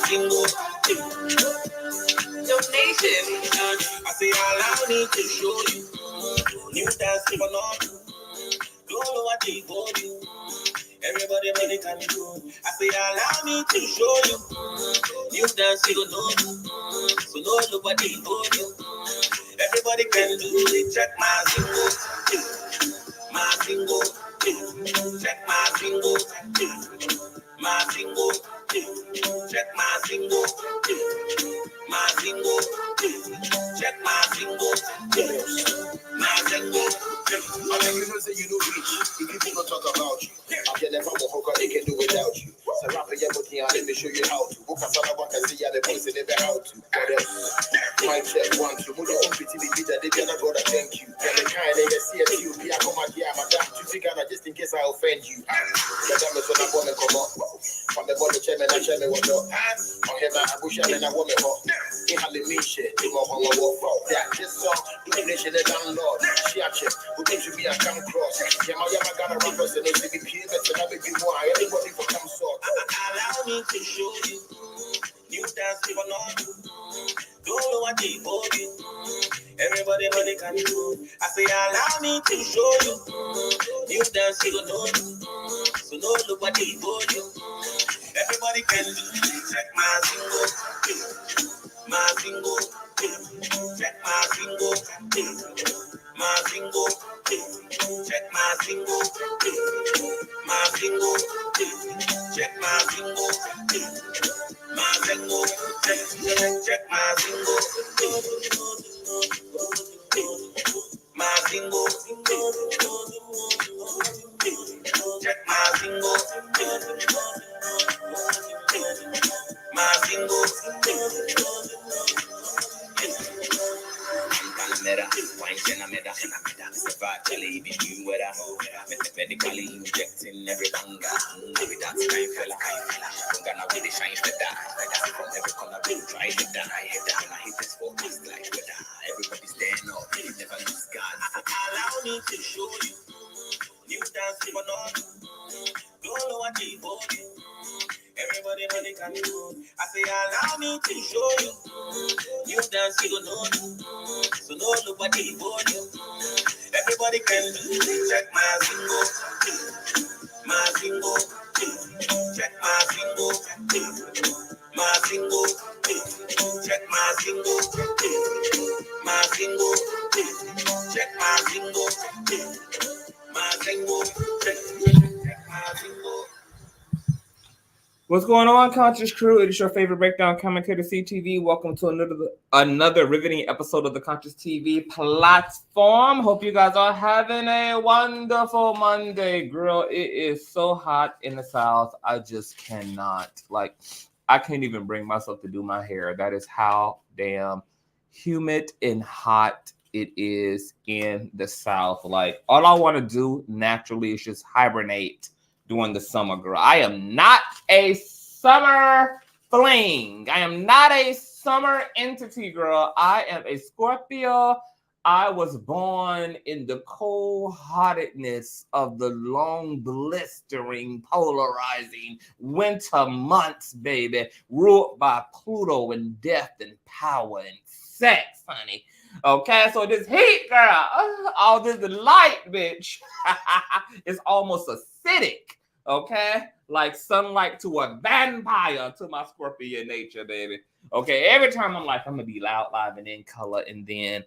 single. Donation. I say, allow me to show you. New dance, people not. Don't know what they for you. Everybody can do. I say, allow me to show you. New dance, people know. So no look what they for you. Everybody can do it. Check my single. My single. Check my single. My single. Check my single. My single. Check my single. My single. I mean, you know, say you know rich. If people don't talk about you, I'm getting from the hook, they can do without you. So rap your booking, let me show you how to. Book a son of one can see the voice and never how to. My check 1, 2, move your own pretty bit that they cannot go to thank you. And the kind they see a few, I come out here, madam, to figure out just in case I offend you. Madam is when I want to come up. From the body chairman, I chairman was up. On him, I wish I had a woman up. In Halimisha, in my home, I walk out. That just saw the nation and landlord. She actually. Who gives you be a come cross? Yama got a run and it's the kid that's another big one. Everybody for come sort. Allow me to show you. New dance people not. Don't know what they for you. Everybody can do. I say, allow me to show you. New dance people know. So no look what they for you. Everybody can do. Check my single. My single. Check my single. My single, check my single, my single, check my single, my single, check my single, my single, check my single, my single. Meta, wine meta, virtually the new weather. Medically injecting every banga, every dance kind fella. I'm gonna really shine the die. From every corner, we try to die. I hit this focus like weather. Everybody stand up, never lose God. Allow me to show you. New dance people not. Don't know what they for you. Everybody can do. I say, allow me to show you. New dance people know. So no look what they for you. Everybody can do. Check my single. My single. Check my single. My single. Check my single. My single. Check my single. My single. Check my single. What's going on, Conscious Crew? It is your favorite breakdown commentator, CTV. Welcome to another riveting episode of the Consciouztv platform. Hope you guys are having a wonderful Monday, girl. It is so hot in the South. I just cannot. I can't even bring myself to do my hair. That is how damn humid and hot it is in the South. All I want to do naturally is just hibernate during the summer, girl. I am not a summer fling. I am not a summer entity, girl. I am a Scorpio. I was born in the cold-heartedness of the long, blistering, polarizing winter months, baby, ruled by Pluto and death and power and sex, honey. Okay, so this heat, girl, all this light, bitch, is almost acidic, okay? Like sunlight to a vampire to my Scorpio nature, baby. Okay, every time I'm like, I'm gonna be loud, live, and in color, and then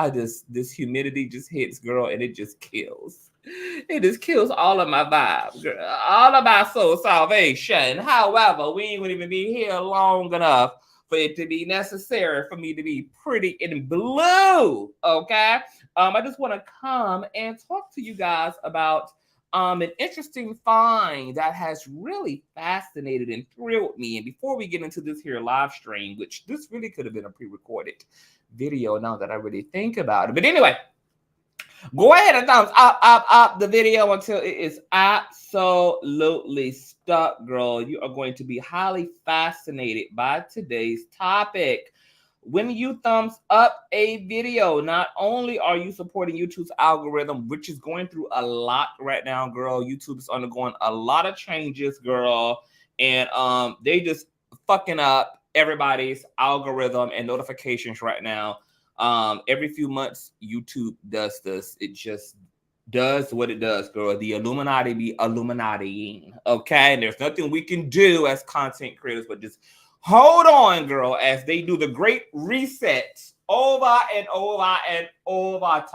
this humidity just hits, girl, and it just kills. It just kills all of my vibes, girl, all of my soul salvation. However, we ain't gonna even be here long enough for it to be necessary for me to be pretty in blue, okay? I just want to come and talk to you guys about an interesting find that has really fascinated and thrilled me. And before we get into this here live stream, which this really could have been a pre-recorded video now that I really think about it. But anyway, go ahead and thumbs up the video until it is absolutely stuck, girl. You are going to be highly fascinated by today's topic. When you thumbs up a video, not only are you supporting YouTube's algorithm, which is going through a lot right now, girl. YouTube is undergoing a lot of changes, girl. and they just fucking up everybody's algorithm and notifications right now. Every few months, YouTube does this. It just does what it does, girl. The Illuminati be Illuminati-ing, okay? And there's nothing we can do as content creators, but just hold on, girl, as they do the great reset over and over and over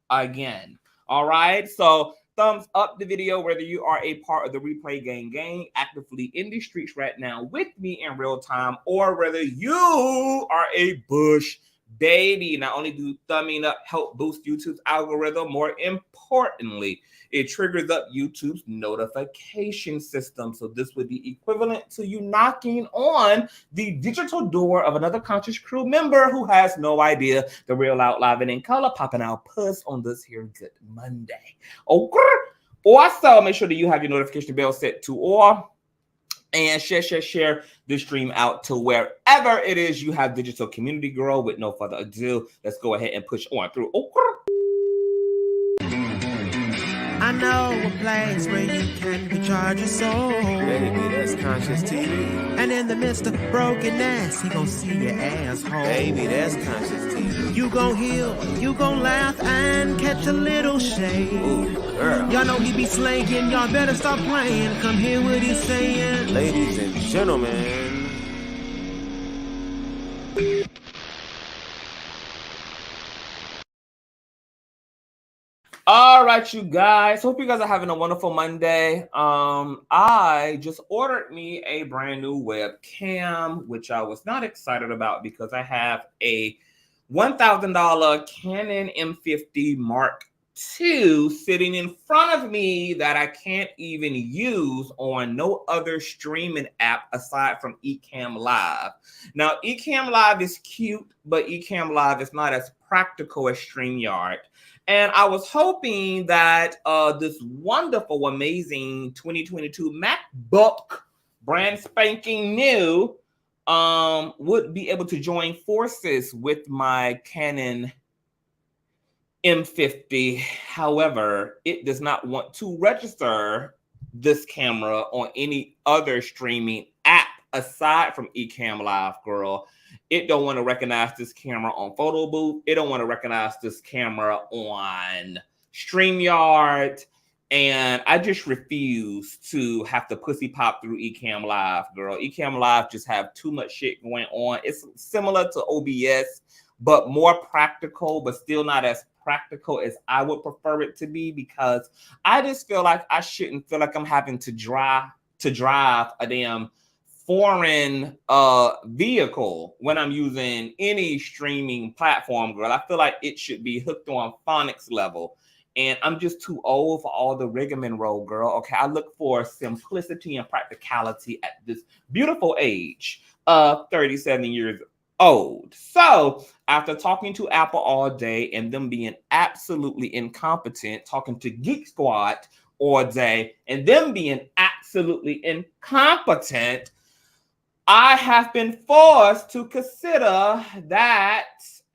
again. All right, so thumbs up the video whether you are a part of the Replay gang actively in the streets right now with me in real time, or whether you are a Bush baby. Not only do thumbing up help boost YouTube's algorithm, more importantly, it triggers up YouTube's notification system. So this would be equivalent to you knocking on the digital door of another conscious crew member who has no idea the real out live and in color popping out puss on this here good Monday. Okay. Also, make sure that you have your notification bell set to all. And share this stream out to wherever it is you have digital community, girl. With no further ado, let's go ahead and push on through. I know a place where you can recharge your soul. Baby, that's Consciouztv. And in the midst of brokenness, he gon' see your asshole. Baby, that's Consciouztv. You gon' heal, you gon' laugh and catch a little shade. Ooh, girl. Y'all know he be slaying, y'all better stop playing. Come hear what he's saying. Ladies and gentlemen. All right, you guys. Hope you guys are having a wonderful Monday. I just ordered me a brand new webcam, which I was not excited about because I have a $1,000 Canon M50 Mark II sitting in front of me that I can't even use on no other streaming app aside from Ecamm Live. Now, Ecamm Live is cute, but Ecamm Live is not as practical as StreamYard. And I was hoping that this wonderful, amazing 2022 MacBook, brand spanking new, would be able to join forces with my Canon M50. However, it does not want to register this camera on any other streaming app aside from Ecamm Live, girl. It don't want to recognize this camera on Photo Booth. It don't want to recognize this camera on StreamYard. And I just refuse to have to pussy pop through Ecamm Live, girl. Ecamm Live just have too much shit going on. It's similar to OBS, but more practical, but still not as practical as I would prefer it to be, because I just feel like I shouldn't feel like I'm having to drive a damn foreign vehicle when I'm using any streaming platform, girl. I feel like it should be hooked on phonics level. And I'm just too old for all the rigmarole, girl. Okay, I look for simplicity and practicality at this beautiful age of 37 years old. So after talking to Apple all day and them being absolutely incompetent, talking to Geek Squad all day and them being absolutely incompetent, I have been forced to consider that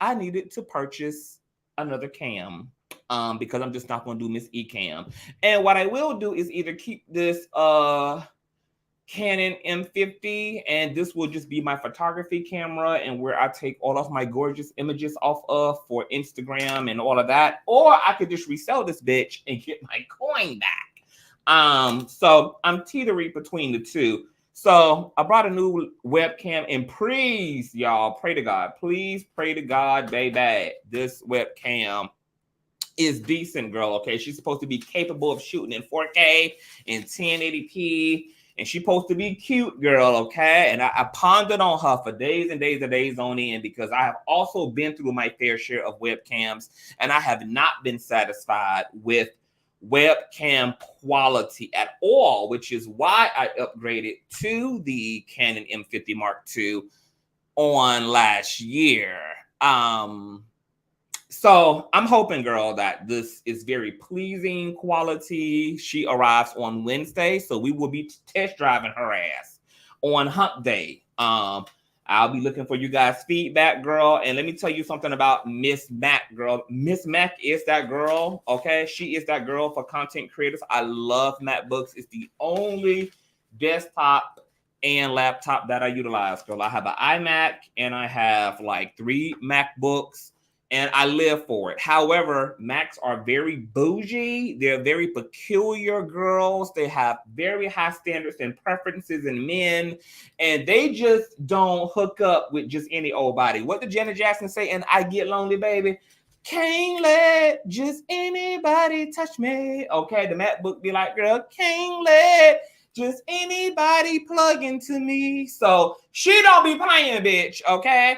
I needed to purchase another cam. Because I'm just not going to do Miss Ecamm. And what I will do is either keep this Canon M50, and this will just be my photography camera and where I take all of my gorgeous images off of for Instagram and all of that, or I could just resell this bitch and get my coin back. So I'm teetering between the two. So I brought a new webcam, and please, y'all, pray to God. Please pray to God, baby. This webcam is decent, girl, okay? She's supposed to be capable of shooting in 4K and 1080p, and she's supposed to be cute, girl, okay? And I pondered on her for days and days and days on end, because I have also been through my fair share of webcams, and I have not been satisfied with webcam quality at all, which is why I upgraded to the Canon M50 Mark II on last year. So I'm hoping, girl, that this is very pleasing quality. She arrives on Wednesday, so we will be test driving her ass on hump day. I'll be looking for you guys' feedback, girl. And let me tell you something about Miss Mac, girl. Miss Mac is that girl, okay? She is that girl for content creators. I love MacBooks. It's the only desktop and laptop that I utilize, girl. I have an iMac and I have like 3 MacBooks, and I live for it. However, Macs are very bougie. They're very peculiar girls. They have very high standards and preferences in men, and they just don't hook up with just any old body. What did Janet Jackson say? And I get lonely, baby. Can't let just anybody touch me. Okay, the MacBook be like, girl, can't let just anybody plug into me. So she don't be playing, bitch. Okay.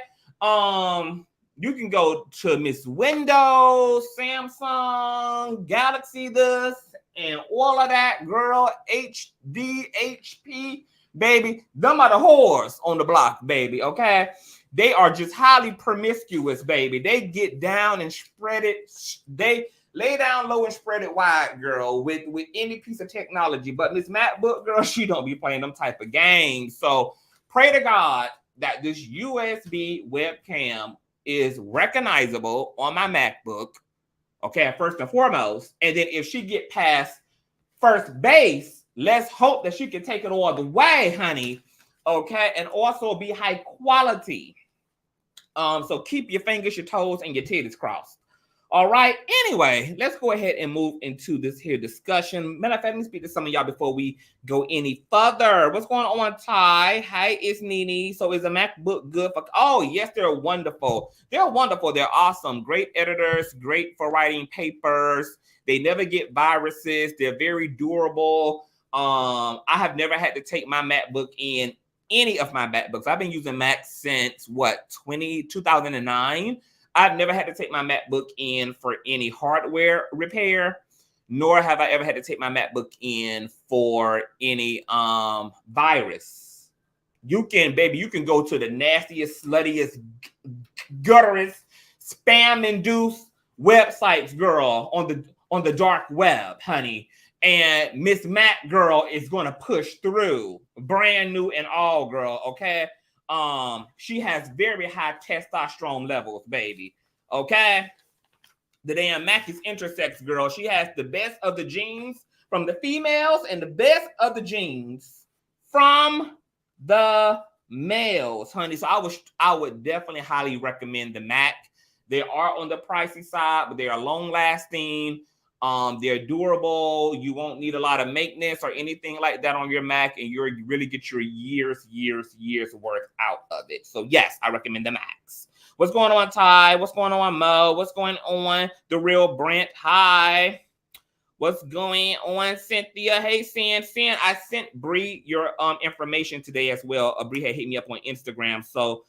You can go to Miss Windows, Samsung, Galaxy this, and all of that, girl. HD, HP, baby. Them are the whores on the block, baby. Okay. They are just highly promiscuous, baby. They get down and spread it. They lay down low and spread it wide, girl, with any piece of technology. But Miss MacBook, girl, she don't be playing them type of games. So pray to God that this USB webcam is recognizable on my MacBook, okay, first and foremost. And then if she get past first base, let's hope that she can take it all the way, honey, okay, and also be high quality. So keep your fingers, your toes, and your titties crossed. All right. Anyway, let's go ahead and move into this here discussion. Matter of fact, let me speak to some of y'all before we go any further. What's going on, Ty? Hi, it's Nene. So is a MacBook good for? Oh, yes, they're wonderful. They're wonderful. They're awesome. Great editors, great for writing papers. They never get viruses. They're very durable. I have never had to take my MacBook in any of my MacBooks. I've been using Mac since 2009. I've never had to take my MacBook in for any hardware repair, nor have I ever had to take my MacBook in for any virus. You can go to the nastiest, sluttiest, gutterest, spam-induced websites, girl, on the dark web, honey. And Miss Mac, girl, is going to push through, brand new and all, girl, okay? She has very high testosterone levels, baby, okay? The damn Mac is intersex, girl. She has the best of the genes from the females and the best of the genes from the males, honey. So I would definitely highly recommend the Mac. They are on the pricey side, but they are long-lasting. They're durable. You won't need a lot of maintenance or anything like that on your Mac, and you really get your years worth out of it. So yes, I recommend the Macs. What's going on, Ty? What's going on, Mo? What's going on, the real Brent? Hi. What's going on, Cynthia? Hey, Sin. I sent Bree your information today as well. Bree had hit me up on Instagram, so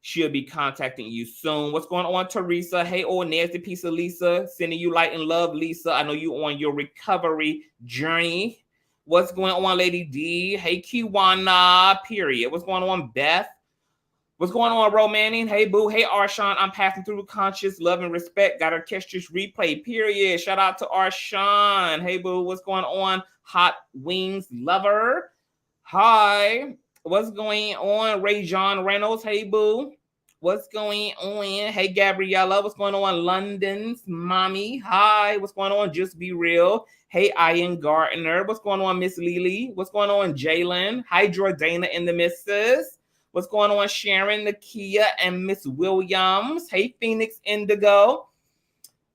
she'll be contacting you soon. What's going on, Teresa? Hey, old nasty piece of Lisa. Sending you light and love, Lisa. I know you on your recovery journey. What's going on, Lady D? Hey, Kiwana, period. What's going on, Beth? What's going on, Romanning? Hey, boo. Hey, Arshawn. I'm passing through conscious love and respect. Gotta catch this replay, period. Shout out to Arshawn. Hey, boo. What's going on, Hot Wings Lover? Hi. What's going on, Ray John Reynolds? Hey, boo. What's going on? Hey, Gabriella. What's going on, London's mommy? Hi. What's going on? Just Be Real. Hey, Ian Gardner. What's going on, Miss Lily? What's going on, Jalen? Hi, Jordana and the missus. What's going on, Sharon, Nakia, and Miss Williams? Hey, Phoenix Indigo.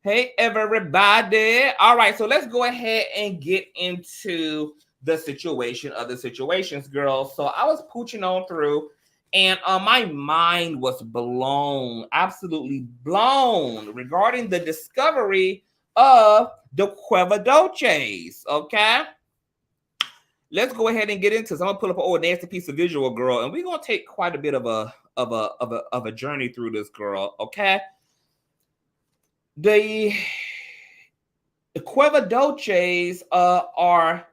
Hey, everybody. All right, so let's go ahead and get into the situation of the situations, girls. So I was pooching on through, and my mind was blown, absolutely blown, regarding the discovery of the Guevedoces. Okay, let's go ahead and get into this. I'm gonna pull up an old nasty piece of visual, girl, and we're gonna take quite a bit of a journey through this, girl. Okay, the Guevedoces are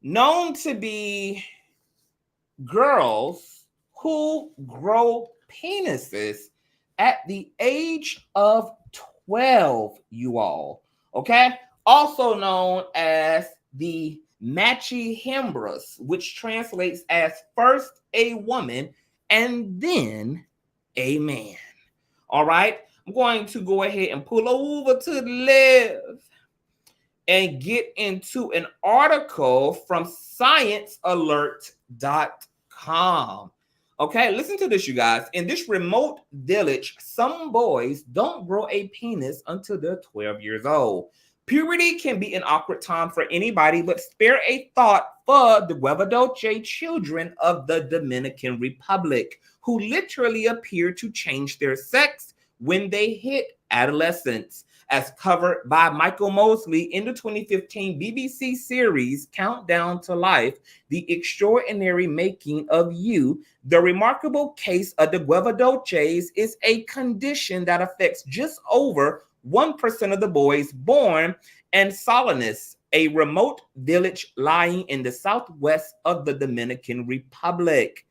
known to be girls who grow penises at the age of 12, you all. Okay? Also known as the Machihembras, which translates as first a woman and then a man. All right? I'm going to go ahead and pull over to the left. and get into an article from sciencealert.com. Okay, listen to this, you guys. In this remote village, some boys don't grow a penis until they're 12 years old. Puberty can be an awkward time for anybody, but spare a thought for the Guevedoces children of the Dominican Republic, who literally appear to change their sex when they hit adolescence. As covered by Michael Mosley in the 2015 BBC series Countdown to Life, The Extraordinary Making of You, the remarkable case of the Guevedoces is a condition that affects just over 1% of the boys born in Salinas, a remote village lying in the southwest of the Dominican Republic.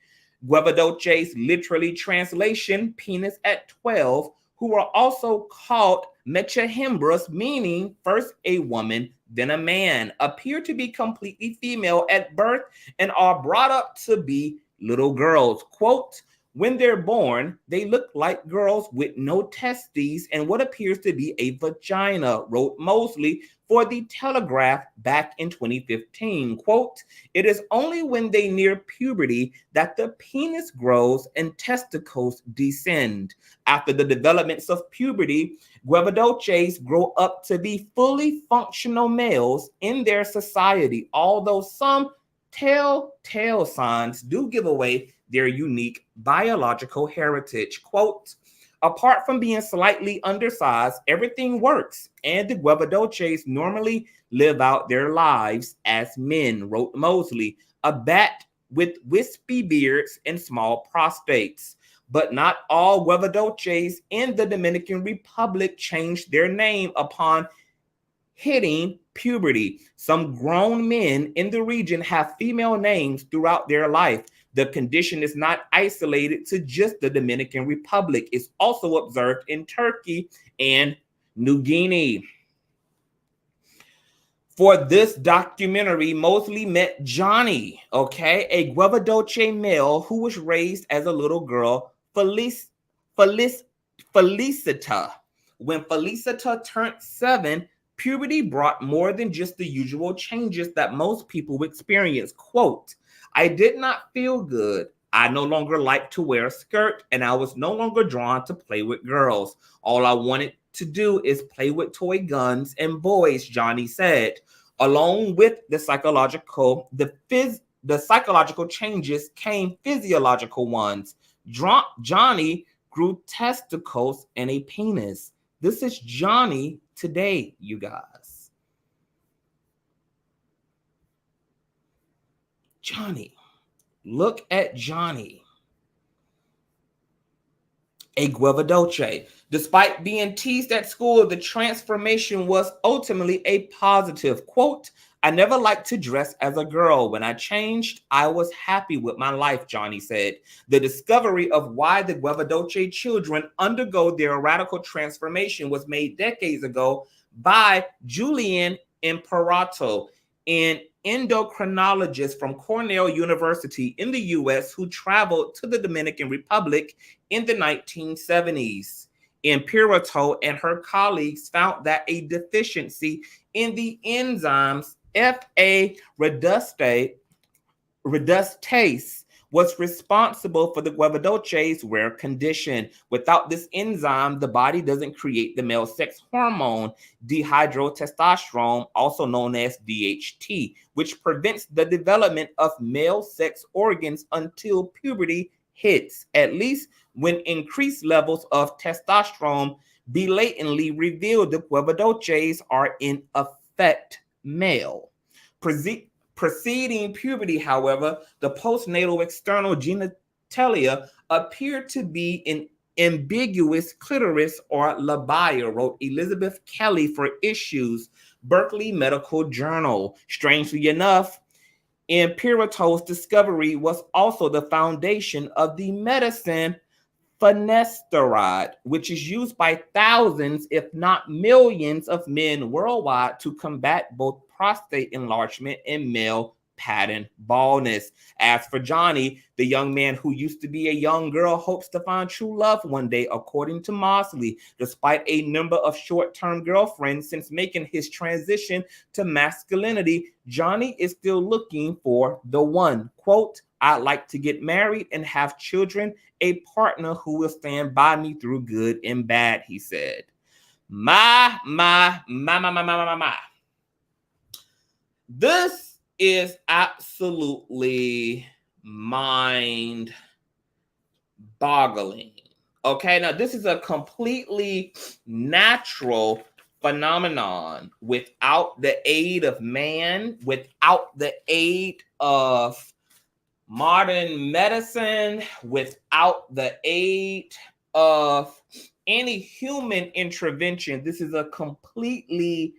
Guevedoces, literally translation, penis at 12, who are also called Machihembras, meaning first a woman, then a man, appear to be completely female at birth and are brought up to be little girls. Quote, when they're born, they look like girls with no testes and what appears to be a vagina, wrote Mosley for The Telegraph back in 2015. Quote, it is only when they near puberty that the penis grows and testicles descend. After the developments of puberty, Guevedoces grow up to be fully functional males in their society, although some telltale signs do give away their unique biological heritage. Quote, apart from being slightly undersized, everything works, and the Guevedoces normally live out their lives as men, wrote Mosley, a bat with wispy beards and small prostates. But not all Guevedoces in the Dominican Republic changed their name upon hitting puberty. Some grown men in the region have female names throughout their life. The condition is not isolated to just the Dominican Republic. It's also observed in Turkey and New Guinea. For this documentary, Mosley met Johnny, okay, a Guevedoces male who was raised as a little girl, Felicita. When Felicita turned 7, puberty brought more than just the usual changes that most people experience. Quote, I did not feel good. I no longer liked to wear a skirt, and I was no longer drawn to play with girls. All I wanted to do is play with toy guns and boys, Johnny said. Along with the psychological changes came physiological ones. Johnny grew testicles and a penis. This is Johnny today, you guys. Johnny. Look at Johnny. A Guevedoces. Despite being teased at school, the transformation was ultimately a positive. Quote, I never liked to dress as a girl. When I changed, I was happy with my life, Johnny said. The discovery of why the Guevedoces children undergo their radical transformation was made decades ago by Julian Imperato, an endocrinologist from Cornell University in the U.S. who traveled to the Dominican Republic in the 1970s. Imperato and her colleagues found that a deficiency in the enzymes FA reductase was responsible for the Guevedoces rare condition. Without this enzyme, the body doesn't create the male sex hormone, dihydrotestosterone, also known as DHT, which prevents the development of male sex organs until puberty hits, at least when increased levels of testosterone blatantly reveal the Guevedoces are in effect male. Preceding puberty, however, the postnatal external genitalia appear to be an ambiguous clitoris or labia, wrote Elizabeth Kelly for Issues, Berkeley Medical Journal. Strangely enough, Imperato's discovery was also the foundation of the medicine finasteride, which is used by thousands, if not millions, of men worldwide to combat both prostate enlargement and male pattern baldness. As for Johnny, the young man who used to be a young girl hopes to find true love one day, according to Mosley, despite a number of short-term girlfriends since making his transition to masculinity. Johnny is still looking for the one. Quote, "I'd like to get married and have children, a partner who will stand by me through good and bad," he said. My. This is absolutely mind boggling. Okay, now this is a completely natural phenomenon without the aid of man, without the aid of modern medicine, without the aid of any human intervention. This is a completely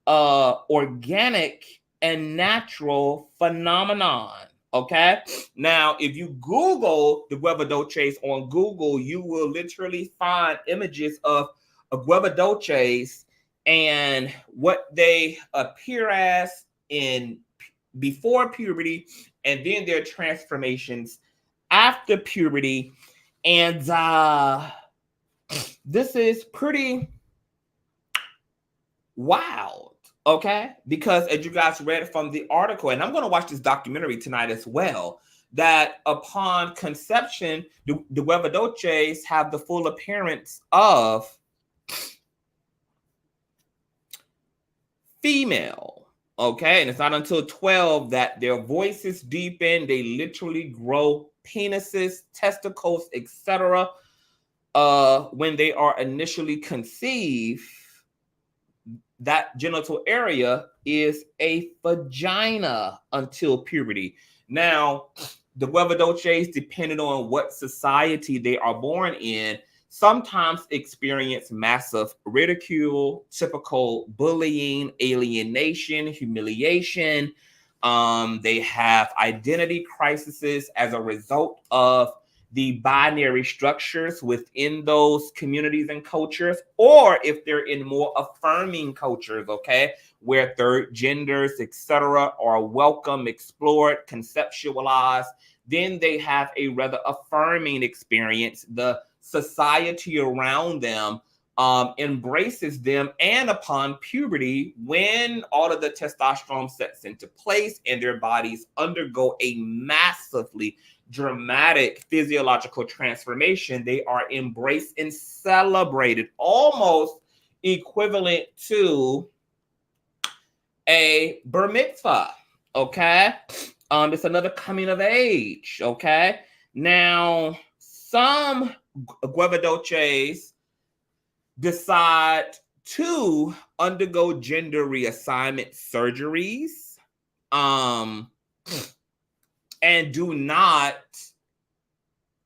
organic and natural phenomenon. Okay, now if you Google the Guevedoces on Google, you will literally find images of Guevedoces and what they appear as in before puberty, and then their transformations after puberty. And this is pretty wild. Okay, because as you guys read from the article, and I'm going to watch this documentary tonight as well, that upon conception, the Guevedoces have the full appearance of female. Okay, and it's not until 12 that their voices deepen. They literally grow penises, testicles, etc. When they are initially conceived, that genital area is a vagina until puberty. Now, the Guevedoces, depending on what society they are born in, sometimes experience massive ridicule, typical bullying, alienation, humiliation. They have identity crises as a result of the binary structures within those communities and cultures, or if they're in more affirming cultures, okay, where third genders, etc., are welcome, explored, conceptualized, then they have a rather affirming experience. The society around them embraces them, and upon puberty, when all of the testosterone sets into place and their bodies undergo a massively dramatic physiological transformation, they are embraced and celebrated, almost equivalent to a bar mitzvah. Okay, it's another coming of age. Okay, now some Guevedoces decide to undergo gender reassignment surgeries, and do not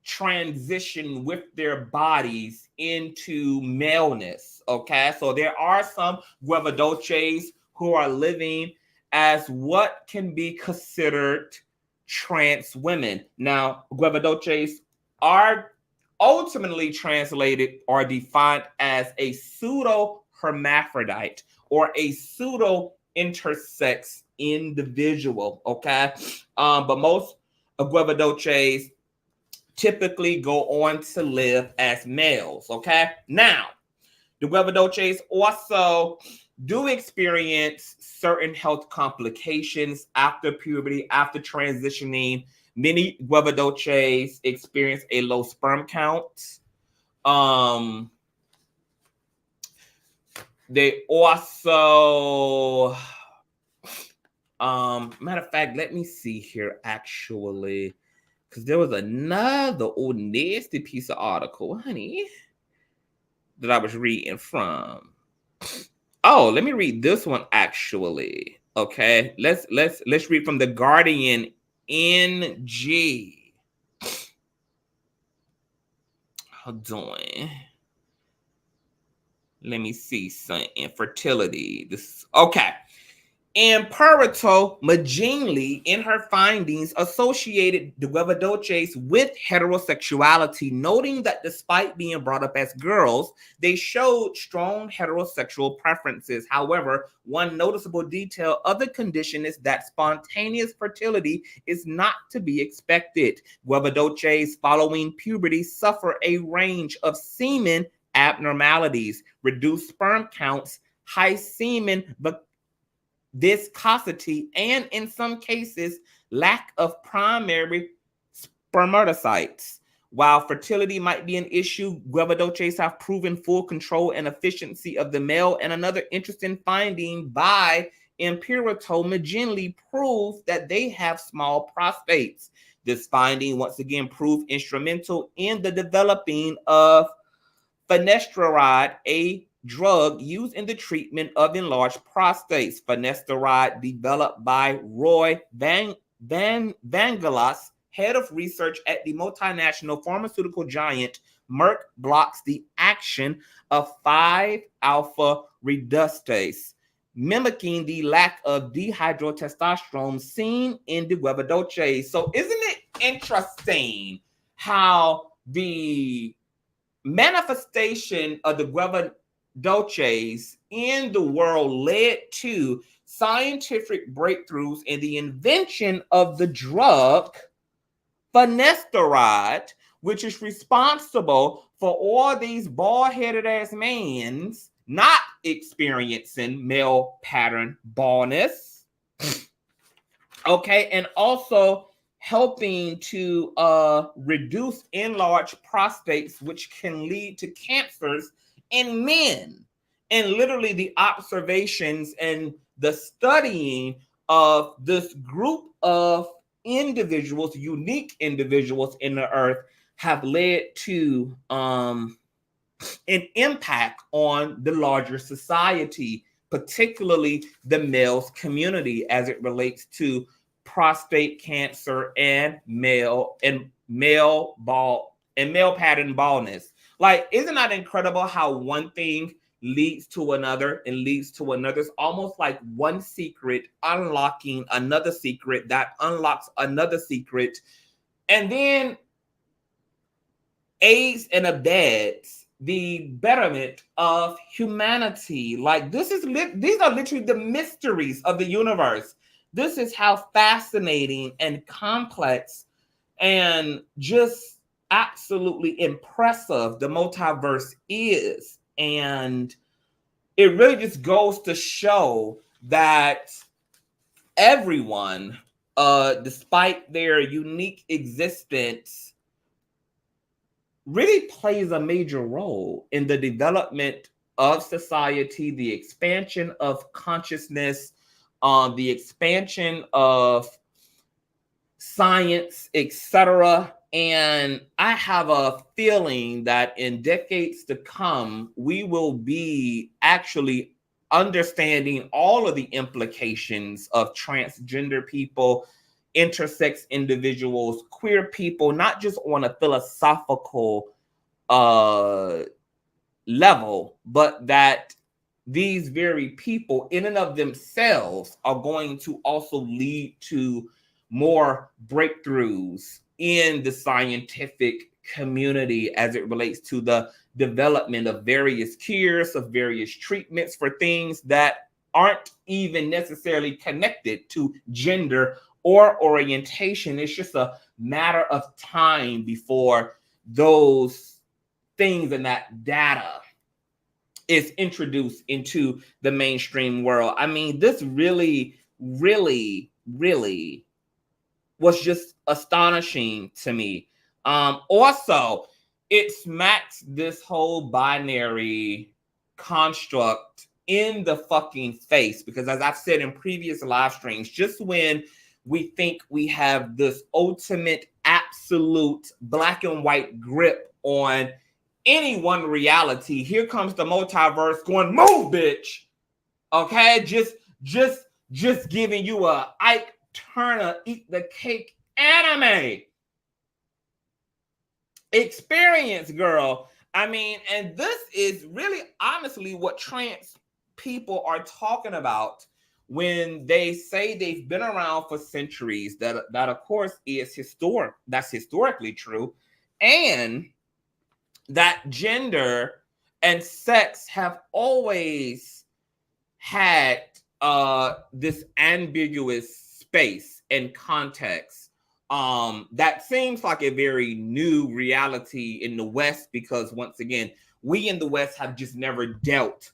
transition with their bodies into maleness. Okay, so there are some Guevedoces who are living as what can be considered trans women. Now, Guevedoces are ultimately translated or defined as a pseudo hermaphrodite or a pseudo intersex individual. Okay, but most Guevedoces typically go on to live as males. Okay, now the Guevedoces also do experience certain health complications after puberty, after transitioning. Many Guevedoces experience a low sperm count. They also, matter of fact, let me see here actually, because there was another old nasty piece of article, honey, that I was reading from. Oh, let me read this one actually. Okay, let's read from the Guardian NG. Hold on. Let me see some infertility. This okay. Imperato Magini, in her findings, associated the Guevedoces with heterosexuality, noting that despite being brought up as girls, they showed strong heterosexual preferences. However, one noticeable detail of the condition is that spontaneous fertility is not to be expected. Guevedoces following puberty suffer a range of semen abnormalities, reduced sperm counts, high semen viscosity, and in some cases, lack of primary spermatocytes. While fertility might be an issue, Guevedoces have proven full control and efficiency of the male. And another interesting finding by Imperato Magini proves that they have small prostates. This finding once again proved instrumental in the developing of finasteride, a drug used in the treatment of enlarged prostates. Finasteride, developed by Roy Vangelis, head of research at the multinational pharmaceutical giant Merck, blocks the action of 5-alpha reductase, mimicking the lack of dihydrotestosterone seen in the Guevedoces. So isn't it interesting how the manifestation of the Guevedoces in the world led to scientific breakthroughs in the invention of the drug finasteride, which is responsible for all these bald-headed ass mans not experiencing male pattern baldness. Okay, and also helping to reduce enlarged prostates, which can lead to cancers in men. And literally the observations and the studying of this group of individuals, unique individuals in the earth, have led to an impact on the larger society, particularly the males community, as it relates to prostate cancer and male pattern baldness. Like, isn't that incredible how one thing leads to another and leads to another? It's almost like one secret unlocking another secret that unlocks another secret, and then aids and abets the betterment of humanity. Like, these are literally the mysteries of the universe. This is how fascinating and complex and just absolutely impressive the multiverse is. And it really just goes to show that everyone, despite their unique existence, really plays a major role in the development of society, the expansion of consciousness, the expansion of science, etc. And I have a feeling that in decades to come, we will be actually understanding all of the implications of transgender people, intersex individuals, queer people, not just on a philosophical level, but that these very people in and of themselves are going to also lead to more breakthroughs in the scientific community as it relates to the development of various cures, of various treatments for things that aren't even necessarily connected to gender or orientation. It's just a matter of time before those things and that data is introduced into the mainstream world. I mean, this really, really, really was just astonishing to me. Also, it smacks this whole binary construct in the fucking face, because as I've said in previous live streams, just when we think we have this ultimate, absolute black and white grip on any one reality, here comes the multiverse going, move, bitch. Okay, just giving you a Ike Turner eat the cake anime experience, girl. I mean, and this is really honestly what trans people are talking about when they say they've been around for centuries, that of course is historic. That's historically true. And that gender and sex have always had this ambiguous space and context. That seems like a very new reality in the West, because once again, we in the West have just never dealt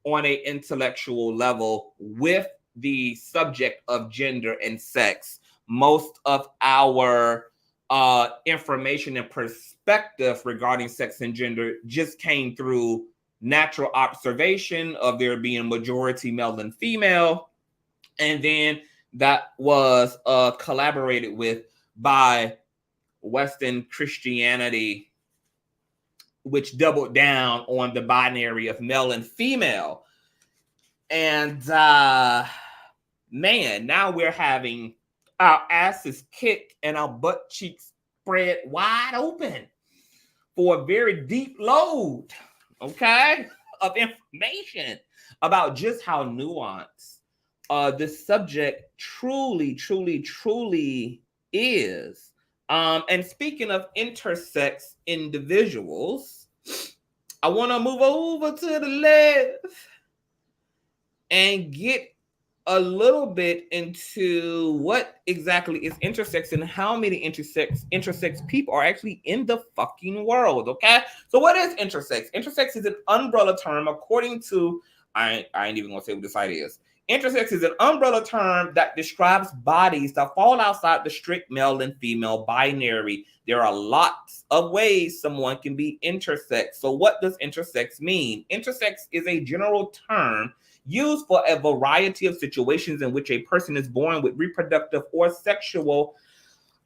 on an intellectual level with the subject of gender and sex. Most of our information and perspective regarding sex and gender just came through natural observation of there being a majority male and female, and then that was collaborated with by Western Christianity, which doubled down on the binary of male and female. And man, now we're having our asses kicked and our butt cheeks spread wide open for a very deep load, okay, of information about just how nuanced this subject truly is. And speaking of intersex individuals, I want to move over to the left and get a little bit into what exactly is intersex and how many intersex people are actually in the fucking world, okay? So what is intersex? Intersex is an umbrella term according to, I ain't even gonna say what the site is. Intersex is an umbrella term that describes bodies that fall outside the strict male and female binary. There are lots of ways someone can be intersex. So what does intersex mean? Intersex is a general term used for a variety of situations in which a person is born with reproductive or sexual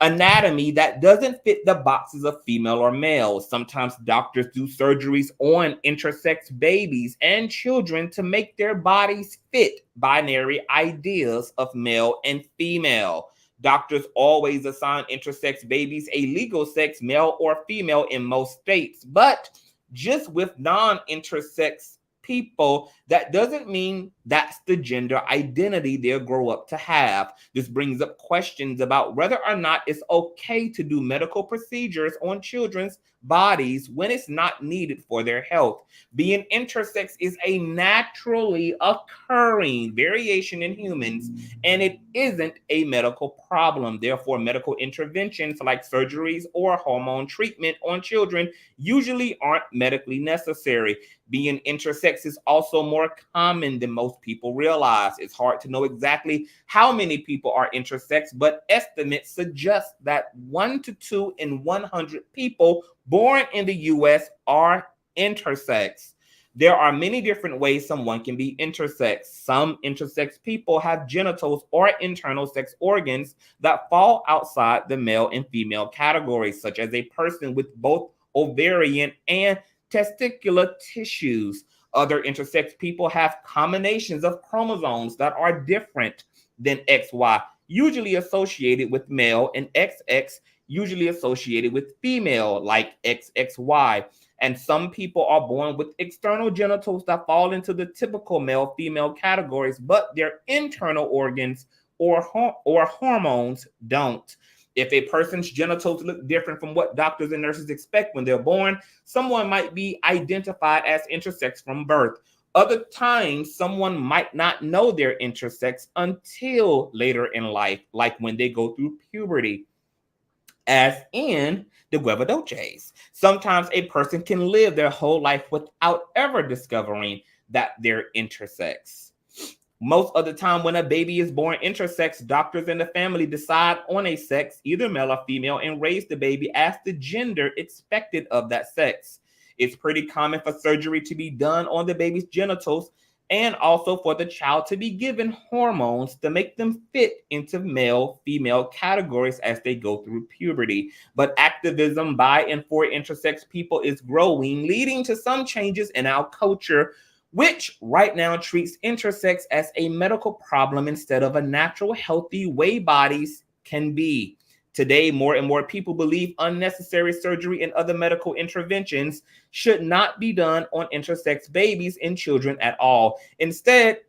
anatomy that doesn't fit the boxes of female or male. Sometimes doctors do surgeries on intersex babies and children to make their bodies fit binary ideas of male and female. Doctors always assign intersex babies a legal sex, male or female, in most states, but just with non-intersex people, that doesn't mean that's the gender identity they'll grow up to have. This brings up questions about whether or not it's okay to do medical procedures on children's bodies when it's not needed for their health. Being intersex is a naturally occurring variation in humans, and it isn't a medical problem. Therefore, medical interventions like surgeries or hormone treatment on children usually aren't medically necessary. Being intersex is also more common than most people realize. It's hard to know exactly how many people are intersex, but estimates suggest that 1 to 2 in 100 people born in the US are intersex. There are many different ways someone can be intersex. Some intersex people have genitals or internal sex organs that fall outside the male and female categories, such as a person with both ovarian and testicular tissues. Other intersex people have combinations of chromosomes that are different than XY, usually associated with male, and XX, usually associated with female, like XXY. And some people are born with external genitals that fall into the typical male-female categories, but their internal organs or hormones don't. If a person's genitals look different from what doctors and nurses expect when they're born, someone might be identified as intersex from birth. Other times, someone might not know they're intersex until later in life, like when they go through puberty, as in the Guevedoces. Sometimes a person can live their whole life without ever discovering that they're intersex. Most of the time when a baby is born intersex, doctors and the family decide on a sex, either male or female, and raise the baby as the gender expected of that sex. It's pretty common for surgery to be done on the baby's genitals and also for the child to be given hormones to make them fit into male-female categories as they go through puberty. But activism by and for intersex people is growing, leading to some changes in our culture, which right now treats intersex as a medical problem instead of a natural, healthy way bodies can be. Today, more and more people believe unnecessary surgery and other medical interventions should not be done on intersex babies and children at all. Instead,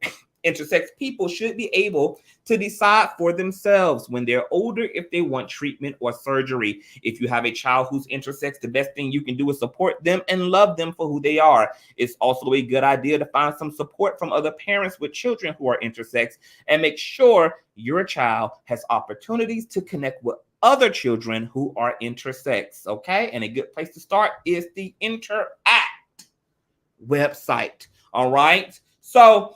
intersex people should be able to decide for themselves when they're older if they want treatment or surgery. If you have a child who's intersex, the best thing you can do is support them and love them for who they are. It's also a good idea to find some support from other parents with children who are intersex, and make sure your child has opportunities to connect with other children who are intersex, okay? And a good place to start is the Interact website, all right? So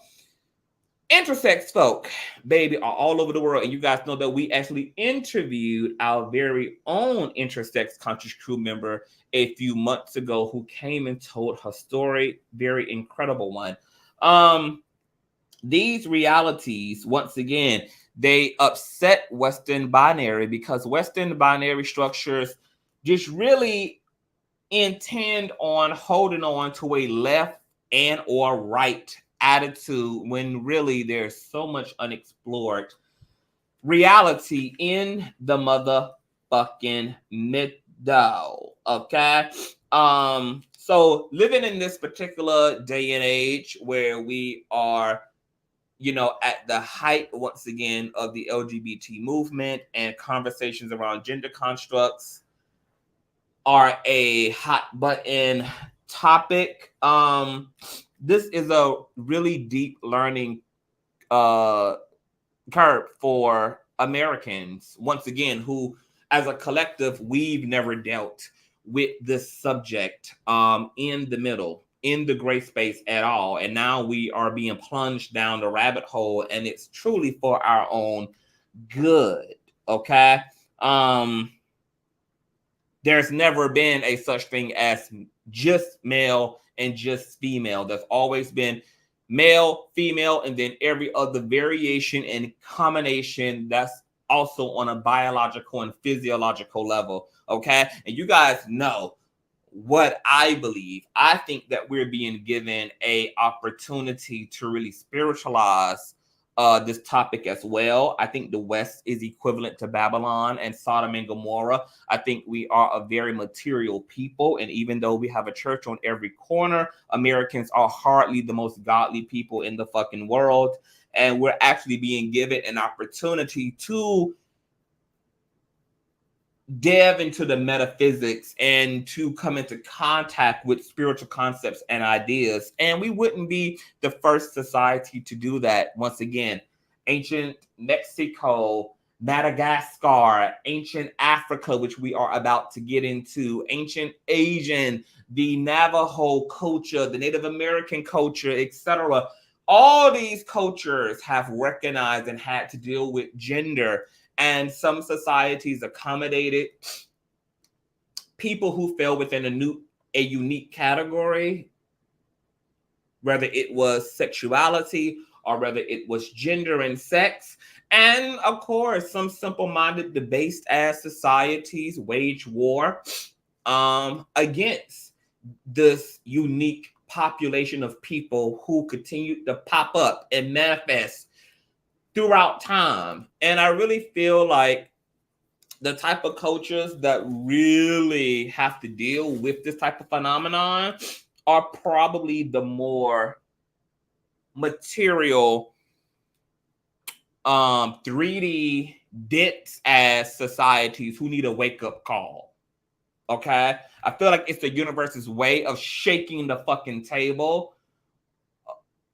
intersex folk, baby, are all over the world. And you guys know that we actually interviewed our very own intersex conscious crew member a few months ago who came and told her story. Very incredible one. These realities, once again, they upset Western binary because Western binary structures just really intend on holding on to a left and or right attitude when really there's so much unexplored reality in the motherfucking middle. Okay. So living in this particular day and age where we are, at the height, once again, of the LGBT movement, and conversations around gender constructs are a hot button topic. This is a really deep learning curve for Americans, once again, who, as a collective, we've never dealt with this subject in the middle, in the gray space at all. And now we are being plunged down the rabbit hole, and it's truly for our own good, okay? There's never been a such thing as just male and just female. There's always been male, female, and then every other variation and combination that's also on a biological and physiological level, okay? And you guys know what I believe. I think that we're being given a opportunity to really spiritualize this topic as well. I think the West is equivalent to Babylon and Sodom and Gomorrah. I think we are a very material people, and even though we have a church on every corner, Americans are hardly the most godly people in the fucking world, and we're actually being given an opportunity to delve into the metaphysics and to come into contact with spiritual concepts and ideas. And we wouldn't be the first society to do that. Once again, ancient Mexico, Madagascar, ancient Africa, which we are about to get into, ancient Asian, the Navajo culture, the Native American culture, etc. All these cultures have recognized and had to deal with gender. And some societies accommodated people who fell within a unique category, whether it was sexuality or whether it was gender and sex. And of course, some simple-minded, debased ass societies wage war against this unique population of people who continue to pop up and manifest throughout time. And I really feel like the type of cultures that really have to deal with this type of phenomenon are probably the more material 3D dense as societies who need a wake-up call. Okay? I feel like it's the universe's way of shaking the fucking table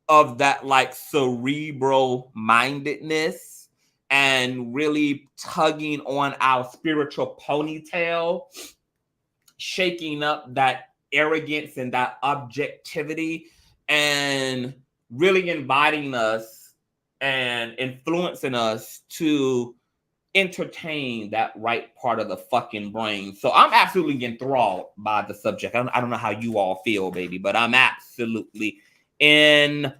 of that like cerebral mindedness and really tugging on our spiritual ponytail, shaking up that arrogance and that objectivity, and really inviting us and influencing us to entertain that right part of the fucking brain. So I'm absolutely enthralled by the subject. I don't know how you all feel, baby, but I'm absolutely enthralled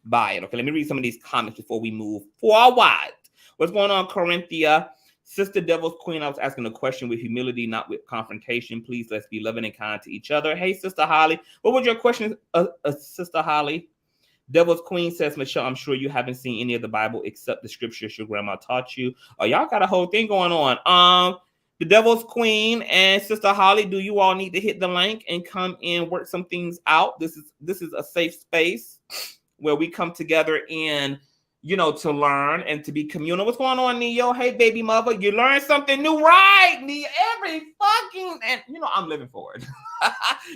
by it. Okay, let me read some of these comments before we move forward. What's going on, Corinthia? Sister Devil's Queen, I was asking a question with humility, not with confrontation. Please, let's be loving and kind to each other. Hey, Sister Holly. What was your question, Sister Holly? Devil's Queen says, Michelle, I'm sure you haven't seen any of the Bible except the scriptures your grandma taught you. Oh, y'all got a whole thing going on. The Devil's Queen and Sister Holly, do you all need to hit the link and come and work some things out? This is a safe space where we come together and, you know, to learn and to be communal. What's going on, Neo? Hey, baby mother, you learn something new, right? Neo, every fucking, and you know, I'm living for it.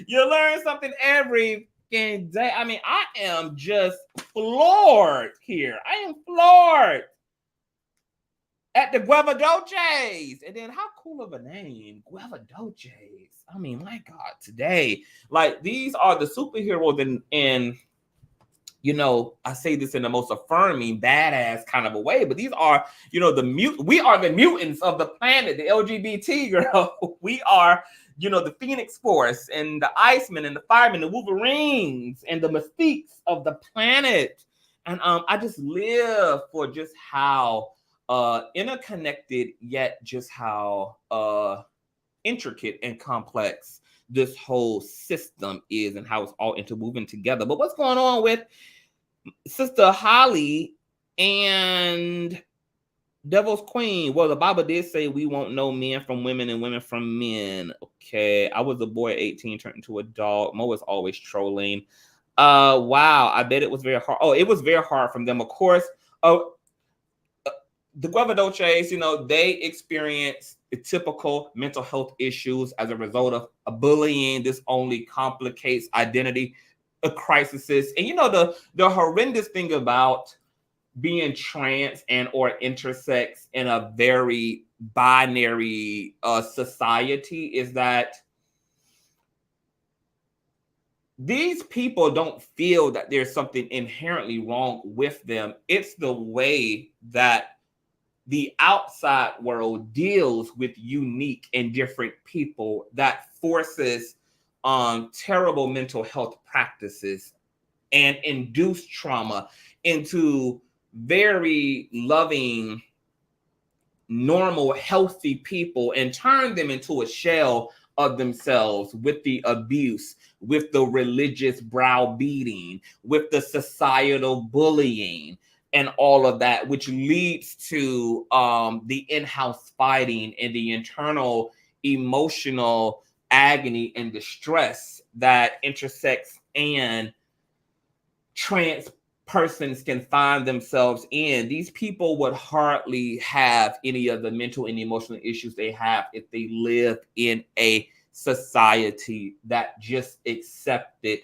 You learn something every fucking day. I mean, I am just floored here. I am floored at the Guevedoces. And then how cool of a name, Guevedoces. I mean, my God, today, like, these are the superheroes and you know, I say this in the most affirming, badass kind of a way, but these are, you know, we are the mutants of the planet, the LGBT girl. We are, you know, the Phoenix Force and the Icemen and the Firemen, the Wolverines and the Mystiques of the planet. And I just live for just how interconnected, yet just how intricate and complex this whole system is and how it's all interwoven together. But what's going on with Sister Holly and Devil's Queen? Well, the Bible did say we won't know men from women and women from men. Okay, I was a boy at 18, turned into a dog. Mo is always trolling. Wow, I bet it was very hard. Oh, it was very hard from them, of course. The Guevedoces, you know, they experience the typical mental health issues as a result of bullying. This only complicates identity crises. And you know, the horrendous thing about being trans and or intersex in a very binary society is that these people don't feel that there's something inherently wrong with them. It's the way that the outside world deals with unique and different people that forces terrible mental health practices and induce trauma into very loving, normal, healthy people and turn them into a shell of themselves with the abuse, with the religious browbeating, with the societal bullying, and all of that, which leads to the in-house fighting and the internal emotional agony and distress that intersex and trans persons can find themselves in. These people would hardly have any of the mental and emotional issues they have if they lived in a society that just accepted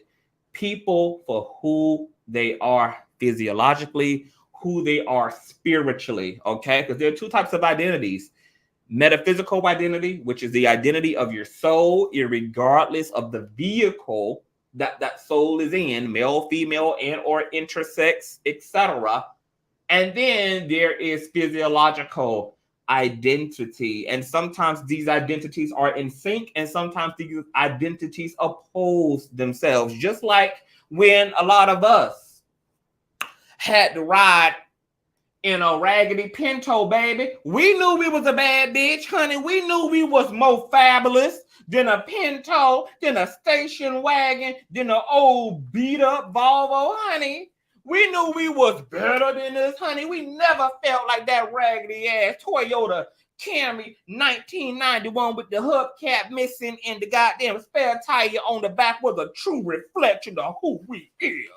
people for who they are physiologically, who they are spiritually, okay? Because there are two types of identities. Metaphysical identity, which is the identity of your soul, irregardless of the vehicle that soul is in, male, female, and or intersex, etc. And then there is physiological identity. And sometimes these identities are in sync, and sometimes these identities oppose themselves. Just like when a lot of us had to ride in a raggedy Pinto, baby. We knew we was a bad bitch, honey. We knew we was more fabulous than a Pinto, than a station wagon, than an old beat up Volvo, honey. We knew we was better than this, honey. We never felt like that raggedy ass Toyota Camry 1991 with the hubcap missing and the goddamn spare tire on the back was a true reflection of who we is.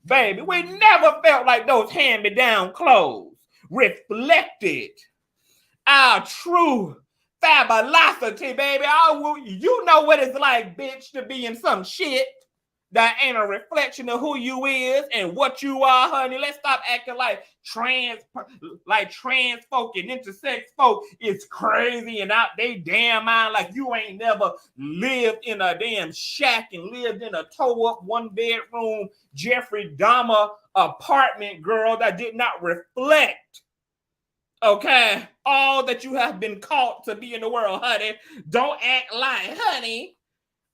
Baby, we never felt like those hand-me-down clothes reflected our true fabulosity, baby. You know what it's like, bitch, to be in some shit that ain't a reflection of who you is and what you are, honey. Let's stop acting like trans folk and intersex folk is crazy and out they damn mind like you ain't never lived in a damn shack and lived in a toe-up one-bedroom Jeffrey Dahmer apartment, girl, that did not reflect, okay, all that you have been called to be in the world, honey. Don't act like, honey,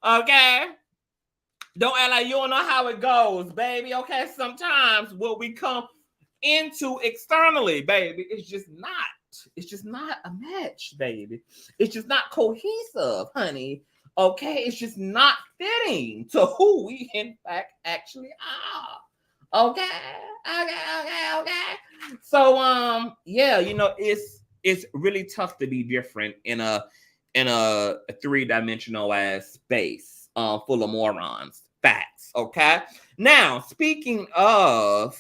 okay? Don't act like you don't know how it goes, baby, okay? Sometimes what we come into externally, baby, it's just not a match, baby. It's just not cohesive, honey, okay? It's just not fitting to who we, in fact, actually are, okay? So, yeah, you know, it's it's really tough to be different in a three-dimensional ass space full of morons. Facts. Okay. Now, speaking of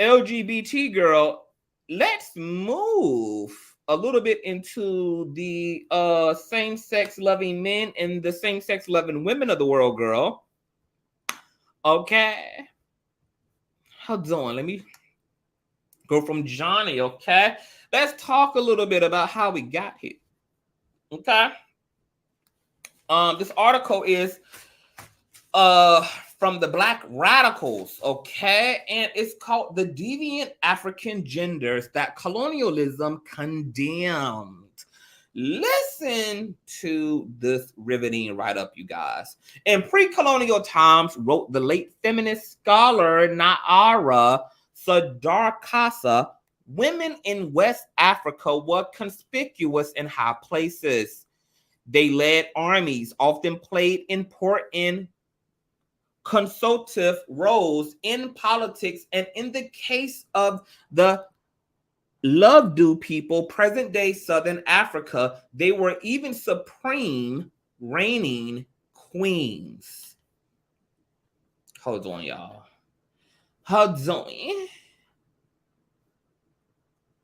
LGBT girl, let's move a little bit into the same-sex loving men and the same-sex loving women of the world, girl. Okay. Hold on. Let me go from Johnny, okay? Let's talk a little bit about how we got here. Okay. This article is from the Black Radicals, okay? And it's called The Deviant African Genders That Colonialism Condemned. Listen to this riveting write-up, you guys. In pre-colonial times, wrote the late feminist scholar Naara Sadarkasa, women in West Africa were conspicuous in high places. They led armies, often played important consultative roles in politics, and in the case of the Lovedu people, present-day Southern Africa, they were even supreme reigning queens. Hold on, y'all. Hold on.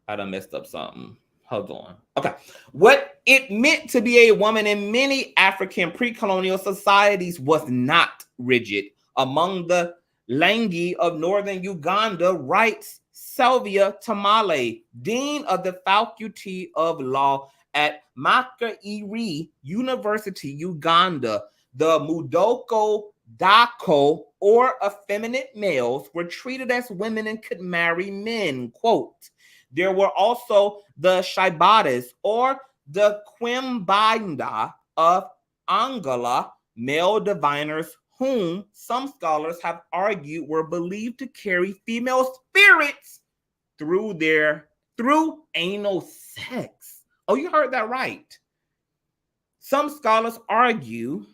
I done messed up something. Hold on. Okay. What it meant to be a woman in many African pre-colonial societies was not rigid. Among the Langi of northern Uganda, writes Sylvia Tamale, dean of the Faculty of Law at Makerere University, Uganda, the Mudoko Dako, or effeminate males, were treated as women and could marry men. Quote, there were also the Shaibadas, or the Quimbinda of Angola, male diviners whom some scholars have argued were believed to carry female spirits through anal sex. Oh, you heard that right. Some scholars argue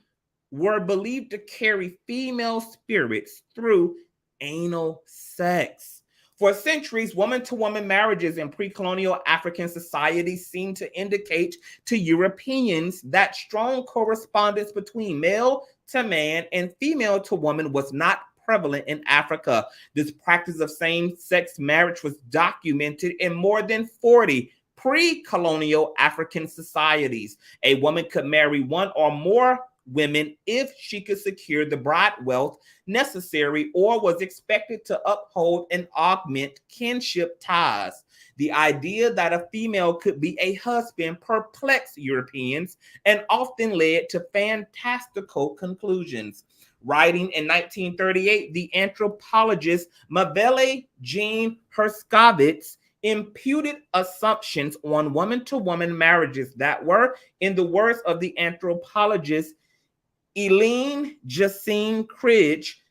were believed to carry female spirits through anal sex. For centuries, woman-to-woman marriages in pre-colonial African societies seemed to indicate to Europeans that strong correspondence between male-to-man and female-to-woman was not prevalent in Africa. This practice of same-sex marriage was documented in more than 40 pre-colonial African societies. A woman could marry one or more women if she could secure the bride wealth necessary or was expected to uphold and augment kinship ties. The idea that a female could be a husband perplexed Europeans and often led to fantastical conclusions. Writing in 1938, the anthropologist Mabele Jean Herskovits imputed assumptions on woman-to-woman marriages that were, in the words of the anthropologist Eileen Jacine Cridge,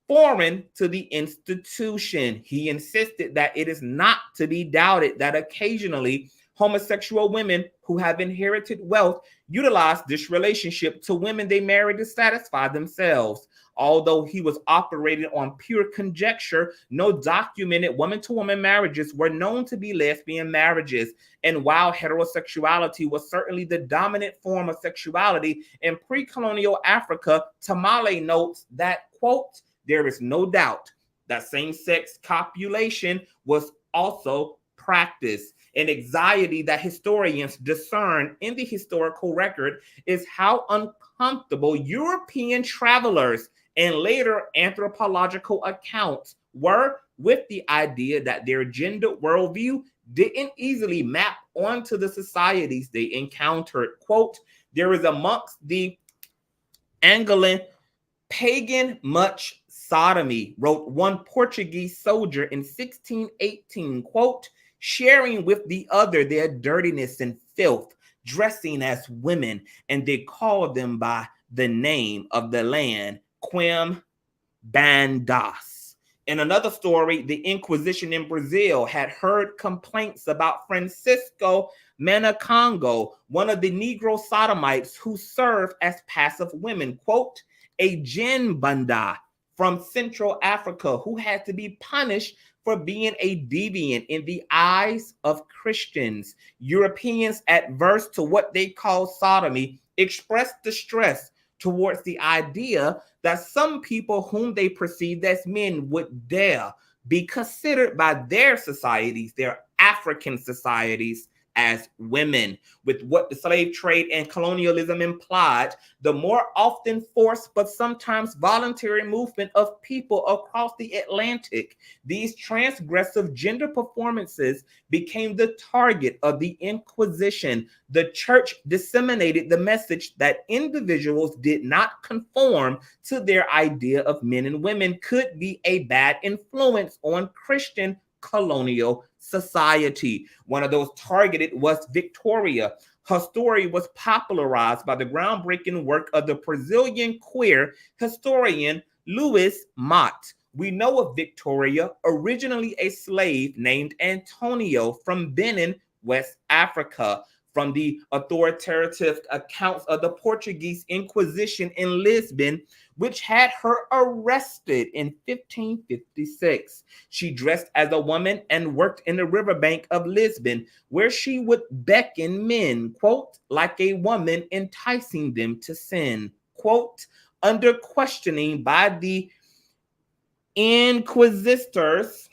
foreign to the institution. He insisted that it is not to be doubted that occasionally homosexual women who have inherited wealth utilize this relationship to women they marry to satisfy themselves. Although he was operating on pure conjecture, no documented woman-to-woman marriages were known to be lesbian marriages. And while heterosexuality was certainly the dominant form of sexuality in pre-colonial Africa, Tamale notes that, quote, there is no doubt that same-sex copulation was also practiced. An anxiety that historians discern in the historical record is how uncomfortable European travelers and later anthropological accounts were with the idea that their gender worldview didn't easily map onto the societies they encountered. Quote, there is amongst the Angolan pagan much sodomy, wrote one Portuguese soldier in 1618, quote, sharing with the other their dirtiness and filth, dressing as women, and they called them by the name of the land, Quimbandas. In another story, the Inquisition in Brazil had heard complaints about Francisco Manacongo, one of the Negro sodomites who served as passive women, quote, a Jinbanda from Central Africa who had to be punished for being a deviant in the eyes of Christians. Europeans adverse to what they call sodomy expressed distress towards the idea that some people whom they perceived as men would dare be considered by their societies, their African societies, as women. With what the slave trade and colonialism implied, the more often forced but sometimes voluntary movement of people across the Atlantic, these transgressive gender performances became the target of the Inquisition. The church disseminated the message that individuals did not conform to their idea of men and women could be a bad influence on Christian colonial society. One of those targeted was Victoria. Her story was popularized by the groundbreaking work of the Brazilian queer historian Luis Mott. We know of Victoria, originally a slave named Antonio from Benin, West Africa. From the authoritative accounts of the Portuguese Inquisition in Lisbon, which had her arrested in 1556. She dressed as a woman and worked in the riverbank of Lisbon, where she would beckon men, quote, like a woman, enticing them to sin, quote, under questioning by the inquisitors.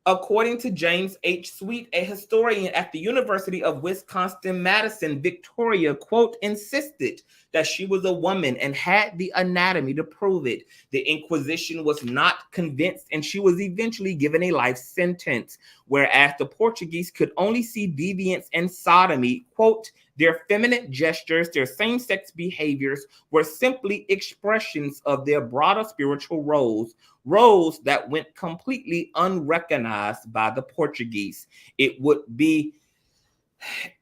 According to James H. Sweet, a historian at the University of Wisconsin-Madison, Victoria, quote, insisted that she was a woman and had the anatomy to prove it. The Inquisition was not convinced, and she was eventually given a life sentence, whereas the Portuguese could only see deviance and sodomy, quote, their feminine gestures, their same-sex behaviors were simply expressions of their broader spiritual roles that went completely unrecognized by the Portuguese. It would be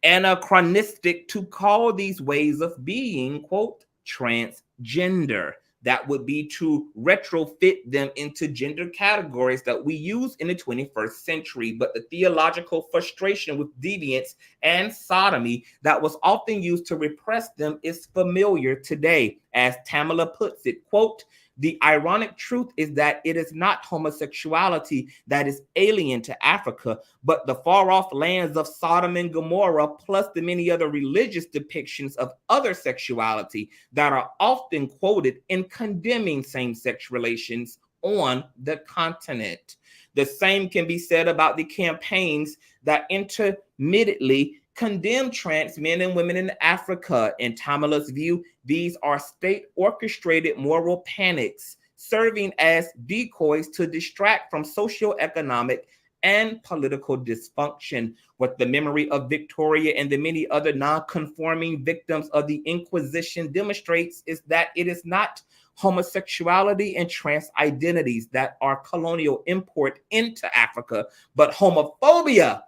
anachronistic to call these ways of being, quote, transgender. That would be to retrofit them into gender categories that we use in the 21st century. But the theological frustration with deviance and sodomy that was often used to repress them is familiar today. As Tamala puts it, quote, the ironic truth is that it is not homosexuality that is alien to Africa, but the far-off lands of Sodom and Gomorrah, plus the many other religious depictions of other sexuality that are often quoted in condemning same-sex relations on the continent. The same can be said about the campaigns that intermittently condemn trans men and women in Africa. In Tamala's view, these are state-orchestrated moral panics, serving as decoys to distract from socioeconomic and political dysfunction. What the memory of Victoria and the many other non-conforming victims of the Inquisition demonstrates is that it is not homosexuality and trans identities that are colonial import into Africa, but homophobia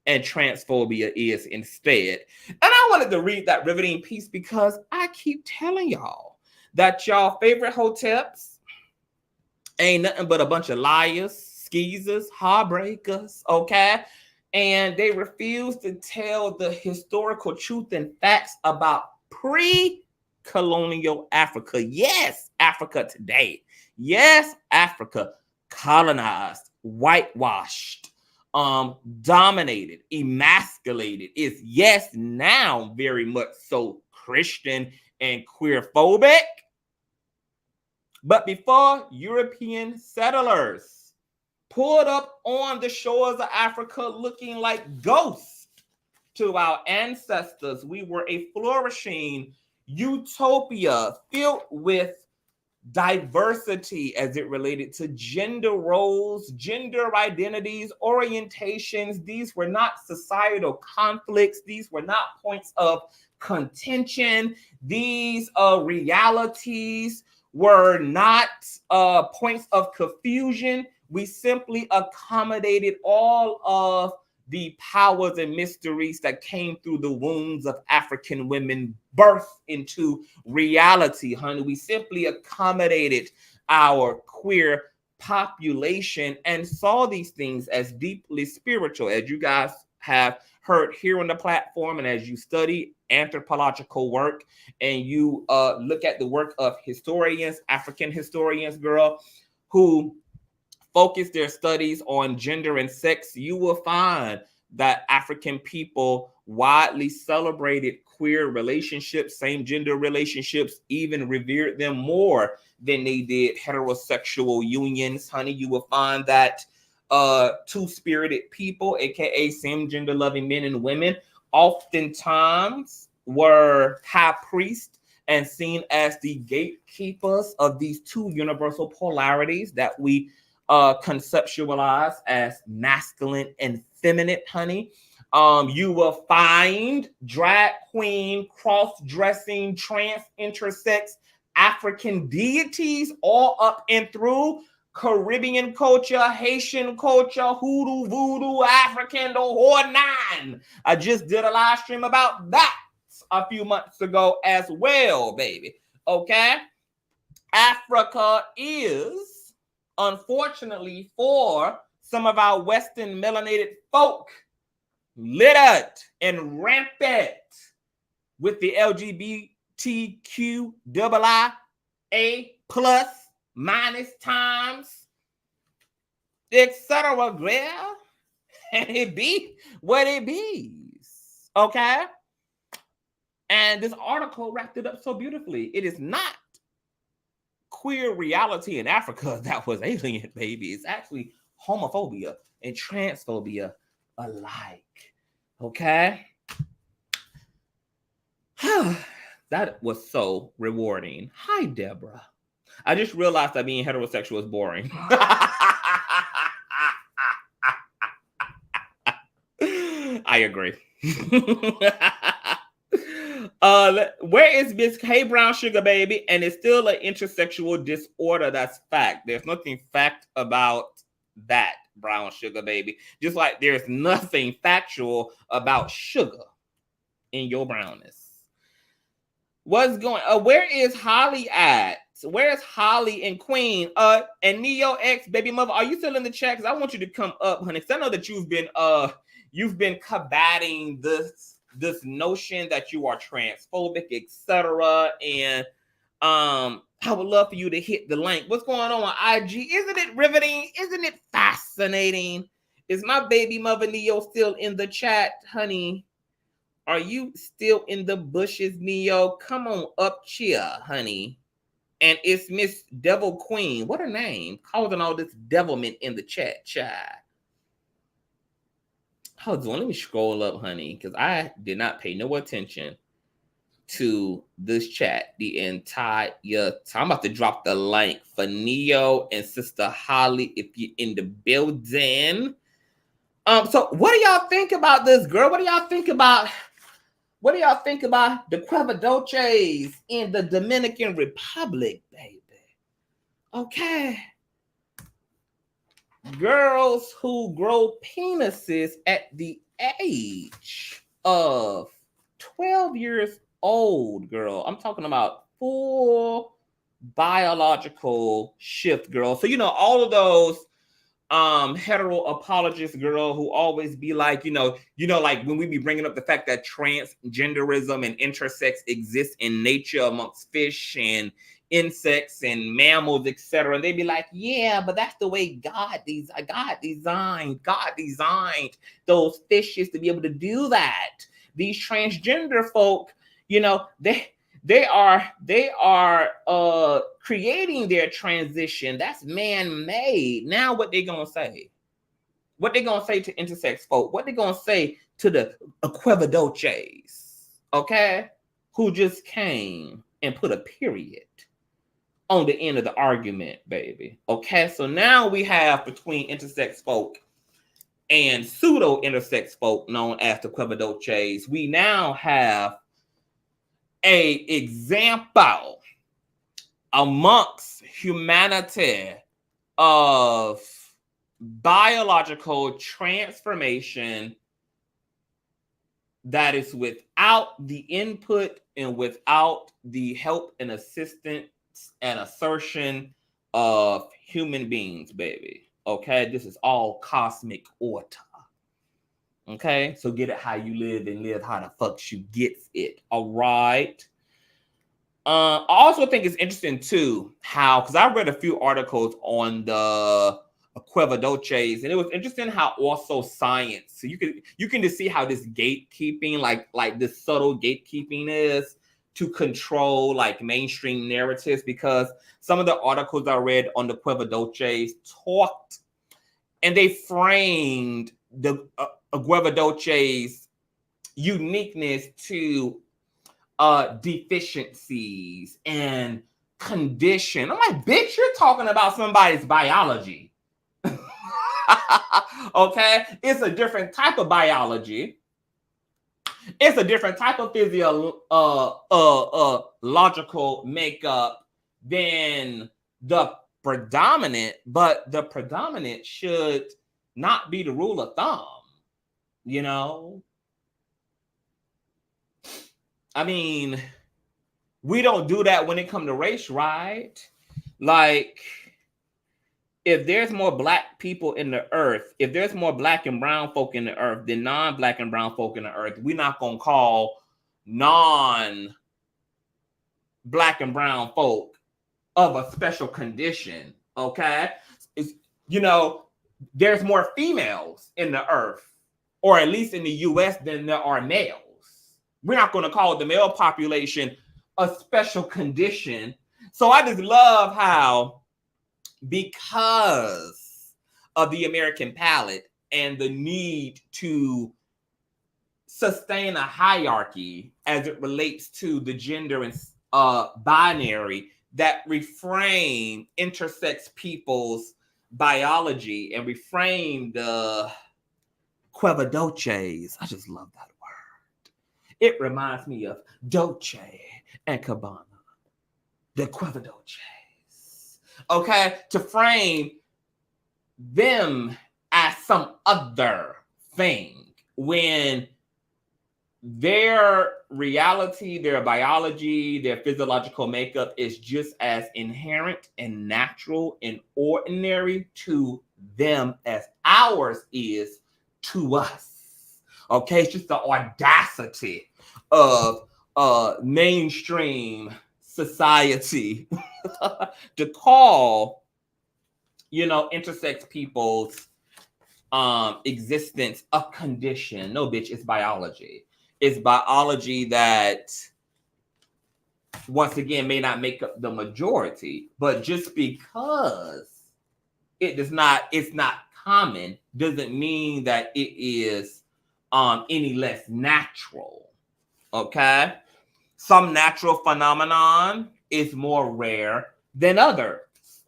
and transphobia is instead. And I wanted to read that riveting piece because I keep telling y'all that y'all favorite hotels ain't nothing but a bunch of liars, skeezers, heartbreakers, okay? And they refuse to tell the historical truth and facts about pre-colonial Africa. Yes, Africa today. Yes, Africa colonized, whitewashed, dominated, emasculated, is yes now very much so Christian and queer phobic. But before European settlers pulled up on the shores of Africa looking like ghosts to our ancestors, we were a flourishing utopia filled with diversity as it related to gender roles, gender identities, orientations. These were not societal conflicts. These were not points of contention. These realities were not points of confusion. We simply accommodated all of the powers and mysteries that came through the wombs of African women birthed into reality, honey. We simply accommodated our queer population and saw these things as deeply spiritual, as you guys have heard here on the platform, and as you study anthropological work and you look at the work of historians, African historians, girl, who focus their studies on gender and sex, you will find that African people widely celebrated queer relationships, same gender relationships, even revered them more than they did heterosexual unions. Honey, you will find that two-spirited people, aka same gender loving men and women, oftentimes were high priests and seen as the gatekeepers of these two universal polarities that we conceptualize as masculine and feminine, honey. You will find drag queen, cross-dressing, trans, intersex, African deities all up and through Caribbean culture, Haitian culture, hoodoo, voodoo, African, the whole nine. I just did a live stream about that a few months ago as well, baby. Okay? Africa is, unfortunately for some of our Western melanated folk, littered and rampant with the LGBTQIA plus minus times, etc. Girl, and it be what it be. Okay? And this article wrapped it up so beautifully. It is not queer reality in Africa that was alien, baby. It's actually homophobia and transphobia alike. Okay? That was so rewarding. Hi, Deborah. I just realized that being heterosexual is boring. I agree. Where is Miss Hey Brown Sugar Baby? And it's still an intersexual disorder. That's fact. There's nothing fact about that, Brown Sugar Baby. Just like there's nothing factual about sugar in your brownness. What's going where is Holly at? Where's Holly and Queen? And Neo X baby mother, are you still in the chat? Because I want you to come up, honey. Because I know that you've been combating this notion that you are transphobic, etc. And I would love for you to hit the link. What's going on IG? Isn't it riveting? Isn't it fascinating? Is my baby mother Neo still in the chat, honey? Are you still in the bushes, Neo? Come on up here, honey. And it's Miss Devil Queen. What her name? Causing all this devilment in the chat, child. Hold on, let me scroll up, honey, because I did not pay no attention to this chat the entire time. I'm about to drop the link for Neo and Sister Holly if you're in the building. So what do y'all think about this, girl? What do y'all think about the Guevedoces in the Dominican Republic, baby? Okay. Girls who grow penises at the age of 12 years old, girl. I'm talking about full biological shift, girl. So, all of those hetero apologists, girl, who always be like, like when we be bringing up the fact that transgenderism and intersex exists in nature amongst fish and insects and mammals, etc. And they be like, yeah, but that's the way God designed those fishes to be able to do that. These transgender folk, they are creating their transition. That's man-made. Now what they gonna say? What they gonna say to intersex folk? What they gonna say to the Guevedoces, okay? Who just came and put a period on the end of the argument, baby. Okay, so now we have between intersex folk and pseudo-intersex folk known as the Guevedoces, we now have a example amongst humanity of biological transformation that is without the input and without the help and assistance and assertion of human beings, baby. Okay, this is all cosmic order. Okay, so get it how you live and live how the fuck you gets it. All right. I also think it's interesting too how, because I read a few articles on the Guevedoces, and it was interesting how also science. So you can just see how this gatekeeping, like this subtle gatekeeping is to control like mainstream narratives, because some of the articles I read on the Guevedoces talked and they framed the Guevedoces uniqueness to deficiencies and condition. I'm like, bitch, you're talking about somebody's biology. Okay, it's a different type of biology. It's a different type of logical makeup than the predominant, but the predominant should not be the rule of thumb, you know? I mean, we don't do that when it comes to race, right? Like, if there's more black people in the earth, if there's more black and brown folk in the earth than non-black and brown folk in the earth, we're not going to call non-black and brown folk of a special condition, okay? It's, you know, there's more females in the earth, or at least in the U.S., than there are males. We're not going to call the male population a special condition. So I just love how, because of the American palate and the need to sustain a hierarchy as it relates to the gender and binary, that reframe intersex people's biology and reframe the Guevedoces. I just love that word. It reminds me of Dolce and Gabbana, the Guevedoces. Okay, to frame them as some other thing when their reality, their biology, their physiological makeup is just as inherent and natural and ordinary to them as ours is to us. Okay, it's just the audacity of mainstream society to call, you know, intersex people's existence a condition. No, bitch, it's biology. It's biology that, once again, may not make up the majority, but just because it's not common doesn't mean that it is any less natural. Okay? Some natural phenomenon is more rare than others,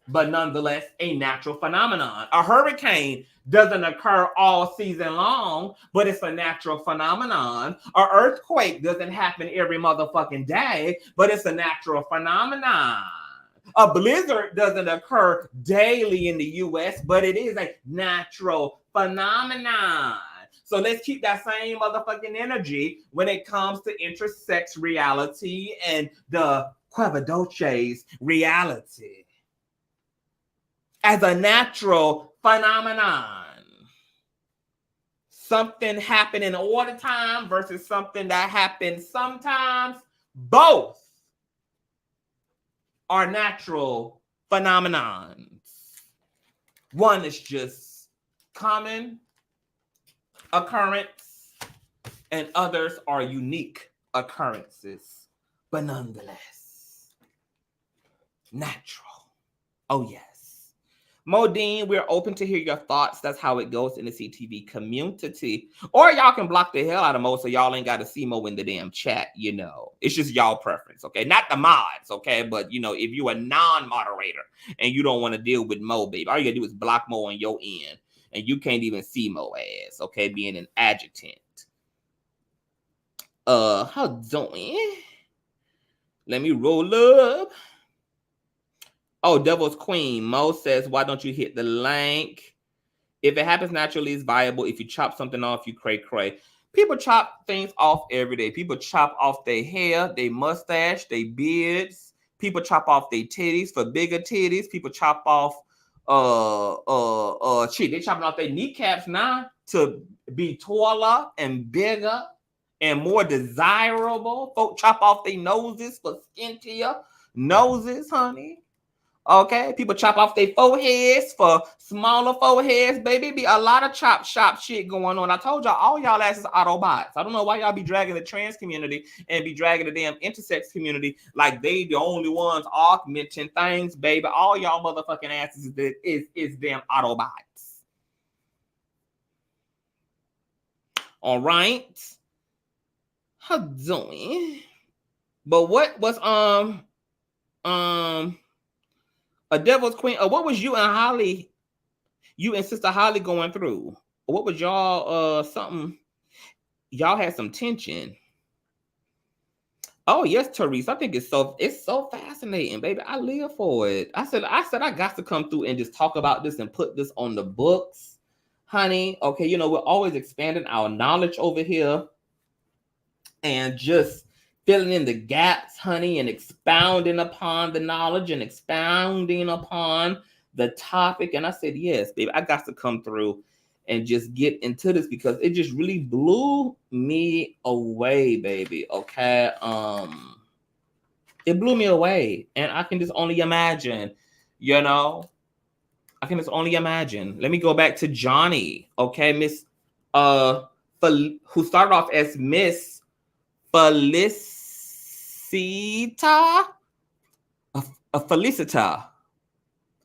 but nonetheless a natural phenomenon. A hurricane doesn't occur all season long, but it's a natural phenomenon. An earthquake doesn't happen every motherfucking day, but it's a natural phenomenon. A blizzard doesn't occur daily in the US, but it is a natural phenomenon. So let's keep that same motherfucking energy when it comes to intersex reality and the Guevedoces reality as a natural phenomenon. Something happening all the time versus something that happens sometimes. Both are natural phenomenons. One is just common occurrence, and others are unique occurrences, but nonetheless natural. Oh yes. Modine, we're open to hear your thoughts. That's how it goes in the CTV community. Or y'all can block the hell out of Mo so y'all ain't got to see Mo in the damn chat, you know. It's just y'all preference, okay? Not the mods, okay? But, you know, if you're a non-moderator and you don't want to deal with Mo, baby, all you got to do is block Mo on your end. And you can't even see Mo ass, okay? Being an adjutant. How doing? Let me roll up. Oh, Devil's Queen. Mo says, why don't you hit the link? If it happens naturally, it's viable. If you chop something off, you cray. People chop things off every day. People chop off their hair, their mustache, their beards. People chop off their titties for bigger titties. People chop off they chopping off their kneecaps now to be taller and bigger and more desirable. Folk chop off their noses for skintier noses, honey. Okay, people chop off their foreheads for smaller foreheads, baby. Be a lot of chop shop shit going on. I told y'all, all y'all asses Autobots. I don't know why y'all be dragging the trans community and be dragging the damn intersex community like they the only ones augmenting things, baby. All y'all motherfucking asses is damn Autobots. All right, how doing? But what was a devil's queen? What was you and Holly? You and Sister Holly going through? What was y'all something? Y'all had some tension. Oh yes, Therese. I think it's so fascinating, baby. I live for it. I said I got to come through and just talk about this and put this on the books, honey. Okay, you know, we're always expanding our knowledge over here and just filling in the gaps, honey, and expounding upon the knowledge and expounding upon the topic. And I said, yes, baby, I got to come through and just get into this because it just really blew me away, baby. Okay. It blew me away. And I can just only imagine, you know, I can just only imagine. Let me go back to Johnny. Okay, Miss who started off as Miss Felicita. Felicita.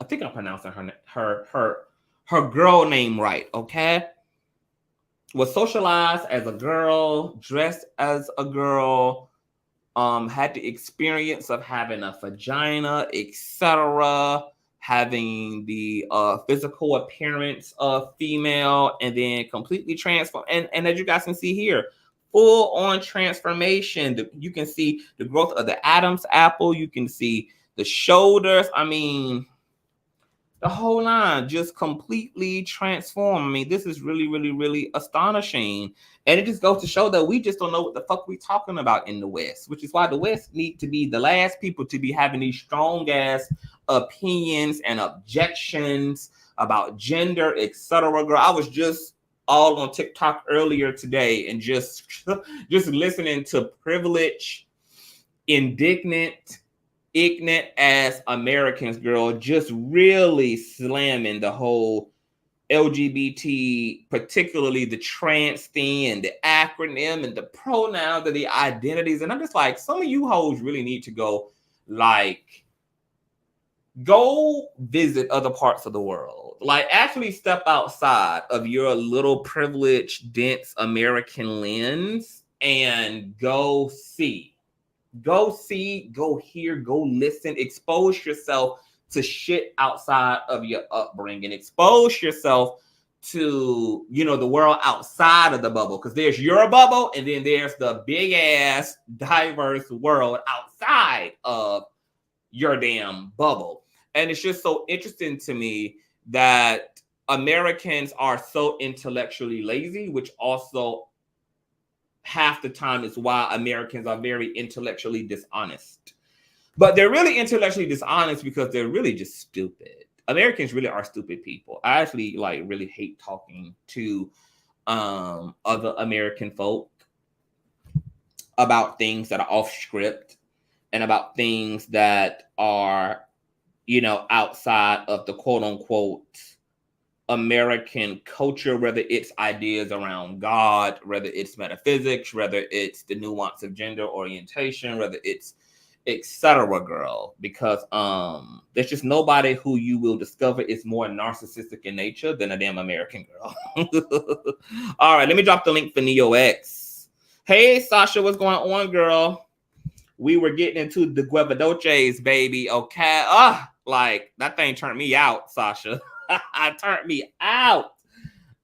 I think I'm pronouncing her girl name right, okay? Was socialized as a girl, dressed as a girl, had the experience of having a vagina, etc., having the physical appearance of female, and then completely transformed. And as you guys can see here, full on transformation. You can see the growth of the Adam's apple. You can see the shoulders. I mean, the whole line just completely transformed. I mean, this is really, really, really astonishing. And it just goes to show that we just don't know what the fuck we talking about in the West, which is why the West need to be the last people to be having these strong ass opinions and objections about gender, etc. Girl, I was just all on TikTok earlier today and just listening to privileged, indignant, ignorant ass Americans, girl, just really slamming the whole LGBT, particularly the trans thing and the acronym and the pronouns and the identities. And I'm just like, some of you hoes really need to go visit other parts of the world. Like, actually step outside of your little privileged, dense American lens and go see. Go see, go hear, go listen, expose yourself to shit outside of your upbringing. Expose yourself to, you know, the world outside of the bubble. Because there's your bubble, and then there's the big ass, diverse world outside of your damn bubble. And it's just so interesting to me that Americans are so intellectually lazy, which also half the time is why Americans are very intellectually dishonest. But they're really intellectually dishonest because they're really just stupid. Americans really are stupid people. I actually really hate talking to other American folk about things that are off script and about things that are, you know, outside of the quote unquote American culture, whether it's ideas around God, whether it's metaphysics, whether it's the nuance of gender orientation, whether it's etc. girl, because there's just nobody who you will discover is more narcissistic in nature than a damn American girl. All right, let me drop the link for NeoX. Hey Sasha, what's going on, girl? We were getting into the Guevedoces, baby. Okay, that thing turned me out, Sasha. It turned me out.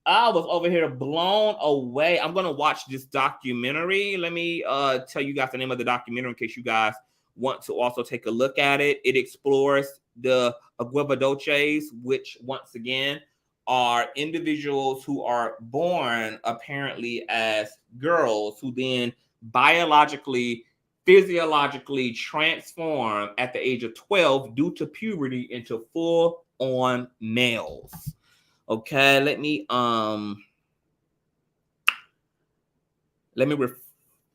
I was over here blown away. I'm gonna watch this documentary. Let me tell you guys the name of the documentary in case you guys want to also take a look at it. It explores the Guevedoces, which once again are individuals who are born apparently as girls who then biologically, physiologically transform at the age of 12 due to puberty into full-on males. Okay, let me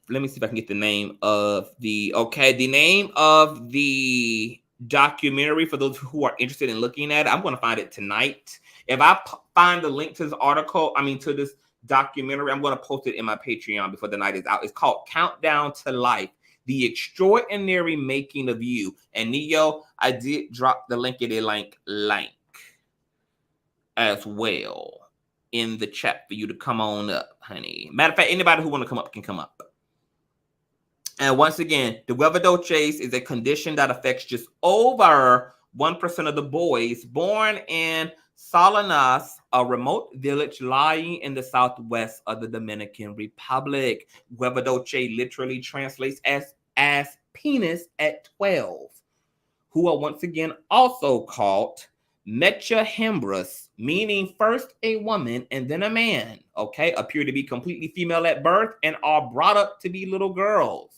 see if I can get the name of the name of the documentary for those who are interested in looking at it. I'm going to find it tonight. If I find the link to this article, to this documentary, I'm going to post it in my Patreon before the night is out. It's called Countdown to Life: The Extraordinary Making of You. And Neo, I did drop the link in a link as well in the chat for you to come on up, honey. Matter of fact, anybody who want to come up can come up. And once again, the Guevedoces is a condition that affects just over 1% of the boys born in Salinas, a remote village lying in the southwest of the Dominican Republic. Guevedoce literally translates as penis at 12, who are once again also called Machihembras, meaning first a woman and then a man, okay, appear to be completely female at birth and are brought up to be little girls.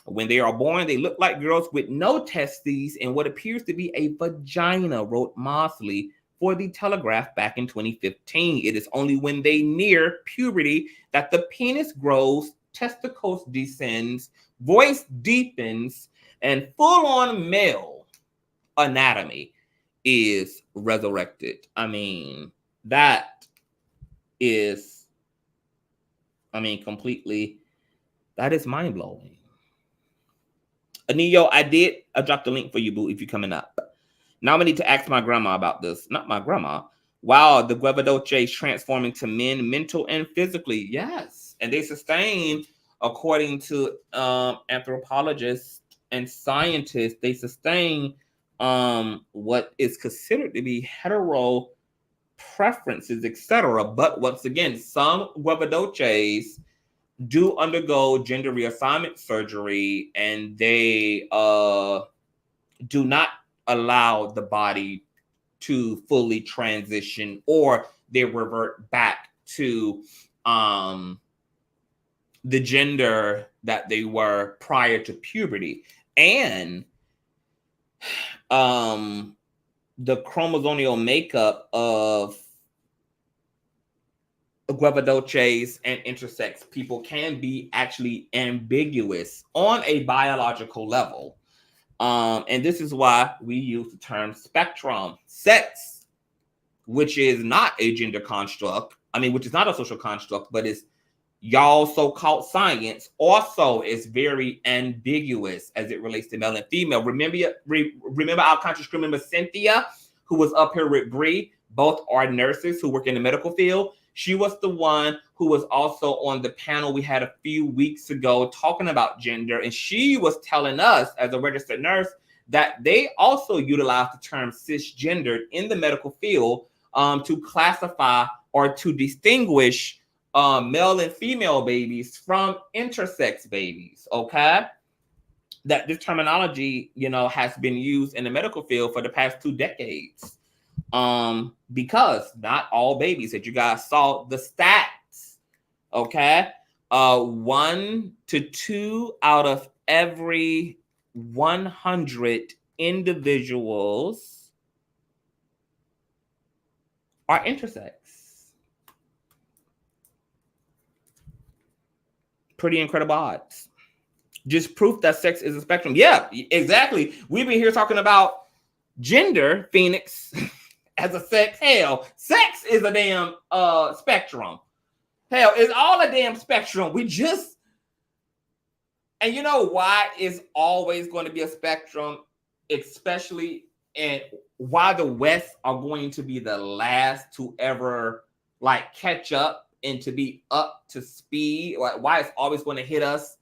When they are born, they look like girls with no testes and what appears to be a vagina, wrote Mosley for the Telegraph back in 2015. It is only when they near puberty that the penis grows, testicles descends, voice deepens, and full-on male anatomy is resurrected. That is, completely, that is mind-blowing. Neo, I dropped the link for you, boo, if you're coming up. Now I need to ask my grandma about this. Not my grandma. Wow, the Guevedoces transform into men, mental and physically. Yes. And they sustain, according to anthropologists and scientists, they sustain what is considered to be hetero preferences, etc. But once again, some Guevedoces do undergo gender reassignment surgery, and they do not allow the body to fully transition, or they revert back to the gender that they were prior to puberty. And the chromosomal makeup of Guevedoces and intersex people can be actually ambiguous on a biological level. And this is why we use the term spectrum. Sex, which is not a gender construct, which is not a social construct, but is y'all so-called science, also is very ambiguous as it relates to male and female. Remember our conscious crew member Cynthia, who was up here with Bree? Both are nurses who work in the medical field. She was the one who was also on the panel we had a few weeks ago talking about gender. And she was telling us, as a registered nurse, that they also utilize the term cisgendered in the medical field to classify or to distinguish male and female babies from intersex babies, okay? That this terminology, has been used in the medical field for the past 2 decades. Because not all babies, that you guys saw the stats, okay? 1 to 2 out of every 100 individuals are intersex. Pretty incredible odds. Just proof that sex is a spectrum. Yeah, exactly. We've been here talking about gender, Phoenix, as a sex. Hell, sex is a damn spectrum. Hell, it's all a damn spectrum. And you know why it's always going to be a spectrum, especially, and why the West are going to be the last to ever catch up and to be up to speed. Why it's always going to hit us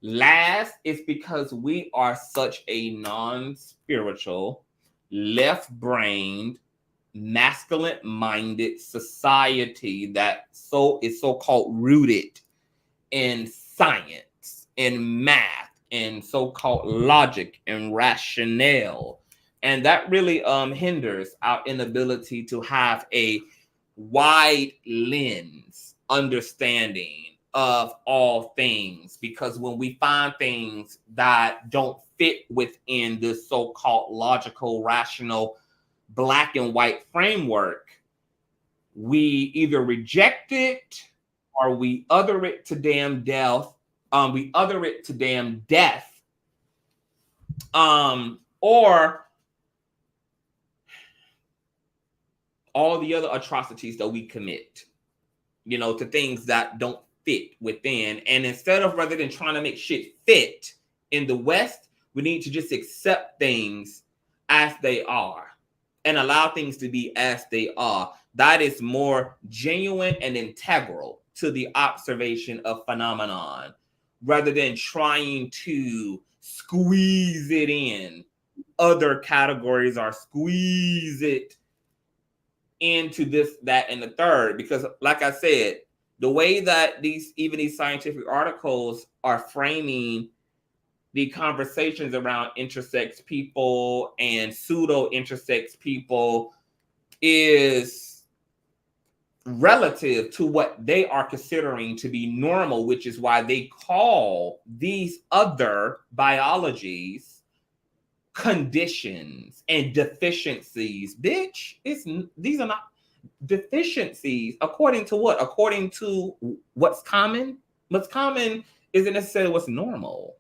last is because we are such a non-spiritual, left-brained, masculine-minded society that is so-called rooted in science, in math, in so-called logic and rationale. And that really hinders our inability to have a wide lens understanding of all things, because when we find things that don't fit within this so-called logical, rational, black and white framework, we either reject it or we utter it to damn death. or all the other atrocities that we commit, you know, to things that don't fit within. And instead of, rather than trying to make shit fit in the West, we need to just accept things as they are and allow things to be as they are. That is more genuine and integral to the observation of phenomenon, rather than trying to squeeze it in other categories or squeeze it into this, that, and the third. Because like I said, the way that these scientific articles are framing the conversations around intersex people and pseudo intersex people is relative to what they are considering to be normal, which is why they call these other biologies conditions and deficiencies. Bitch, these are not deficiencies. According to what? According to what's common? What's common isn't necessarily what's normal.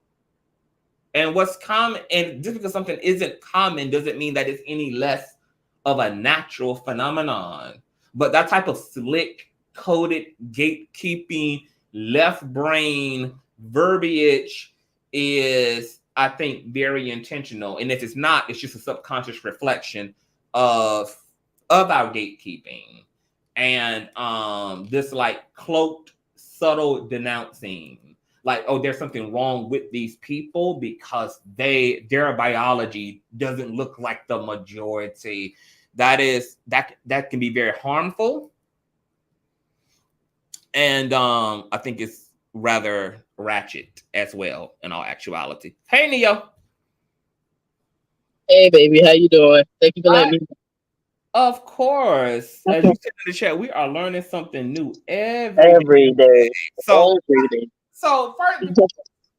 And what's common, and just because something isn't common doesn't mean that it's any less of a natural phenomenon. But that type of slick, coded, gatekeeping, left brain verbiage is, I think, very intentional. And if it's not, it's just a subconscious reflection of our gatekeeping and this like cloaked, subtle denouncing. Like, oh, there's something wrong with these people because their biology doesn't look like the majority. That can be very harmful. And I think it's rather ratchet as well in all actuality. Hey, Neo. Hey, baby, how you doing? Thank you for letting me. Of course. As you said in the chat, we are learning something new every day. So first,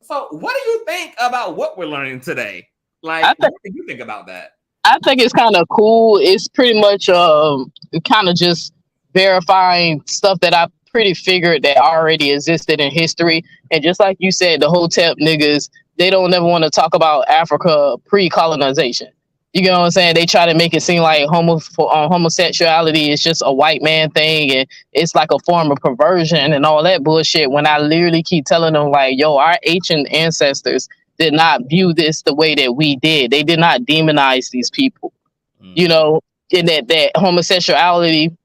so what do you think about what we're learning today? Like, what do you think about that? I think it's kind of cool. It's pretty much kind of just verifying stuff that I pretty figured that already existed in history. And just like you said, the Hotep niggas, they don't ever want to talk about Africa pre-colonization. You know what I'm saying? They try to make it seem like homosexuality is just a white man thing and it's like a form of perversion and all that bullshit, when I literally keep telling them like, yo, our ancient ancestors did not view this the way that we did. They did not demonize these people. You know, and that homosexuality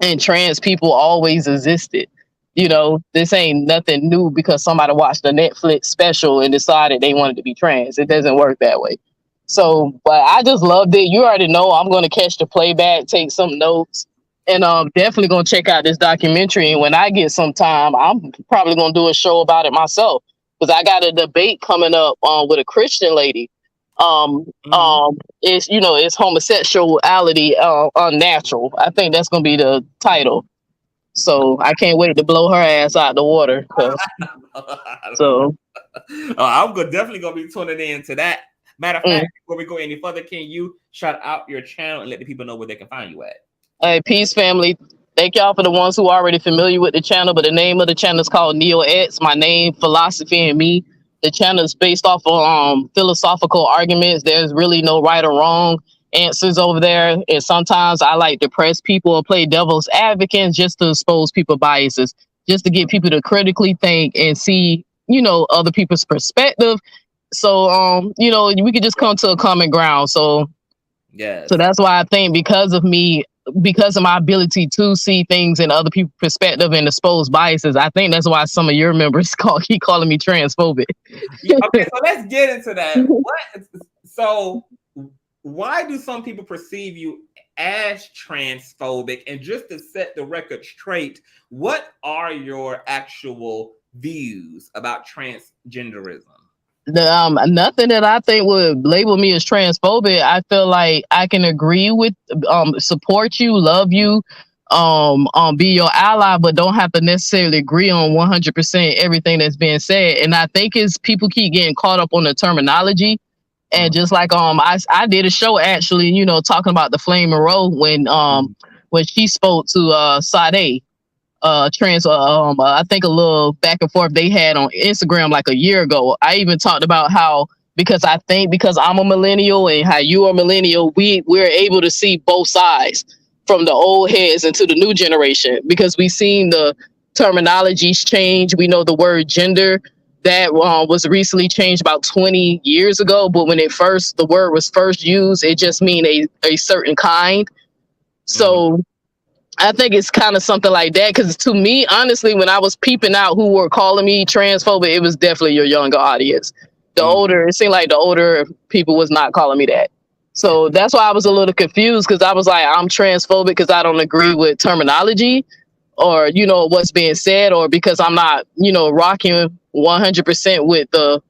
and trans people always existed. You know, this ain't nothing new because somebody watched a Netflix special and decided they wanted to be trans. It doesn't work that way. So, but I just loved it. You already know I'm going to catch the playback, take some notes, and definitely going to check out this documentary. And when I get some time, I'm probably going to do a show about it myself, because I got a debate coming up with a Christian lady. It's, you know, it's homosexuality unnatural. I think that's going to be the title. So I can't wait to blow her ass out the water. I'm definitely going to be tuning in to that. Matter of fact, before we go any further, can you shout out your channel and let the people know where they can find you at? Hey, peace, family. Thank y'all for the ones who are already familiar with the channel, but the name of the channel is called NeoX. My name, Philosophy and Me. The channel is based off of philosophical arguments. There's really no right or wrong answers over there. And sometimes I like to press people or play devil's advocate just to expose people's biases, just to get people to critically think and see, you know, other people's perspective. So, you know, we could just come to a common ground. So, yeah. So that's why I think because of my ability to see things in other people's perspective and expose biases, I think that's why some of your members keep calling me transphobic. Okay, so let's get into that. So why do some people perceive you as transphobic? And just to set the record straight, what are your actual views about transgenderism? Nothing that I think would label me as transphobic. I feel like I can agree with, support you, love you, be your ally, but don't have to necessarily agree on 100% everything that's being said. And I think it's people keep getting caught up on the terminology. And just like I did a show actually, you know, talking about the Flame Monroe when she spoke to Sade. I think a little back and forth they had on Instagram like a year ago. I even talked about how because I think because I'm a millennial and how you are millennial, we're able to see both sides from the old heads into the new generation because we've seen the terminologies change. We know the word gender that was recently changed about 20 years ago, but when the word was first used, it just mean a certain kind. So I think it's kind of something like that because to me, honestly, when I was peeping out who were calling me transphobic, it was definitely your younger audience. It seemed like the older people was not calling me that. So that's why I was a little confused because I was like, I'm transphobic because I don't agree with terminology or, what's being said, or because I'm not, rocking 100% with the,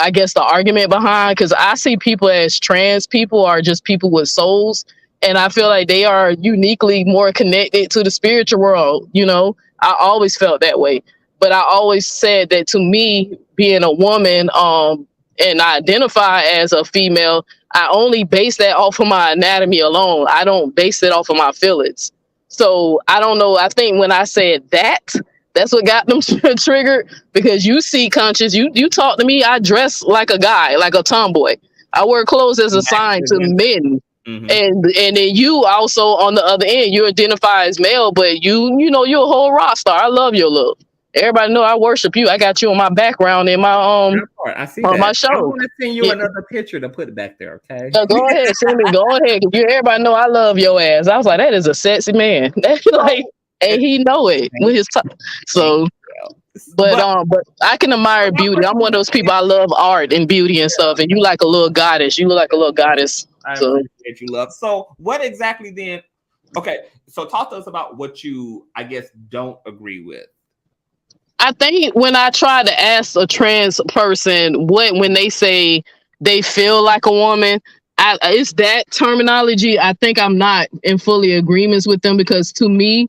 I guess the argument behind, because I see people as trans people are just people with souls. And I feel like they are uniquely more connected to the spiritual world. I always felt that way. But I always said that to me, being a woman, and I identify as a female, I only base that off of my anatomy alone. I don't base it off of my feelings. So I don't know. I think when I said that, that's what got them triggered because you see, Conscious, you talk to me, I dress like a guy, like a tomboy. I wear clothes as a sign to men. Mm-hmm. And then you also on the other end, you identify as male, but you're a whole rock star. I love your look. Everybody know I worship you. I got you on my background in my I see on that. my show. I want to send you another picture to put it back there, okay? Go ahead, send me. Go ahead. Everybody know I love your ass. I was like, that is a sexy man. And he know it with his top. So, but I can admire beauty. I'm one of those people. I love art and beauty and stuff. And you like a little goddess. You look like a little goddess. I appreciate you, love. So, what exactly then? Okay, so talk to us about what you, I guess, don't agree with. I think when I try to ask a trans person when they say they feel like a woman, it's that terminology. I think I'm not in fully agreements with them because to me,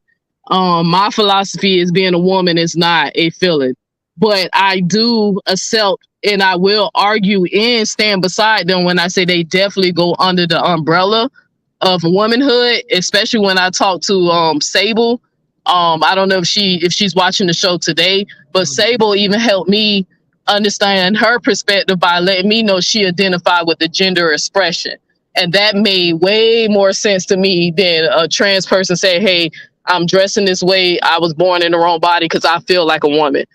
my philosophy is being a woman is not a feeling. But I do accept and I will argue and stand beside them when I say they definitely go under the umbrella of womanhood, especially when I talk to Sable. I don't know if she's watching the show today, but Sable even helped me understand her perspective by letting me know she identified with the gender expression. And that made way more sense to me than a trans person saying, hey, I'm dressing this way. I was born in the wrong body because I feel like a woman.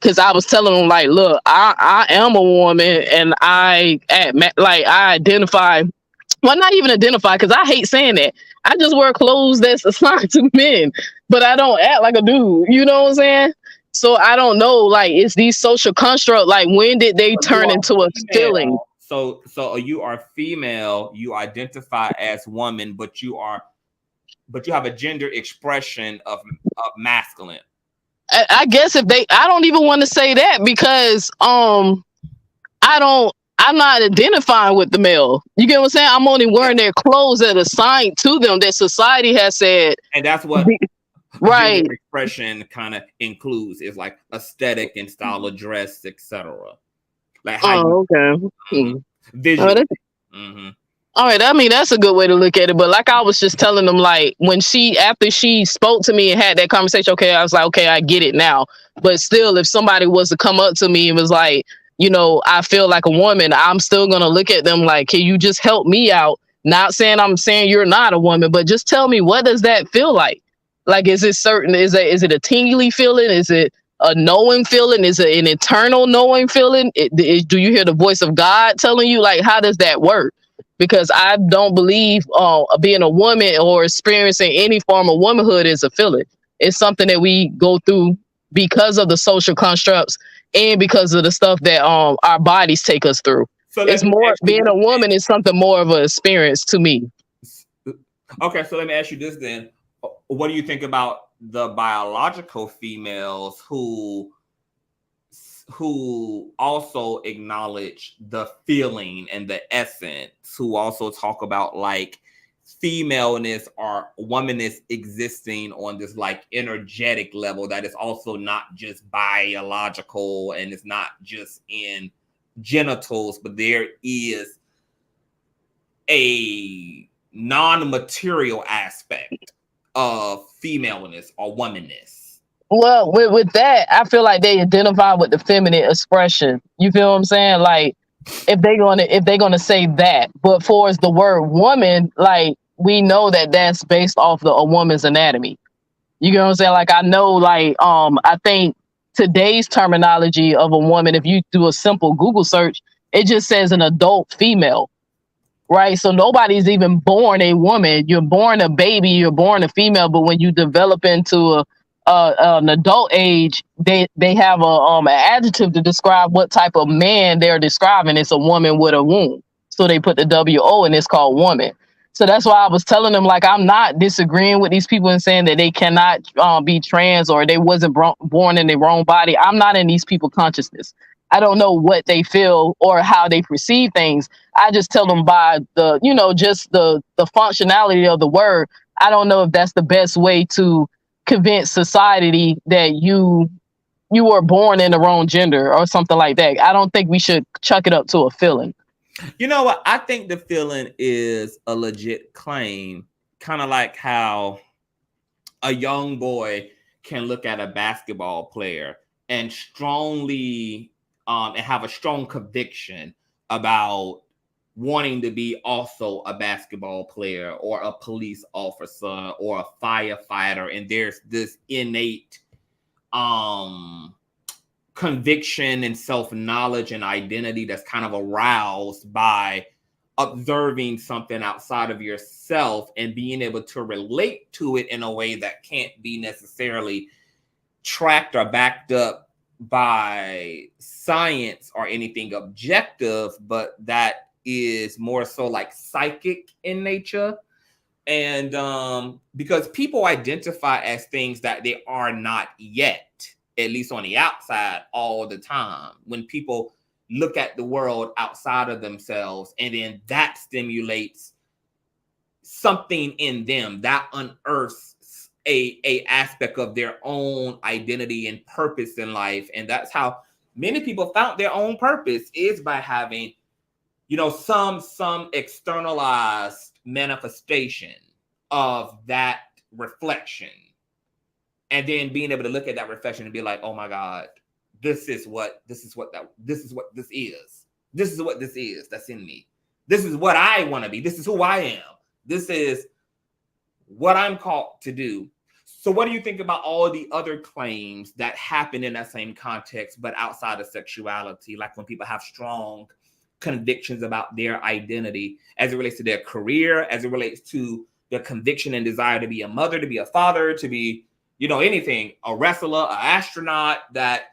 Because I was telling them, like, look, I am a woman and I identify. Well, not even identify, because I hate saying that. I just wear clothes that's assigned to men, but I don't act like a dude. You know what I'm saying? So I don't know, like, it's these social constructs, like, when did they turn into a feeling? So you are female, you identify as woman, but you have a gender expression of masculine. I guess I don't even want to say that because I'm not identifying with the male. You get what I'm saying? I'm only wearing their clothes that are assigned to them that society has said. And that's what right expression kind of includes, is like aesthetic and style of dress, etc. Like how visual. All right, I mean, that's a good way to look at it. But like I was just telling them, like, after she spoke to me and had that conversation, okay, I was like, okay, I get it now. But still, if somebody was to come up to me and was like, I feel like a woman, I'm still going to look at them like, can you just help me out? Not saying I'm saying you're not a woman, but just tell me, what does that feel like? Like, is it a tingly feeling? Is it a knowing feeling? Is it an internal knowing feeling? Do you hear the voice of God telling you? Like, how does that work? Because I don't believe being a woman or experiencing any form of womanhood is a feeling. It's something that we go through because of the social constructs and because of the stuff that our bodies take us through. So it's more, being a woman is something more of an experience to me. Okay, so let me ask you this then. What do you think about the biological females who also acknowledge the feeling and the essence, who also talk about like femaleness or womanness existing on this like energetic level that is also not just biological and it's not just in genitals, but there is a non-material aspect of femaleness or womanness? Well, with that, I feel like they identify with the feminine expression. You feel what I'm saying? Like, if they're gonna say that. But for as the word woman, like we know that that's based off a woman's anatomy. You know what I'm saying? Like I know, like I think today's terminology of a woman, if you do a simple Google search, it just says an adult female, right? So nobody's even born a woman. You're born a baby, you're born a female, but when you develop into an adult age, they have an adjective to describe what type of man they're describing. It's a woman with a womb, so they put the WO and it's called woman. So that's why I was telling them, like, I'm not disagreeing with these people and saying that they cannot be trans or they wasn't born in their wrong body. I'm not in these people consciousness. I don't know what they feel or how they perceive things. I just tell them by the, just the functionality of the word. I don't know if that's the best way to convince society that you were born in the wrong gender or something like that. I don't think we should chuck it up to a feeling. You know what? I think the feeling is a legit claim, kind of like how a young boy can look at a basketball player and strongly and have a strong conviction about wanting to be also a basketball player or a police officer or a firefighter, and there's this innate conviction and self-knowledge and identity that's kind of aroused by observing something outside of yourself and being able to relate to it in a way that can't be necessarily tracked or backed up by science or anything objective, but that is more so like psychic in nature. And because people identify as things that they are not yet, at least on the outside, all the time. When people look at the world outside of themselves, and then that stimulates something in them that unearths a aspect of their own identity and purpose in life. And that's how many people found their own purpose, is by having, some externalized manifestation of that reflection. And then being able to look at that reflection and be like, oh my God, this is what this is. This is what this is that's in me. This is what I want to be. This is who I am. This is what I'm called to do. So what do you think about all the other claims that happen in that same context, but outside of sexuality? Like when people have strong convictions about their identity as it relates to their career, as it relates to their conviction and desire to be a mother, to be a father, to be anything, a wrestler, an astronaut, that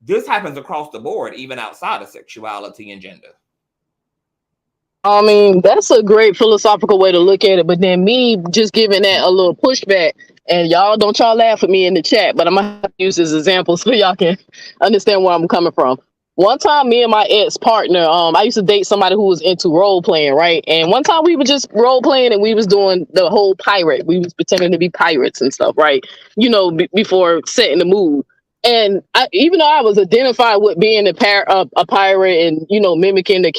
this happens across the board, even outside of sexuality and gender. I mean, that's a great philosophical way to look at it. But then me just giving that a little pushback, and y'all laugh at me in the chat, but I'm going to have to use this example so y'all can understand where I'm coming from. One time, me and my ex-partner, I used to date somebody who was into role playing, right? And one time we were just role playing and we was doing the whole pirate. We was pretending to be pirates and stuff, right? Before setting the mood. And even though I was identified with being a pirate and, mimicking the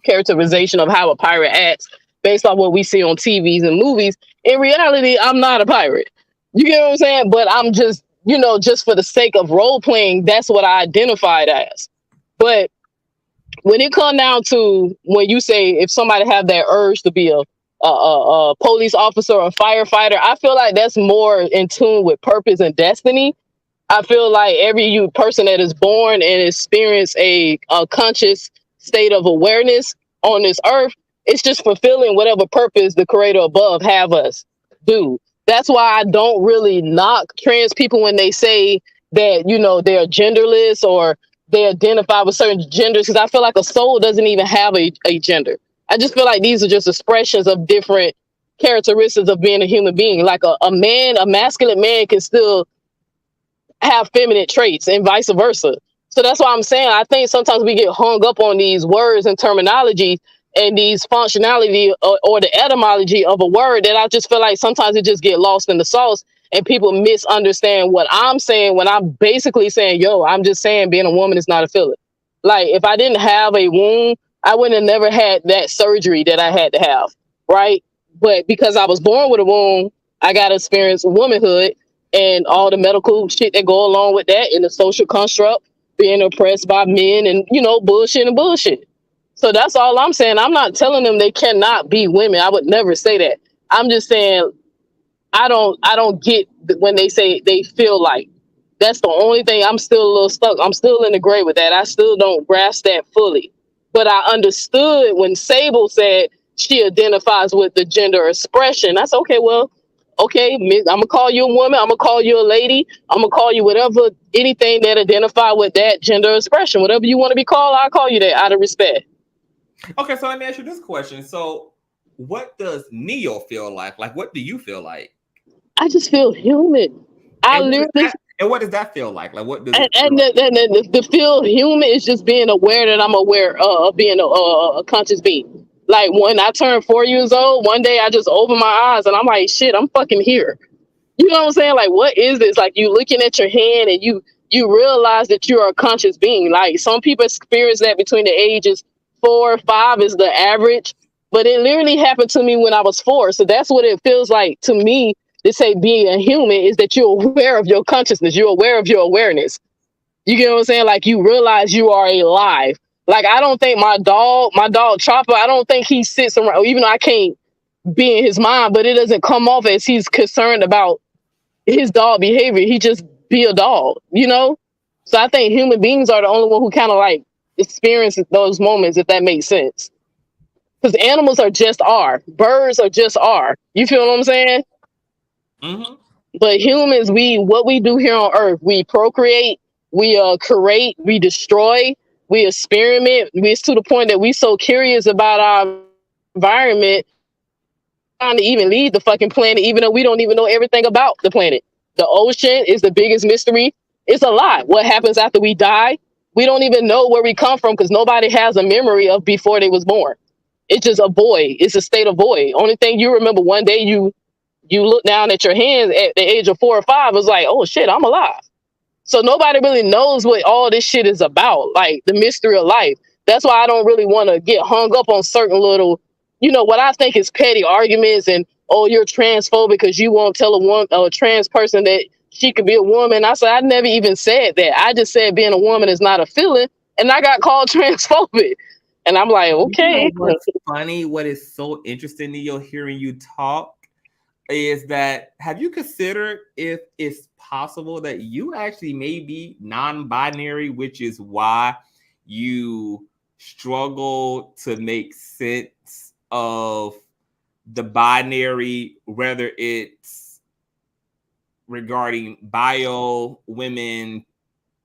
characterization of how a pirate acts based on what we see on TVs and movies, in reality, I'm not a pirate. You get what I'm saying? But I'm just, just for the sake of role playing, that's what I identified as. But when it comes down to when you say if somebody have that urge to be a police officer or a firefighter, I feel like that's more in tune with purpose and destiny. I feel like every person that is born and experience a conscious state of awareness on this earth, it's just fulfilling whatever purpose the creator above have us do. That's why I don't really knock trans people when they say that, they're genderless or they identify with certain genders, because I feel like a soul doesn't even have a gender. I just feel like these are just expressions of different characteristics of being a human being. Like a masculine man can still have feminine traits and vice versa. So that's why I'm saying I think sometimes we get hung up on these words and terminology and these functionality or the etymology of a word that I just feel like sometimes it just get lost in the sauce and people misunderstand what I'm saying when I'm basically saying, I'm just saying being a woman is not a feeling. Like if I didn't have a womb, I would have never had that surgery that I had to have, right? But because I was born with a womb, I got to experience womanhood and all the medical shit that go along with that in the social construct, being oppressed by men and, bullshit and bullshit. So that's all I'm saying. I'm not telling them they cannot be women. I would never say that. I'm just saying I don't get when they say they feel like. That's the only thing. I'm still a little stuck. I'm still in the gray with that. I still don't grasp that fully. But I understood when Sable said she identifies with the gender expression. That's okay. Well, okay, I'm gonna call you a woman. I'm gonna call you a lady. I'm gonna call you whatever, anything that identify with that gender expression. Whatever you want to be called, I'll call you that out of respect. Okay, so let me ask you this question. So, what does Neo feel like? Like, what do you feel like? I just feel human. And what does that feel like? Like, what does the feel human is just being aware that I'm aware of being a conscious being. Like when I turned 4 years old, one day I just opened my eyes and I'm like, shit, I'm fucking here. You know what I'm saying? Like, what is this? Like, you looking at your hand and you realize that you are a conscious being. Like, some people experience that between the ages 4 or 5 is the average, but it literally happened to me when I was 4. So that's what it feels like to me. To say being a human is that you're aware of your consciousness. You're aware of your awareness. You get what I'm saying? Like, you realize you are alive. Like, I don't think my dog Chopper, I don't think he sits around, even though I can't be in his mind, but it doesn't come off as he's concerned about his dog behavior. He just be a dog, So I think human beings are the only one who kind of like experience those moments, if that makes sense. Because animals are just are. Birds are just are. You feel what I'm saying? Mm-hmm. But humans, what we do here on Earth, we procreate, we create, we destroy, we experiment. It's to the point that we so curious about our environment, trying to even leave the fucking planet, even though we don't even know everything about the planet. The ocean is the biggest mystery. It's a lot. What happens after we die? We don't even know where we come from because nobody has a memory of before they was born. It's just a void. It's a state of void. Only thing you remember, one day you look down at your hands at the age of 4 or 5, it's like, oh shit, I'm alive. So nobody really knows what all this shit is about, like the mystery of life. That's why I don't really want to get hung up on certain little, what I think is petty arguments and, oh, you're transphobic because you won't tell a trans person that she could be a woman. I said, I never even said that. I just said being a woman is not a feeling, and I got called transphobic. And I'm like, okay. What's funny, what is so interesting to you hearing you talk is that, have you considered if it's possible that you actually may be non-binary, which is why you struggle to make sense of the binary, whether it's regarding bio women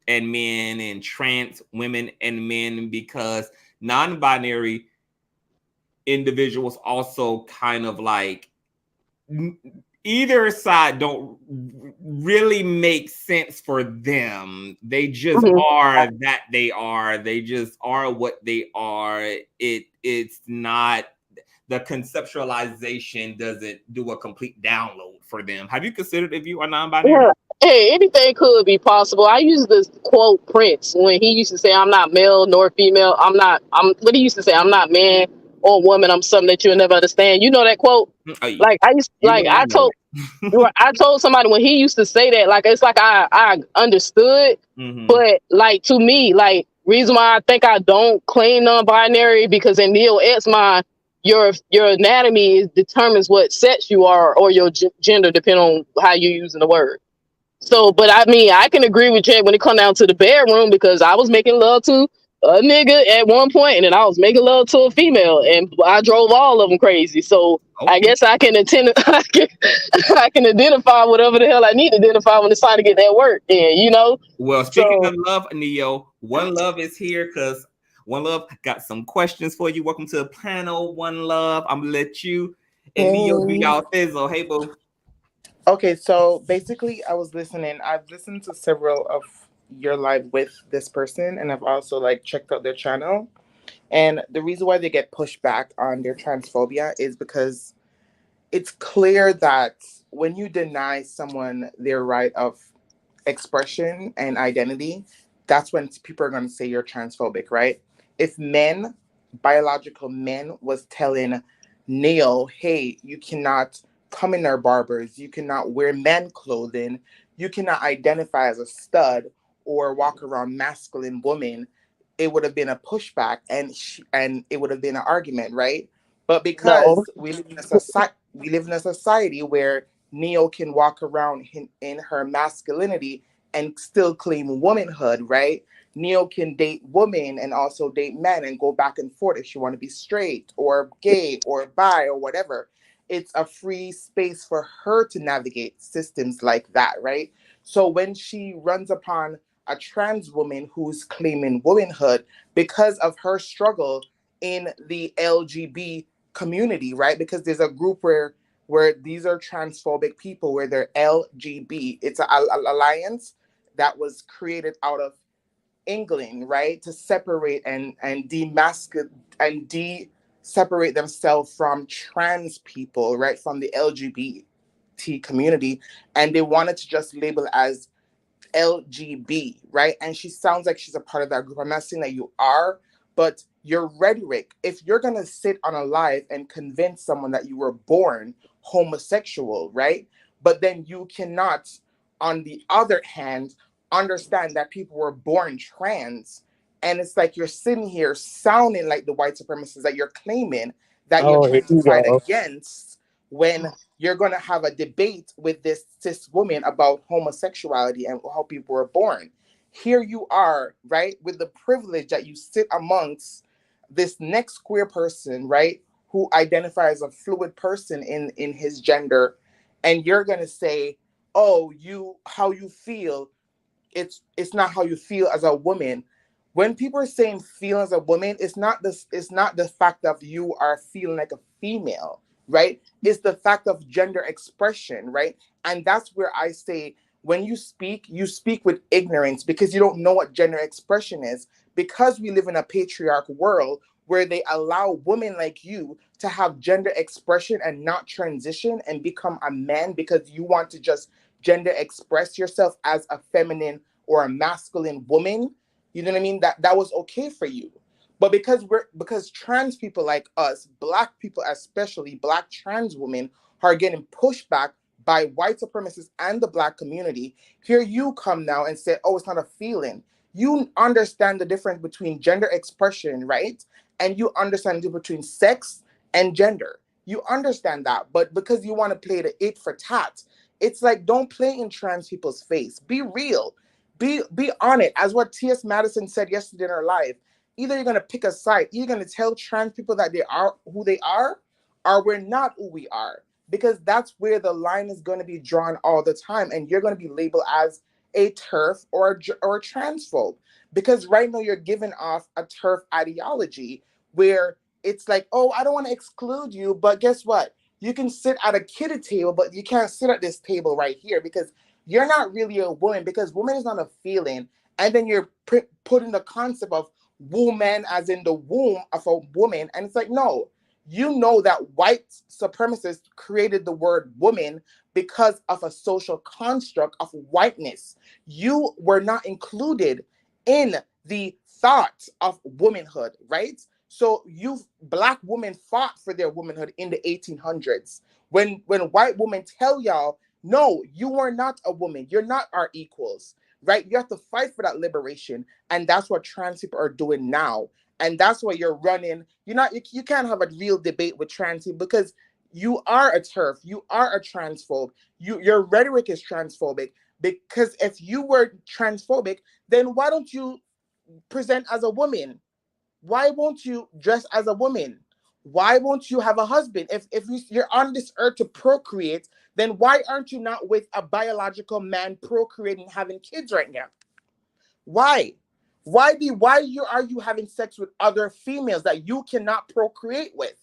and men and trans women and men, because non-binary individuals also kind of like either side don't really make sense for them. They just are that they are. They just are what they are. It's not, the conceptualization doesn't do a complete download for them. Have you considered if you are non-binary? Yeah. Hey, anything could be possible. I use this quote Prince when he used to say, I'm not male nor female. What he used to say, I'm not man or woman. I'm something that you'll never understand. You know that quote? Like I told somebody when he used to say that, like, it's like I understood, but like to me, like, reason why I think I don't claim non-binary, because in Neo-X mind, your anatomy determines what sex you are or your gender, depending on how you're using the word. So, but I mean, I can agree with Jay when it comes down to the bedroom, because I was making love to a nigga at one point, and then I was making love to a female, and I drove all of them crazy. So I guess I can I can identify whatever the hell I need to identify when it's time to get that work in, Well, speaking of love, Neo, One Love is here because One Love got some questions for you. Welcome to the panel, One Love. I'm gonna let you and Neo do y'all fizzle. Hey, boo. Okay, so basically, I was listening. I've listened to several of your live with this person, and I've also checked out their channel. And the reason why they get pushed back on their transphobia is because it's clear that when you deny someone their right of expression and identity, that's when people are going to say you're transphobic, right? If biological men was telling Neil, hey, you cannot come in our barbers, you cannot wear men clothing, you cannot identify as a stud or walk around masculine woman, it would have been a pushback, and it would have been an argument, right? But No. because we live in a society where Neo can walk around in her masculinity and still claim womanhood, right? Neo can date women and also date men and go back and forth if she want to be straight or gay or bi or whatever. It's a free space for her to navigate systems like that, right? So when she runs upon a trans woman who's claiming womanhood because of her struggle in the LGB community, right? Because there's a group where these are transphobic people, where they're LGB. It's an alliance that was created out of England, right, to separate and demasculate and separate themselves from trans people, right, from the LGBT community, and they wanted to just label as LGB, right? And she sounds like she's a part of that group. I'm not saying that you are, but your rhetoric, if you're going to sit on a live and convince someone that you were born homosexual, right? But then you cannot, on the other hand, understand that people were born trans. And it's like you're sitting here sounding like the white supremacists that you're claiming that you're Oh, here trying to you fight go. against, when you're going to have a debate with this cis woman about homosexuality and how people were born. Here you are, right, with the privilege that you sit amongst this next queer person, right, who identifies a fluid person in his gender, and you're going to say, oh, how you feel, it's not how you feel as a woman. When people are saying feel as a woman, it's not the fact of you are feeling like a female, right? It's the fact of gender expression, right? And that's where I say, when you speak with ignorance, because you don't know what gender expression is, because we live in a patriarch world where they allow women like you to have gender expression and not transition and become a man because you want to just gender express yourself as a feminine or a masculine woman. You know what I mean? That was okay for you. But because trans people like us, black people, especially black trans women, are getting pushed back by white supremacists and the black community, here you come now and say, oh, it's not a feeling. You understand the difference between gender expression, right? And you understand the difference between sex and gender. You understand that. But because you want to play the it for tat, it's like, don't play in trans people's face. Be real. Be on it. As what T.S. Madison said yesterday in her live, either you're going to pick a side, you're going to tell trans people that they are who they are, or we're not who we are. Because that's where the line is going to be drawn all the time. And you're going to be labeled as a TERF or a transphobe. Because right now you're giving off a TERF ideology where it's like, oh, I don't want to exclude you, but guess what? You can sit at a kiddie table, but you can't sit at this table right here because you're not really a woman, because woman is not a feeling. And then you're putting the concept of woman as in the womb of a woman. And it's like, no, you know that white supremacists created the word woman because of a social construct of whiteness. You were not included in the thought of womanhood, right? So black women fought for their womanhood in the 1800s. When white women tell y'all, no, you are not a woman, you're not our equals, right? You have to fight for that liberation. And that's what trans people are doing now. And that's why you're running. You can't have a real debate with trans people because you are a TERF, you are a transphobe. Your rhetoric is transphobic. Because if you were transphobic, then why don't you present as a woman? Why won't you dress as a woman? Why won't you have a husband? If you're on this earth to procreate, then why aren't you not with a biological man procreating, having kids right now? Why? Why are you having sex with other females that you cannot procreate with?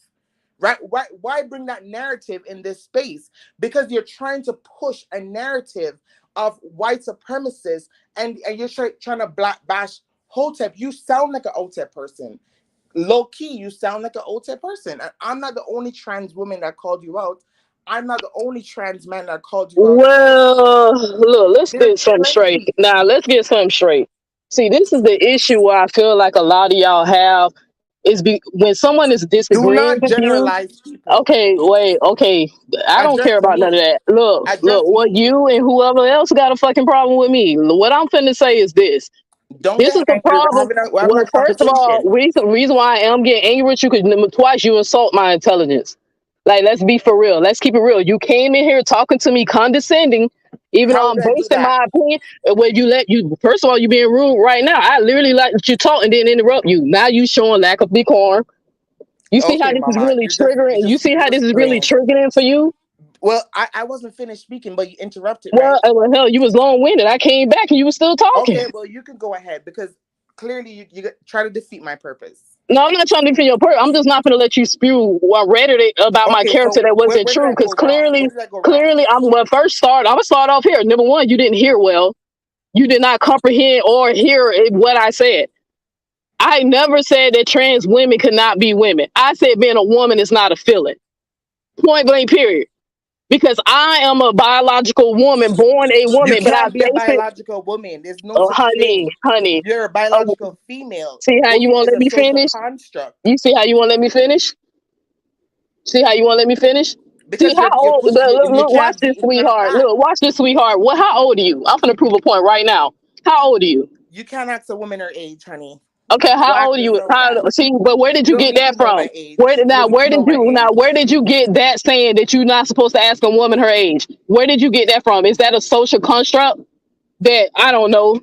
Right? Why bring that narrative in this space? Because you're trying to push a narrative of white supremacists, and you're trying to bash Hotep. You sound like an Hotep person. Low key, you sound like an Hotep person. And I'm not the only trans woman that called you out. I'm not the only trans man that called you out as well. Well, look, let's There's get something straight. plenty. Now, let's get something straight. See, this is the issue where I feel like a lot of y'all have. When someone is Do disagreeing not with you. generalize people. Okay, wait, okay. I don't care Address about none of me. that. Look, Address what me. you and whoever else got a fucking problem with me. What I'm finna say is this. Don't This is get the angry. problem. We're having Well, a first of all, conversation. reason why I am getting angry with you because twice you insult my intelligence. Like, let's be for real. Let's keep it real. You came in here talking to me condescending, even How though I'm would I do basing that? my opinion. Where you first of all, you being rude right now. I literally let you talk and then interrupt you. Now you showing lack of decorum. You see how Okay, this is Mama, really triggering? You see you're how this just is really playing. triggering for you? Well, I wasn't finished speaking, but you interrupted, Well, right? hell, you was long winded. I came back and you were still talking. Okay, well, you can go ahead because clearly you try to defeat my purpose. No, I'm not trying to defend your purpose. I'm just not gonna let you spew rhetoric about my Okay, character so that where wasn't did true. I Because go wrong? Where did I go wrong? I'm gonna I'm gonna start off here. Number one, you didn't hear well. You did not comprehend or hear what I said. I never said that trans women could not be women. I said being a woman is not a feeling. Point blank, period. Because I am a biological woman, born a You woman, but I can't be a base it, biological woman. There's no such honey, thing. honey. You're a Uh, biological female. see how you Woman won't is let a me social finish? construct. You see how you won't let me finish? See how you won't let me finish? See Because how you're old? push Look, you, look, you look, watch can't this, be in front of sweetheart. that. Look, watch this, sweetheart. What? How old are you? I'm gonna prove a point right now. How old are you? You can't ask a woman her age, honey. Okay, Go how ask old are you? yourself that. See, but where did You you don't get need to that know from? my age. You don't need to know my age. Where did you get that saying that you're not supposed to ask a woman her age? Where did you get that from? Is that a social construct that I don't know,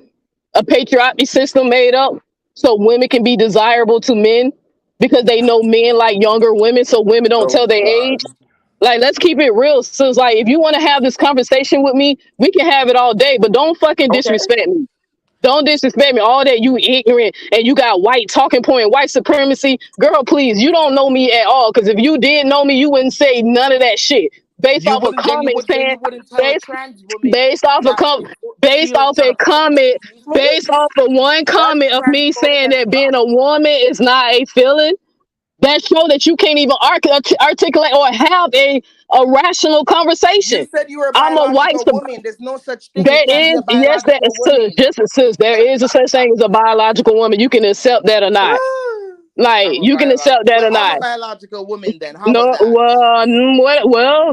a patriarchy system made up so women can be desirable to men because they know men like younger women, so women don't Oh tell their God. age? Like, let's keep it real. So it's like, if you want to have this conversation with me, we can have it all day, but don't fucking Okay. disrespect me. Don't disrespect me. All that you ignorant and you got white talking point, white supremacy. Girl, please, you don't know me at all. Because if you did know me, you wouldn't say none of that shit. Based You off a wouldn't. Then comment saying, you wouldn't tell a based, trans woman based off a that com- that based you don't off tell a a comment, trans based off of one That's comment of me transphobic saying as that being fuck. a woman is not a feeling. That show that you can't even articulate or have a rational You conversation. said you were a I'm a white. biological woman. There's no such thing. You There can't be is, a yes, that biological is sis, woman. just as sis, there is a such thing as a biological woman. You can accept that or not. Like, I'm a you can accept that well, or I'm a not. biological woman then. How about No, that?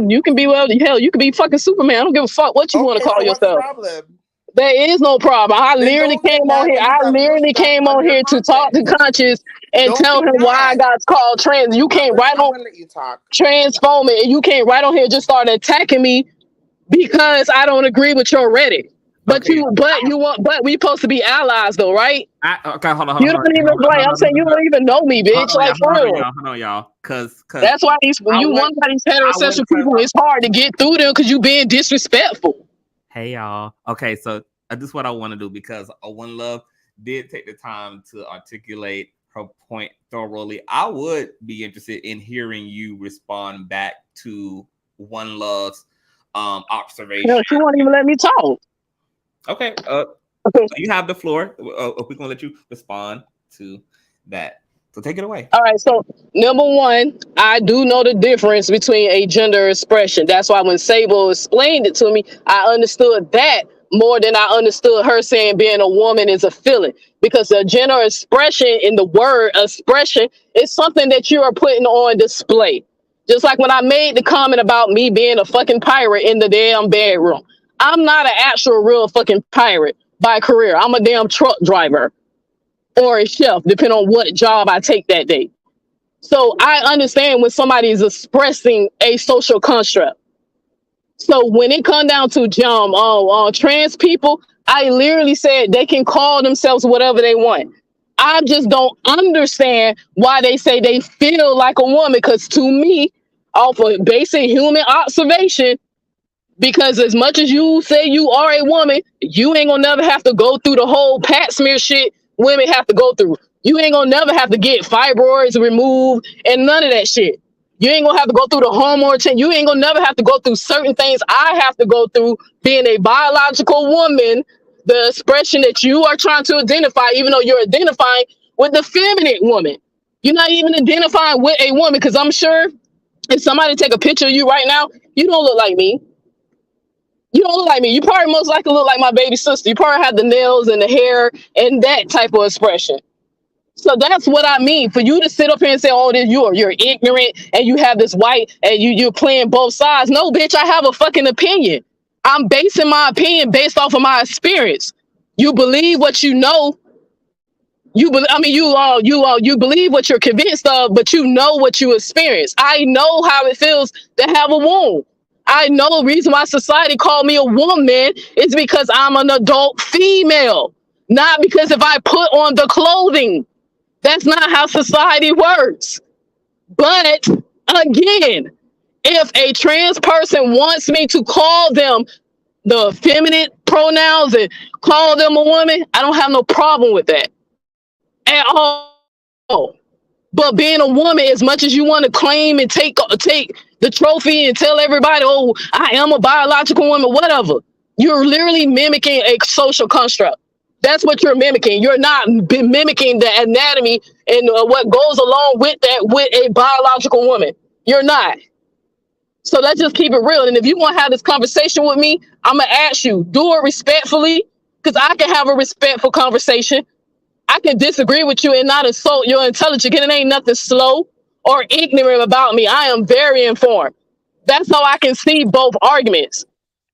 you can be, hell, you can be fucking Superman. I don't give a fuck what you want to Okay, call so what's the yourself. problem? There is no problem. I Then literally don't get came on mad here. when you I got literally pushback came on on your here to talk to content. Conscious and Don't tell be him why I mad. got called trans. You came right I'm on gonna let you talk. transphobic, and you came right on here and just started attacking me because I don't agree with your Reddit. Okay. But we supposed to be allies though, right? Okay, hold on, hold You on, hold don't even on. like. I'm saying you don't even know me, Hold bitch. on, y'all. Like, for real. Hold on, y'all. Cause That's why I you went, one of these I went heterosexual to. people. It's hard to get through them because you being disrespectful. Hey, y'all. Okay, so this is what I want to do because One Love did take the time to articulate her point thoroughly. I would be interested in hearing you respond back to One Love's observation. No, she won't even let me talk. Okay. Okay. You have the floor. We're gonna let you respond to that. So take it away. All right. So number one, I do know the difference between a gender expression. That's why when Sable explained it to me, I understood that more than I understood her saying being a woman is a feeling. Because the gender expression in the word expression is something that you are putting on display. Just like when I made the comment about me being a fucking pirate in the damn bedroom. I'm not an actual real fucking pirate by career. I'm a damn truck driver or a chef, depending on what job I take that day. So I understand when somebody is expressing a social construct. So when it come down to trans people, I literally said they can call themselves whatever they want. I just don't understand why they say they feel like a woman. Because to me, off of basic human observation, because as much as you say you are a woman, you ain't gonna never have to go through the whole pap smear shit women have to go through. You ain't gonna never have to get fibroids removed and none of that shit. You ain't gonna have to go through the hormone change. You ain't gonna never have to go through certain things I have to go through being a biological woman, the expression that you are trying to identify, even though you're identifying with the feminine woman. You're not even identifying with a woman, because I'm sure if somebody take a picture of you right now, you don't look like me. You don't look like me. You probably most likely look like my baby sister. You probably have the nails and the hair and that type of expression. So that's what I mean. For you to sit up here and say, "Oh, this you're ignorant," and you have this white, and you're playing both sides. No, bitch, I have a fucking opinion. I'm basing my opinion based off of my experience. You believe what you know. You believe what you're convinced of, but you know what you experience. I know how it feels to have a womb. I know the reason why society called me a woman is because I'm an adult female, not because if I put on the clothing. That's not how society works. But again, if a trans person wants me to call them the feminine pronouns and call them a woman, I don't have no problem with that at all. But being a woman, as much as you want to claim and take the trophy and tell everybody, "Oh, I am a biological woman," whatever, you're literally mimicking a social construct. That's what you're mimicking. You're not mimicking the anatomy and what goes along with that with a biological woman. You're not. So let's just keep it real. And if you want to have this conversation with me, I'm going to ask you, do it respectfully, because I can have a respectful conversation. I can disagree with you and not insult your intelligence, and it ain't nothing slow or ignorant about me. I am very informed. That's how I can see both arguments.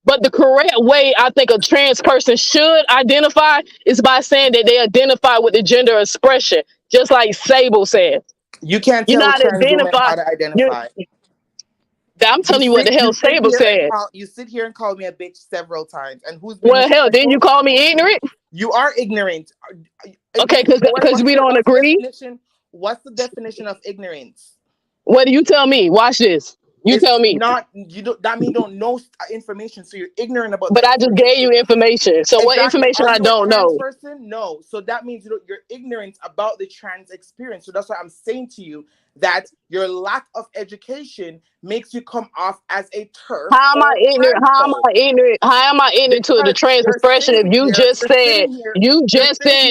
But the correct way I think a trans person should identify is by saying that they identify with the gender expression, just like Sable said. You can't You're tell not trans women identify. how to identify. I'm telling you what the hell Sable said. You sit here and call me a bitch several times, and who's well, hell? Didn't you call me ignorant? You are ignorant. Okay, because we don't agree. What's the definition of ignorance? What do you tell me? Watch this. You tell me. Not you don't. That means you don't know information, so you're ignorant about. But I just gave you information. So exactly. What information I don't know? Person, no. So that means you're ignorant about the trans experience. So that's why I'm saying to you that your lack of education makes you come off as a turf. How am I ignorant? How am I ignorant? How am I ignorant to the trans expression? If you just said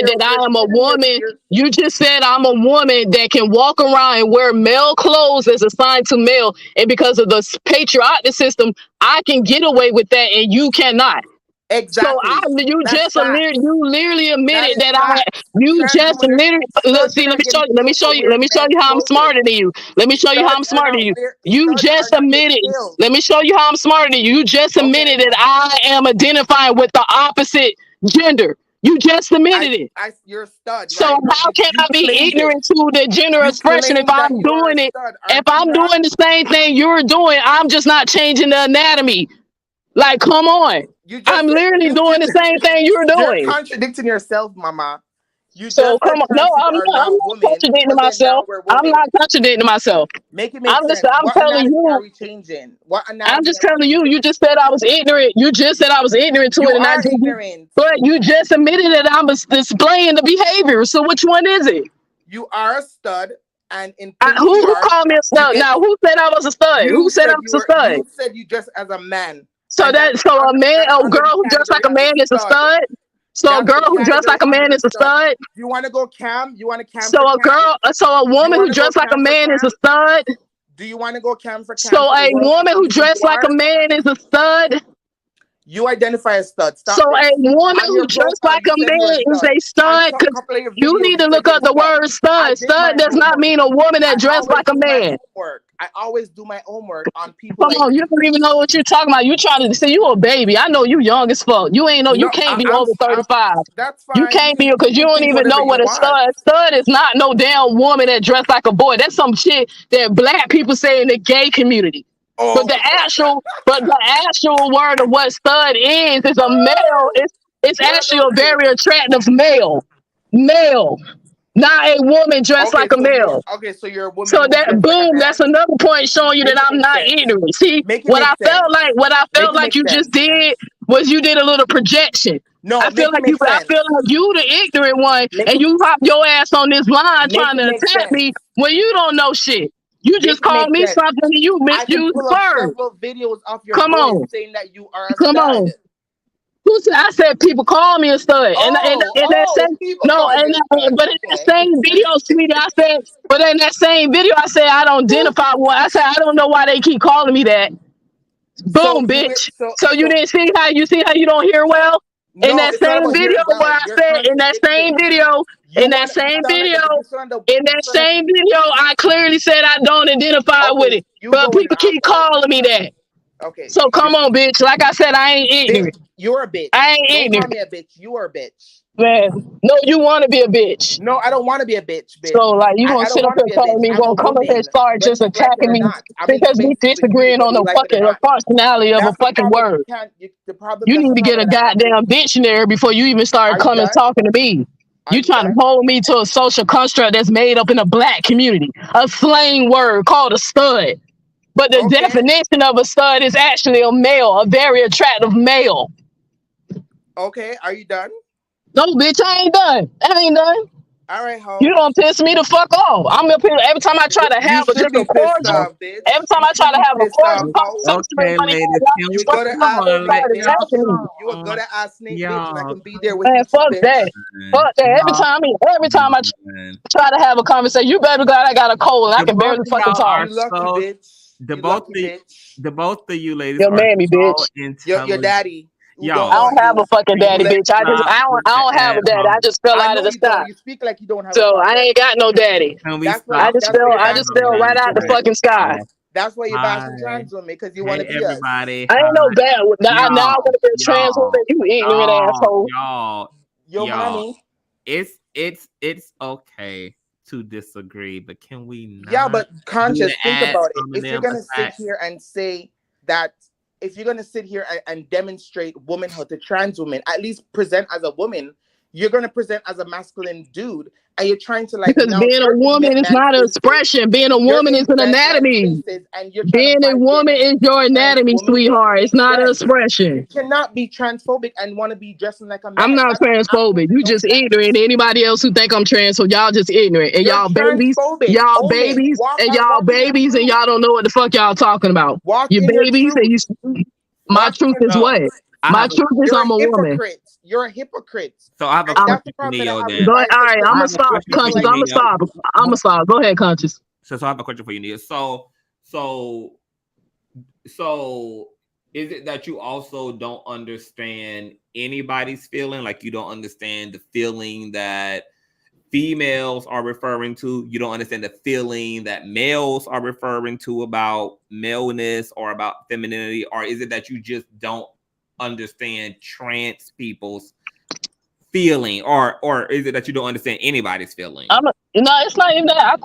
that I am a woman, you just said I'm a woman that can walk around and wear male clothes as assigned to male, and because of the patriarchal system, I can get away with that and you cannot. Exactly. So you literally admitted that you just admitted. Let me show you how I'm smarter than you. Let me show you how I'm smarter than you. You just admitted. Let me show you how I'm smarter than you. You just admitted that I am identifying with the opposite gender. You just admitted it. You're a stud. So right? How can I be ignorant to the gender expression if I'm doing it? If I'm doing the same thing you're doing, I'm just not changing the anatomy. Like, come on. I'm literally doing the same thing you're doing. You're contradicting yourself, mama. So come on. No, I'm not contradicting myself. I'm not contradicting myself. Make it make sense. I'm telling you. Are we changing? I'm just telling you. You just said I was ignorant. You just said I was ignorant to it, and I just. But you just admitted that I'm displaying the behavior. So which one is it? You are a stud. And who called me a stud? Now, who said I was a stud? Who said I was a stud? You said you dress as a man. So a girl who dressed like a man is a stud. So a girl who dressed like a man is a stud. You want to go cam? You want to cam? So a woman who dressed like a man is a stud. Do you want to go cam for cam? So a woman who dressed like a man is a stud. You identify as stud. So a woman who dressed like a man is a stud. You need to look up the word stud. Stud does not mean a woman that dressed like a man. I always do my homework on people. Come on, you don't even know what you're talking about. You trying to say you a baby. I know you young as fuck. You ain't know you can't be over 35. That's fine. You can't be because you don't even know what a stud. Stud is not no damn woman that dressed like a boy. That's some shit that black people say in the gay community. Oh. But the actual word of what stud is a male. It's actually a very attractive male. Not a woman dressed like a male. So you're a woman. So that boom, that's another point showing you that I'm not ignorant. See, what I felt like you just did was you did a little projection. No, I feel like you the ignorant one, and you hop your ass on this line trying to attack me when you don't know shit. You just called me something and you misused words. Videos of your saying that you are a Come stud. on. Who said? I said people call me a stud, but in that same video, sweetie, I said, but in that same video, I said I don't identify what I said. I don't know why they keep calling me that. Boom, bitch. So you didn't see how you don't hear well. In No, that it's not same about video hearing where God. I You're said, in that same contradicting. video, You in that want you same sound like video, you sound like in that same video, I clearly said I don't identify with okay. it. You But go in people and keep opt out. calling me that. Okay, So come on, bitch. Like I said, I ain't bitch, ignorant. you're a bitch. I ain't Don't call ignorant. me a bitch. You are a bitch. Man, no, you want to be a bitch. No, I don't want to be a bitch, bitch. So, like, you I gonna don't sit up want to here be a telling bitch. me, I'm a gonna come up here and woman, start whether just you like it attacking or me not. I'm in because we spaces with you, disagreeing on whether the you like it or fucking not. functionality of a That's the fucking problem. word. The problem. You That's need the to get problem a that I have with goddamn you. dictionary before you even start Are you coming done? talking to me. Are You you trying to done? hold me to a social construct that's made up in a black community, a slang word called a stud. But the Okay. definition of a stud is actually a male, a very attractive male. Okay. Are you done? No, bitch, I ain't done. I ain't done. All right, ho. You don't piss me the fuck off. I'm up here every time I try to You have a should to be be pissed cordial. off, bitch. Every time You I try should to be have a pissed off, cordial ho. conversation with Okay, money, ladies, can You we go to ass snake, started bitch. attacking me. You a good ass snake, bitch, and I y'all, can be there with Man, you, fuck bitch. that. Fuck that. Every time I man. try to have a conversation, you better glad I got a cold and I The can both barely of fucking y'all talk. are You lucky, so bitch. the You both lucky, the bitch. the both of you ladies Your are mammy, so bitch. Your intelligent. daddy who don't I Y'all, want don't have you. a fucking Who daddy, let bitch. stop I with don't the have a daddy. ad I just fell I out of know the you don't. sky. You speak like you don't have a So I father. ain't got no daddy. Can we That's why stop? that's why you're I just bashing fell right trans out the women. fucking sky. That's why you're Hi, bashing trans women because you want hey to be us. everybody, I hi, ain't no bad. Now I y'all, want to be a trans woman. You ignorant asshole. Yo, y'all. mommy. It's okay to disagree, but can we not? Yeah, but conscious, the think ads about it. coming If you're in gonna sit attacks? here and say that, if you're gonna sit here and demonstrate womanhood to trans women, at least present as a woman. You're gonna present as a masculine dude, and you're trying to like Because now being a you're woman invent is man not an spaces. expression. Being a You're woman is an invent man anatomy. spaces, and you're trying to Being a fight woman is your against trans anatomy, women. It doesn't sweetheart. It's make not an sense. expression. You cannot be transphobic and want to be dressing like a man. I'm not That makes transphobic. absolutely You no just sense. ignorant. Anybody else who think I'm trans, so y'all just ignorant. And You're y'all babies, transphobic. Own it. Walk in your and truth. y'all don't know what the fuck y'all talking about. Walk You in your babies and truth. you. My Walk in truth your is So what? truth. I My have a truth is You're a I'm a woman. hypocrite. You're a hypocrite. so I have a And that's question the for problem that I Neo have with then. Go ahead. All right, I'm I gonna have a stop, question for conscious. you, I'm gonna Neo. stop. I'm gonna stop. Go ahead, conscious. So I have a question for you, Neo. So is it that you also don't understand anybody's feeling? Like you don't understand the feeling that females are referring to? You don't understand the feeling that males are referring to about maleness or about femininity? Or is it that you just don't understand trans people's feeling? Or is it that you don't understand anybody's feeling? No, it's not even that.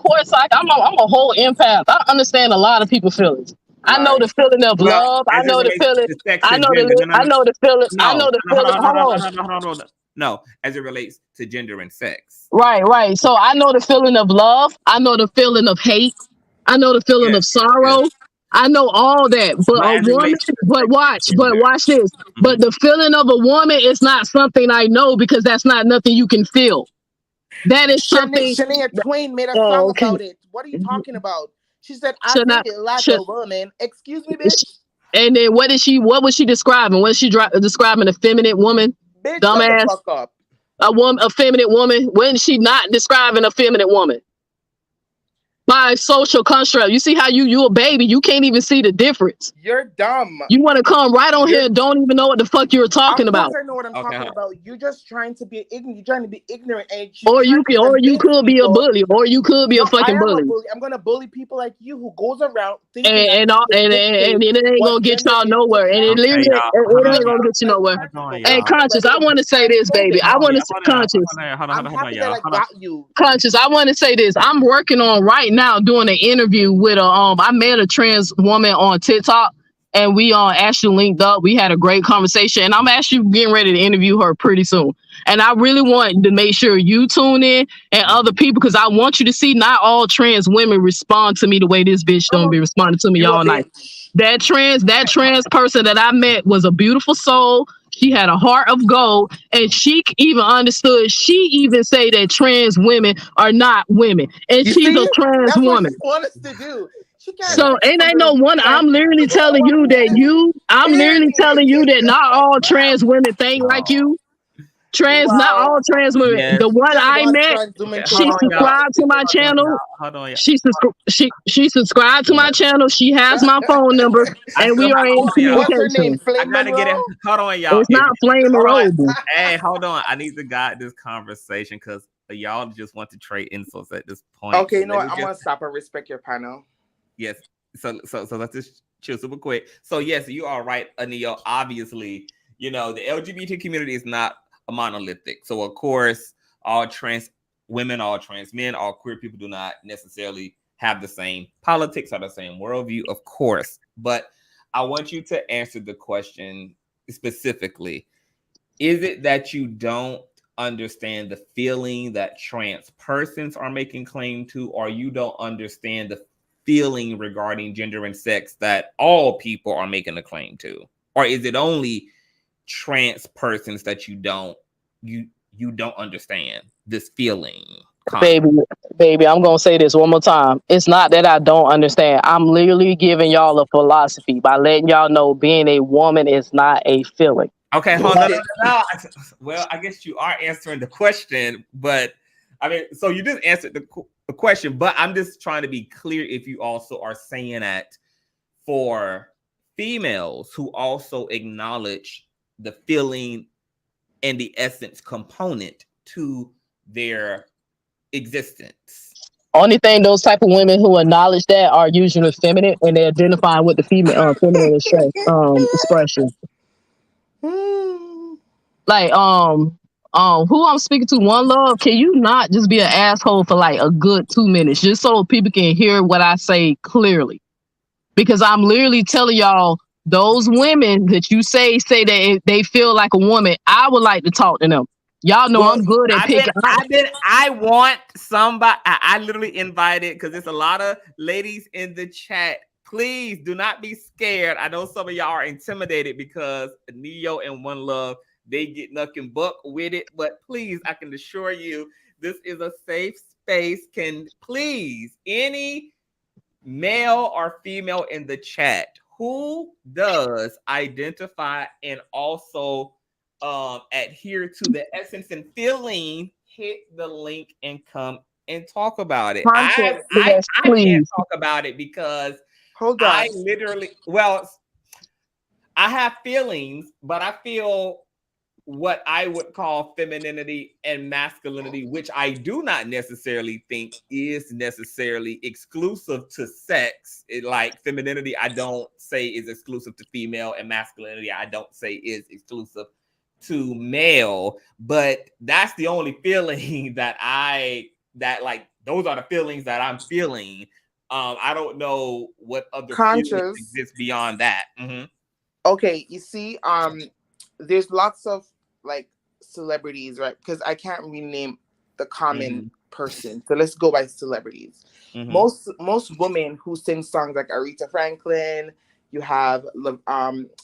I'm a whole empath. I understand a lot of people's feelings. I know Right. the feeling of Well, love. I as it know the relates feeling. to sex I and know gender, I know the feeling. I know the feeling. Hold on. No, as it relates to gender and sex. Right. So I know the feeling of love. I know the feeling of hate. I know the feeling of Yes. sorrow. I know all that. But But a as it woman, relates to sex and but gender. watch this. But the feeling of a woman is not something I know because that's not nothing you can feel. That is something. Shania Twain made a song Okay. about it. What are you talking about? She said, I Should not. feel like Should. a woman. Excuse me, bitch. And then what was she describing? Was she describing a feminine woman? Bitch, shut the Dumbass. fuck up. A feminine woman. When she not describing a feminine woman? By social construct. You see how you a baby, you can't even see the difference. You're dumb. You want to come right on here and don't even know what the fuck you're talking Of course about. I know what I'm talking about. You're just trying to be ignorant. You're trying to be ignorant and Or you convince could be a people. bully, or you could be a No, I fucking am a bully. bully. I'm gonna bully people like you who goes around thinking that And you can dictate it ain't what gonna get gender y'all is to nowhere. And it trans Okay, literally y'all. people. it ain't gonna get you nowhere. Hey, conscious, I want to say this, baby. I want to say conscious. I'm happy that I got you. Conscious, I want to say this. I'm working on right now doing an interview with I met a trans woman on TikTok and we actually linked up. We had a great conversation and I'm actually getting ready to interview her pretty soon. And I really want to make sure you tune in and other people because I want you to see not all trans women respond to me the way this bitch don't be responding to me You a all night. bitch. That trans person that I met was a beautiful soul. She had a heart of gold, and she even understood. She even say that trans women are not women, and You she's a see? trans That's what woman. she wants us to do. She can't So say ain't some I no little one? trans. I'm literally telling you that I'm literally telling you that not all trans women think like you. not Well, all trans women. Yes. The one not I all met, trans women she Hold on, y'all. subscribed to my channel. Hold on, y'all. She subscribed to Yeah. my channel. She has my phone number, I and still we are in hold on, y'all. What's her name? communication. I Flame gotta get it. Monroe? Hold on, y'all. It's not Flame hold on. Erosion. Hey, hold on. I need to guide this conversation because y'all just want to trade insults at this point. Okay, So you know let what? me I'm just- gonna stop and respect your panel. Yes. So let's just chill super quick. So yes, you are right, Anil. Obviously, you know, the LGBT community is not a monolithic. So of course, all trans women, all trans men, all queer people do not necessarily have the same politics or the same worldview, of course. But I want you to answer the question specifically. Is it that you don't understand the feeling that trans persons are making claim to, or you don't understand the feeling regarding gender and sex that all people are making a claim to? Or is it only trans persons that you don't understand this feeling? Baby, I'm gonna say this one more time. It's not that I don't understand. I'm literally giving y'all a philosophy by letting y'all know being a woman is not a feeling. Okay, hold on. No. Well, I guess you are answering the question, but I mean, so you just answered the question, but I'm just trying to be clear if you also are saying that for females who also acknowledge the feeling and the essence component to their existence. Only thing those type of women who acknowledge that are usually feminine, and they identify with the female feminine expression. Like who I'm speaking to, One Love, can you not just be an asshole for like a good 2 minutes just so people can hear what I say clearly? Because I'm literally telling y'all, those women that you say that they feel like a woman, I would like to talk to them. Y'all know I'm good at picking. I want somebody. I literally invited, because there's a lot of ladies in the chat. Please do not be scared. I know some of y'all are intimidated because Neo and One Love, they get nuck and buck with it. But please, I can assure you, this is a safe space. Can please, any male or female in the chat who does identify and also adhere to the essence and feeling, hit the link and come and talk about it. I can't talk about it because hold on. I literally, well, I have feelings, but I feel what I would call femininity and masculinity, which I do not necessarily think is necessarily exclusive to sex. Like femininity, I don't say is exclusive to female, and masculinity, I don't say is exclusive to male. But that's the only feeling that those are the feelings that I'm feeling. I don't know what other feelings exist beyond that. Mm-hmm. Okay, you see, there's lots of like celebrities, right? Because I can't rename the common person, so let's go by celebrities. Most women who sing songs like Aretha Franklin, you have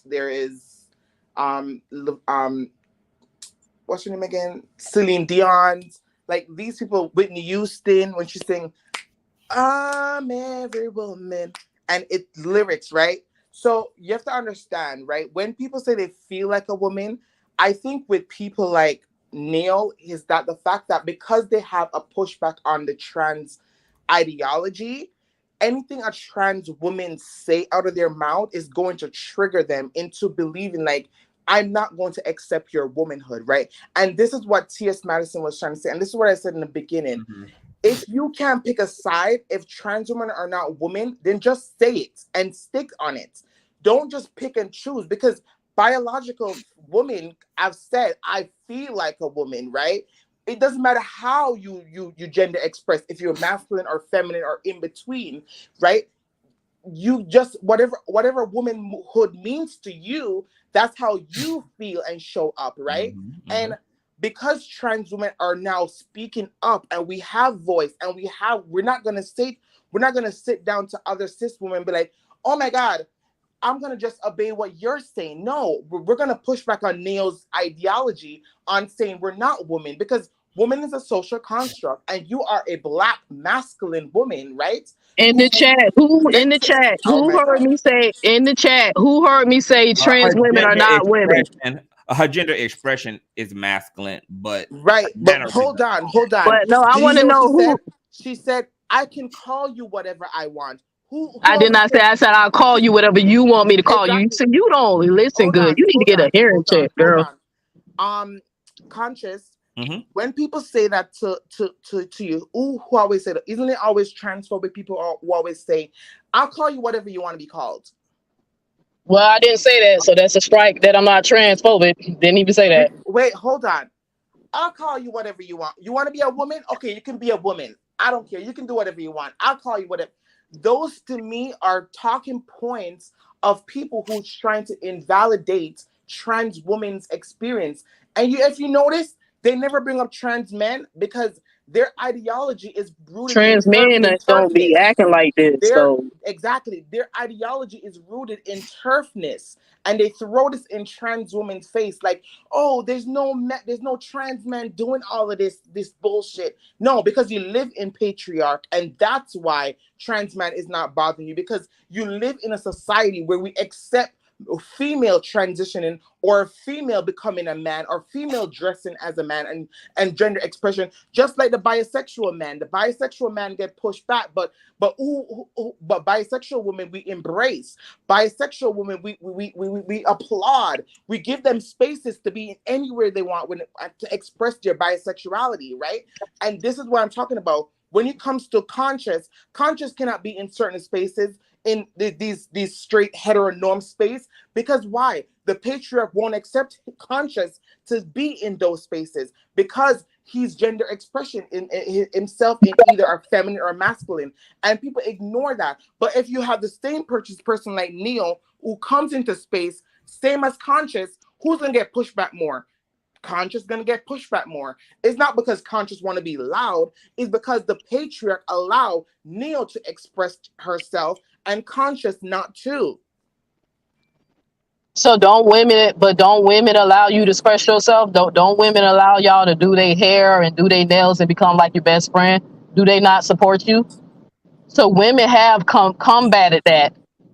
there is what's her name again, Celine Dion, like these people, Whitney Houston, when she sing I'm every woman, and it's lyrics, right? So you have to understand, right? When people say they feel like a woman, I think with people like Neil is that the fact that because they have a pushback on the trans ideology, anything a trans woman say out of their mouth is going to trigger them into believing like, I'm not going to accept your womanhood, right? And this is what T.S. Madison was trying to say. And this is what I said in the beginning. If you can't pick a side, if trans women are not women, then just say it and stick on it. Don't just pick and choose, because biological women have said, I feel like a woman, right? It doesn't matter how you gender express, if you're masculine or feminine or in between, right? You just, whatever womanhood means to you, that's how you feel and show up, right? And because trans women are now speaking up and we have voice and we're not gonna sit down to other cis women and be like, oh my God, I'm gonna just obey what you're saying. No, we're gonna push back on Neo's ideology on saying we're not women, because woman is a social construct and you are a Black masculine woman, right? In the chat, who heard me say trans women are not women? Her gender expression is masculine, but Right, but mannerisms hold on. But no, I Did you want to hear what know she who. said? She said, "I can call you whatever I want." Who I did always not say. says I said I'll call you whatever you want me to call you. You exactly? said you don't listen Hold good. on, You need to hold get a on, hearing hold on, check, hold girl. on. Conscious. Mhm. When people say that to you, who always say that? Isn't it always transphobic people who always say, "I'll call you whatever you want to be called"? Well, I didn't say that, so that's a strike. That I'm not transphobic. Didn't even say that. Wait, hold on. I'll call you whatever you want. You want to be a woman? Okay, you can be a woman. I don't care. You can do whatever you want. I'll call you whatever. Those to me are talking points of people who's trying to invalidate trans women's experience. And if you notice, they never bring up trans men because their ideology is rooted Trans men in don't be turfness. acting like this, though. Exactly, their ideology is rooted in turfness, and they throw this in trans women's face like, oh, there's no trans man doing all of this bullshit. No, because you live in patriarch, and that's why trans man is not bothering you, because you live in a society where we accept female transitioning or female becoming a man or female dressing as a man and gender expression, just like the bisexual man get pushed back, but bisexual women we embrace. Bisexual women we applaud. We give them spaces to be anywhere they want to express their bisexuality, right? And this is what I'm talking about. When it comes to conscious cannot be in certain spaces in these straight heteronorm space, because why? The patriarch won't accept conscious to be in those spaces because he's gender expression in himself in either a feminine or masculine, and people ignore that. But if you have the same person like Neil who comes into space, same as conscious, who's gonna get pushed back more? Conscious gonna get pushed back more. It's not because conscious want to be loud, it's because the patriarch allow Neil to express herself and conscious not to. So don't women allow you to express yourself? Don't women allow y'all to do their hair and do their nails and become like your best friend? Do they not support you? So women have combated that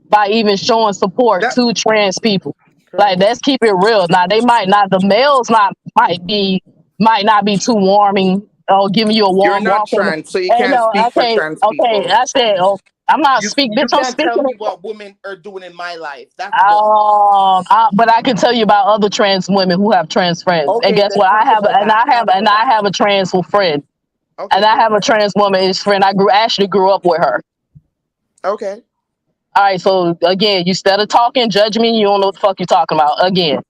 by even showing support That to trans people. Like, correct. let's keep it real. Now they might not, the males might not be too warming or giving you a You're warm not welcome. trans, so you And can't no, speak for okay, trans okay. people. I said, oh, I'm not speaking, You bitch. I'm can't tell speaking. me what women are doing in my life. That's one. But I can tell you about other trans women who have trans friends. And Okay, guess then what? talk about that. Talk about I that. have a trans friend. Okay, And I go have a ahead. trans woman friend. Actually grew up with her. Okay. All right, so again, you instead of talking, judge me, you don't know what the fuck you're talking about. Again.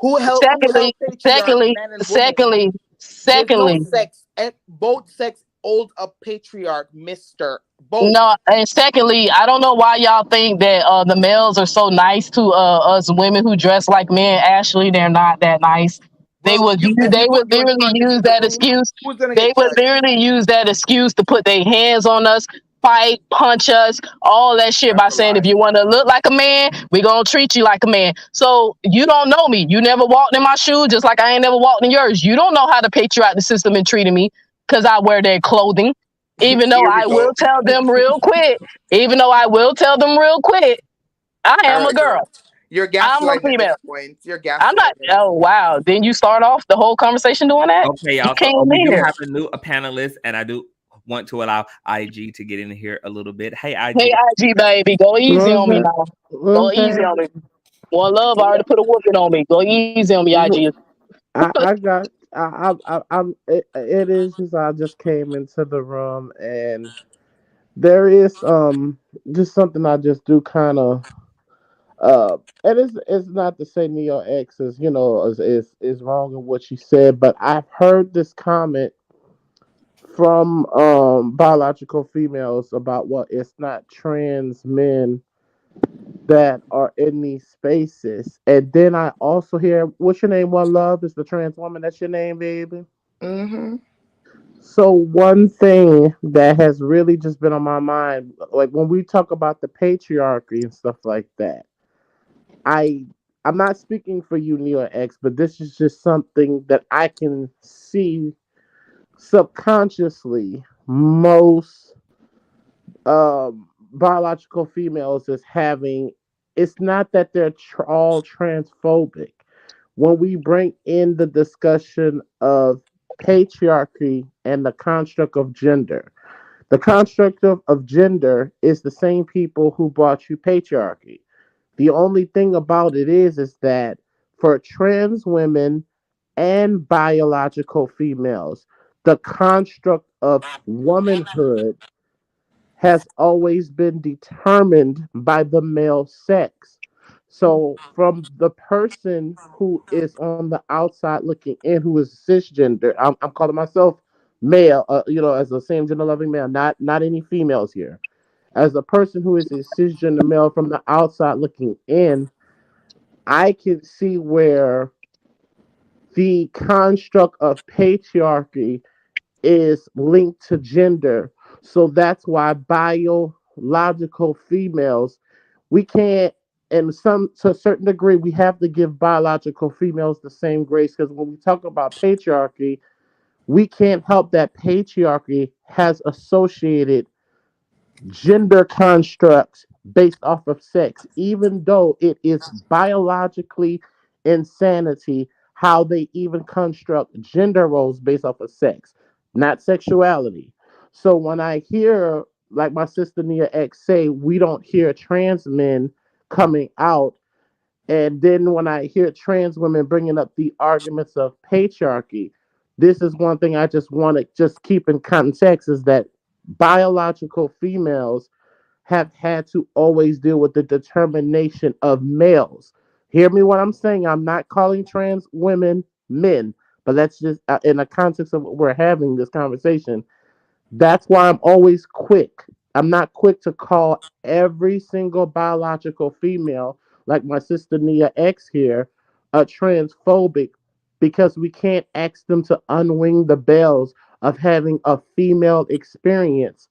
Who held Secondly, patriarch, secondly, men and women? secondly, There's no secondly, sex, and both sex hold a patriarch, mister. Both. no, and secondly, I don't know why y'all think that the males are so nice to us women who dress like men. Ashley, they're not that nice. Well, if you They put would one literally conscious use in the that room, excuse. who's gonna They get would judged? literally use that excuse to put their hands on us, fight, punch us, all that shit by That's a saying if lie. you want to look like a man, we gonna treat you like a man. So you don't know me. You never walked in my shoes, just like I ain't never walked in yours. You don't know how the patriarch system been treating me because I wear their clothing. Even though Here we I will go. tell them real quick, I All am a right, girl. girl. You're I'm a gaslighting at female. this point. You're I'm not. gaslighting. Oh wow! Then you start off the whole conversation doing that. Okay, You y'all. So came we in do here. have a panelist, and I do want to allow IG to get in here a little bit. Hey, Hey IG. IG baby, go easy on me now. Go easy on me. One love already put a whooping on me. Go easy on me, IG. I got I'm it is just I just came into the room and there is just something I just do kind of and it's not to say Neo X is is wrong in what she said, but I've heard this comment from biological females about what it's not trans men that are in these spaces. And then I also hear, what's your name? One Love is the trans woman. That's your name, baby. Mm-hmm. So one thing that has really just been on my mind, like when we talk about the patriarchy and stuff like that, I I'm not speaking for you, Neo X, but this is just something that I can see subconsciously most biological females is having. It's not that they're all transphobic. when we bring in the discussion of patriarchy and the construct of gender. The construct of gender is the same people who brought you patriarchy. The only thing about it is that for trans women and biological females, the construct of womanhood has always been determined by the male sex. So, from the person who is on the outside looking in, who is cisgender, I'm calling myself male, as a same gender loving male, not any females here. As a person who is a cisgender male from the outside looking in, I can see where the construct of patriarchy is linked to gender. So that's why biological females, we can't, and some to a certain degree, we have to give biological females the same grace because when we talk about patriarchy, we can't help that patriarchy has associated gender constructs based off of sex, even though it is biologically insanity how they even construct gender roles based off of sex, not sexuality. So when I hear, like my sister Nia X say, we don't hear trans men coming out, and then when I hear trans women bringing up the arguments of patriarchy, this is one thing I just want to just keep in context is that biological females have had to always deal with the determination of males. Hear me what I'm saying. I'm not calling trans women men, but let's just, in the context of what we're having this conversation, that's why I'm always quick. I'm not quick to call every single biological female, like my sister Nia X here, a transphobic because we can't ask them to unwing the bells of having a female experience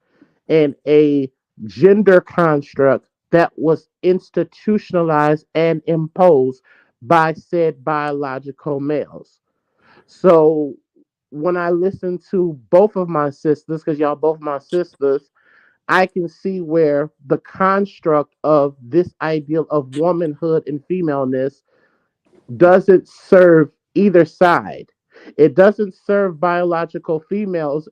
and a gender construct that was institutionalized and imposed by said biological males. So when I listen to both of my sisters, because y'all both my sisters, I can see where the construct of this ideal of womanhood and femaleness doesn't serve either side. It doesn't serve biological females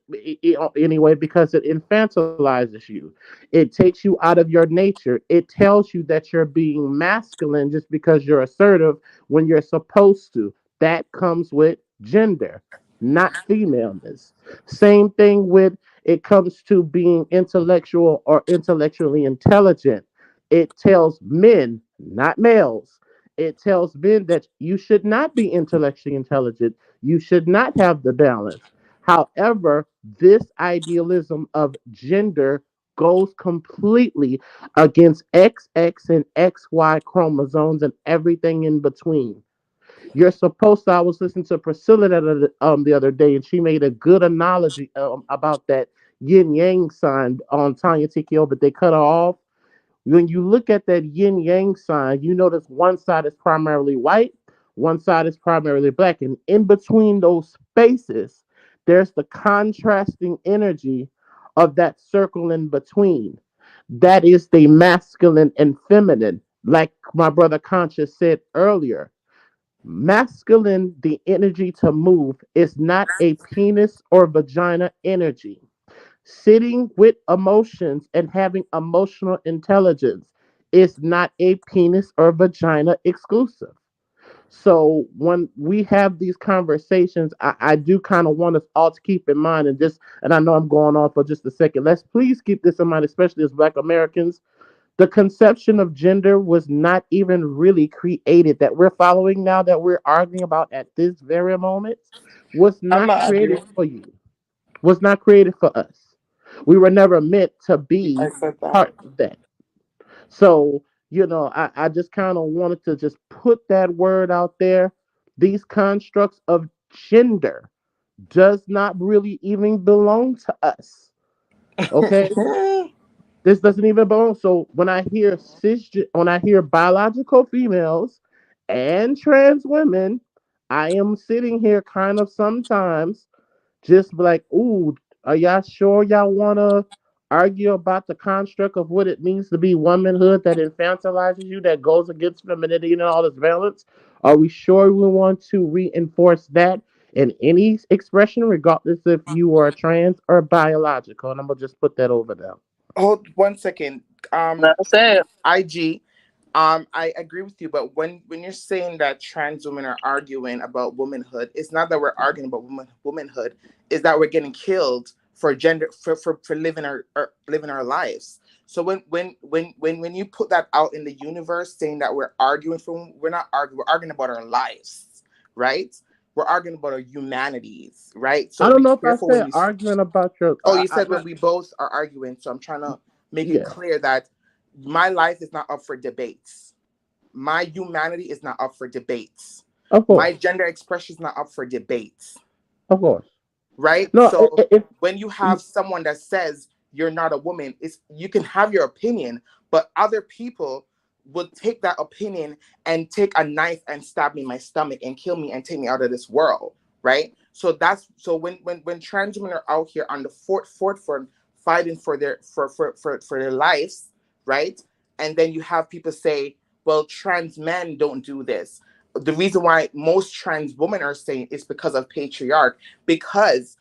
anyway because it infantilizes you. It takes you out of your nature. It tells you that you're being masculine just because you're assertive when you're supposed to. That comes with gender, not femaleness. Same thing with it comes to being intellectual or intellectually intelligent. It tells men, not males, it tells men that you should not be intellectually intelligent. You should not have the balance. However, this idealism of gender goes completely against XX and XY chromosomes and everything in between. You're supposed to. I was listening to Priscilla the other day, and she made a good analogy about that yin yang sign on Tanya TKO, but they cut her off. When you look at that yin yang sign, you notice one side is primarily white, one side is primarily black. And in between those spaces, there's the contrasting energy of that circle in between. That is the masculine and feminine. Like my brother Conscious said earlier, masculine, the energy to move, is not a penis or vagina energy. Sitting with emotions and having emotional intelligence is not a penis or vagina exclusive. So when we have these conversations, I do kind of want us all to keep in mind and I know I'm going on for just a second. Let's please keep this in mind, especially as Black Americans. The conception of gender was not even really created that we're following now that we're arguing about at this very moment was I'm not not created arguing. for you, was not created for us. We were never meant to I be said that. part of that. So, I just kind of wanted to just put that word out there. These constructs of gender does not really even belong to us. Okay? This doesn't even belong. So when I hear biological females and trans women, I am sitting here kind of sometimes just like, ooh, are y'all sure y'all wanna argue about the construct of what it means to be womanhood that infantilizes you, that goes against femininity and all this violence? Are we sure we want to reinforce that in any expression, regardless if you are trans or biological? And I'm gonna just put that over there. Hold 1 second. That's it. IG. I agree with you, but when you're saying that trans women are arguing about womanhood, it's not that we're arguing about womanhood. It's that we're getting killed for gender for living our lives. So when you put that out in the universe, saying that we're not arguing. We're arguing about our lives, right? We're arguing about our humanities, right? I So don't be know if I careful when said you. arguing about your. Oh, you said when we both are arguing, so I'm trying to make it Yeah, clear that my life is not up for debates. My humanity is not up for debates. of My course, gender expression is not up for debates, of course. right? No, So if when you have someone that says you're not a woman, it's you can have your opinion, but other people would take that opinion and take a knife and stab me in my stomach and kill me and take me out of this world, right? So that's so when trans women are out here on the forefront fighting for their lives, right? And then you have people say, well, trans men don't do this. The reason why most trans women are saying is because of patriarch, because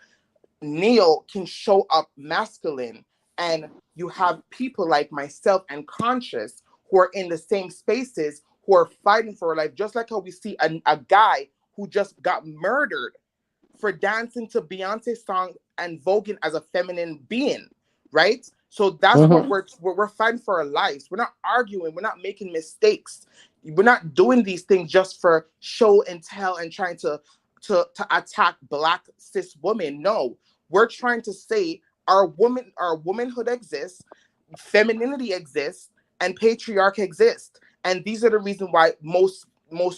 Neil can show up masculine, and you have people like myself and Conscious who are in the same spaces who are fighting for life, just like how we see a guy who just got murdered for dancing to Beyonce's song and voguing as a feminine being, right? So that's what mhm. we're fighting for our lives. We're not arguing. We're not making mistakes. We're not doing these things just for show and tell and trying to attack Black cis women. No, we're trying to say our womanhood exists, femininity exists, and patriarchy exists. And these are the reason why most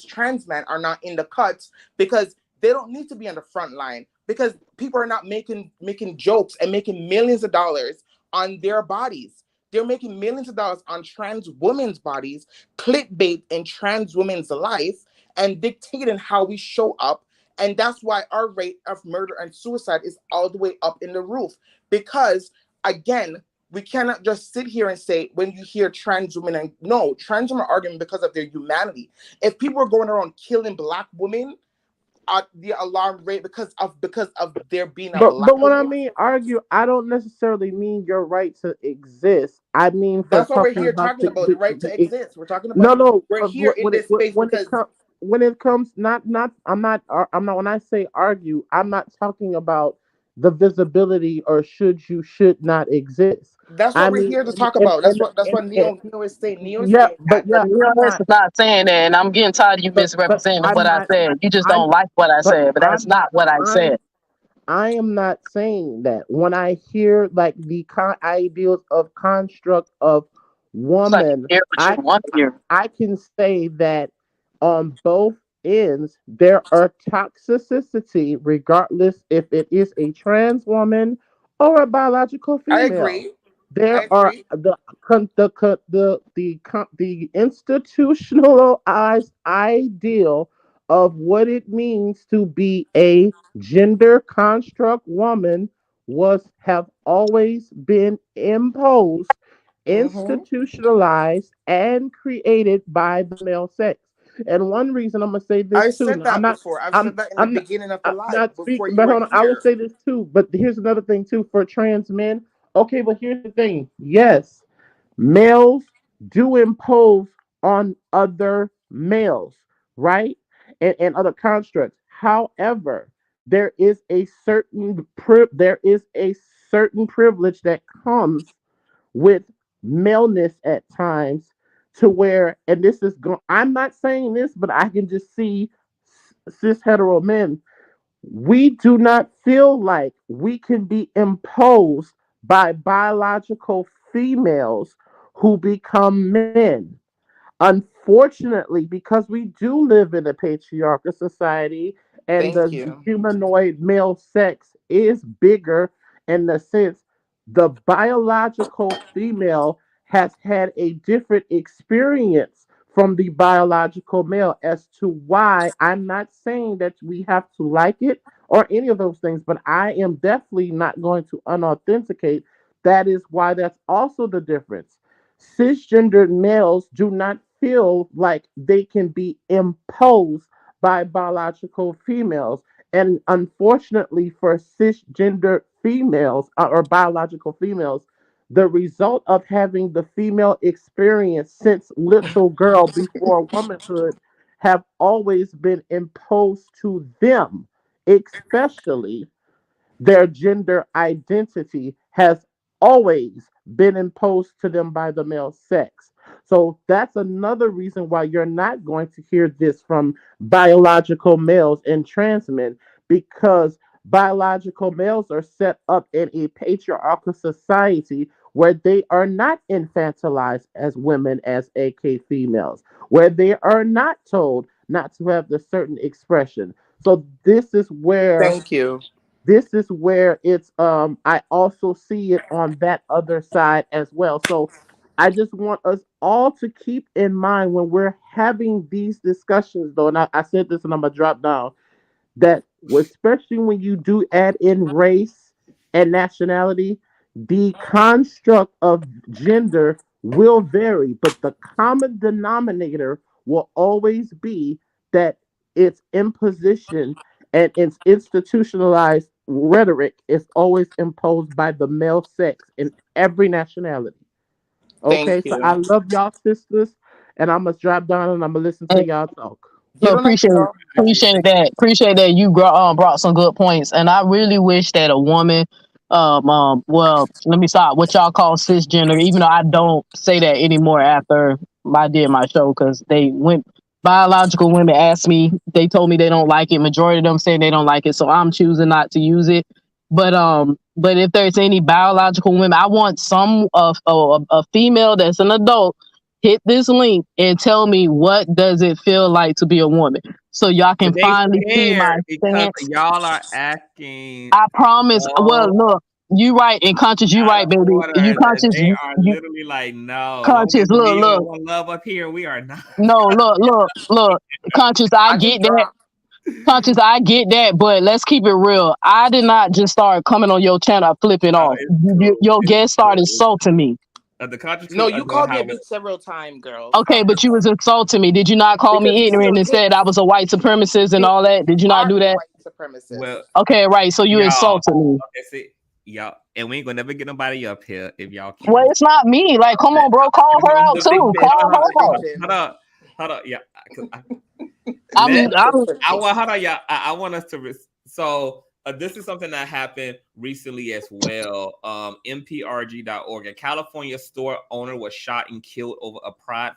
trans men are not in the cuts, because they don't need to be on the front line, because people are not making jokes and making millions of dollars on their bodies. They're making millions of dollars on trans women's bodies, clickbait in trans women's life, and dictating how we show up. And that's why our rate of murder and suicide is all the way up in the roof. Because again, we cannot just sit here and say, when you hear trans women, and no, trans women are arguing because of their humanity. If people are going around killing Black women at the alarm rate because of there being a Black But when I woman, mean argue, I don't necessarily mean your right to exist. I mean for that's what we're talking here about talking about, the right to the exist. We're talking no, about, no. we're here in this space because When it comes, not. I'm not. When I say argue, I'm not talking about the visibility or should not exist. that's I what we're mean, here to talk about. That's what and Neo is saying. Neo is yeah, saying but that. But yeah, Neil I'm is not. not saying that, and I'm getting tired of you But misrepresenting I'm what I not. said. You just don't I'm. like what I But said, but that's I'm. not what I said. I'm. I am not saying that. When I hear like the ideals of construct of It's like you woman, hear what you I want to hear. I can say that on both ends there are toxicity, regardless if it is a trans woman or a biological I female. agree. I There are agree. the institutionalized ideal of what it means to be a gender construct woman was have always been imposed, Mm-hmm. institutionalized, and created by the male sex. And one reason I'm gonna say I this too. said Now, that before. I've said that in the I'm not, beginning of the I'm live not before speaking, you but were hold on. I will here. say this too. But here's another thing too for trans men. Okay, but here's the thing. Yes, males do impose on other males, right? And other constructs. However, there is a certain privilege that comes with maleness at times, to where, and this is going, I'm not saying this, but I can just see cis hetero men, we do not feel like we can be imposed by biological females who become men. Unfortunately, because we do live in a patriarchal society and Thank the you. humanoid male sex is bigger, in the sense the biological female has had a different experience from the biological male, as to why I'm not saying that we have to like it or any of those things, but I am definitely not going to unauthenticate that is why that's also the difference. Cisgendered males do not feel like they can be imposed by biological females. And unfortunately for cisgender females or biological females, the result of having the female experience since little girl before womanhood have always been imposed to them, especially their gender identity has always been imposed to them by the male sex. So that's another reason why you're not going to hear this from biological males and trans men, because biological males are set up in a patriarchal society where they are not infantilized as women, as AK females, where they are not told not to have the certain expression. So Thank you. this is where it's I also see it on that other side as well. So I just want us all to keep in mind when we're having these discussions, though, and I said this and I'm gonna drop down, that especially when you do add in race and nationality, the construct of gender will vary, but the common denominator will always be that its imposition and its institutionalized rhetoric is always imposed by the male sex in every nationality. Thank Okay, so you. I love y'all sisters, and I'm gonna drop down and I'm gonna listen to y'all talk. You Look, don't have to talk. appreciate that you brought some good points, and I really wish that a woman, well, let me stop. What y'all call cisgender, even though I don't say that anymore after I did my show, because they went biological women asked me, they told me they don't like it. Majority of them saying they don't like it, so I'm choosing not to use it. But if there's any biological women, I want some of a female that's an adult hit this link and tell me what does it feel like to be a woman, so y'all can But they finally see my scared because stance. y'all are asking I promise. Well, all look, you right, and conscious, you out right, of baby. You order that conscious, they are you literally like, no, long conscious. as Look, we are look, one love up here, we are not. no, look, conscious. I I just get that. dropped. Conscious, I get that, but let's keep it real. I did not just start coming on your channel flipping No, off. it's cool. Your It's guest cool. started insulting me. The conscious No, truth, I you know called me how a it. bitch several times, girl. Okay, Stop but it. you was insulting me. Did you not call Because me you ignorant still and hit said I was a white supremacist and you all that? Did you not are do a that? white supremacist. Well, Okay, right. So you y'all, insulted me. okay, see, y'all, and we ain't gonna never get nobody up here if y'all Well, can't. it's not me. Like, come on, bro. Call her out The big too. thing, Call I'm her the out. victim. hold up, yeah, 'cause I'm, let I'm I want hold on, yeah. I want us to so this is something that happened recently as well. MPRG.org. A California store owner was shot and killed over a pride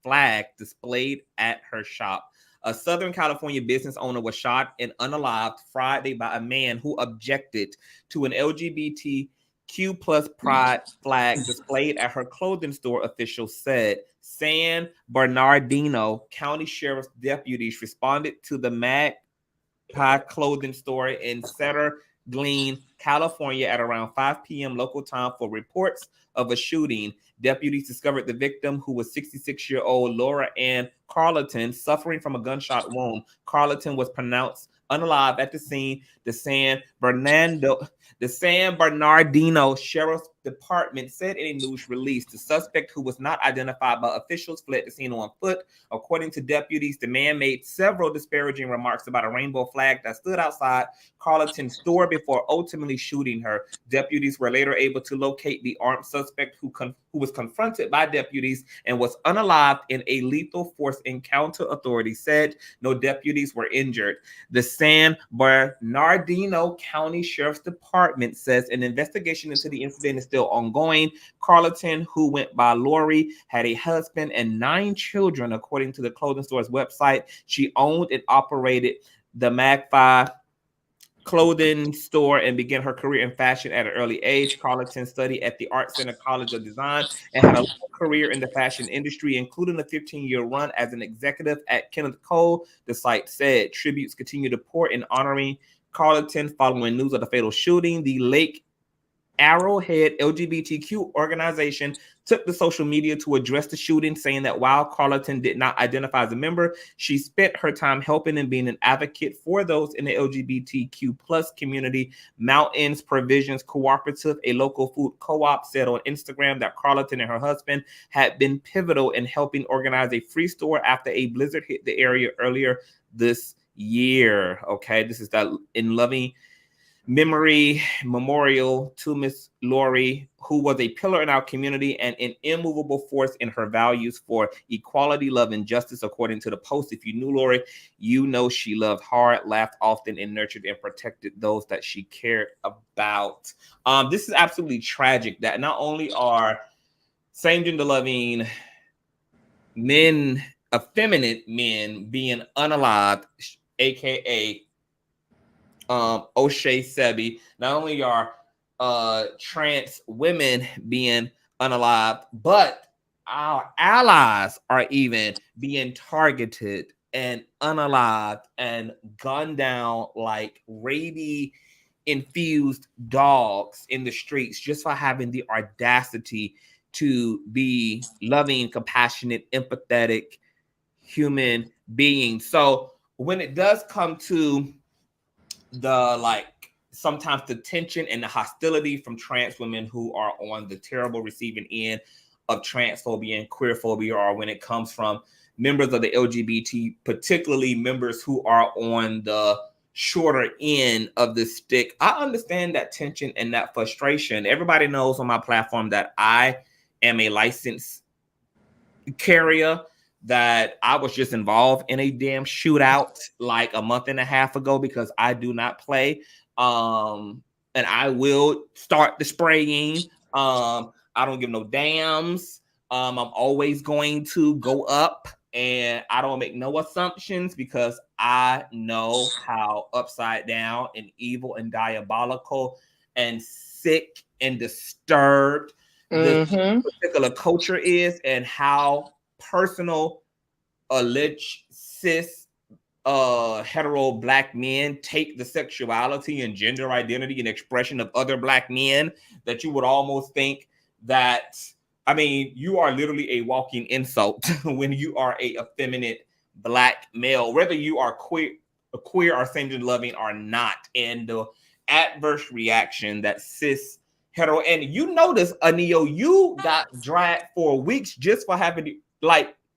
flag displayed at her shop. A Southern California business owner was shot and unalived Friday by a man who objected to an LGBTQ plus pride flag displayed at her clothing store, officials said. San Bernardino County Sheriff's deputies responded to the Magpie clothing store in Cedar Glen, California at around 5 p.m. local time for reports of a shooting. Deputies discovered the victim, who was 66-year-old Laura Ann Carleton, suffering from a gunshot wound. Carleton was pronounced unalive at the scene. The San Bernardino Sheriff's Department said in a news release the suspect, who was not identified by officials, fled the scene on foot. According to deputies, the man made several disparaging remarks about a rainbow flag that stood outside Carleton's store before ultimately shooting her. Deputies were later able to locate the armed suspect, who was confronted by deputies and was unalived in a lethal force encounter. Authorities said no deputies were injured. The San Bernardino County Sheriff's Department says an investigation into the incident is still ongoing. Carleton, who went by Lori, had a husband and 9 children, according to the clothing store's website. She owned and operated the Magpie clothing store and began her career in fashion at an early age. Carleton studied at the Art Center College of Design and had a long career in the fashion industry, including a 15-year run as an executive at Kenneth Cole. The site said tributes continue to pour in honoring Carleton following news of the fatal shooting. The Lake Arrowhead LGBTQ organization took to social media to address the shooting, saying that while Carlton did not identify as a member, she spent her time helping and being an advocate for those in the LGBTQ plus community. Mountains Provisions Cooperative, a local food co-op, said on Instagram that Carlton and her husband had been pivotal in helping organize a free store after a blizzard hit the area earlier this year. Okay, this is that in loving memory memorial to Miss Lori, who was a pillar in our community and an immovable force in her values for equality, love, and justice. According to the post, if you knew Lori, you know she loved hard, laughed often, and nurtured and protected those that she cared about. This is absolutely tragic that not only are same gender loving men, effeminate men, being unalived, aka O'Shea Sebi, not only are trans women being unalived, but our allies are even being targeted and unalived and gunned down like rabies infused dogs in the streets just for having the audacity to be loving, compassionate, empathetic human beings. So when it does come to the sometimes the tension and the hostility from trans women who are on the terrible receiving end of transphobia and queerphobia, or when it comes from members of the LGBT, particularly members who are on the shorter end of the stick, I understand that tension and that frustration. Everybody knows on my platform that I am a licensed carrier, that I was just involved in a damn shootout like a month and a half ago because I do not play. And I will start the spraying. I don't give no dams. I'm always going to go up, and I don't make no assumptions because I know how upside down and evil and diabolical and sick and disturbed this particular culture is, and how personal alleged cis hetero black men take the sexuality and gender identity and expression of other black men, that you would almost think that, I mean, you are literally a walking insult when you are a effeminate black male, whether you are queer or same-gender loving or not. And the adverse reaction that cis hetero, and you notice, Anio, you got dragged for weeks just for having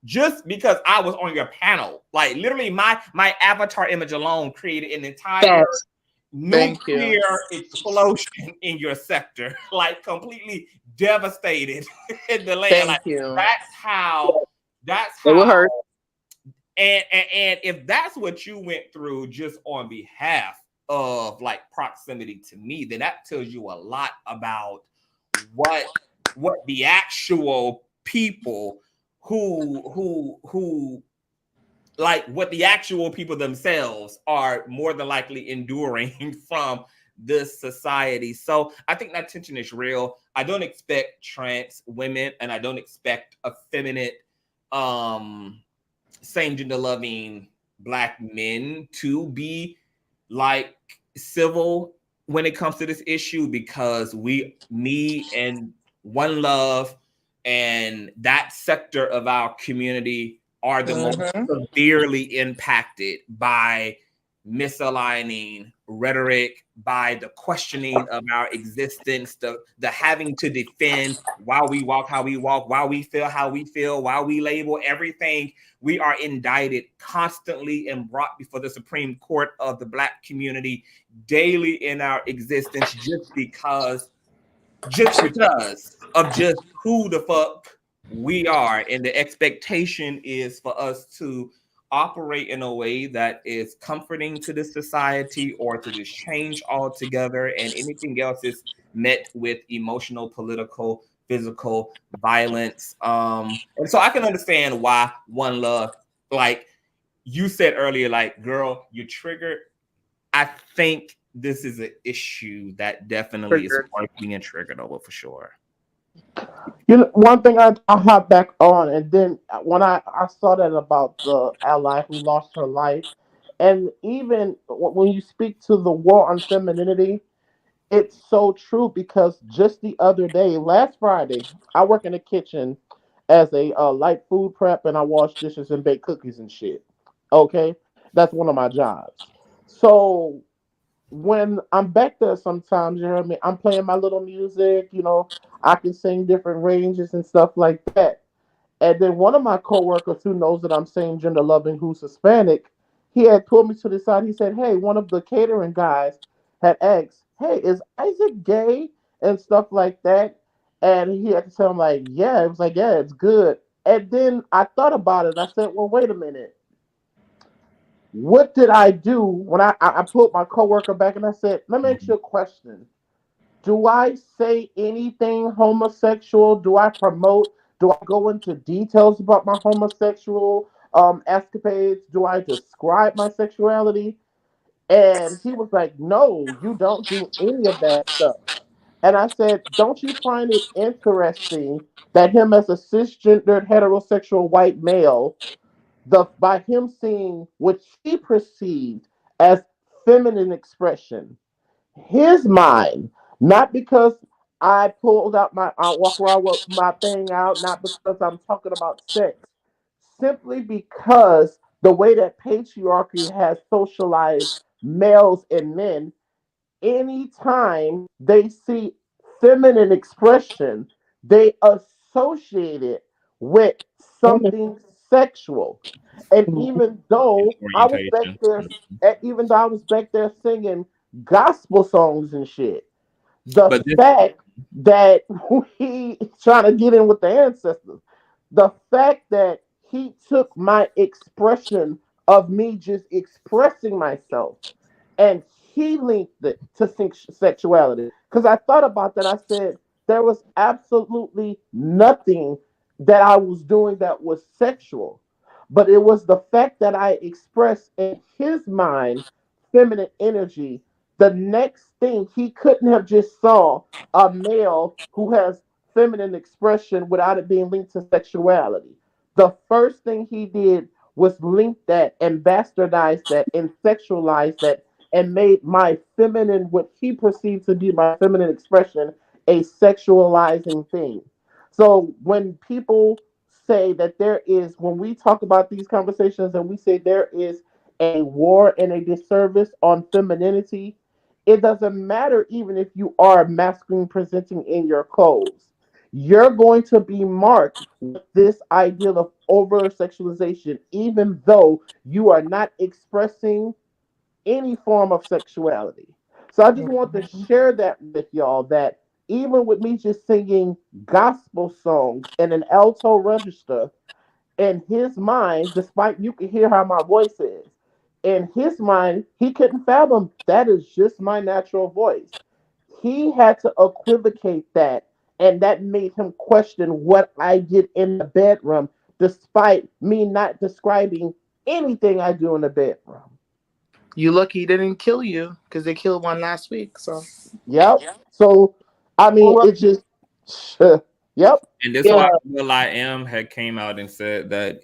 just because I was on your panel. Like literally my avatar image alone created an entire nuclear explosion in your sector, like completely devastated in the land. That's how and if that's what you went through just on behalf of like proximity to me, then that tells you a lot about what the actual people who like what the actual people themselves are more than likely enduring from this society. So I think that tension is real. I don't expect trans women, and I don't expect effeminate same gender loving black men to be like civil when it comes to this issue, because me and One Love and that sector of our community are the most severely impacted by misaligning rhetoric, by the questioning of our existence, the having to defend why we walk how we walk, why we feel how we feel, why we label everything. We are indicted constantly and brought before the Supreme Court of the Black community daily in our existence just because of just who the fuck we are. And the expectation is for us to operate in a way that is comforting to this society, or to just change altogether, and anything else is met with emotional, political, physical violence. And so I can understand why One Love, like you said earlier, like, girl, you triggered. I think this is an issue that definitely is worth being triggered over for sure. You know, one thing I hop back on, and then when I saw that about the ally who lost her life, and even when you speak to the war on femininity, It's so true because just the other day, last Friday, I work in the kitchen as a light food prep, and I wash dishes and bake cookies and shit. Okay, that's one of my jobs. So when I'm back there, sometimes you hear me. I'm playing my little music. I can sing different ranges and stuff like that. And then one of my coworkers who knows that I'm same gender loving, who's Hispanic, he had pulled me to the side. He said, "Hey, one of the catering guys had asked, 'Hey, is Isaac gay?' and stuff like that." And he had to tell him like, "Yeah." It was like, "Yeah, it's good." And then I thought about it. I said, "Well, wait a minute. What did I do when I pulled my coworker back and I said, let me ask you a question. Do I say anything homosexual? Do I promote? Do I go into details about my homosexual escapades? Do I describe my sexuality?" And he was like, "No, you don't do any of that stuff." And I said, "Don't you find it interesting that him as a cisgendered heterosexual white male, by him seeing what he perceived as feminine expression, his mind, not because I pulled out I walk around with my thing out, not because I'm talking about sex, simply because the way that patriarchy has socialized males and men, anytime they see feminine expression, they associate it with something sexual. And even though I was back Orientation. there, even though I was back there singing gospel songs and shit, the But this, fact that he trying to get in with the ancestors, the fact that he took my expression of me just expressing myself and he linked it to sexuality. Because I thought about that. I said there was absolutely nothing that I was doing that was sexual, but it was the fact that I expressed in his mind feminine energy. The next thing, he couldn't have just saw a male who has feminine expression without it being linked to sexuality. The first thing he did was link that and bastardize that and sexualize that and made my feminine, what he perceived to be my feminine expression, a sexualizing thing. So when people say that when we talk about these conversations and we say there is a war and a disservice on femininity, it doesn't matter even if you are masculine presenting in your clothes. You're going to be marked with this ideal of over sexualization, even though you are not expressing any form of sexuality. So I just want to share that with y'all that even with me just singing gospel songs in an alto register, in his mind, despite you can hear how my voice is, in his mind, he couldn't fathom that is just my natural voice. He had to equivocate that, and that made him question what I did in the bedroom, despite me not describing anything I do in the bedroom. You lucky he didn't kill you because they killed one last week. So Yep. So, I mean, Well, it just, yep. and this yeah, why Will I Am had came out and said that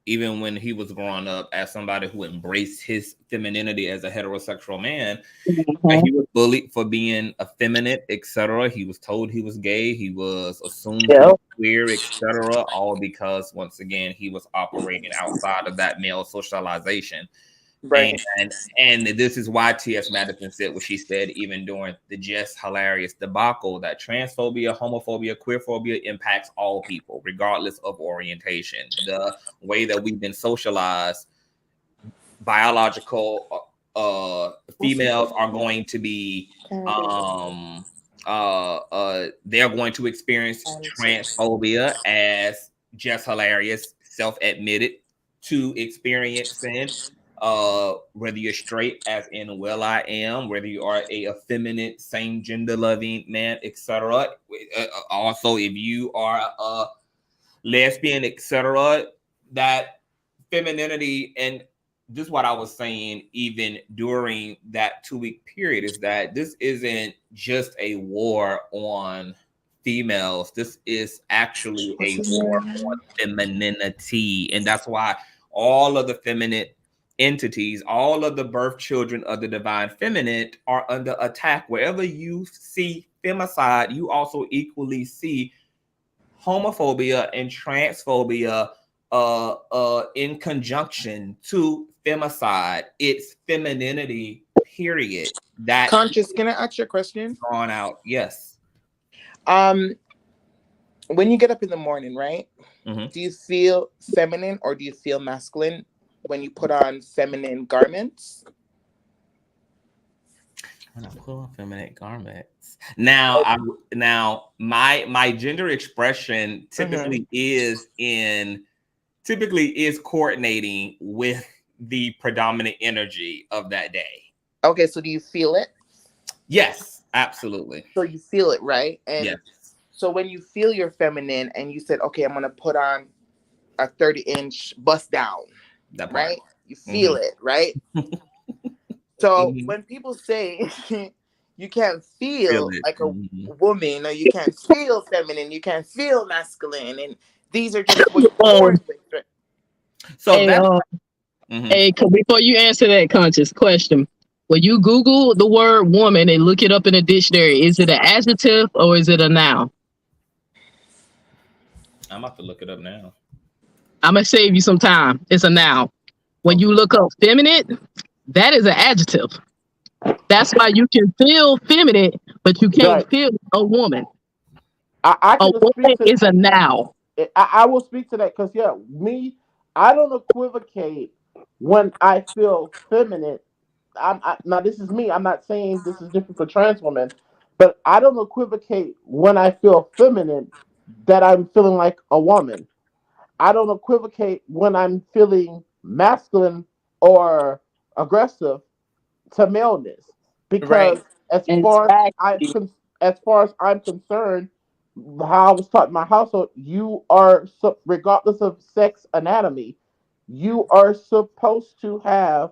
even when he was growing up as somebody who embraced his femininity as a heterosexual man, mhm, he was bullied for being effeminate, etc. He was told he was gay. He was assumed to yeah, be queer, etc. All because, once again, he was operating outside of that male socialization. right. And this is why T.S. Madison said what she said, even during the just hilarious debacle, that transphobia, homophobia, queerphobia impacts all people, regardless of orientation. The way that we've been socialized, biological females are going to be they're going to experience transphobia, as just hilarious self-admitted to experiencing, whether you're straight as in Will I Am, whether you are a effeminate same gender loving man, etc. Also, if you are a lesbian, etc., that femininity, and this is what I was saying even during that 2-week period, is that this isn't just a war on females. This is actually What's a his war name? on femininity. And that's why all of the feminine entities, all of the birth children of the divine feminine are under attack. Wherever you see femicide, you also equally see homophobia and transphobia in conjunction to femicide. It's femininity, period. That Conscious, can I ask you a question? drawn out. Yes. When you get up in the morning, right? Mm-hmm. Do you feel feminine or do you feel masculine when you put on feminine garments? When I put on feminine garments. Now, my gender expression typically is coordinating with the predominant energy of that day. Okay, so do you feel it? Yes, absolutely. So you feel it, right? And yes. So when you feel you're feminine and you said, okay, I'm going to put on a 30-inch bust down, right? You feel it, right? So when people say you can't feel like a woman, or you can't feel feminine, you can't feel masculine, and these are just what you're born with. Right? So hey, before you answer that conscious question, when you Google the word woman and look it up in a dictionary, is it an adjective or is it a noun? I'm about to look it up now. I'm going to save you some time. It's a noun. When you look up feminine, that is an adjective. That's why you can feel feminine, but you can't feel a woman. I a woman is a noun. I will speak to that because, I don't equivocate when I feel feminine. Now, this is me. I'm not saying this is different for trans women, but I don't equivocate when I feel feminine that I'm feeling like a woman. I don't equivocate when I'm feeling masculine or aggressive to maleness, because as far as I'm concerned, how I was taught in my household, you are, regardless of sex anatomy, you are supposed to have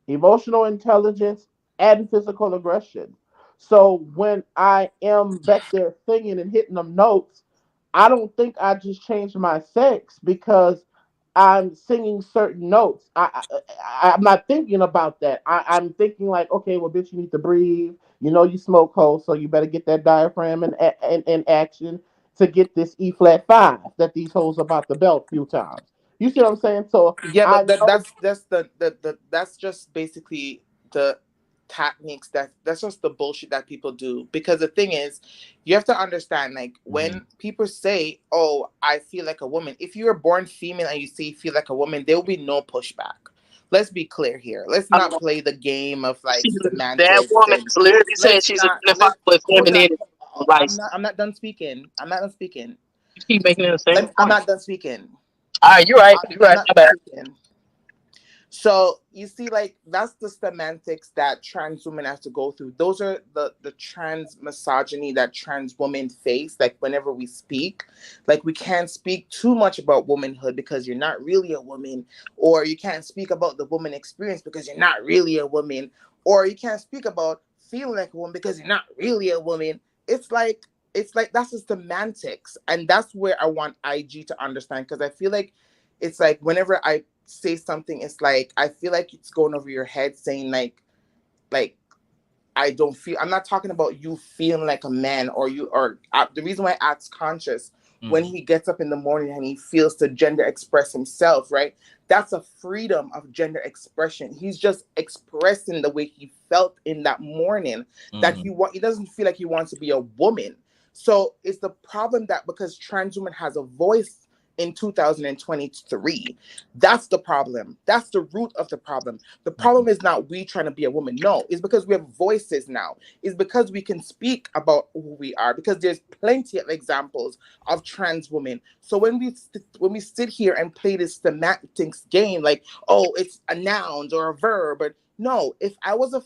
emotional intelligence and physical aggression. So when I am back there singing and hitting them notes, I don't think I just changed my sex because I'm singing certain notes. I'm not thinking about that. I'm thinking like, okay, well, bitch, you need to breathe. You know, you smoke holes, so you better get that diaphragm in action to get this E flat 5 that these hoes about the belt a few times. You see what I'm saying? So yeah, but that's just basically the techniques that's just the bullshit that people do. Because the thing is, you have to understand, like, when people say, oh, I feel like a woman, if you're born female and you say you feel like a woman, there will be no pushback. Let's be clear here. Let's not play the game of like semantics. That woman literally said she's identified with femininity. I'm not done speaking. You keep making it the same. I'm not done speaking. All right, you're right. You're right. So you see, like, that's the semantics that trans women have to go through. Those are the trans misogyny that trans women face. Like, whenever we speak, like, we can't speak too much about womanhood because you're not really a woman, or you can't speak about the woman experience because you're not really a woman, or you can't speak about feeling like a woman because you're not really a woman. It's like that's the semantics, and that's where I want IG to understand, because I feel like it's like whenever I say something, it's like I feel like it's going over your head, saying like I don't feel. I'm not talking about you feeling like a man, or the reason why I ask Conscious when he gets up in the morning and he feels to gender express himself, right? That's a freedom of gender expression. He's just expressing the way he felt in that morning, that he doesn't feel like he wants to be a woman. So it's the problem that because trans woman has a voice in 2023, that's the problem. That's the root of the problem. The problem is not we trying to be a woman. No, it's because we have voices now. It's because we can speak about who we are, because there's plenty of examples of trans women. So when we sit here and play this semantics game, like, oh, it's a noun or a verb, but no, if I was a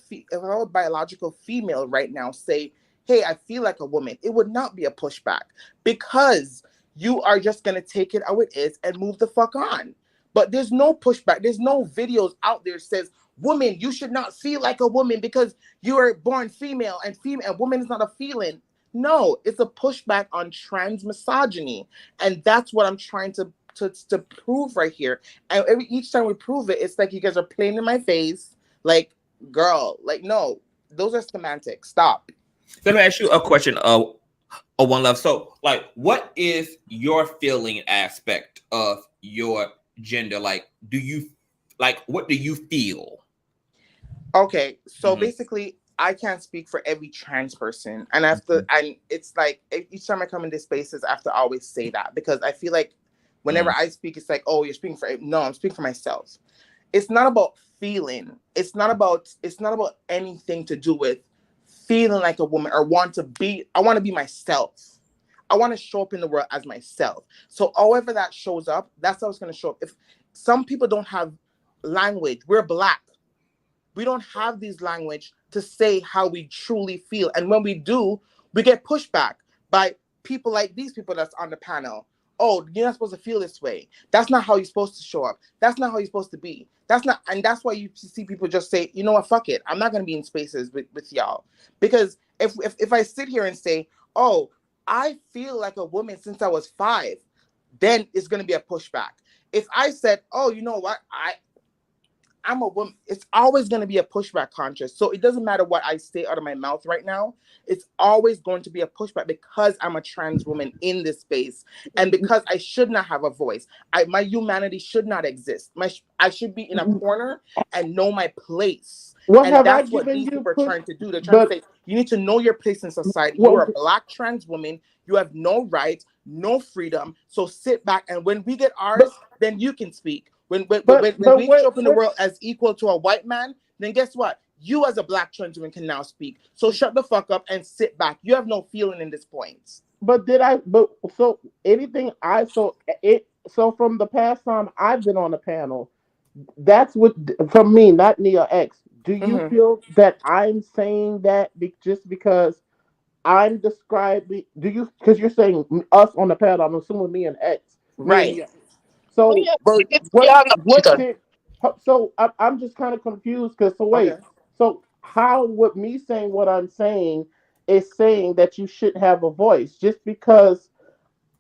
biological female right now, say, hey, I feel like a woman, it would not be a pushback, because you are just going to take it how it is and move the fuck on. But there's no pushback. There's no videos out there that says, woman, you should not feel like a woman because you are born female, and woman is not a feeling. No, it's a pushback on trans misogyny. And that's what I'm trying to to prove right here. And each time we prove it, it's like you guys are playing in my face. Like, girl, like, no, those are semantics. Stop. Let me ask you a question. One Love. So, like, what is your feeling aspect of your gender? Like, what do you feel? Okay, so basically, I can't speak for every trans person, and and it's like each time I come into spaces, I have to always say that, because I feel like whenever I speak, it's like, oh, you're speaking for no, I'm speaking for myself. It's not about feeling. It's not about anything to do with feeling like a woman or want to be. I want to be myself. I want to show up in the world as myself. So however that shows up, that's how it's going to show up. If some people don't have language, we're Black. We don't have these language to say how we truly feel. And when we do, we get pushed back by people like these people that's on the panel. Oh, you're not supposed to feel this way. That's not how you're supposed to show up. That's not how you're supposed to be. And that's why you see people just say, you know what, fuck it. I'm not going to be in spaces with y'all. Because if I sit here and say, oh, I feel like a woman since I was 5, then it's going to be a pushback. If I said, oh, you know what, I'm a woman, it's always going to be a pushback, Conscious. So it doesn't matter what I say out of my mouth right now. It's always going to be a pushback because I'm a trans woman in this space, and because I should not have a voice. My humanity should not exist. I should be in a corner and know my place. And that's what these people are trying to do. They're trying to say, you need to know your place in society. You're a Black trans woman. You have no rights, no freedom. So sit back, and when we get ours, then you can speak. When we show up in the world as equal to a white man, then guess what? You as a Black trans woman can now speak. So shut the fuck up and sit back. You have no feeling in this point. So from the past time I've been on the panel, that's what, from me, not Neo X. Do you feel that I'm saying that just because I'm describing? Because you're saying us on the panel, I'm assuming me and X, right? So I'm just kind of confused because so how would me saying what I'm saying is saying that you should have a voice just because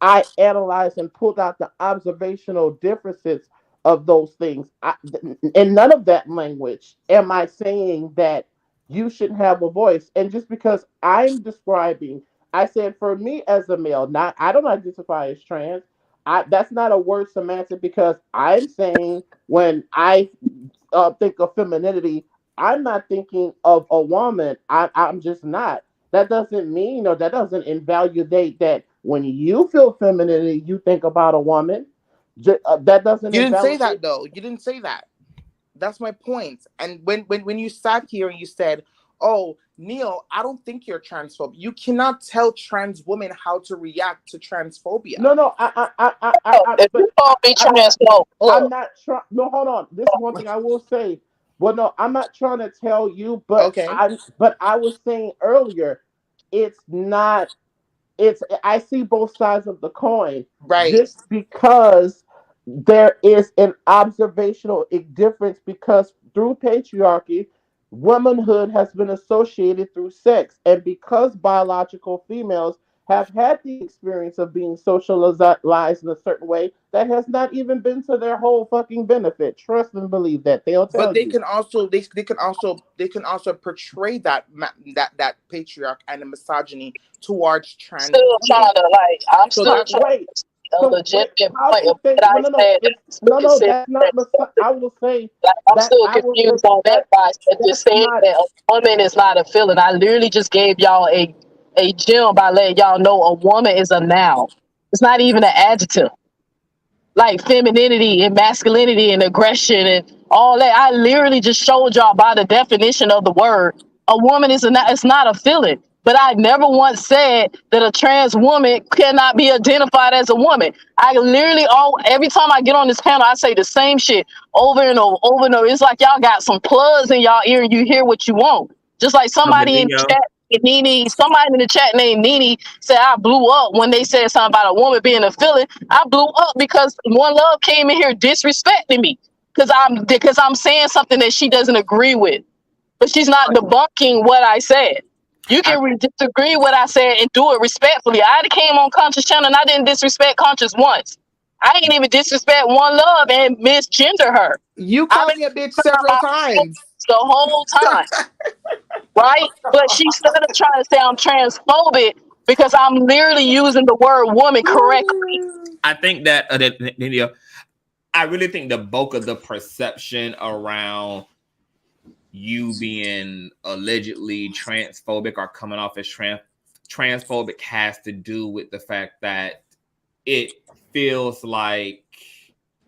I analyzed and pulled out the observational differences of those things. In none of that language am I saying that you should have a voice. And just because I'm describing, I said for me as a male, I don't identify as trans. That's not a word semantic, because I'm saying when I think of femininity, I'm not thinking of a woman. I'm just not. That doesn't mean, or that doesn't invalidate that when you feel femininity, you think about a woman. That doesn't. You didn't say that though. You didn't say that. That's my point. And when you sat here and you said, "Oh, Neil, I don't think you're transphobe," you cannot tell trans women how to react to transphobia. No. I'm not trying. No, hold on. This is one thing I will say. Well, no, I'm not trying to tell you, but I was saying earlier, it's not. I see both sides of the coin. Right. Just because there is an observational difference, because through patriarchy, womanhood has been associated through sex, and because biological females have had the experience of being socialized in a certain way, that has not even been to their whole fucking benefit. Trust and believe that. They'll tell you. But they can also portray that patriarch and the misogyny towards trans. Still trying to I'm still trying to a legitimate point of what I said. No, that's not. I will say I'm still confused on that by just saying that a woman is not a feeling. I literally just gave y'all a gem by letting y'all know a woman is a noun. It's not even an adjective. Like femininity and masculinity and aggression and all that. I literally just showed y'all by the definition of the word. A woman is it's not a feeling. But I never once said that a trans woman cannot be identified as a woman. I literally, every time I get on this panel, I say the same shit over and over and over. It's like y'all got some plugs in y'all ear and you hear what you want. Just like somebody in the chat, somebody in the chat named Nene said I blew up when they said something about a woman being a feeling. I blew up because One Love came in here disrespecting me because I'm saying something that she doesn't agree with, but she's not debunking what I said. You can disagree with what I said and do it respectfully. I came on Conscious channel and I didn't disrespect Conscious once. I ain't even disrespect One Love and misgender her. You I've called been me a bitch several times. the whole time, right? But she started trying to say I'm transphobic because I'm literally using the word woman correctly. I think that, I really think the bulk of the perception around you being allegedly transphobic or coming off as transphobic has to do with the fact that it feels like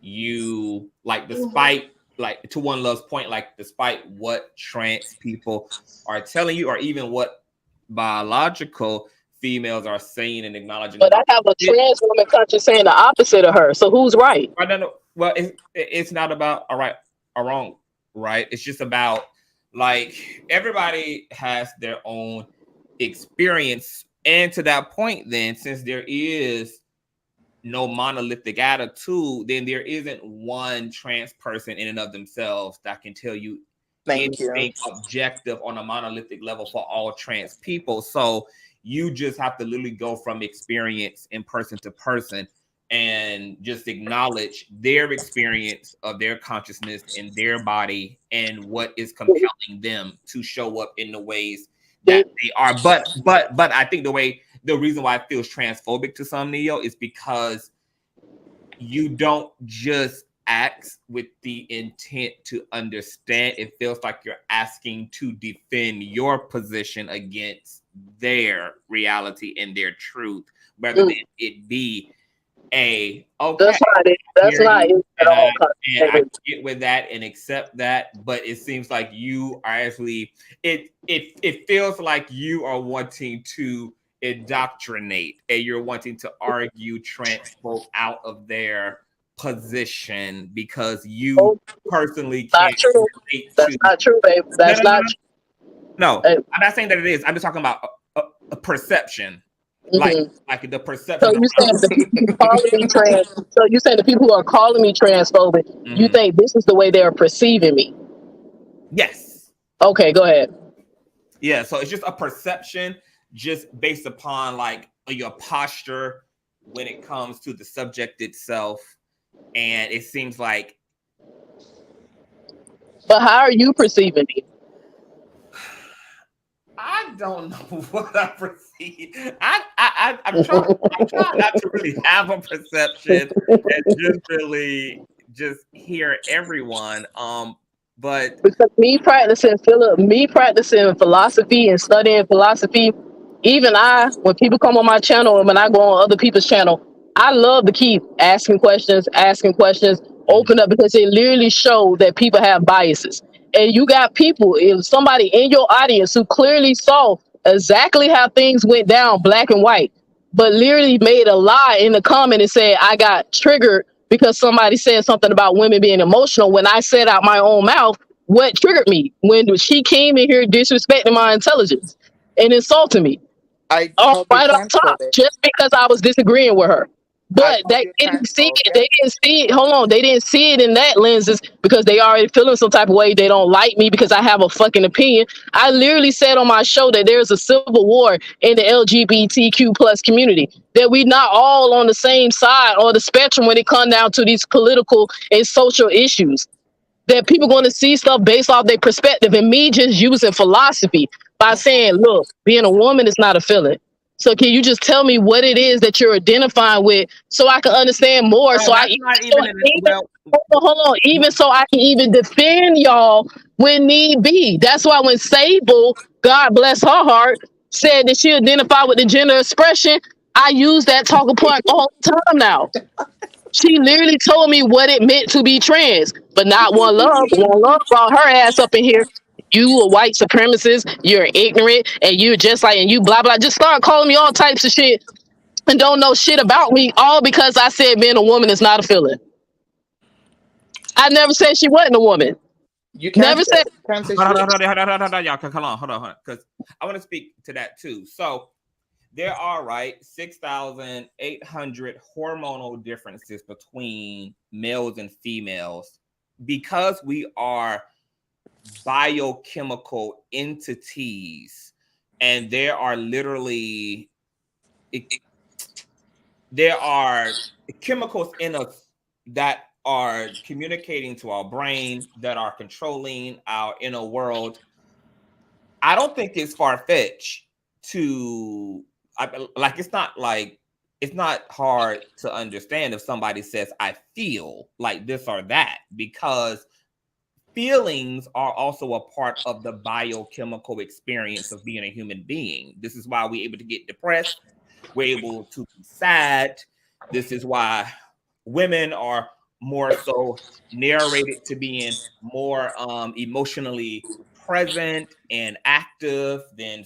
you, like, despite, like, to One Love's point, like, despite what trans people are telling you, or even what biological females are saying and acknowledging But I about have a it. trans woman country saying the opposite of her. So who's right? I don't know. Well, it's not about all right or wrong, right? It's just about, like, everybody has their own experience. And to that point, then, since there is no monolithic attitude, then there isn't one trans person in and of themselves that can tell you anything objective on a monolithic level for all trans people. So you just have to literally go from experience in person to person and just acknowledge their experience of their consciousness in their body and what is compelling them to show up in the ways that they are. But I think the reason why it feels transphobic to some, Neo, is because you don't just ask with the intent to understand. It feels like you're asking to defend your position against their reality and their truth, rather than it be okay. That's not it at all. And I get with that and accept that, but it seems like you are actually, it feels like you are wanting to indoctrinate and you're wanting to argue trans folk out of their position because you personally can't relate to. That's not true, babe. That's not true. No, I'm not saying that it is. I'm just talking about a perception. Like the perception. So you saying the people who calling me trans? So you saying the people who are calling me transphobic? You think this is the way they are perceiving me? Yes. Okay, go ahead. Yeah. So it's just a perception, just based upon like your posture when it comes to the subject itself, and it seems like. But how are you perceiving me? I don't know what I perceive. I'm trying not to really have a perception and just really just hear everyone. But because me practicing philosophy and studying philosophy, even when people come on my channel and when I go on other people's channel, I love to keep asking questions, open up, because it literally shows that people have biases. And you got people, if somebody in your audience who clearly saw exactly how things went down, black and white, but literally made a lie in the comment and said, I got triggered because somebody said something about women being emotional, when I said out my own mouth what triggered me, when she came in here disrespecting my intelligence and insulting me. Right off top, just because I was disagreeing with her. But they didn't see it. Hold on, they didn't see it in that lenses because they already feeling some type of way. They don't like me because I have a fucking opinion. I literally said on my show that there's a civil war in the LGBTQ plus community, that we not all on the same side or the spectrum when it comes down to these political and social issues. That people going to see stuff based off their perspective, and me just using philosophy by saying, look, being a woman is not a feeling. So can you just tell me what it is that you're identifying with so I can understand more? So even so I can even defend y'all when need be. That's why when Sable, God bless her heart, said that she identified with the gender expression, I use that talking point all the time now. She literally told me what it meant to be trans, but not One Love. One Love brought her ass up in here. You a white supremacist, you're ignorant, and you're just like, and you blah, blah. Just start calling me all types of shit and don't know shit about me, all because I said being a woman is not a feeling. I never said she wasn't a woman. You can't never said. Hold on, y'all. Hold on, because I want to speak to that too. So there are 6,800 hormonal differences between males and females because we are biochemical entities, and there are literally there are chemicals in us that are communicating to our brain, that are controlling our inner world. I don't think it's far-fetched to it's not hard to understand if somebody says I feel like this or that, because feelings are also a part of the biochemical experience of being a human being. This is why we're able to get depressed, we're able to be sad. This is why women are more so narrated to being more emotionally present and active than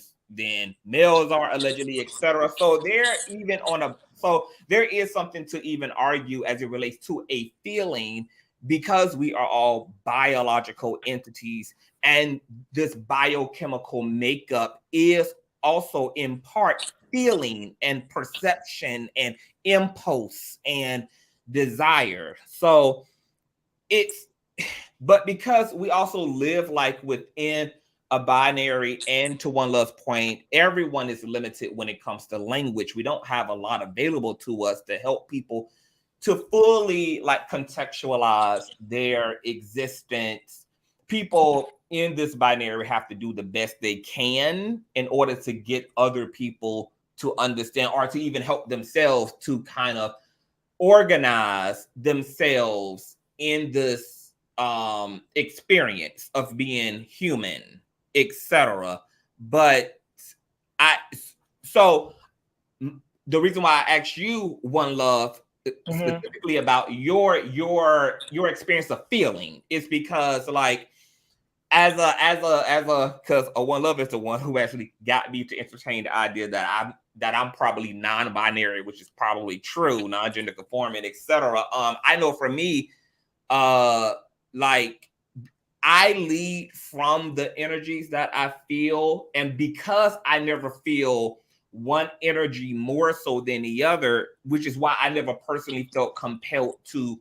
males are, allegedly, etc. So there is something to even argue as it relates to a feeling, because we are all biological entities, and this biochemical makeup is also in part feeling and perception and impulse and desire. So it's, but because we also live like within a binary, and to One Love's point, everyone is limited when it comes to language. We don't have a lot available to us to help people to fully like contextualize their existence. People in this binary have to do the best they can in order to get other people to understand, or to even help themselves to kind of organize themselves in this experience of being human, etc. But I so the reason why I asked you, One Love, specifically about your experience of feeling is because, like, as a because One Love is the one who actually got me to entertain the idea that I'm probably non-binary, which is probably true, non-gender conforming, etc. I know for me, like, I lead from the energies that I feel, and because I never feel one energy more so than the other, which is why I never personally felt compelled to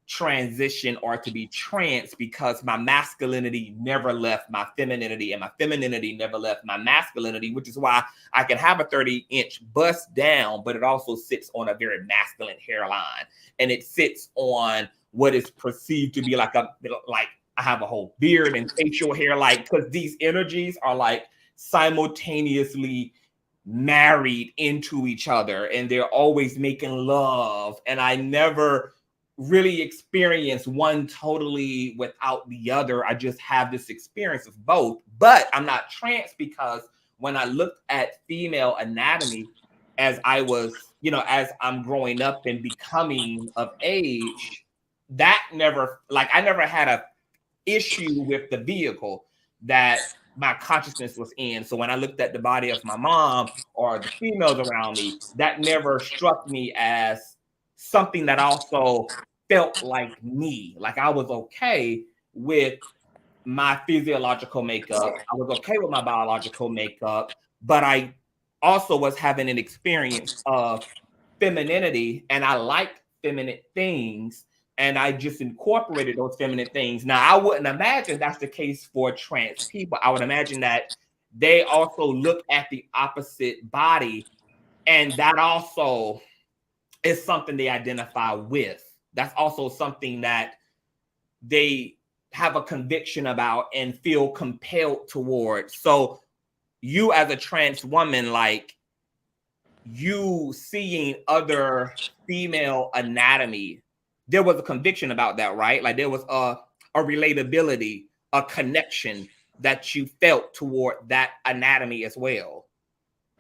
transition or to be trans, because my masculinity never left my femininity and my femininity never left my masculinity, which is why I can have a 30-inch bust down, but it also sits on a very masculine hairline, and it sits on what is perceived to be like I have a whole beard and facial hair, like, because these energies are like simultaneously married into each other, and they're always making love, and I never really experience one totally without the other. I just have this experience of both. But I'm not trans, because when I looked at female anatomy as I was, as I'm growing up and becoming of age, that never, like, I never had a issue with the vehicle that my consciousness was in. So when I looked at the body of my mom or the females around me, that never struck me as something that also felt like me. Like, I was okay with my physiological makeup, I was okay with my biological makeup, but I also was having an experience of femininity, and I liked feminine things, and I just incorporated those feminine things. Now, I wouldn't imagine that's the case for trans people. I would imagine that they also look at the opposite body, and that also is something they identify with. That's also something that they have a conviction about and feel compelled towards. So you, as a trans woman, like, you seeing other female anatomy, there was a conviction about that, right? Like, there was a relatability, a connection that you felt toward that anatomy as well,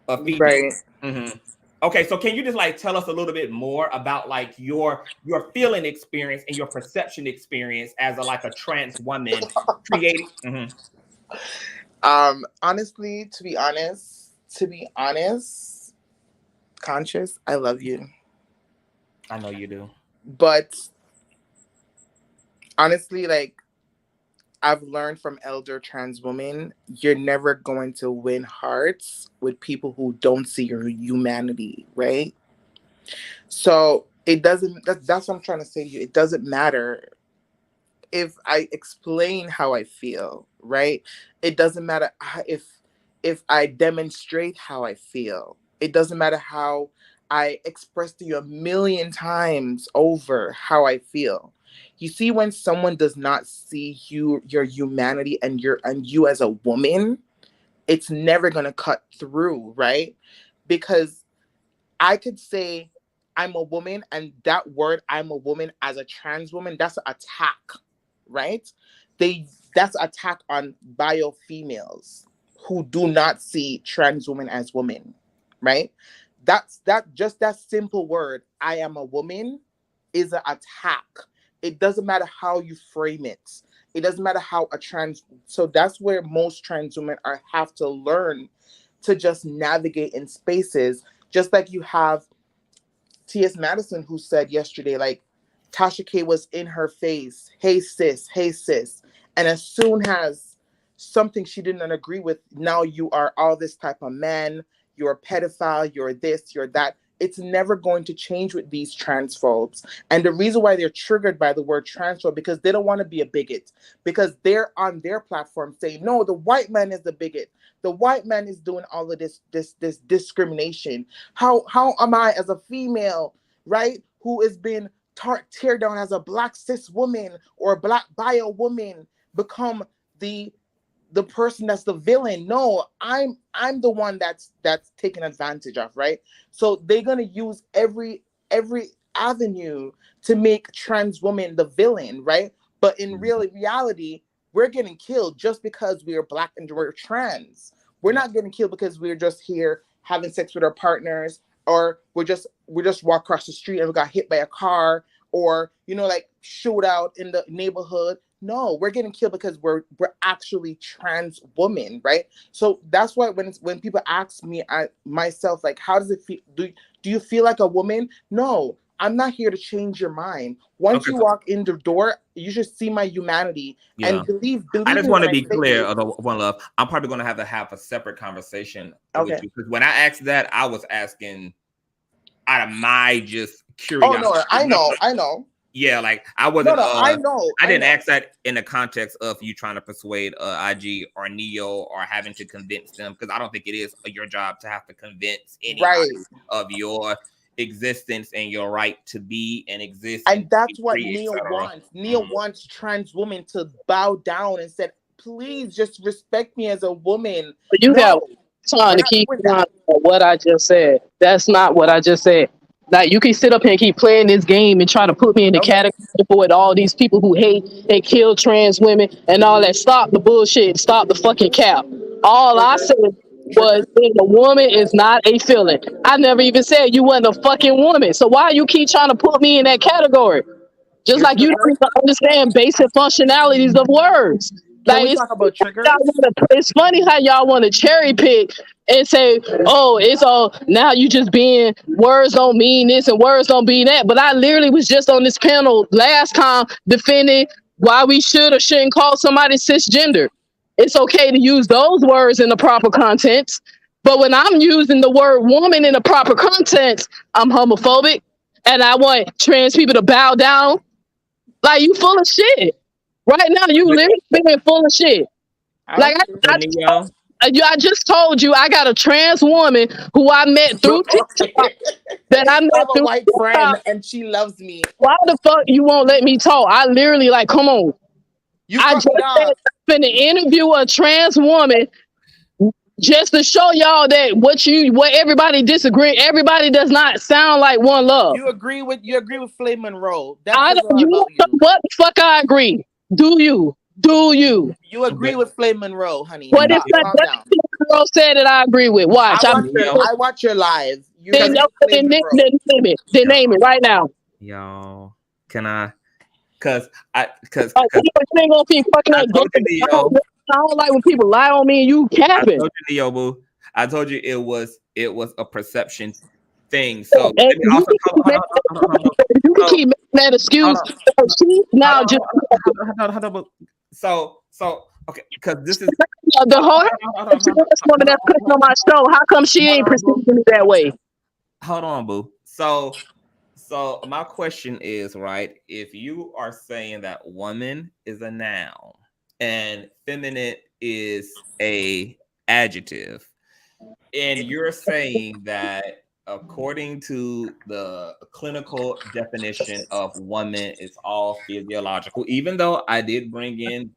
a female. Right. Mm-hmm. Okay, so can you just like tell us a little bit more about like your feeling experience and your perception experience as a trans woman creating? Mm-hmm. Honestly, to be honest, Conscious, I love you. I know you do. But honestly, like, I've learned from elder trans women, you're never going to win hearts with people who don't see your humanity, right? So it doesn't, that's what I'm trying to say to you. It doesn't matter if I explain how I feel, right? It doesn't matter if I demonstrate how I feel. It doesn't matter how I expressed to you a million times over how I feel. You see, when someone does not see your humanity and you as a woman, it's never gonna cut through, right? Because I could say I'm a woman, and that word "I'm a woman" as a trans woman, that's an attack, right? That's an attack on bio females who do not see trans women as women, right? Just that simple word, "I am a woman," is an attack. It doesn't matter how you frame it. It doesn't matter how a trans. So that's where most trans women have to learn to just navigate in spaces, just like you have T.S. Madison, who said yesterday, like, Tasha K was in her face, hey sis, hey sis. And as soon as something she didn't agree with, now you are all this type of man, you're a pedophile, you're this, you're that. It's never going to change with these transphobes. And the reason why they're triggered by the word transphobe, because they don't want to be a bigot, because they're on their platform saying, no, the white man is the bigot. The white man is doing all of this discrimination. How am I, as a female, right, who has been tear down as a black cis woman or a black bio woman, become the person that's the villain? No, I'm the one that's taken advantage of, right? So they're gonna use every avenue to make trans women the villain, right? But in reality, we're getting killed just because we are black and we're trans. We're not getting killed because we're just here having sex with our partners, or we just walk across the street and we got hit by a car, or like shootout in the neighborhood. No, we're getting killed because we're actually trans women, right? So that's why when people ask me myself, like, how does it feel? Do you feel like a woman? No, I'm not here to change your mind. Once you walk in the door, you should see my humanity and believe. I just in want to what be I say. clear, although One Love, I'm probably going to have a separate conversation with you, because when I asked that, I was asking out of my just curiosity. Oh no, I know. Yeah, like I wasn't. No, I know. I didn't ask that in the context of you trying to persuade IG or Neo or having to convince them, because I don't think it is your job to have to convince anybody of your existence and your right to be and exist. And that's what Neo wants. Neo wants trans women to bow down and said, please just respect me as a woman. But you have time to keep on what I just said. That's not what I just said. Like, you can sit up here and keep playing this game and try to put me in the category with all these people who hate and kill trans women and all that. Stop the bullshit. Stop the fucking cap. All I said was that a woman is not a feeling. I never even said you wasn't a fucking woman. So why you keep trying to put me in that category? Just like you don't understand basic functionalities of words. Can we talk about triggers? It's funny how y'all want to cherry pick and say, oh, it's all now you just being words don't mean this and words don't mean that. But I literally was just on this panel last time defending why we should or shouldn't call somebody cisgender. It's okay to use those words in the proper context. But when I'm using the word woman in the proper context, I'm homophobic and I want trans people to bow down. Like, you full of shit. Right now, you literally being full of shit. Like, I just told you I got a trans woman who I met through TikTok. That I met through a white friend, and she loves me. Why the fuck you won't let me talk? I literally, like, come on. I just said I'm finna interview a trans woman just to show y'all that what everybody disagree. Everybody does not sound like One Love. You agree with Flame Monroe. I don't. You know what the fuck I agree? Do you? You agree with Flame Monroe, honey? What if Monroe said that I agree with? Watch. I watch your live. Then name it right now. Y'all, can I? Cause you ain't gonna keep fucking up. I don't like when people lie on me and you capping. I told you it was a perception thing. So let me also you can keep making that excuse. Now just so okay, because this is the whole woman that's cooking on my show. How come she ain't perceiving me that way? Hold on, boo. So my question is, right, if you are saying that woman is a noun and feminine is a adjective, and you're saying that according to the clinical definition of woman, it's all physiological. Even though I did bring in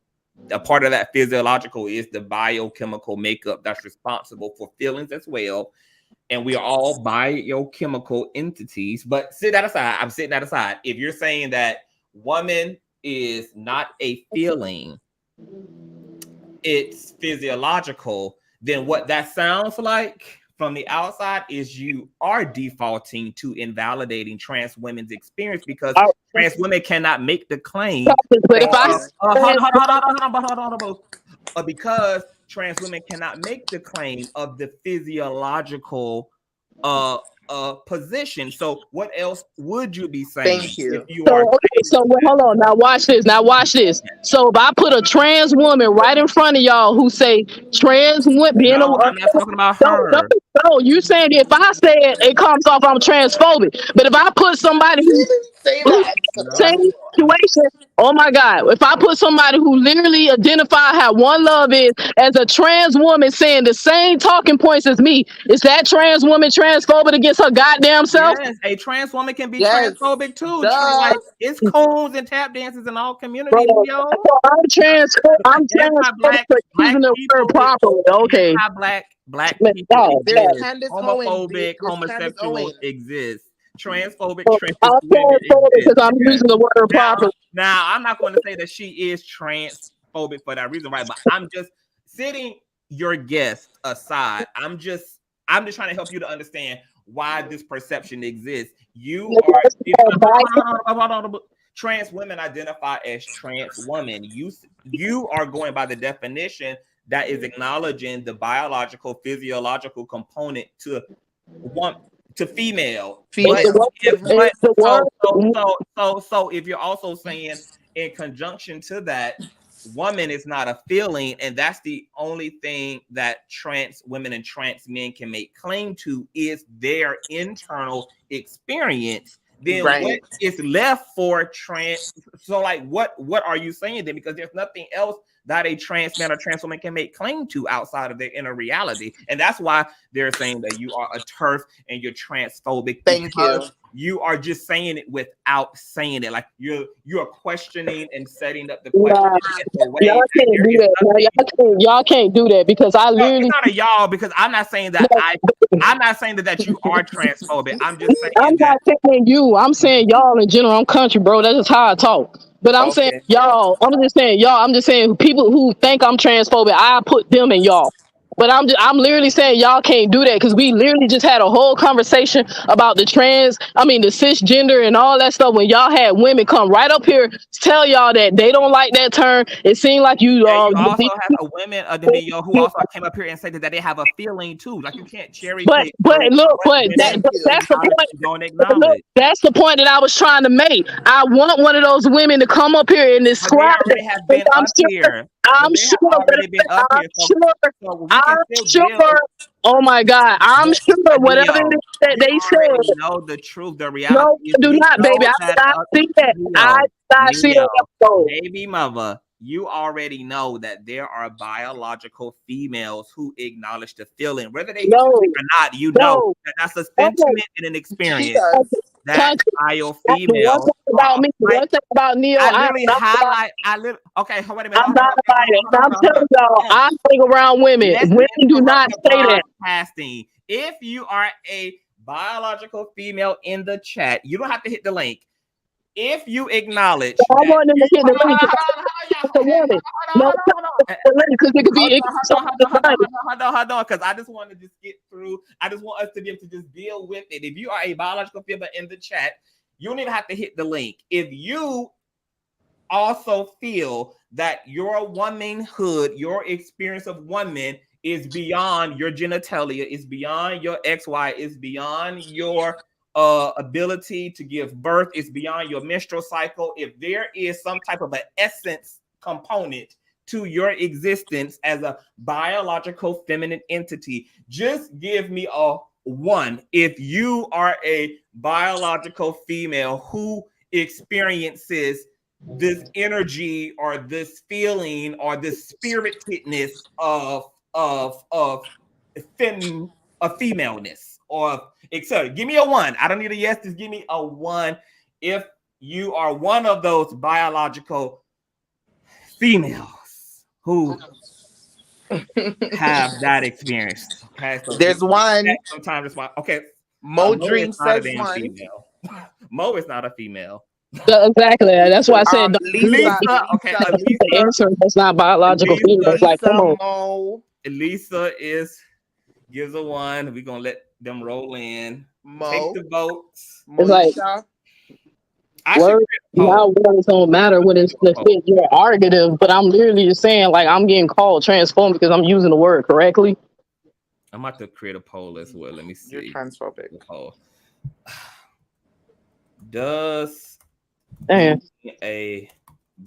a part of that physiological is the biochemical makeup that's responsible for feelings as well. And we are all biochemical entities. But sit that aside. I'm sitting that aside. If you're saying that woman is not a feeling, it's physiological, then what that sounds like from the outside is you are defaulting to invalidating trans women's experience because trans women cannot make the claim. But if I Because trans women cannot make the claim of the physiological position. So what else would you be saying? Thank you. If you are hold on. Now watch this. So if I put a trans woman right in front of y'all who say trans women being no, I'm not talking about her. No, you saying if I say it comes off I'm transphobic. But if I put somebody who Say that. same situation, oh my God, if I put somebody who literally identify how one love is as a trans woman saying the same talking points as me, is that trans woman transphobic against her goddamn self? Yes, a trans woman can be Yes. transphobic too. Duh. Like it's coons and tap dances in all communities, yo. I'm Anti-black using the people, word properly. Okay. Anti-black people There's exist. Candace Homophobic, Owens. There's Candace homosexual Owens. exists. Transphobic I'm trans women transphobic exist. because I'm using the word properly. Now, I'm not going to say that she is transphobic for that reason, right? But I'm just setting your guest aside. I'm just trying to help you to understand why this perception exists. You are trans women identify as trans women. You are going by the definition that is acknowledging the biological, physiological component to female. So if you're also saying in conjunction to that, woman is not a feeling, and that's the only thing that trans women and trans men can make claim to is their internal experience, then what is left for trans? So like what are you saying then? Because there's nothing else that a trans man or trans woman can make claim to outside of their inner reality. And that's why they're saying that you are a TERF and you're transphobic. Thank you. You are just saying it without saying it. Like you're questioning and setting up the question. Y'all can't do that. Y'all can't do that because I literally. It's not a y'all because I'm not saying that I'm not saying that you are transphobic. I'm just saying I'm not saying you. I'm saying y'all in general. I'm country, bro. That's just how I talk. But I'm saying y'all. I'm just saying y'all. I'm just saying people who think I'm transphobic, I put them in y'all. But I'm literally saying y'all can't do that because we literally just had a whole conversation about the cisgender and all that stuff when y'all had women come right up here tell y'all that they don't like that term. It seemed like you also have a women who also came up here and said that they have a feeling too. Like you can't cherry pick. But that's the point. Don't acknowledge. That's the point that I was trying to make. I want one of those women to come up here and describe it. I'm sure. Oh my God, I'm sure whatever it is that they said. Know the truth. The reality. No, you do not, baby. I see that. I see that. Baby mother, you already know that there are biological females who acknowledge the feeling, whether they or not. You know that that's a sentiment and an experience. That bio female. One thing about Neo, okay, wait a minute. I'm not about it. I'm telling y'all, I hang around women. Women do not say that. If you are a biological female in the chat, you don't have to hit the link. If you acknowledge, I want them to hit the link. Because it could be. Hold on, because I just want to just get through. I just want us to be able to just deal with it. If you are a biological female in the chat, you don't even have to hit the link. If you also feel that your womanhood, your experience of woman is beyond your genitalia, is beyond your XY, is beyond your ability to give birth, is beyond your menstrual cycle. If there is some type of an essence component to your existence as a biological feminine entity, just give me a 1. If you are a biological female who experiences this energy or this feeling or this spiritedness of femaleness. or etc. Give me a 1. I don't need a yes. Just give me a 1 if you are one of those biological females who have that experience. Okay, so There's one. sometimes it's why. Okay, Mo Mo Dream is not a says damn one. female. Mo is not a female. Exactly. That's why I said don't Lisa, Okay, the Elisa, answer that's not biological Lisa, females. Like, come on. Mo, Elisa gives a 1. We're gonna let them roll in. Mo, Take the votes. It's like Moesha. I should words now words don't matter when it's the fit you're argumentative, but I'm literally just saying like I'm getting called transformed because I'm using the word correctly. I'm about to create a poll as well. Let me see. You're transphobic. The poll. Does Damn. a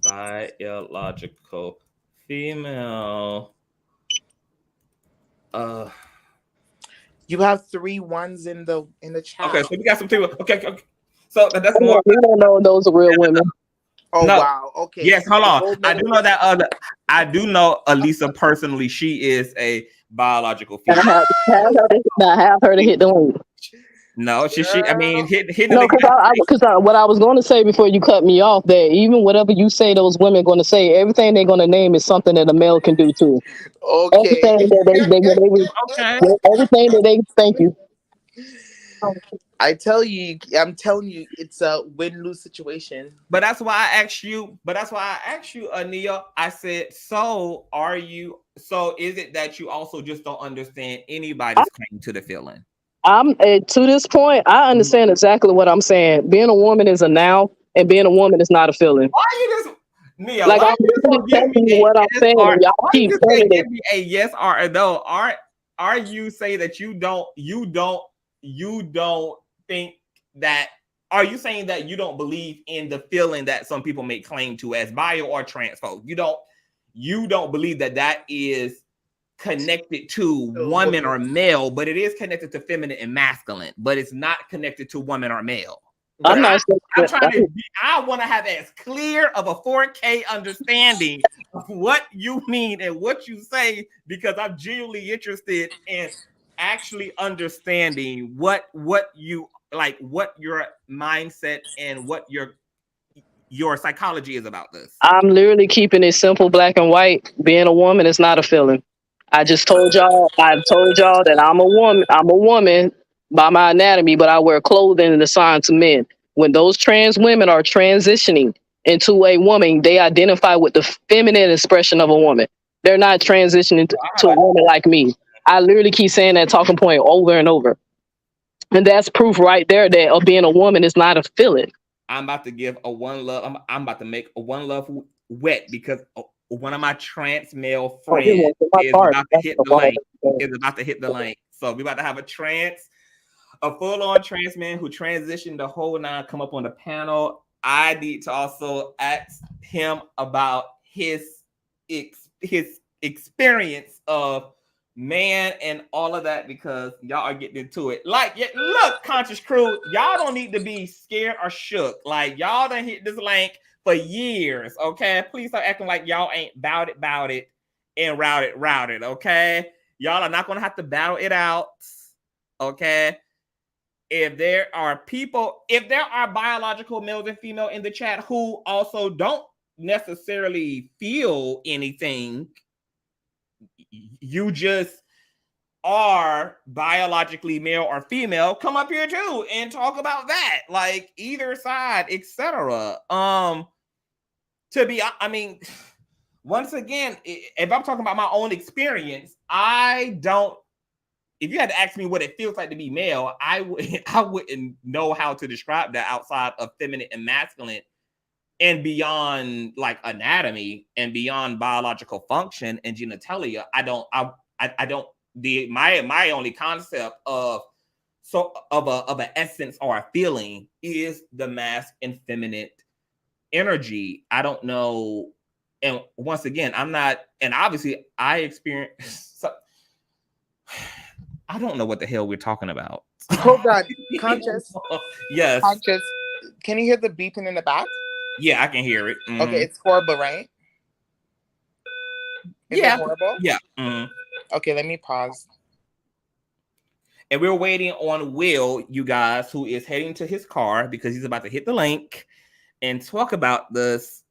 biological female You have 3 1s in the chat. okay, so we got some people. Okay. So that's We more. don't know those are real women. Oh No. wow. Okay. Yes, hold The on. gold I do medal- know that I do know Elisa personally. She is a biological I female. have her to hit the link. No, she. I mean, hitting No, the because what I was going to say before you cut me off, that even whatever you say, those women going to say, everything they're going to name is something that a male can do too. Okay. Everything that Okay. everything that they thank you. I'm telling you, it's a win-lose situation. But that's why I asked you. Ania. I said, so are you? So is it that you also just don't understand anybody's claim to the feeling? I'm to this point, I understand exactly what I'm saying. Being a woman is a noun, and being a woman is not a feeling. Why you just Nia? Like Why I'm you just really gonna give telling me you what I'm saying. or And y'all why keep you just saying give it. me a yes or a no? Are you saying that you don't think that? Are you saying that you don't believe in the feeling that some people may claim to as bio or transphobe? You don't believe that is connected to woman or male, but it is connected to feminine and masculine, but it's not connected to woman or male. I'm not. I want to have as clear of a 4K understanding of what you mean and what you say, because I'm genuinely interested in actually understanding what you like, what your mindset and what your psychology is about this. I'm literally keeping it simple, black and white. Being a woman is not a feeling. I told y'all that I'm a woman. I'm a woman by my anatomy, but I wear clothing and assigned to men. When those trans women are transitioning into a woman, they identify with the feminine expression of a woman. They're not transitioning to a woman like me. I literally keep saying that talking point over and over. And that's proof right there that being a woman is not a feeling. I'm about to give a one love. I'm about to make a one love wet because one of my trans male friends is about to hit the link. So we're about to have a full-on trans man who transitioned the whole 9 come up on the panel. I need to also ask him about his experience of man and all of that, because y'all are getting into it. Like, look, conscious crew, y'all don't need to be scared or shook. Like, y'all done hit this link for years, okay? Please stop acting like y'all ain't bout it and routed, okay? Y'all are not gonna have to battle it out, okay? If there are biological males and female in the chat who also don't necessarily feel anything, you just are biologically male or female, come up here too and talk about that, like either side, etc. Once again, if I'm talking about my own experience, if you had to ask me what it feels like to be male, I wouldn't know how to describe that outside of feminine and masculine and beyond, like anatomy and beyond biological function and genitalia. My only concept of an essence or a feeling is the mask and feminine energy. I don't know. And once again, I'm not, and obviously I experience, I don't know what the hell we're talking about. Hold on, Conscious. Yes. Conscious. Can you hear the beeping in the back? Yeah, I can hear it. Mm-hmm. Okay, it's horrible, right? Is it horrible? Yeah. Mm-hmm. Okay, let me pause. And we're waiting on Will, you guys, who is heading to his car because he's about to hit the link and talk about this.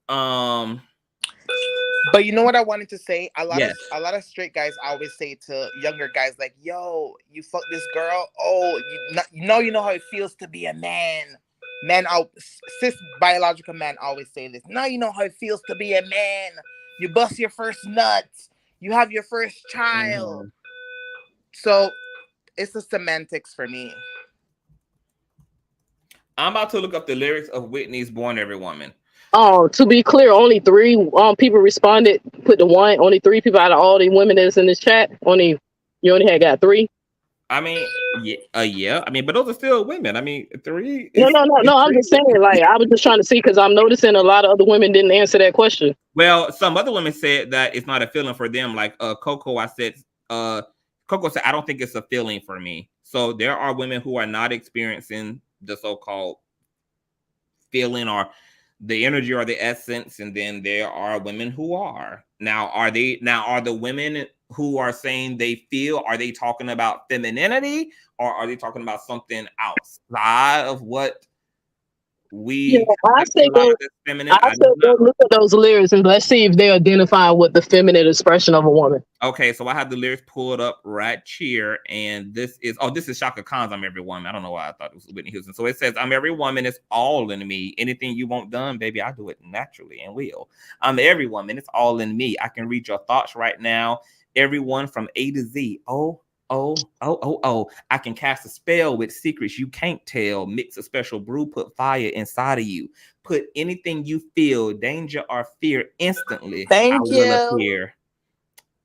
But you know what I wanted to say? A lot of straight guys always say to younger guys like, "Yo, you fuck this girl. Oh, you know how it feels to be a man." Cis biological men always say this. Now you know how it feels to be a man. You bust your first nut. You have your first child. Mm-hmm. So it's the semantics for me. I'm about to look up the lyrics of Whitney's "Born Every Woman." Oh, to be clear, only 3 people responded. Put the one. Only 3 people out of all the women that's in this chat. You only had got 3. I mean, yeah. I mean, but those are still women. I mean, 3. No. I'm just saying. Like, I was just trying to see because I'm noticing a lot of other women didn't answer that question. Well, some other women said that it's not a feeling for them. Like Coco, Coco said, I don't think it's a feeling for me. So there are women who are not experiencing the so-called feeling or the energy or the essence, and then there are women who are. Now are the women who are saying they feel, are they talking about femininity, or are they talking about something outside of what we I say go look at those lyrics and let's see if they identify with the feminine expression of a woman. Okay, so I have the lyrics pulled up right here, and this is Shaka Khan's "I'm Every Woman." I don't know why I thought it was Whitney Houston. So it says, "I'm every woman, it's all in me. Anything you want done, baby, I do it naturally and will. I'm every woman, it's all in me. I can read your thoughts right now. Everyone from A to Z. Oh. I can cast a spell with secrets you can't tell. Mix a special brew, put fire inside of you. Put anything you feel, danger or fear, instantly. Thank you. Will appear.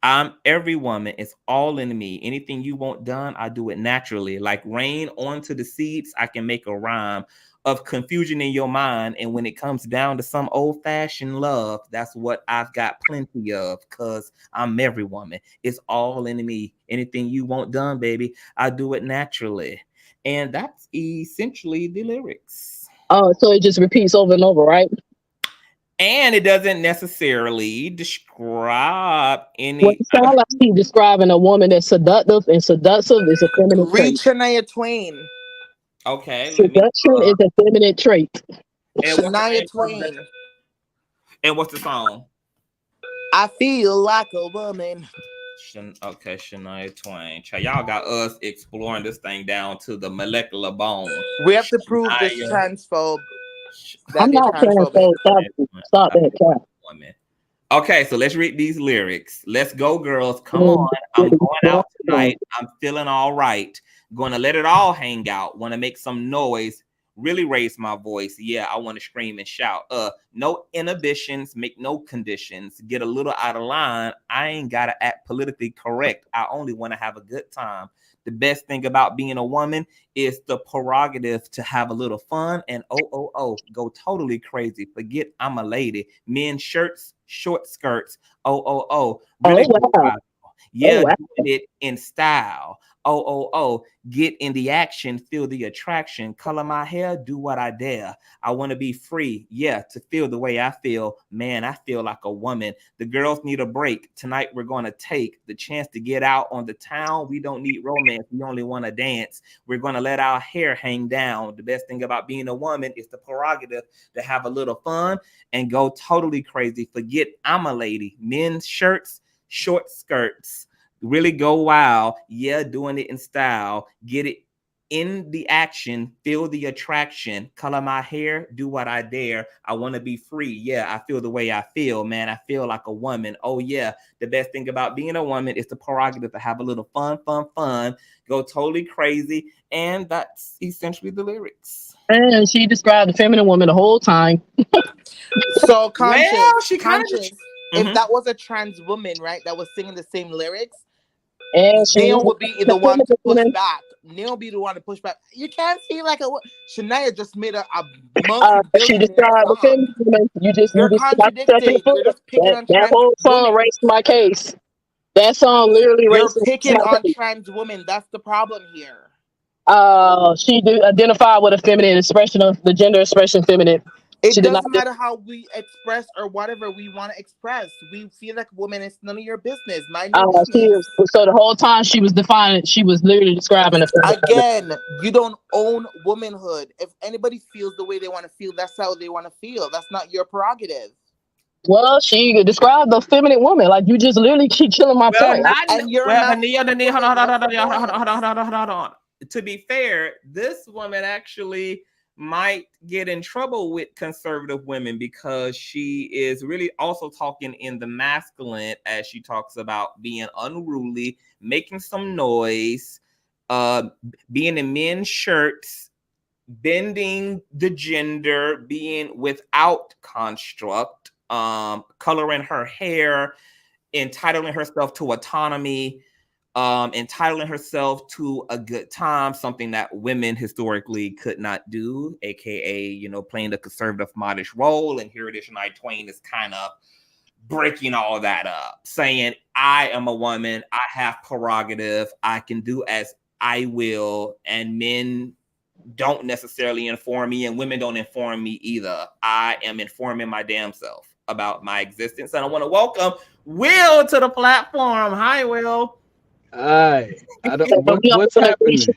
I'm every woman. It's all in me. Anything you want done, I do it naturally. Like rain onto the seeds, I can make a rhyme of confusion in your mind. And when it comes down to some old-fashioned love, that's what I've got plenty of, because I'm every woman. It's all in me. Anything you want done, baby, I do it naturally." And that's essentially the lyrics. Oh, so it just repeats over and over, right? And it doesn't necessarily describe any. Well, it sounds like he's describing a woman that's seductive, and seductive is a feminine trait. Shania Twain. Okay. Seduction is a feminine trait. Shania Twain. And what's the song? I feel like a woman. Okay, Shania Twain. Y'all got us exploring this thing down to the molecular bone. We have to prove this transphobe. I'm not transphobe. Stop that crap. Okay, so let's read these lyrics. Let's go, girls. Come on. I'm going out tonight. I'm feeling all right. Gonna let it all hang out. Want to make some noise. Really raise my voice. Yeah, I want to scream and shout. No inhibitions, make no conditions. Get a little out of line. I ain't gotta act politically correct. I only want to have a good time. The best thing about being a woman is the prerogative to have a little fun and go totally crazy. Forget I'm a lady. Men's shirts, short skirts. Really wow. Yeah, doing it in style. Get in the action, feel the attraction, color my hair, do what I dare. I want to be free, yeah, to feel the way I feel. Man, I feel like a woman. The girls need a break. Tonight we're going to take the chance to get out on the town. We don't need romance. We only want to dance. We're going to let our hair hang down. The best thing about being a woman is the prerogative to have a little fun and go totally crazy. Forget I'm a lady. Men's shirts, short skirts. Really go wild. Yeah, doing it in style. Get it in the action. Feel the attraction. Color my hair. Do what I dare. I want to be free. Yeah, I feel the way I feel, man. I feel like a woman. Oh, yeah. The best thing about being a woman is the prerogative to have a little fun. Go totally crazy. And that's essentially the lyrics. And she described the feminine woman the whole time. So conscious. Well, she conscious. If that was a trans woman, right, that was singing the same lyrics, and Neil would be the one to push back. Neil would be the one to push back. You can't feel like a Shania just made a she described the feminine woman. You're contradicting. You're just picking on that whole song raised my case. That song literally raised You're picking on trans women. That's the problem here. She identified with a feminine expression of the gender expression feminine. It She did not. doesn't matter how we express or whatever we want to express. We feel like women, it's none of your business. Mind your She business. was, so the whole time she was defining, she was literally describing the feminine woman. Again, you don't own womanhood. If anybody feels the way they want to feel, that's how they want to feel. That's not your prerogative. Well, she described the feminine woman. Like, you just literally keep killing my Well, point. not And you're a well, masculine woman. hold What's the on. To be fair, this woman actually might get in trouble with conservative women because she is really also talking in the masculine as she talks about being unruly, making some noise, being in men's shirts, bending the gender, being without construct, coloring her hair, entitling herself to autonomy, entitling herself to a good time, something that women historically could not do, aka, you know, playing the conservative modish role. And here it is, Shania Twain is kind of breaking all that up, saying, I am a woman, I have prerogative, I can do as I will, and men don't necessarily inform me, and women don't inform me either. I am informing my damn self about my existence. And I want to welcome Will to the platform. Hi, Will. Hi. I don't. Can we all What's agree happening? she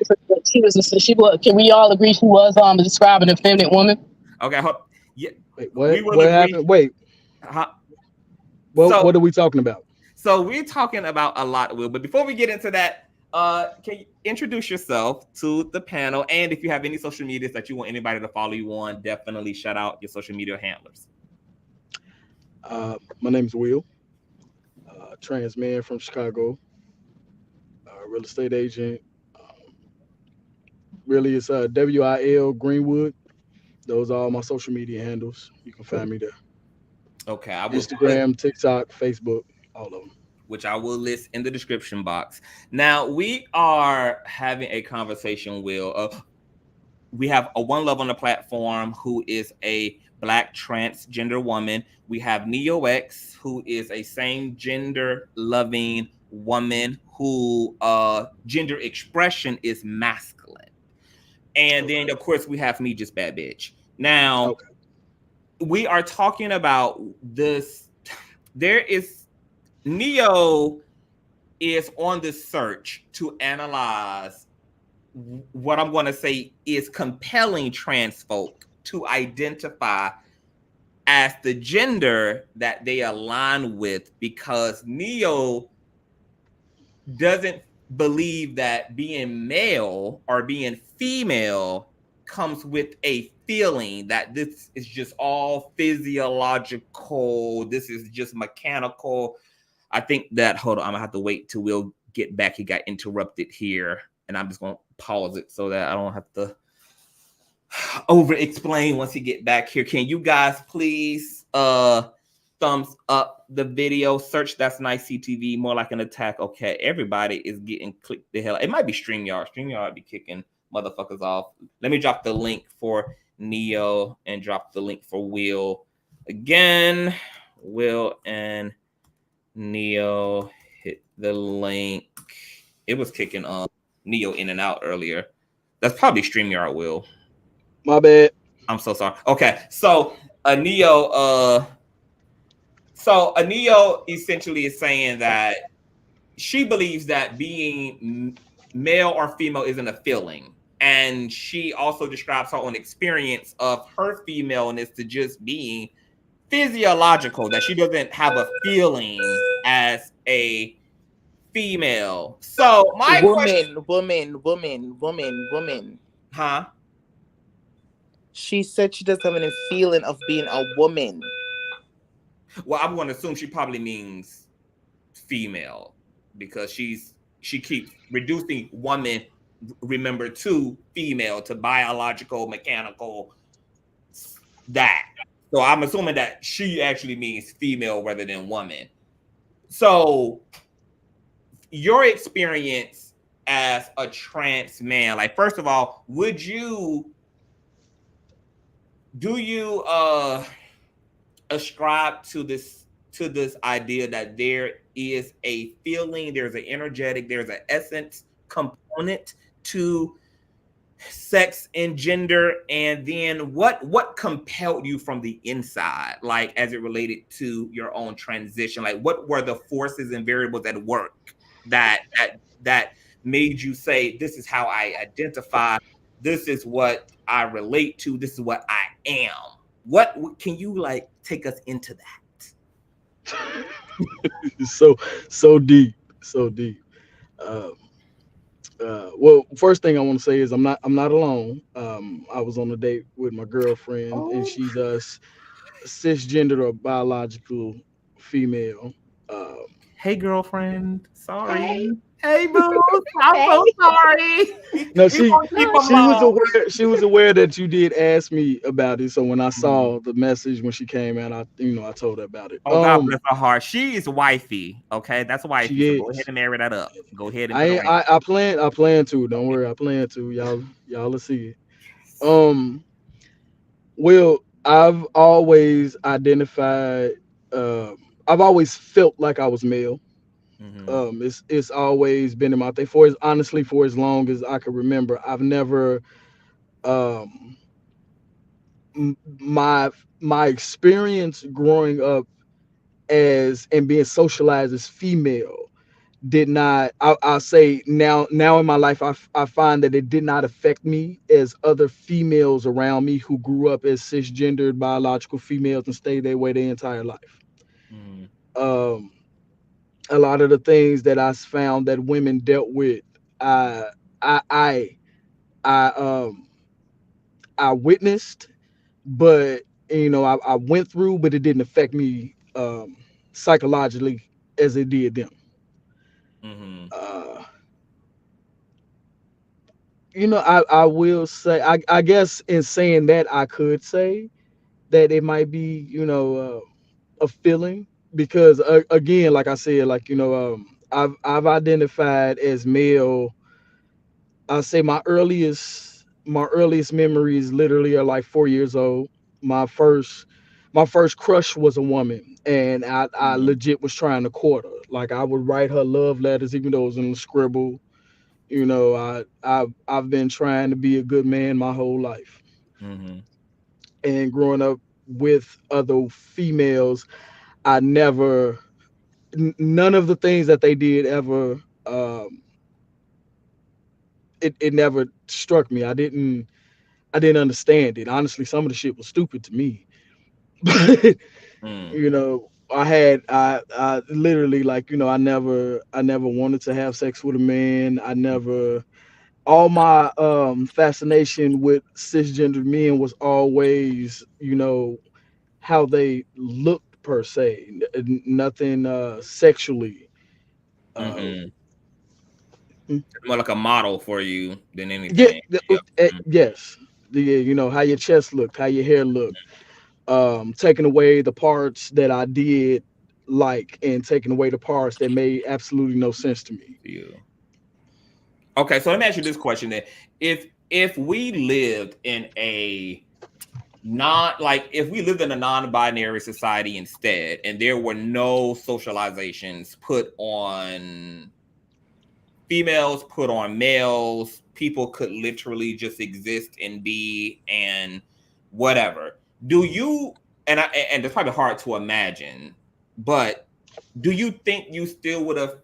was, can we all agree she was describing the feminine woman? Okay, yeah. Wait, We will what agree. happened? Wait. What are we talking about? So we're talking about a lot, Will. But before we get into that, can you introduce yourself to the panel? And if you have any social medias that you want anybody to follow you on, definitely shout out your social media handlers. My name is Will, trans man from Chicago, real estate agent. Really, it's WIL Greenwood. Those are all my social media handles. You can find me there. Okay, I will Instagram, TikTok, Facebook, all of them. Which I will list in the description box. Now, we are having a conversation, Will. We have a One Love on the platform who is a Black transgender woman. We have NeoX, who is a same gender loving woman who gender expression is masculine. And then, of course, we have me, just bad bitch. Now, we are talking about this. There is Neo is on the search to analyze what I'm going to say is compelling trans folk to identify as the gender that they align with, because Neo doesn't believe that being male or being female comes with a feeling, that this is just all physiological, this is just mechanical. I think that, hold on, I'm gonna have to wait till Will get back. He got interrupted here, and I'm just gonna pause it so that I don't have to over explain once he get back here. Can you guys please thumbs up the video? Search That's Nice CTV, more like an attack. Okay, everybody is getting clicked the hell. It might be StreamYard. StreamYard be kicking motherfuckers off. Let me drop the link for Neo and drop the link for Will again. Will and Neo, hit the link. It was kicking Neo in and out earlier. That's probably StreamYard, Will. My bad. I'm so sorry. Okay, so Neo essentially is saying that she believes that being male or female isn't a feeling. And she also describes her own experience of her femaleness to just being physiological, that she doesn't have a feeling as a female. So my question, woman. huh? She said she doesn't have any feeling of being a woman. Well, I'm going to assume she probably means female, because she keeps reducing woman, remember, to female, to biological, mechanical, that. So I'm assuming that she actually means female rather than woman. So your experience as a trans man, like, first of all, do you ascribe to this idea that there is a feeling, there's an energetic, there's an essence component to sex and gender, and then what compelled you from the inside, like as it related to your own transition? Like, what were the forces and variables at work that made you say, this is how I identify, this is what I relate to, this is what I am? What can you like take us into that? So deep, so deep. Um, well, first thing I want to say is I'm not alone. I was on a date with my girlfriend, and Oh, she's cisgender or biological female. Um, hey, girlfriend. Hey, Sorry. Hey, boo. I'm hey. so sorry. no, We gonna keep No, them she was low. aware. She was aware that you did ask me about it. So when I Mm. saw the message when she came out, I told her about it. Oh, God bless her heart. She is wifey. Okay, that's wifey. So She go ahead is. and marry that up. Go ahead and put a ring. I plan to. Don't worry, I plan to. Y'all will see it. Um, well, I've always identified. Um, I've always felt like I was male. Mm-hmm. It's always been in my thing for as honestly for as long as I can remember. I've never um my experience growing up as and being socialized as female did not I'll say now in my life I find that it did not affect me as other females around me who grew up as cisgendered biological females and stayed that way their entire life. Mm-hmm. um a lot of the things that I found that women dealt with, i i i i I witnessed, but I went through, but it didn't affect me psychologically as it did them. Mm-hmm. uh I will say, I guess in saying that, I could say that it might be, a feeling, because again, like I said, like, I've identified as male. I say my earliest memories literally are like 4 years old. My first my first crush was a woman, and I Mm-hmm. legit was trying to court her. Like, I would write her love letters even though it was in a scribble. I've been trying to be a good man my whole life. Mm-hmm. And growing up with other females, I never none of the things that they did ever, it never struck me. I didn't understand it. Honestly, some of the shit was stupid to me. But Mm-hmm. I literally, like, I never wanted to have sex with a man. I never All my fascination with cisgender men was always, how they looked per se. Nothing sexually. Uh Mm-hmm. mm, More like a model for you than yeah, anything. Yep. yes. How your chest looked, how your hair looked, taking away the parts that I did like, and taking away the parts that made absolutely no sense to me. To you. Okay, so let me ask you this question then. If we lived in a not like if we lived in a non-binary society instead, and there were no socializations put on females, put on males, people could literally just exist and be and whatever. Do you and it's probably hard to imagine, but do you think you still would have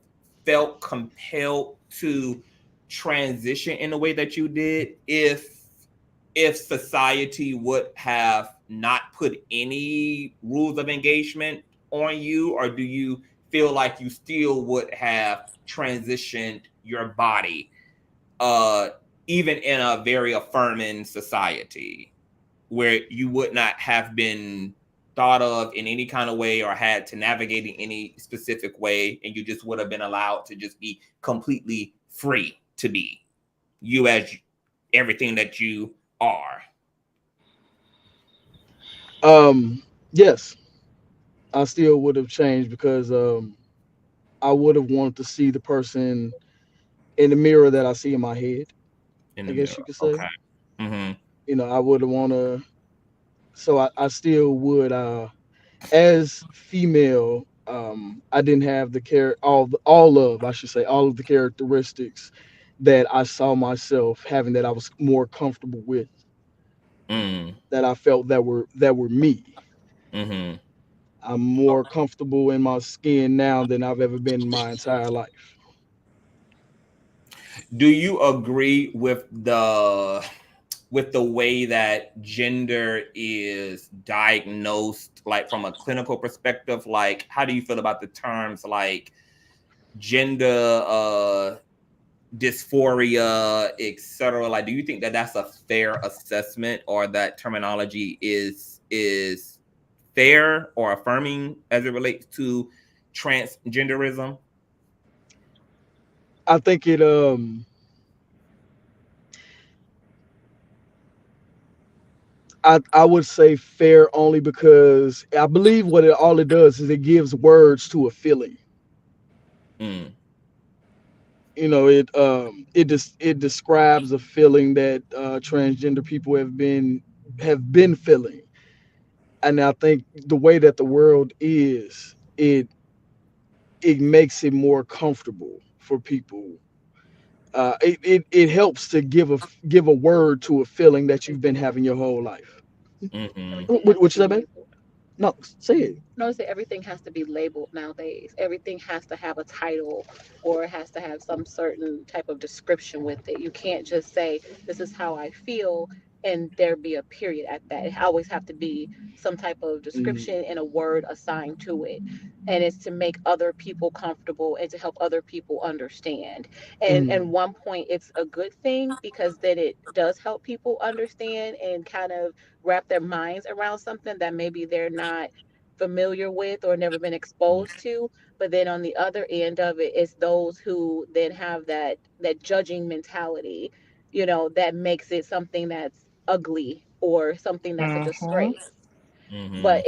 felt compelled to transition in the way that you did if society would have not put any rules of engagement on you, or do you feel like you still would have transitioned your body, uh, even in a very affirming society where you would not have been thought of in any kind of way or had to navigate in any specific way, and you just would have been allowed to just be completely free to be you as everything that you are? Yes, I still would have changed, because I would have wanted to see the person in the mirror that I see in my head, In I the guess mirror. you could say. Okay. Mm-hmm. I would have want to. So I still would. As female, I didn't have the care all of I should say all of the characteristics that I saw myself having, that I was more comfortable with, that I felt that were me. Mm-hmm. I'm more comfortable in my skin now than I've ever been in my entire life. Do you agree with the way that gender is diagnosed, like from a clinical perspective? Like, how do you feel about the terms like gender dysphoria, etc.? Like, do you think that that's a fair assessment, or that terminology is fair or affirming as it relates to transgenderism? I think it I would say fair only because I believe all it does is it gives words to a feeling. Mm. You know, it describes a feeling that transgender people have been feeling. And I think the way that the world is, it makes it more comfortable for people. It helps to give a word to a feeling that you've been having your whole life. Mm-hmm. What you say, babe? No, say it. Notice that everything has to be labeled nowadays. Everything has to have a title, or it has to have some certain type of description with it. You can't just say, this is how I feel, and there be a period at that. It always have to be some type of description and a word assigned to it. And it's to make other people comfortable and to help other people understand. And one point, it's a good thing, because then it does help people understand and kind of wrap their minds around something that maybe they're not familiar with or never been exposed to. But then on the other end of it, it's those who then have that judging mentality, that makes it something that's ugly or something that's a Mm-hmm. disgrace. Mm-hmm. But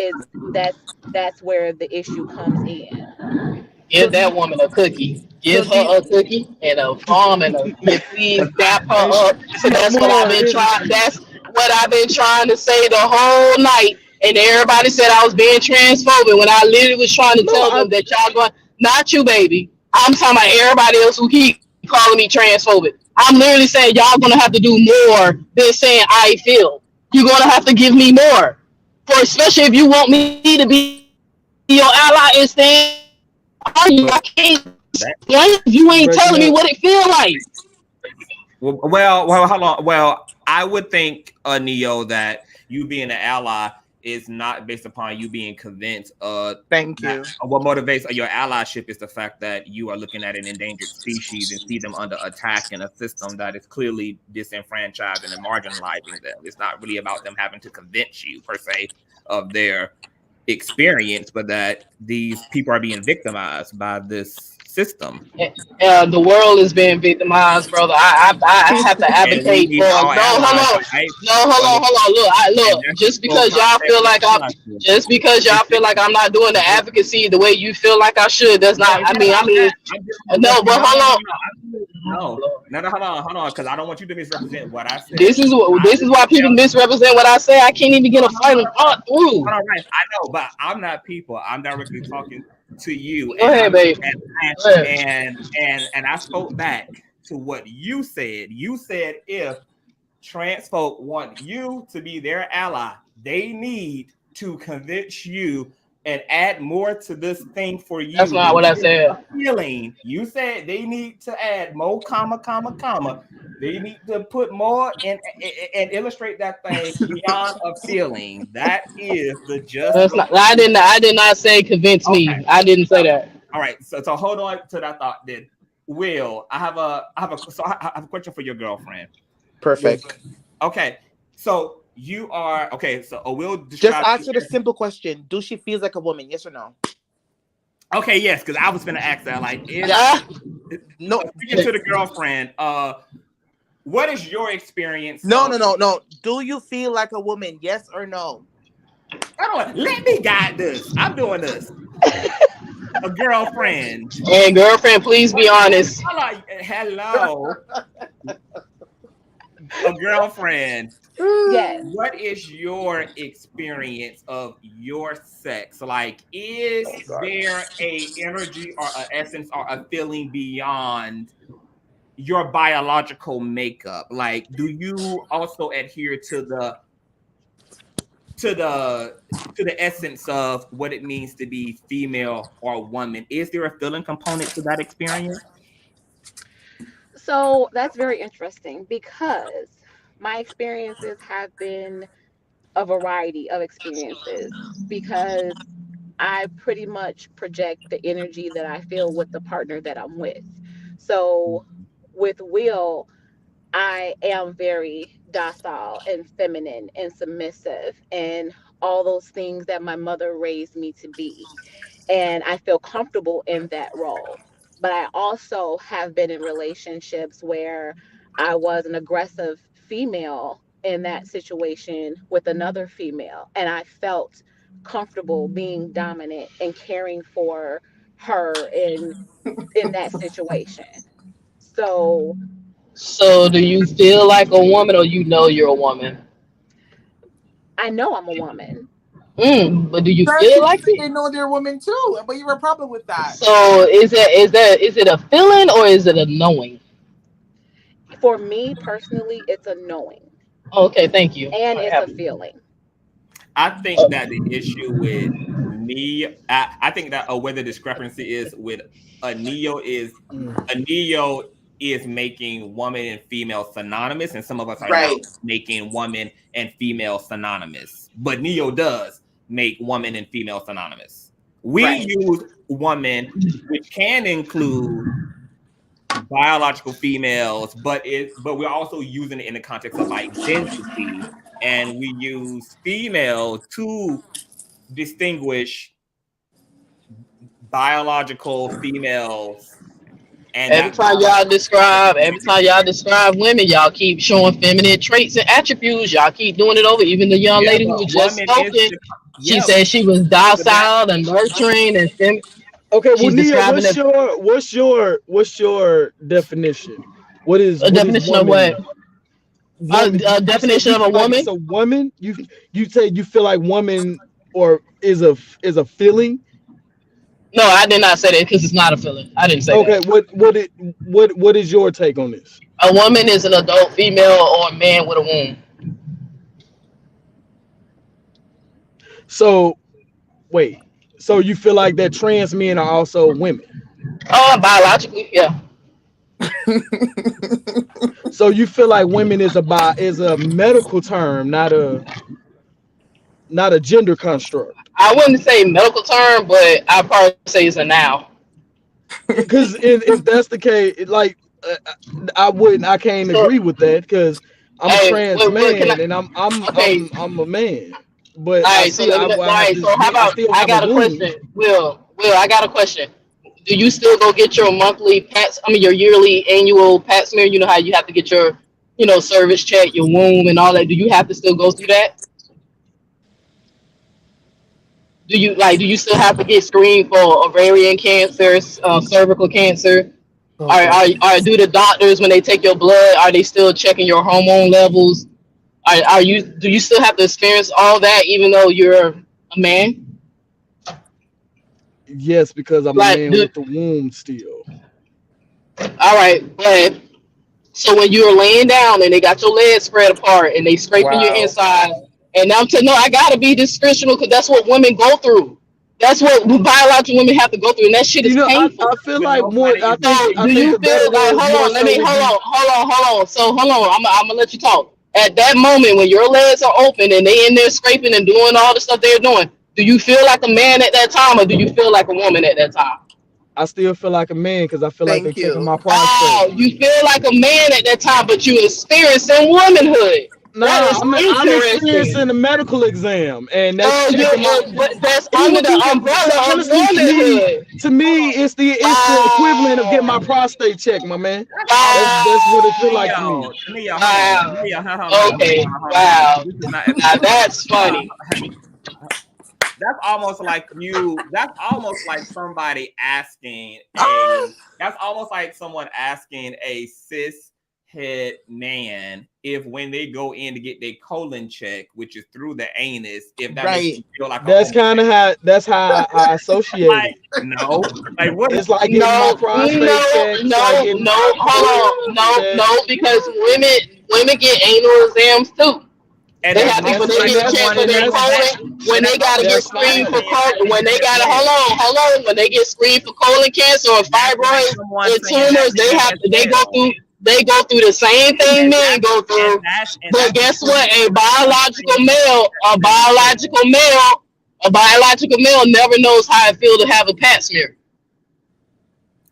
that's where the issue comes in. So Give do that you? woman a cookie. So Give do you? her a cookie and a farm and you please dap her And up. she And want that's what I've more, been didn't trying. she? That's what I've been trying to say the whole night. And everybody said I was being transphobic when I literally was trying to No, tell them that y'all going, not you, baby. I'm talking about everybody else who keep calling me transphobic. I'm literally saying y'all gonna have to do more than saying I feel. You're gonna have to give me more. For especially if you want me to be your ally and stand by you. I can't explain So if that, you ain't telling me You what it breaking feel up? like. well, hold on. Well, I would think, Neo, that you being an ally is not based upon you being convinced Thank that you. what motivates your allyship is the fact that you are looking at an endangered species and see them under attack in a system that is clearly disenfranchising and marginalizing them. It's not really about them having to convince you per se of their experience, but that these people are being victimized by this system. The world is being victimized, brother. I have to And we advocate need for. our No, hold allies on. to fight No, hold for on, this, hold on. Look, and look. that's the Just whole because y'all context feel of like allyship. I'm not doing the advocacy the way you feel like I should, does No, not. I'm not. I'm just, No. But no, no, hold no, on. no. No, hold on, because I don't want you to misrepresent what I said. This is what. I This is would why people tell you, misrepresent what I say. I can't even get a final thought through. hold on, right? I know, but I'm not people. I'm directly talking to you, Go and ahead, babe. Go ahead. and I spoke back to what you said. You said if trans folk want you to be their ally, they need to convince you and add more to this thing for That's you not than what I just a said. feeling. You said they need to add more, comma, comma, comma. They need to put more and illustrate that thing beyond a feeling. That is the just That's not. I didn't. I did not say convince okay. me. I didn't say So, that. all right. So hold on to that thought. Then, Will, I have a question for your girlfriend. Perfect. Okay, so you are okay. So I will Just describe. answer the simple question: do she feel like a woman? Yes or no? Okay, yes, because I was gonna ask that. Like, is Yeah. Ah, No. so speaking to the girlfriend, what is your experience? No. Do you feel like a woman? Yes or no? Let me guide this. I'm doing this. A girlfriend. and girlfriend, please What? be honest. Hello, a girlfriend. Yes. What is your experience of your sex? Like, is Oh God. there a energy or a essence or a feeling beyond your biological makeup? Like, do you also adhere to the essence of what it means to be female or woman? Is there a feeling component to that experience? So that's very interesting because my experiences have been a variety of experiences because I pretty much project the energy that I feel with the partner that I'm with. So with Will, I am very docile and feminine and submissive and all those things that my mother raised me to be. And I feel comfortable in that role. But I also have been in relationships where I was an aggressive female in that situation with another female, and I felt comfortable being dominant and caring for her in that situation. So So do you feel like a woman or you know you're a woman? I know I'm a woman. But do you Trans feel people like say it? they know they're women too, but you have a problem with that. So is it a feeling or is it a knowing? For me personally, it's a knowing Okay, thank you. and I it's a have. feeling. I think that the issue with I think that where the discrepancy is with a neo is a neo is making woman and female synonymous, and some of us are not Right. making woman and female synonymous. But neo does make woman and female synonymous. We Right. use woman, which can include biological females, but we're also using it in the context of identity, and we use female to distinguish biological females, and Every that time y'all describe women, y'all keep showing feminine traits and attributes. Y'all keep doing it over. Even the young yeah, lady who but was just woman is spoken, the she yeah, said she was but that docile and nurturing and Okay, well, she's Nia, describing what's your definition? a What is definition of what? woman? Woman, A you say definition you of a feel like it's woman? a woman. You say you feel like woman or is a feeling. No, I did not say that because it's not a feeling. I didn't say Okay, that. what is your take on this? A woman is an adult female or a man with a womb. So wait, so you feel like that trans men are also women? Oh, biologically, yeah. So you feel like women is a medical term, not a gender construct? I wouldn't say medical term, but I'd probably say it's a now. Because if that's the case, uh, I can't So, agree with that because I'm a hey, trans what can I? man and Okay, I'm a man, but all I right. So still let me. All I have right. this So how I about still I have a got a womb. question, Will, I got a question. Do you still go get your monthly pats? I mean, your yearly, annual pap smear. You know how you have to get your, service check, your womb, and all that. Do you have to still go through that? Do you still have to get screened for ovarian cancer, cervical cancer? Oh Do goodness. the doctors, when they take your blood, are they still checking your hormone levels? Do you still have to experience all that even though you're a man? Yes, because I'm a Like, man with the womb still. all right, but so when you're laying down and they got your legs spread apart and they scraping your Wow. insides, and I'm telling no, I gotta be descriptional because that's what women go through. That's what biological women have to go through, and that shit You is know, painful. I feel but like more. nobody is So I do think you the feel better like, word more so would be. hold on. So hold on, I'm gonna let you talk. At that moment when your legs are open and they in there scraping and doing all the stuff they're doing, do you feel like a man at that time or do you feel like a woman at that time? I still feel like a man because I feel like they Thank checking you. my prostate. Oh, you feel like a man at that time, but you experiencing womanhood. That Nah, is I'm interesting. experiencing a medical exam, and that's Oh, checking my. but that's It under would the be umbrella of honestly womanhood. to me, it's the equivalent of getting my Wow. prostate checked, my man. That's what it feel like to me. Neo, hold on, Wow. Neo, hold Okay. on. Wow. This is not Now that's funny. that's almost like that's almost like somebody asking a that's almost like someone asking a cis head man if when they go in to get their colon check, which is through the anus, if that makes you feel like that's kind of how I associate like, it. no, like what? It's like getting my prostate checked. Hold on, no, because women get anal exams too. And they have people they get checked for their colon when they gotta get screened for colon. When they gotta hold on. When they get screened for colon cancer or fibroids and tumors, they go through the same thing men go through. But guess what? A biological male never knows how it feels to have a pap smear.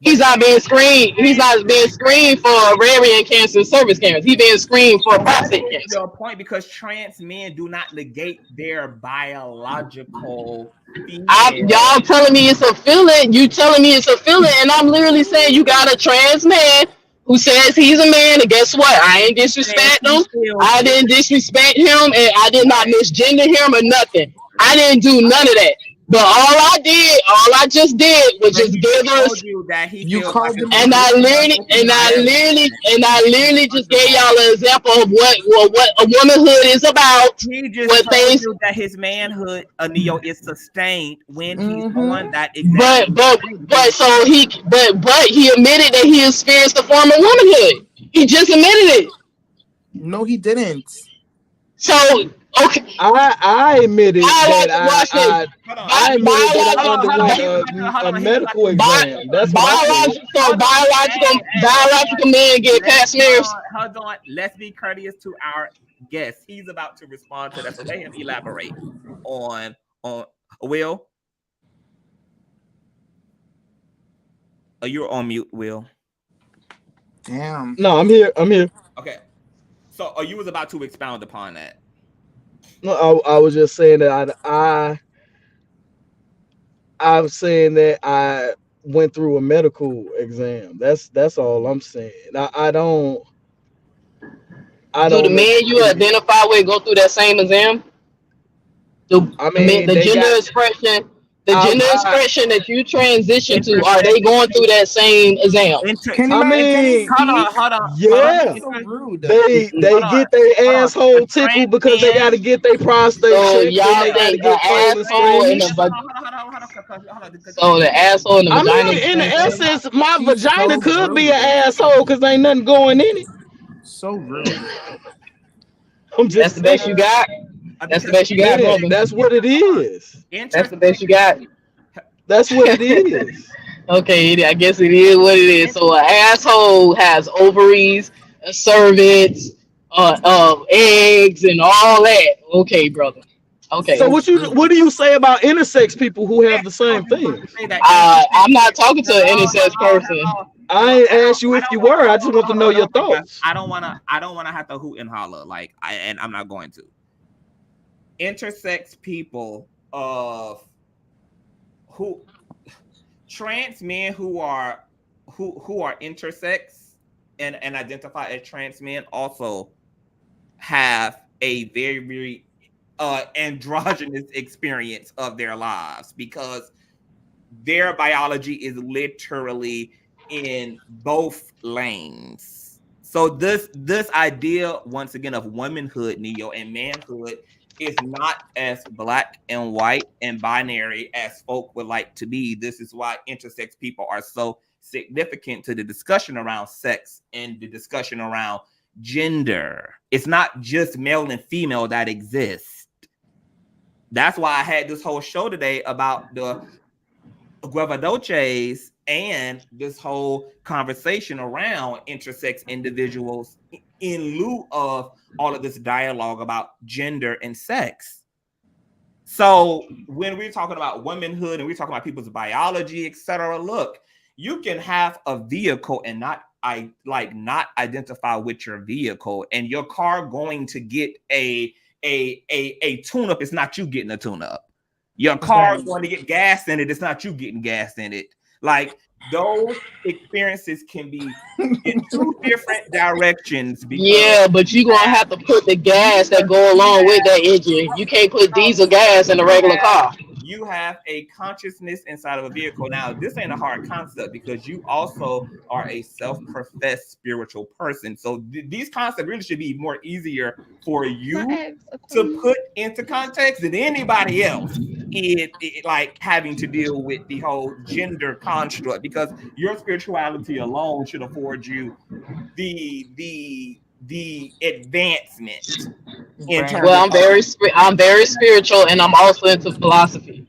He's not being screened. He's not being screened for ovarian cancer and cervix cancer. He's being screened for prostate cancer. Your point, because trans men do not negate their biological. Y'all telling me it's a feeling. You telling me it's a feeling, and I'm literally saying you got a trans man who says he's a man, and guess what? I ain't disrespect him. I didn't disrespect him, and I did not misgender him or nothing. I didn't do none of that. But all I just did was just give us. And I literally just gave y'all an example of what a womanhood is about. He just told you that his manhood, Neo, is sustained when he's on that. But he admitted that he experienced a form of womanhood. He just admitted it. No, he didn't. So okay, I admitted that I underwent a medical exam. That's biological men get pap smears. Hold on, let's be courteous to our guest. He's about to respond to that, so let him elaborate on Will. Oh, you're on mute, Will. Damn. No, I'm here. Okay. So, you was about to expound upon that. No, I was just saying that I was saying that I went through a medical exam. That's all I'm saying. I don't. Do the men you identify with go through that same exam? The gender expression. The gender expression that you transition to, are they going through that same exam? Hold on. Yeah. They get their asshole tickled because they got to get their prostate checked. Y'all think the asshole and the asshole and the vagina. In the essence, my vagina could be an asshole because ain't nothing going in it. So rude. That's the best you got. That's the best you got, brother. That's what it is. That's the best you got. That's what it is. Okay, I guess it is what it is. So an asshole has ovaries, a cervix, eggs, and all that. Okay, brother. Okay. So what do you say about intersex people who have the same thing? I'm not talking to an intersex person. I ain't asked you if you were. I just want to know your thoughts. I don't wanna have to hoot and holler and I'm not going to. Intersex people who trans men who are intersex and identify as trans men also have a very, very androgynous experience of their lives, because their biology is literally in both lanes. So this idea, once again, of womanhood, Neo, and manhood is not as black and white and binary as folk would like to be. This is why intersex people are so significant to the discussion around sex and the discussion around gender. It's not just male and female that exist. That's why I had this whole show today about the Guevedoces and this whole conversation around intersex individuals in lieu of all of this dialogue about gender and sex. So when we're talking about womanhood and we're talking about people's biology, etc., look, you can have a vehicle and not identify with your vehicle, and your car going to get a tune-up. It's not you getting a tune-up. Your car is going to get gas in it. It's not you getting gas in it. Like, those experiences can be in two different directions. Yeah, but you're going to have to put the gas that go along with that engine. You can't put diesel gas in a regular car. you have a consciousness inside of a vehicle. Now, this ain't a hard concept because you also are a self-professed spiritual person. So these concepts really should be more easier for you to put into context than anybody else. It like having to deal with the whole gender construct, because your spirituality alone should afford you the advancement in terms Well, of I'm very spiritual, and I'm also into philosophy.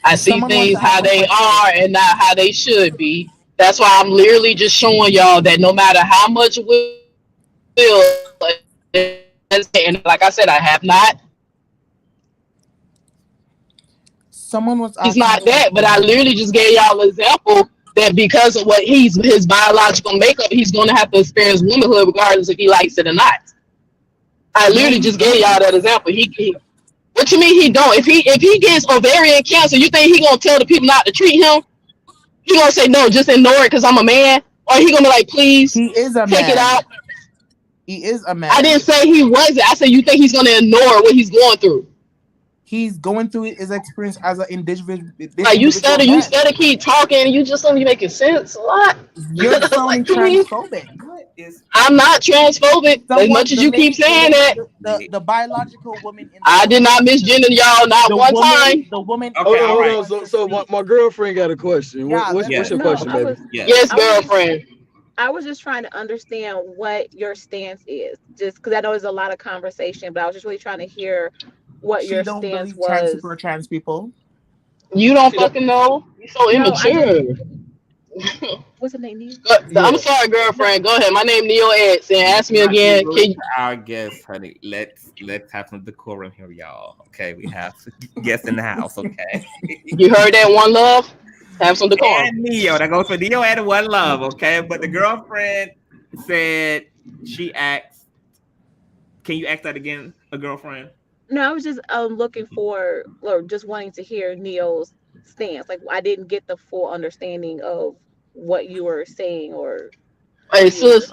I see Someone wants things to ask how a they question. are and not how they should be. That's why I'm literally just showing y'all that no matter how much will, and like I said, I have not. Someone was He's asking a not that, but I question. literally just gave y'all an example that because of what his biological makeup, he's going to have to experience womanhood regardless if he likes it or not. I No, literally you just gave y'all don't. that example. What you mean he don't? If he gets ovarian cancer, you think he gonna tell the people not to treat him? He gonna say no, just ignore it because I'm a man, or he gonna be like, please He is a take it out? man. He is a I didn't man. say he wasn't. I said you think he's gonna ignore what he's going through? He's going through his experience as an individual Like you man. keep talking, and you just don't be making sense a lot. You're sounding Like to me, transphobic. what is I'm not transphobic as much Someone, as you keep saying that. the biological woman in the I did room. not misgender y'all not one time. The woman. Okay, Hold on, all hold right. on. So my girlfriend got a question. Yeah, What's Yes. your No, question, baby? Yes. Yes, I was just girlfriend. I was just trying to understand what your stance is, just because I know there's a lot of conversation, but I was just really trying to hear what She your don't stance believe trans people was. are trans people. You don't She don't- fucking know. You so No, I just immature. what's the name? I'm Yeah. sorry, No, girlfriend. Go ahead. My name Neo X, and Let's ask me not be again. rude Can to our guests, honey. Let's have some decorum here, y'all. Okay, we have guests in the house. Okay. you heard that? One love. Have some decorum. And Neo, that goes for Neo and One Love. Okay, but the girlfriend said she asked. Can you ask that again? A girlfriend? no, I was just looking for or just wanting to hear Neo's stance. Like I didn't get the full understanding of what you were saying or Hey, what you were. sis.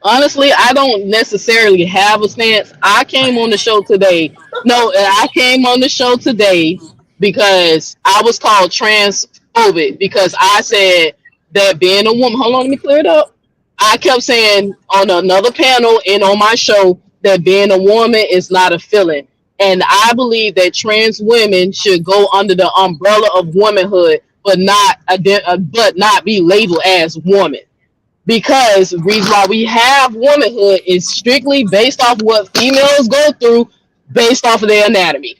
Honestly, I don't necessarily have a stance. I came on the show today. No, I came on the show today because I was called transphobic because I said that being a woman. Hold on, let me clear it up. I kept saying on another panel and on my show that being a woman is not a feeling. And I believe that trans women should go under the umbrella of womanhood, but not be labeled as woman. Because the reason why we have womanhood is strictly based off what females go through, based off of their anatomy.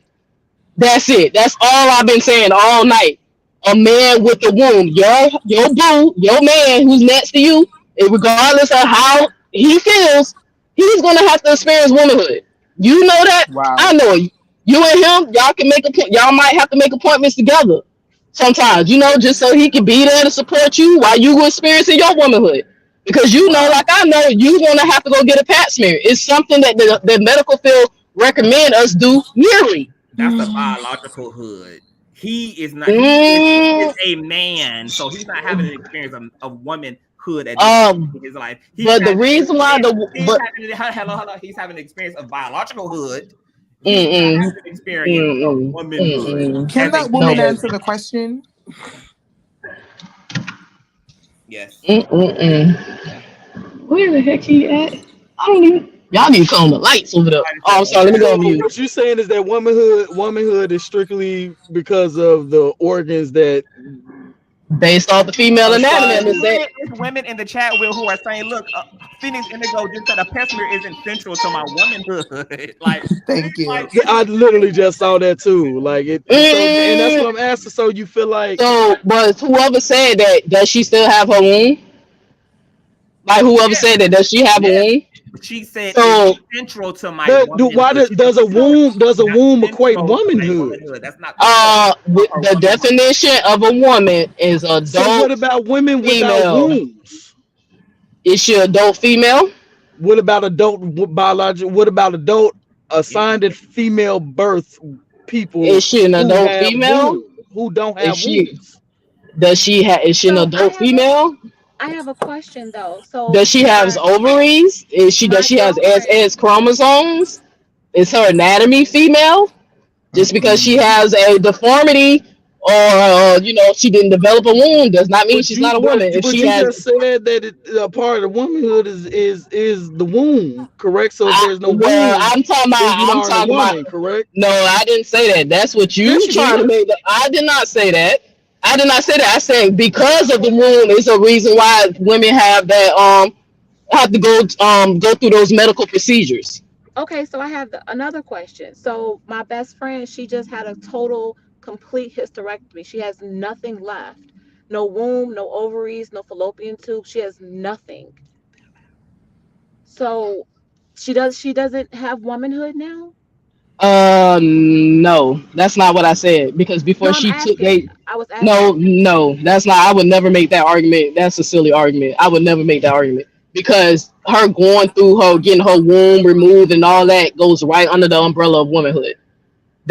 That's it. That's all I've been saying all night. A man with a womb, your boo, your man who's next to you, and regardless of how he feels, he's gonna have to experience womanhood. You know that. I Wow. know it. You and him, y'all can make y'all might have to make appointments together sometimes, just so he can be there to support you while you experiencing your womanhood. Because like Wow. I know, you're gonna have to go get a pap smear. It's something that the medical field recommend us do yearly. That's a biological hood. He is not. He is Mm, a man, so he's not having an experience of womanhood at this point um, in his life. He's but the having an reason why experience. the but Hello. He's having an experience of biological hood. He's not mm, having an experience of womanhood Can as a that no woman man. baby. answer the question? Yes. Where the heck he at? I don't even. Y'all need to calm the lights over there. Somebody Oh, said, I'm "Oh sorry. Let me yeah." go on So mute. what you saying is that womanhood is strictly because of the organs that Based off the female anatomy, I'm aside. just saying. There's women in the chat who are saying, "Look, Phoenix Indigo just said a pap smear isn't central to my womanhood." Thank you. I literally just saw that too. Like it. So and that's what Mm, I'm asking. So you feel like so, but whoever said that, does she still have her womb? Like whoever Yes, said that, does she have a yes. womb? She said it's So, central to my But womanhood. She said does a central, not womb equate central to my womanhood? womanhood. That's not the point of her the womanhood. definition of a woman is So what adult about women without female. wombs? Is she adult female? What about biological? What about adult It, assigned at female birth people Is she an who adult have female? wombs, who don't Is have she wombs? is she an So adult female? I have a question though. So Does she have ovaries? Does my she has girlfriend SS chromosomes? Is her anatomy female? Just because she has a deformity or she didn't develop a womb does not mean she's not a woman. If But she you has, just said that a part of womanhood is the womb, correct? So if there's no womb, then you're not a I'm talking about. woman, correct? No, I didn't say that. That's what Yes, you you trying did. to make. I did not say that. I did not say that. I said because of the womb is a reason why women have that have to go through those medical procedures. Okay, so I have another question. So my best friend, she just had a total, complete hysterectomy. She has nothing left. No womb, no ovaries, no fallopian tube. She has nothing. So she doesn't have womanhood now? No, that's not what I said. Because No, before I'm she took asking. they, I was no, asking. no, that's not. I would never make that argument. That's a silly argument. I would never make that argument because her going through her getting her womb removed and all that goes right under the umbrella of womanhood.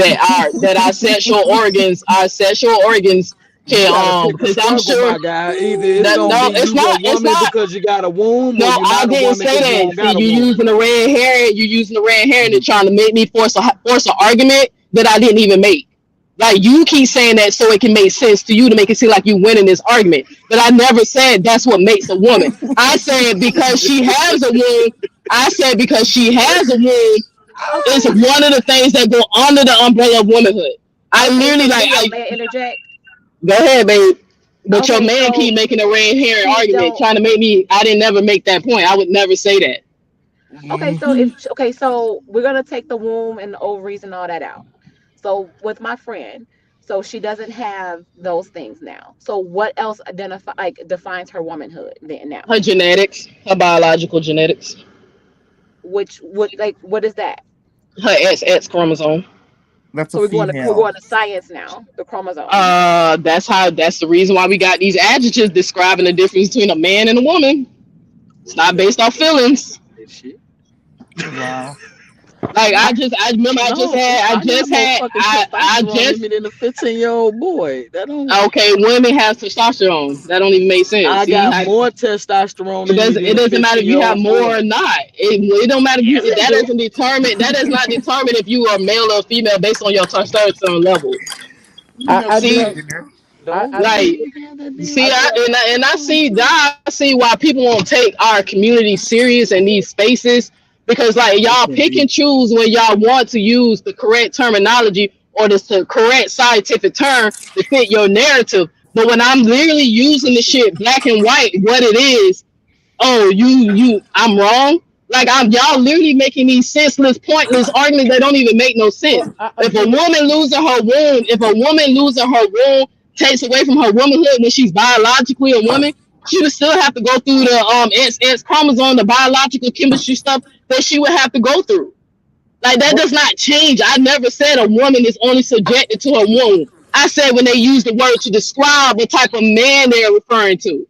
Our sexual organs You can gotta pick a because I'm struggle, sure my guy. Either it's that gonna no, be you a it's woman not. because you got a womb, or No, you're I not a didn't woman say because you that. don't See, got a womb. you using the red herring and trying to make me force an argument that I didn't even make. Like you keep saying that so it can make sense to you to make it seem like you winning this argument. But I never said that's what makes a woman. I said because she has a womb. I said because she has a womb is Okay. one of the things that go under the umbrella of womanhood. I Okay, literally so like Leo, I may I interject? go ahead, babe. But your Okay, man so keep making a red herring she argument, don't. trying to make me. I didn't never make that point. I would never say that. Okay, so so we're gonna take the womb and the ovaries and all that out. So with my friend, so she doesn't have those things now. So what else defines her womanhood then now? Her genetics, her biological genetics, Which what is that? her XX chromosome. That's a So we're female. going to science now, the chromosome. That's the reason why we got these adjectives describing the difference between a man and a woman. It's not based off feelings. Shit. Wow. Like I remember No, I got more fucking I testosterone in just me than a 15-year-old boy. That don't. okay. Women have testosterone. That don't even make sense. I See, got more testosterone in me it than a doesn't matter if you have 15-year-old more or boy. not. It don't matter if Yes, you it that do. doesn't determine that does not determine if you are male or female based on your testosterone levels. I See, do. Engineer. I Don't do. like we have that damn see, I do. I see why people won't take our community serious in these spaces because like y'all pick and choose when y'all want to use the correct terminology or the correct scientific term to fit your narrative. But when I'm literally using the shit black and white, what it is, oh, I'm wrong. Like y'all literally making these senseless, pointless arguments that don't even make no sense. Well, I If a get it. woman losing her womb takes away from her womanhood when she's biologically a woman, she would still have to go through the X chromosome, the biological chemistry stuff that she would have to go through. Like that But does not change. I never said a woman is only subjected to her womb. I said when they use the word to describe the type of man they're referring to.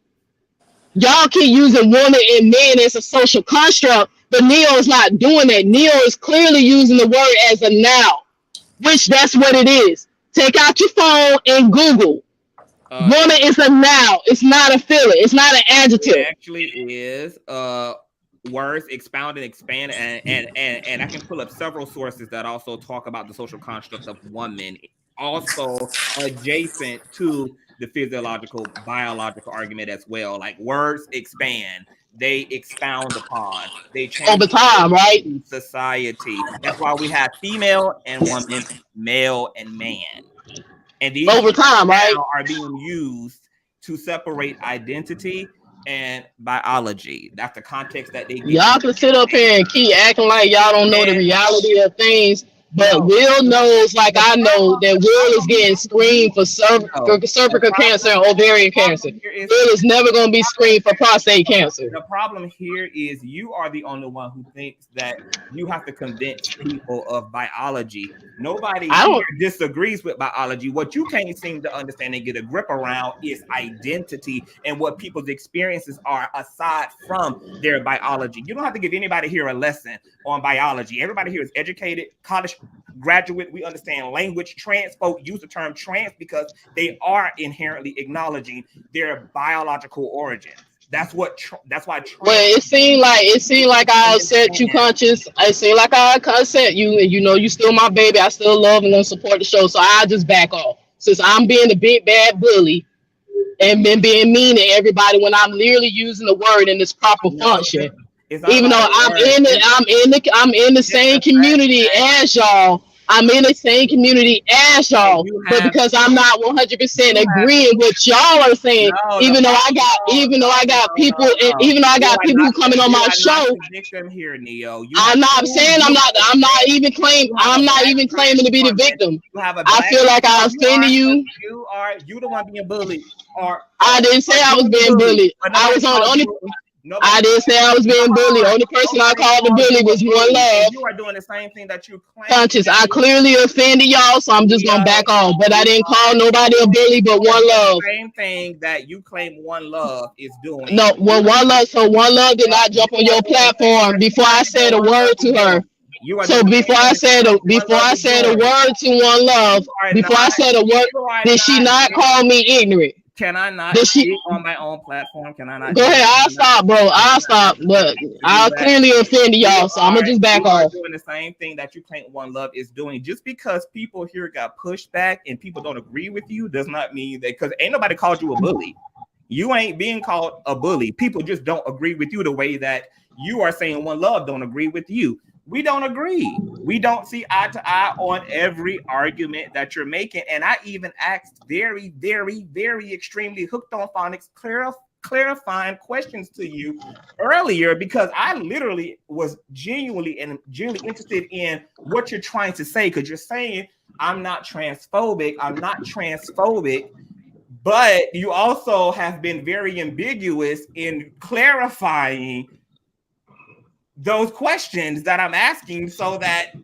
Y'all keep using woman and man as a social construct, but Neo is not doing that. Neo is clearly using the word as a noun, which that's what it is. Take out your phone and Google. Woman is a noun. It's not a feeling. It's not an It adjective. actually is words expound and expand and I can pull up several sources that also talk about the social construct of woman, also adjacent to the physiological biological argument as well. Like words expand, they expound upon, they change Over the way time, right? we see society. That's why we have female and woman, male and man. And these Over words time, right? now are being used to separate identity and biology. That's the context that they give Y'all it. can sit up here and keep acting like y'all don't know the And reality of things, but no, Will knows, like the I know, that Will is problem getting screened for no, the cervical cancer and the ovarian cancer. problem here is Will is never going to be screened for prostate cancer. the problem here is you are the only one who thinks that you have to convince people of biology. Nobody I here don't. disagrees with biology. What you can't seem to understand and get a grip around is identity and what people's experiences are aside from their biology. You don't have to give anybody here a lesson on biology. Everybody here is educated, college graduate. We understand language. Trans folk use the term trans because they are inherently acknowledging their biological origins. That's why. Well, it seemed like I upset you, Conscious. It seemed like I upset you, and you know you still my baby. I still love and support the show, so I just back off since I'm being a big bad bully and been being mean to everybody when I'm literally using the word in its proper function. Even though I'm in the same community as y'all. I'm in the same community as y'all, but because I'm not 100% agreeing with y'all are saying, even though I got people who coming on my show. Victim here, Neo. I'm not saying I'm not even claiming to be the victim. I feel like I offended you. You the one being bullied. I didn't say I was being bullied. I was only. I didn't say I was being bullied. Only person I called the bully was One Love. You are doing the same thing that you claim. Conscious, I clearly offended y'all, so I'm just gonna back off. But I didn't call nobody a bully, but One Love. Same thing that you claim One Love is doing. No, well, One Love did not jump on your platform before I said a word to her. So before I said a word to One Love, before I said a word, did she not call me ignorant? Can I not speak on my own platform? Can I not? Go ahead. I'll stop, bro. I'll stop. But I'll clearly offend y'all, so I'm gonna just back off. Doing the same thing that you claim One Love is doing. Just because people here got pushed back and people don't agree with you does not mean that, because ain't nobody called you a bully. You ain't being called a bully. People just don't agree with you the way that you are saying One Love don't agree with you. We don't agree. We don't see eye to eye on every argument that you're making. And I even asked very, very, very extremely hooked on phonics clarifying questions to you earlier, because I literally was genuinely interested in what you're trying to say, because you're saying I'm not transphobic. But you also have been very ambiguous in clarifying those questions that I'm asking so that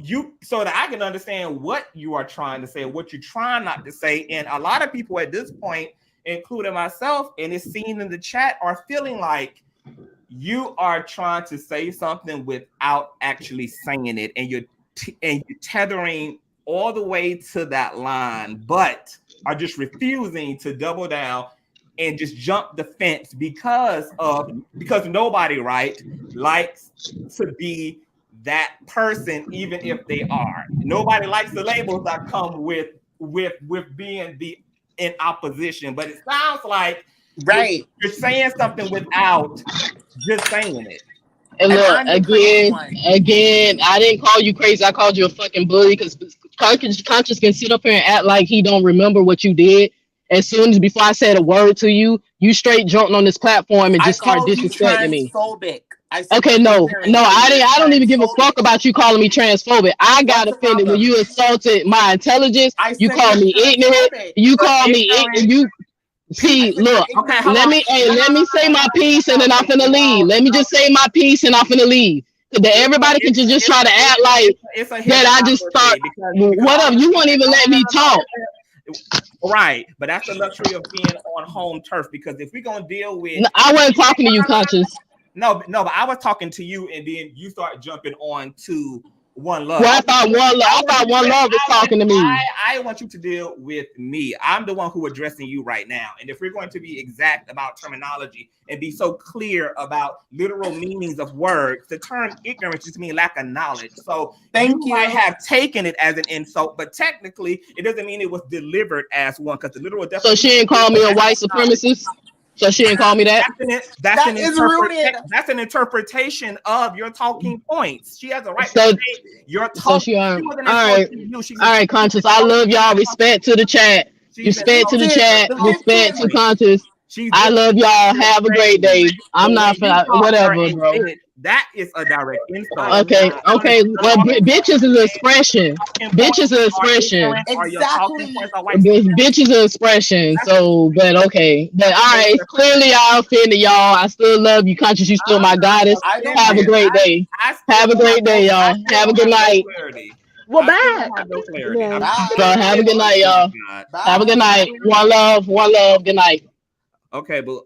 I can understand what you are trying to say, what you're trying not to say. And a lot of people at this point, including myself, and it's seen in the chat, are feeling like you are trying to say something without actually saying it, and you're tethering all the way to that line, but are just refusing to double down and just jump the fence because nobody, right, likes to be that person, even if they are. Nobody likes the labels that come with being in opposition. But it sounds like you're saying something without just saying it. And look, again, I didn't call you crazy. I called you a fucking bully, because Conscious can sit up here and act like he don't remember what you did. As soon as before I said a word to you, you straight jumped on this platform and just started disrespecting me. Okay, no, I don't even give a fuck about you calling me transphobic. I got offended when you assaulted my intelligence. You called me ignorant. You called me ignorant. You see, look. Okay, let me say my piece and then I'm finna leave. Let me just say my piece and I'm finna leave. That everybody can just try to act like that. I just start. What up? You won't even let me talk. Right, but that's the luxury of being on home turf, because if we're gonna deal with, I wasn't talking to you, Conscious. No, but I was talking to you, and then you start jumping on to One Love. Well, I thought One Love was talking to me. I want you to deal with me. I'm the one who addressing you right now. And if we're going to be exact about terminology and be so clear about literal meanings of words, the term ignorance just means lack of knowledge. So you might have taken it as an insult, but technically it doesn't mean it was delivered as one, because the literal definition. So she didn't call me a white supremacist? So she didn't call me that? That's an interpretation of your talking points. She has a right to say your talking. All right, Conscious. I love y'all. Respect to the chat. Respect to the chat. Respect to Conscious. I love y'all. Have a great day. I'm not whatever, bro. That is a direct insult. Okay. Well, bitches is an expression. Bitches is an expression. Exactly. Bitches is an expression. So, but okay. But all right. Clearly, I offended y'all. I still love you, Conscious. You still my goddess. Have a great day. Have a great day, y'all. Have a good night. We're back. So have a good night, y'all. Have a good night. One love. Good night. Okay, but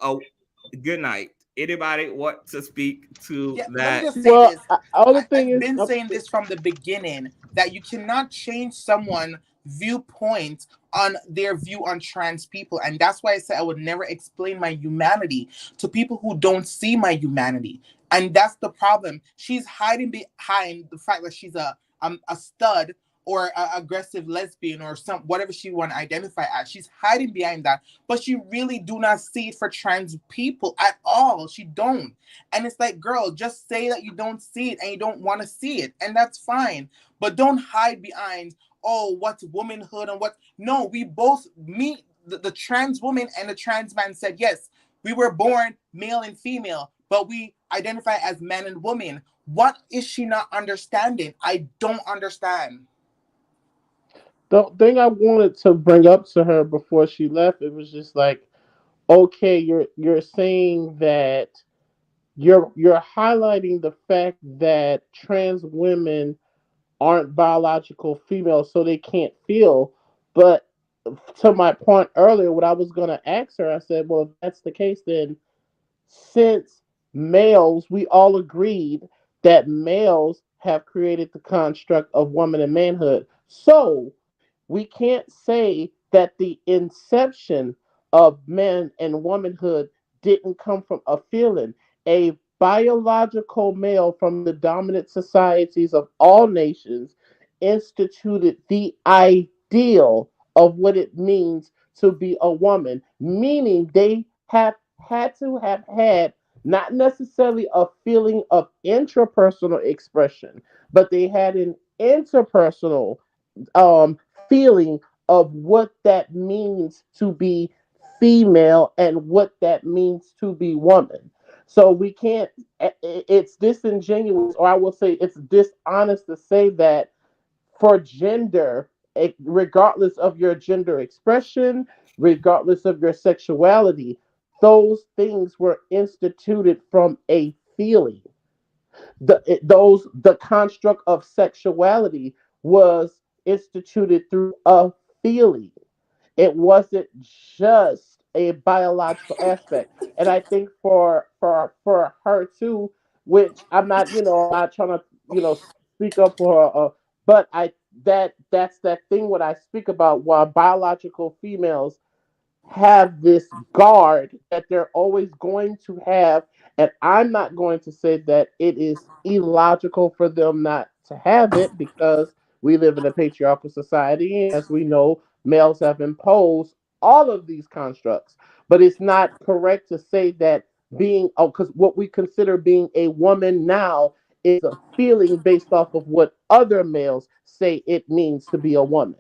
good night. Anybody want to speak to Yeah, let me that? just say Well, this. other thing I've is, been saying this from the beginning that you cannot change someone's viewpoint on their view on trans people. And that's why I said I would never explain my humanity to people who don't see my humanity. And that's the problem. She's hiding behind the fact that she's a stud or a aggressive lesbian or some whatever she want to identify as. She's hiding behind that, but she really do not see it for trans people at all. She don't. And it's like, girl, just say that you don't see it and you don't want to see it, and that's fine. But don't hide behind, oh, what's womanhood and what. No, we both meet the trans woman and the trans man said, yes, we were born male and female, but we identify as man and woman. What is she not understanding? I don't understand. the thing I wanted to bring up to her before she left, it was just like, okay, you're saying that you're highlighting the fact that trans women aren't biological females, so they can't feel. But to my point earlier, what I was gonna ask her, I said, well, if that's the case, then since males, we all agreed that males have created the construct of woman and manhood. So we can't say that the inception of man and womanhood didn't come from a feeling. A biological male from the dominant societies of all nations instituted the ideal of what it means to be a woman, meaning they have had to have had not necessarily a feeling of intrapersonal expression, but they had an interpersonal um feeling of what that means to be female and what that means to be woman. So we can't, it's disingenuous, or I will say it's dishonest to say that for gender, regardless of your gender expression, regardless of your sexuality, those things were instituted from a feeling. The construct of sexuality was instituted through a feeling. It wasn't just a biological aspect. And I think for her too, which I'm not trying to speak up for her, but that's that thing what I speak about, while biological females have this guard that they're always going to have. And I'm not going to say that it is illogical for them not to have it, because we live in a patriarchal society. And as we know, males have imposed all of these constructs. But it's not correct to say that because what we consider being a woman now is a feeling based off of what other males say it means to be a woman.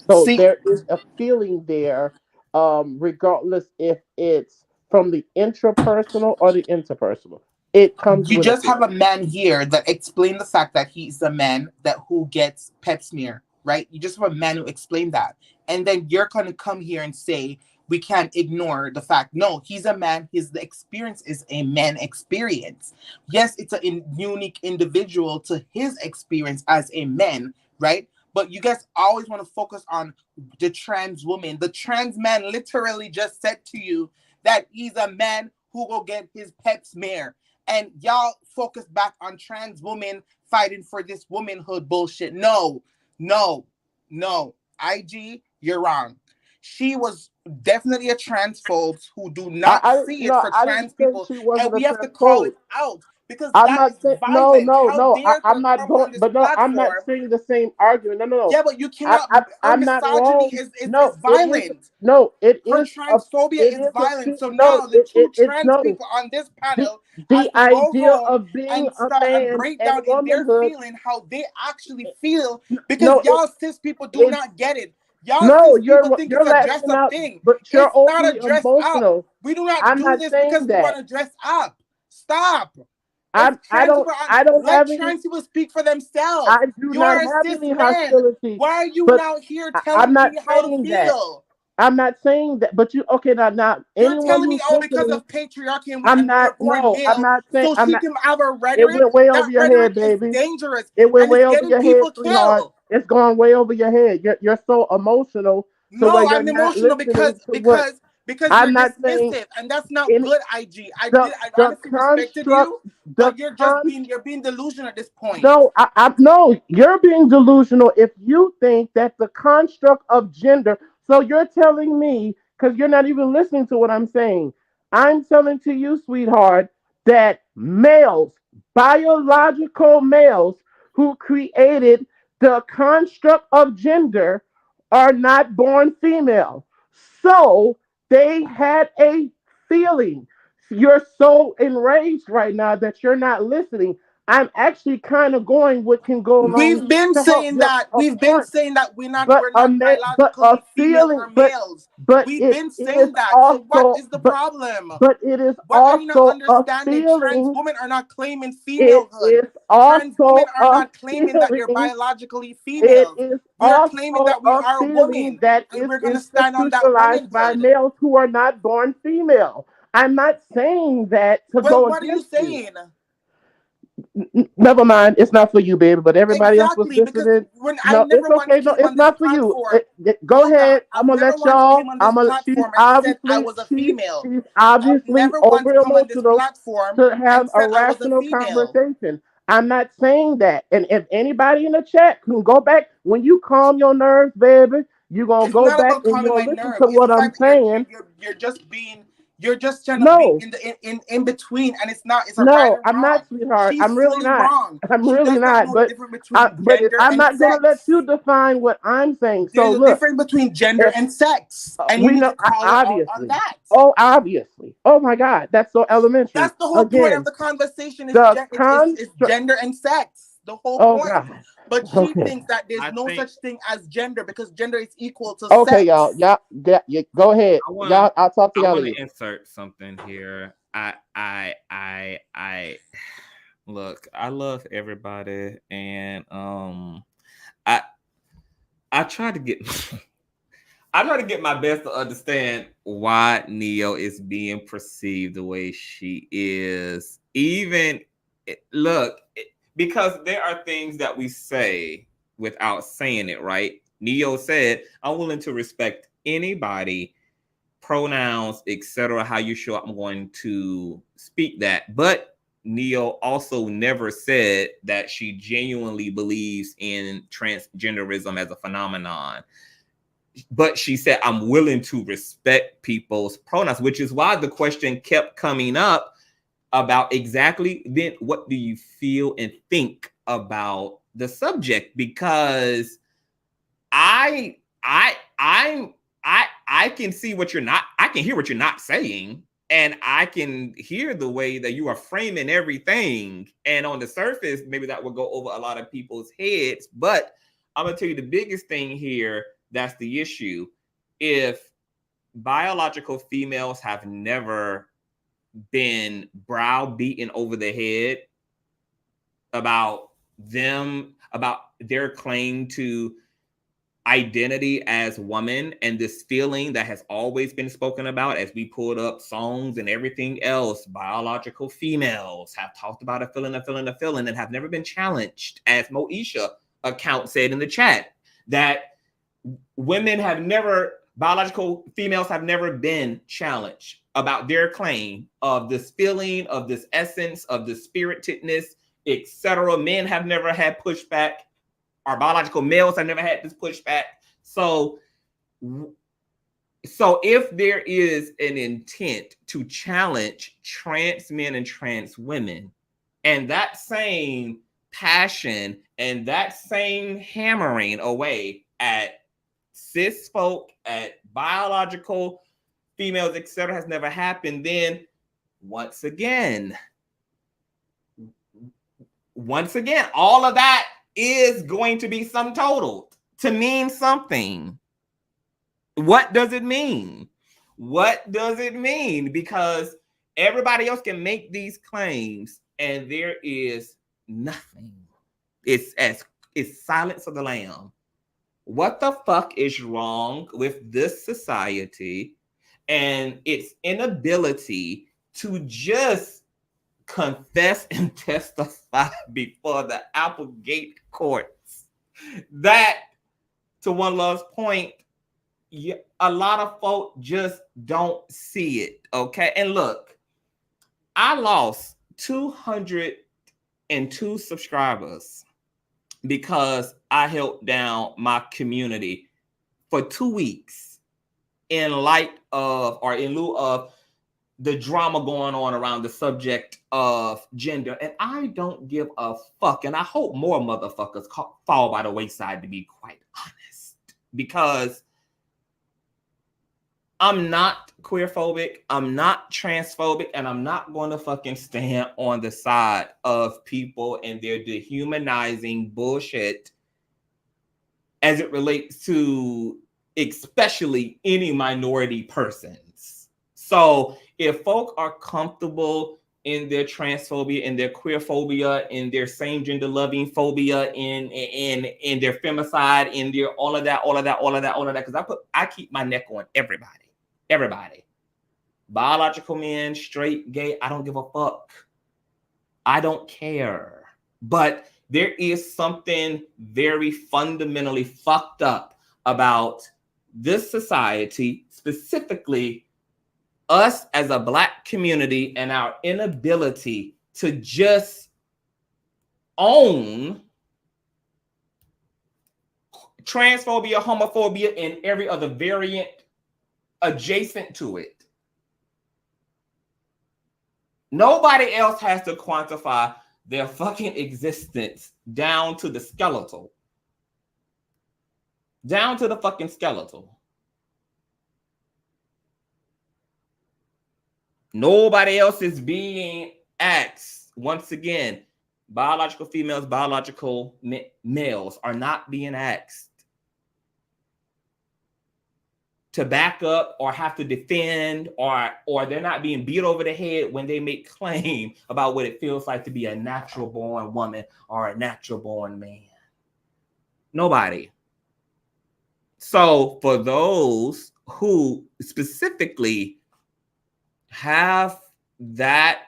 So See, there is a feeling there, regardless if it's from the intrapersonal or the interpersonal. It comes you with a just have a feeling. man here that explained the fact that he's a man that who gets pep smear, right? You just have a man who explained that. And then you're gonna come here and say we can't ignore the fact, no, he's a man, the experience is a man experience. Yes, it's a unique individual to his experience as a man, right? But you guys always want to focus on the trans woman. The trans man literally just said to you that he's a man who will get his pep smear. And y'all focus back on trans women fighting for this womanhood bullshit. No, no, no. IG, you're wrong. She was definitely a transphobe who do not I see it no, for I didn't trans say people. she And wasn't a we have to call transphobe. it out because I'm that not is saying no, violent. no, How no. dare I'm her not come going, on this but no, I'm not platform? saying the same argument. No, no, no. Yeah, but you cannot. Her I'm not misogyny wrong. is No, it is. violent. No, it Her is a. transphobia It is is a. violent. So No, now the two it's trans no. people on this The panel has the to go idea home of being and a start and man break and down in their womanhood. feeling how they actually feel because No, y'all cis people do it's not get it. Y'all no. cis people think it's You're a dress lashing up out, thing. but you're It's not overly a dress up. emotional. We do not I'm do not this because saying we want that. to dress up. Stop. If I trans don't. people are I don't let have any. trans people speak for themselves. I do You not are a have cis any man. hostility. Why are you But now here I'm telling not me how to saying that. feel? I'm not saying that. But you okay? Now You're anyone telling me, who's oh, because listening, of patriarchy and I'm we not. are born No, I'm male, not saying. so I'm she not. can have a It rhetoric. went way over That your rhetoric head, is baby. dangerous It went and it's way over getting your head, people sweetheart. killed. It's gone way over your head. You're so emotional to where No, you're I'm not emotional listening to what. because Because I'm you're not saying dismissive, and that's not any good, IG. I the honestly respected construct you, the but con you're being delusional at this point. no, no, you're being delusional if you think that the construct of gender. So you're telling me, because you're not even listening to what I'm saying. I'm telling to you, sweetheart, that males, biological males who created the construct of gender are not born female. So they had a feeling. You're so enraged right now that you're not listening. I'm actually kind of going what can go along to help your a We've been point. saying that But we're not but a biologically female feeling, or males. but We've it been is saying that. So what also is the problem? but it is What are you not also a understanding? Trans feeling. women are not claiming It femalehood. is Trans women also are a not claiming that they're feeling. biologically It females. is We are claiming also that we a are feeling women, that and is we're going to stand on that institutionalized by womanhood. males who are not born female. I'm not saying that to Well, go what are you against you. saying? Never mind, it's not for you, baby. But everybody else was Exactly, because listening. when I No, it's never once okay. No, came it's on this not for you. platform, Go hold on, ahead. I'm I've gonna never let once y'all. came on this She's platform and said I obviously was a female. she's I've obviously never once over come on this emotional platform to have and a said I was a rational female. conversation. I'm not saying that. And if anybody in the chat can go back when you calm your nerves, baby, you're gonna It's go not back about and you're calming my gonna listen nerve. to It's what the I'm fact that saying. you're just trying to be No, in between, and it's not, it's a right no, or I'm wrong. not, sweetheart. She's I'm really fully not. wrong. I'm She really does not not. know the difference between But gender I'm and not gonna let sex. you define what I'm saying. So There's a look, difference between gender if and sex, and you we need know, to call it out on obviously. that. Oh, obviously. Oh my God, that's so elementary. That's the whole point of Again, the conversation the is construct. gender and sex. The whole Oh point. God. But she Okay. thinks that there's I no think such thing as gender because gender is equal to Okay, y'all. sex. Yeah, go ahead. I want Y'all, I'll talk to I y'all want later. to insert something here. I look, I love everybody, and I I try to get I try to get my best to understand why Neo is being perceived the way she is. Even because there are things that we say without saying it, right? Neo said, "I'm willing to respect anybody, pronouns, etc. How you show up, I'm going to speak that." But Neo also never said that she genuinely believes in transgenderism as a phenomenon, but she said, I'm willing to respect people's pronouns, which is why the question kept coming up about exactly then what do you feel and think about the subject? Because I I I'm I can see what you're not, I can hear what you're not saying, and I can hear the way that you are framing everything. And on the surface, maybe that will go over a lot of people's heads. But I'm gonna tell you the biggest thing here, that's the issue. If biological females have never been browbeaten over the head about about their claim to identity as woman, and this feeling that has always been spoken about as we pulled up songs and everything else, biological females have talked about a feeling, and have never been challenged, as Moesha account said in the chat, that biological females have never been challenged about their claim of this feeling, of this essence, of this spiritedness, etc. Men have never had pushback. Our biological males have never had this pushback. So if there is an intent to challenge trans men and trans women, and that same passion and that same hammering away at cis folk, at biological females, etc., has never happened, then once again, all of that is going to be sum total to mean something. What does it mean? What does it mean? Because everybody else can make these claims and there is nothing. It's silence of the lamb. What the fuck is wrong with this society and its inability to just confess and testify before the Applegate courts that, to One Love's point, Yeah, a lot of folk just don't see it. Okay. And look, I lost 202 subscribers because I held down my community for 2 weeks in light of, or in lieu of, the drama going on around the subject of gender. And I don't give a fuck. And I hope more motherfuckers fall by the wayside, to be quite honest. Because I'm not queerphobic, I'm not transphobic, and I'm not going to fucking stand on the side of people and their dehumanizing bullshit as it relates to especially any minority persons. So if folk are comfortable in their transphobia, in their queerphobia, in their same gender loving phobia, in their femicide, in their all of that, because I keep my neck on everybody. Biological men, straight, gay, I don't give a fuck. I don't care. But there is something very fundamentally fucked up about this society, specifically us as a Black community, and our inability to just own transphobia, homophobia, and every other variant adjacent to it. Nobody else has to quantify their fucking existence down to the skeletal. Down to the fucking skeletal. Nobody else is being asked. Once again, biological females, biological males are not being asked to back up or have to defend, or they're not being beat over the head when they make claim about what it feels like to be a natural born woman or a natural born man. Nobody. So for those who specifically have that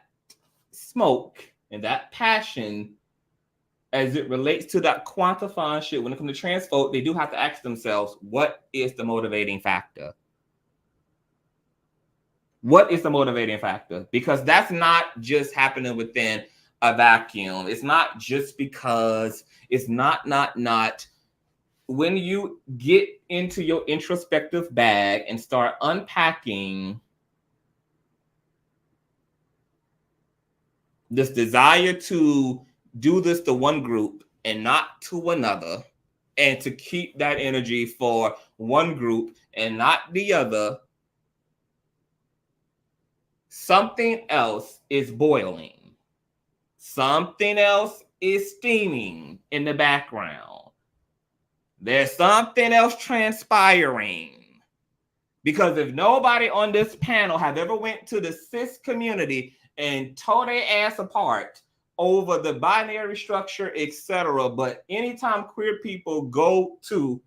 smoke and that passion as it relates to that quantifying shit when it comes to trans folk, they do have to ask themselves, what is the motivating factor? What is the motivating factor? Because that's not just happening within a vacuum. It's not just because, it's not. When you get into your introspective bag and start unpacking this desire to do this to one group and not to another, and to keep that energy for one group and not the other, something else is boiling. Something else is steaming in the background. There's something else transpiring. Because if nobody on this panel have ever went to the cis community and tore their ass apart over the binary structure, etc., but anytime queer people go to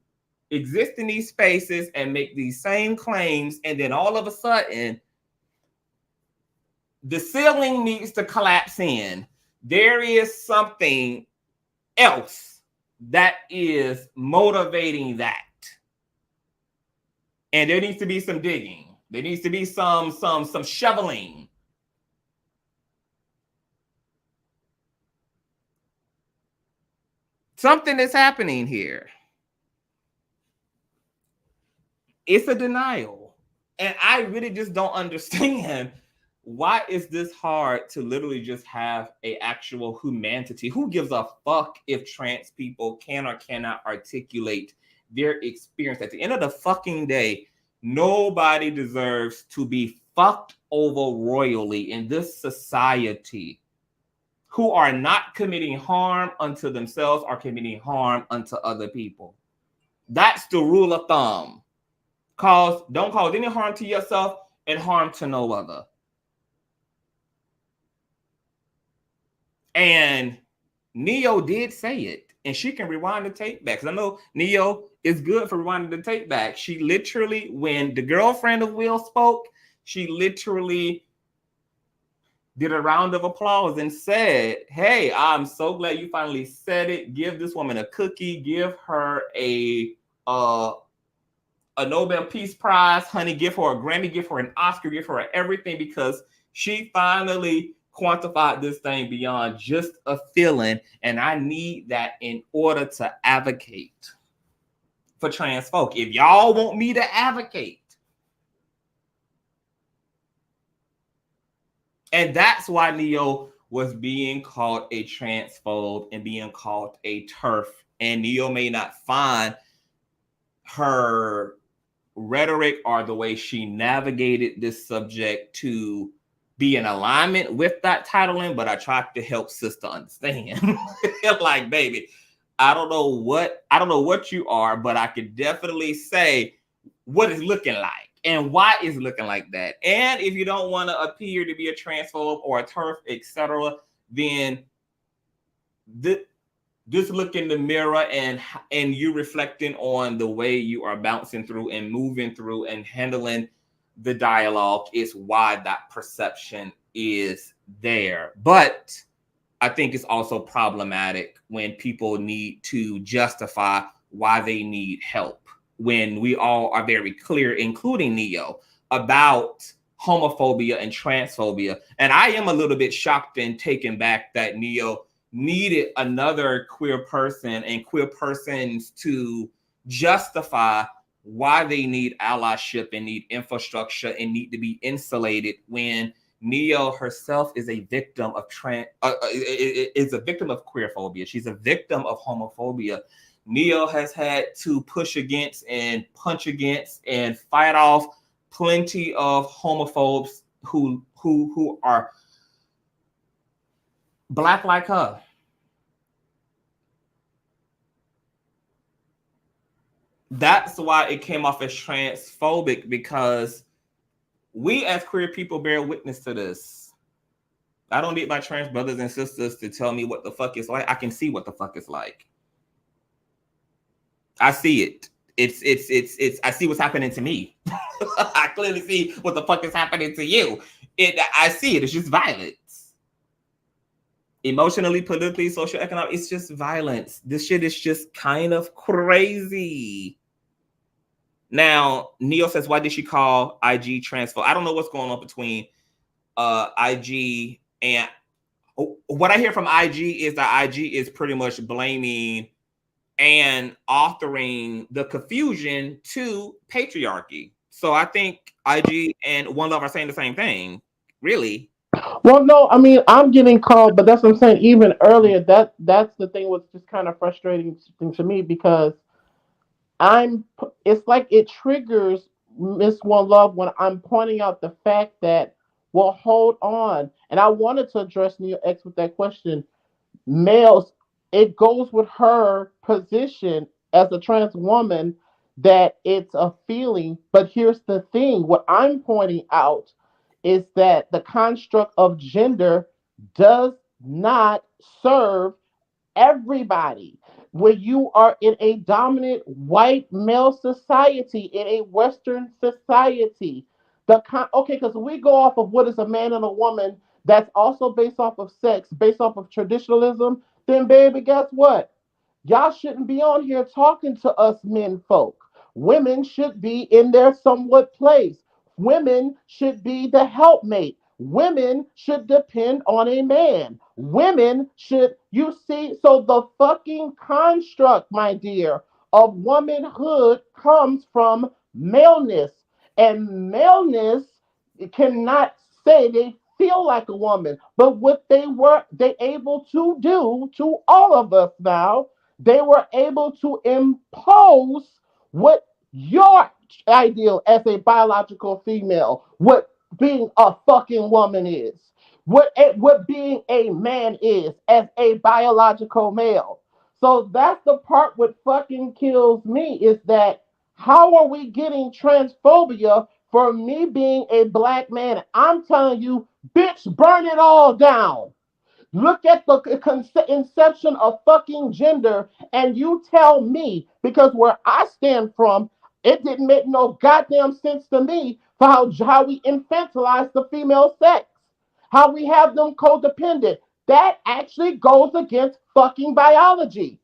exist in these spaces and make these same claims, and then all of a sudden the ceiling needs to collapse in, there is something else that is motivating that. And there needs to be some digging. There needs to be some shoveling. Something is happening here. It's a denial. And I really just don't understand, why is this hard to literally just have an actual humanity? Who gives a fuck if trans people can or cannot articulate their experience? At the end of the fucking day, nobody deserves to be fucked over royally in this society who are not committing harm unto themselves or committing harm unto other people. That's the rule of thumb. Don't cause any harm to yourself and harm to no other. And Neo did say it, and she can rewind the tape back. Because I know Neo is good for rewinding the tape back. She literally, when the girlfriend of Will spoke, she literally did a round of applause and said, hey, I'm so glad you finally said it. Give this woman a cookie. Give her a a Nobel Peace Prize, honey, give her a Grammy, give her an Oscar, give her everything, because she finally quantified this thing beyond just a feeling. And I need that in order to advocate for trans folk. If y'all want me to advocate, and that's why Neo was being called a transphobe and being called a TERF. And Neo may not find her rhetoric or the way she navigated this subject to be in alignment with that titling, but I tried to help sister understand. Like, baby, I don't know what you are, but I could definitely say what it's looking like and why it's looking like that. And if you don't want to appear to be a transphobe or a TERF, etc., then just look in the mirror and you reflecting on the way you are bouncing through and moving through and handling the dialogue is why that perception is there. But I think it's also problematic when people need to justify why they need help, when we all are very clear, including Neo, about homophobia and transphobia. And I am a little bit shocked and taken back that Neo needed another queer person and queer persons to justify why they need allyship and need infrastructure and need to be insulated, when Neo herself is a victim of is a victim of queerphobia. She's a victim of homophobia. Neo has had to push against and punch against and fight off plenty of homophobes who are Black like her. That's why it came off as transphobic, because we as queer people bear witness to this. I don't need my trans brothers and sisters to tell me what the fuck is like. I can see what the fuck is like. I see it. It's I see what's happening to me. I clearly see what the fuck is happening to you. I see it. It's just violence. Emotionally, politically, socioeconomic, it's just violence. This shit is just kind of crazy. Now, Neo says, why did she call IG transphobe? I don't know what's going on between IG and what I hear from IG is that IG is pretty much blaming and authoring the confusion to patriarchy. So I think IG and One Love are saying the same thing, really. Well, no, I mean, I'm getting called, but that's what I'm saying. Even earlier, that's the thing was just kind of frustrating to me, because it's like it triggers Miss One Love when I'm pointing out the fact that, well, hold on. And I wanted to address Neo X with that question. Males, it goes with her position as a trans woman that it's a feeling. But here's the thing, what I'm pointing out is that the construct of gender does not serve everybody. When you are in a dominant white male society, in a Western society, because we go off of what is a man and a woman, that's also based off of sex, based off of traditionalism, then baby, guess what? Y'all shouldn't be on here talking to us men folk. Women should be in their somewhat place. Women should be the helpmate. Women should depend on a man. Women should, you see, so the fucking construct, my dear, of womanhood comes from maleness. And maleness cannot say they feel like a woman, but what they able to do to all of us now, they were able to impose what your ideal as a biological female, what being a fucking woman is, what being a man is as a biological male. So that's the part what fucking kills me, is that how are we getting transphobia for me being a black man? I'm telling you, bitch, burn it all down. Look at the inception of fucking gender, and you tell me, because where I stand from, it didn't make no goddamn sense to me for how we infantilize the female sex, how we have them codependent. That actually goes against fucking biology.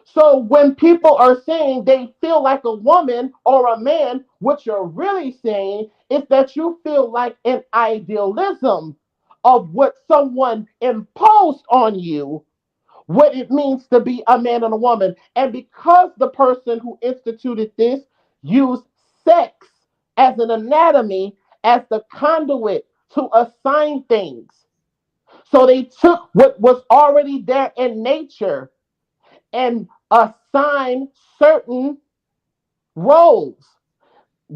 So when people are saying they feel like a woman or a man, what you're really saying is that you feel like an idealism of what someone imposed on you, what it means to be a man and a woman. And because the person who instituted this used sex as an anatomy, as the conduit to assign things. So they took what was already there in nature and assign certain roles,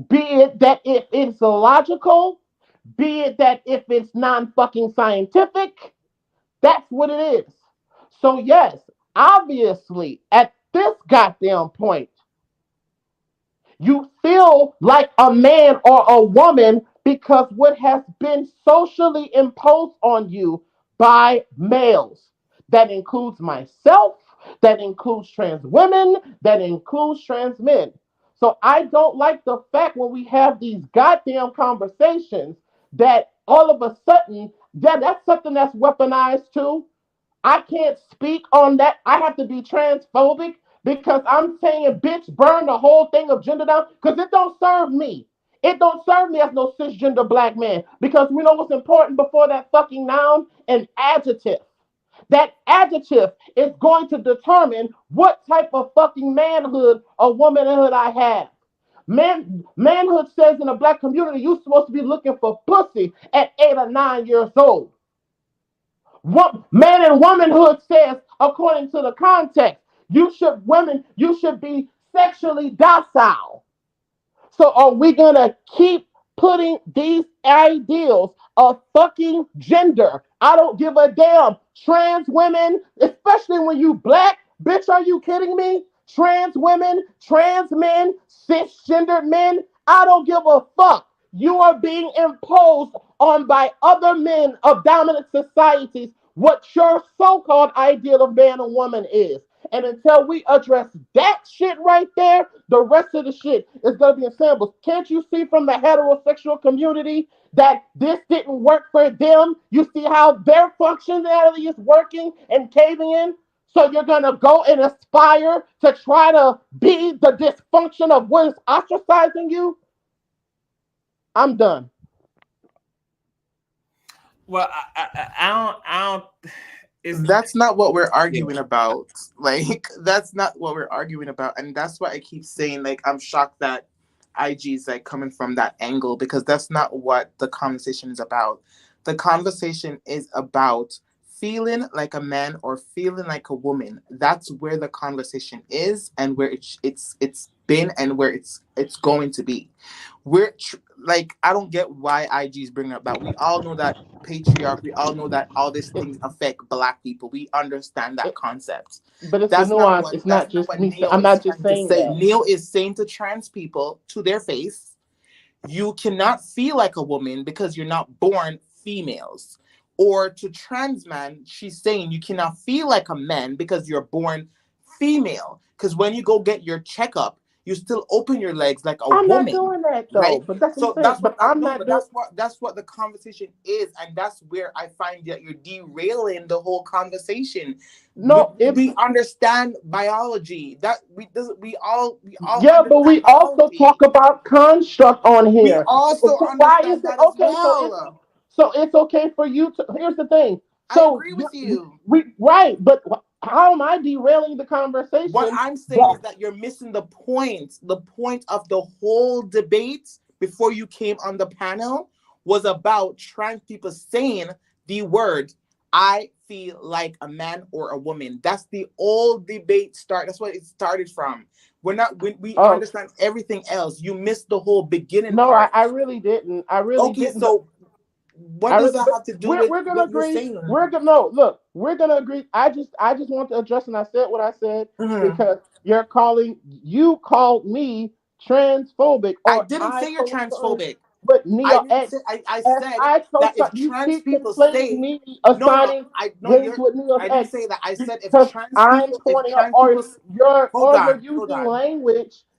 be it that if it's illogical, be it that if it's non fucking scientific, that's what it is. So, yes, obviously, at this goddamn point, you feel like a man or a woman because what has been socially imposed on you by males. That includes myself, that includes trans women, that includes trans men. So I don't like the fact when we have these goddamn conversations that all of a sudden, yeah, that's something that's weaponized too. I can't speak on that. I have to be transphobic because I'm saying, bitch, burn the whole thing of gender down because it don't serve me. It don't serve me as no cisgender black man because we know what's important before that fucking noun? An adjective. That adjective is going to determine what type of fucking manhood or womanhood I have. Manhood says in the black community, you're supposed to be looking for pussy at 8 or 9 years old. What man and womanhood says, according to the context, you should be sexually docile. So are we gonna keep putting these ideals of fucking gender? I don't give a damn. Trans women, especially when you black, bitch, are you kidding me? Trans women, trans men, cisgendered men, I don't give a fuck. You are being imposed on by other men of dominant societies what your so-called ideal of man and woman is. And until we address that shit right there, the rest of the shit is going to be in shambles. Can't you see from the heterosexual community that this didn't work for them? You see how their functionality is working and caving in? So you're going to go and aspire to try to be the dysfunction of what is ostracizing you? I'm done. Well, I don't. That's not what we're arguing about. Like, that's not what we're arguing about. And that's why I keep saying, like, I'm shocked that IG's like coming from that angle because that's not what the conversation is about. The conversation is about feeling like a man or feeling like a woman. That's where the conversation is and where it's been and where it's going to be. Like, I don't get why IG's bringing up that. We all know that patriarchy. We all know that all these things affect black people. We understand that concept. But it's That's the not nuance. what It's not just me. I'm not just saying that. Neil is saying to trans people to their face, you cannot feel like a woman because you're not born females. Or to trans man, she's saying you cannot feel like a man because you're born female. Because when you go get your checkup, you still open your legs like a woman. I'm not doing that though. Right? But that's So what that's what I'm not doing. That's what the conversation is, and that's where I find that you're derailing the whole conversation. No, we understand biology. That we all yeah, but we also talk about construct on here. We also why is it okay? Well. So it's okay for you to. Here's the thing. So I agree with you. Right, but how am I derailing the conversation? What I'm saying is that you're missing the point. The point of the whole debate before you came on the panel was about trans people saying the word "I feel like a man or a woman." That's the old debate start. That's what it started from. We're not when we understand everything else. You missed the whole beginning. No, part. I really didn't. I really didn't. So what does that have to do with we're gonna what agree. you're saying? We're gonna agree. I just want to address, and I said what I said because you called me transphobic. I didn't say you're transphobic. But Neil, I said that if trans people say me assigning I didn't say that. I said if trans people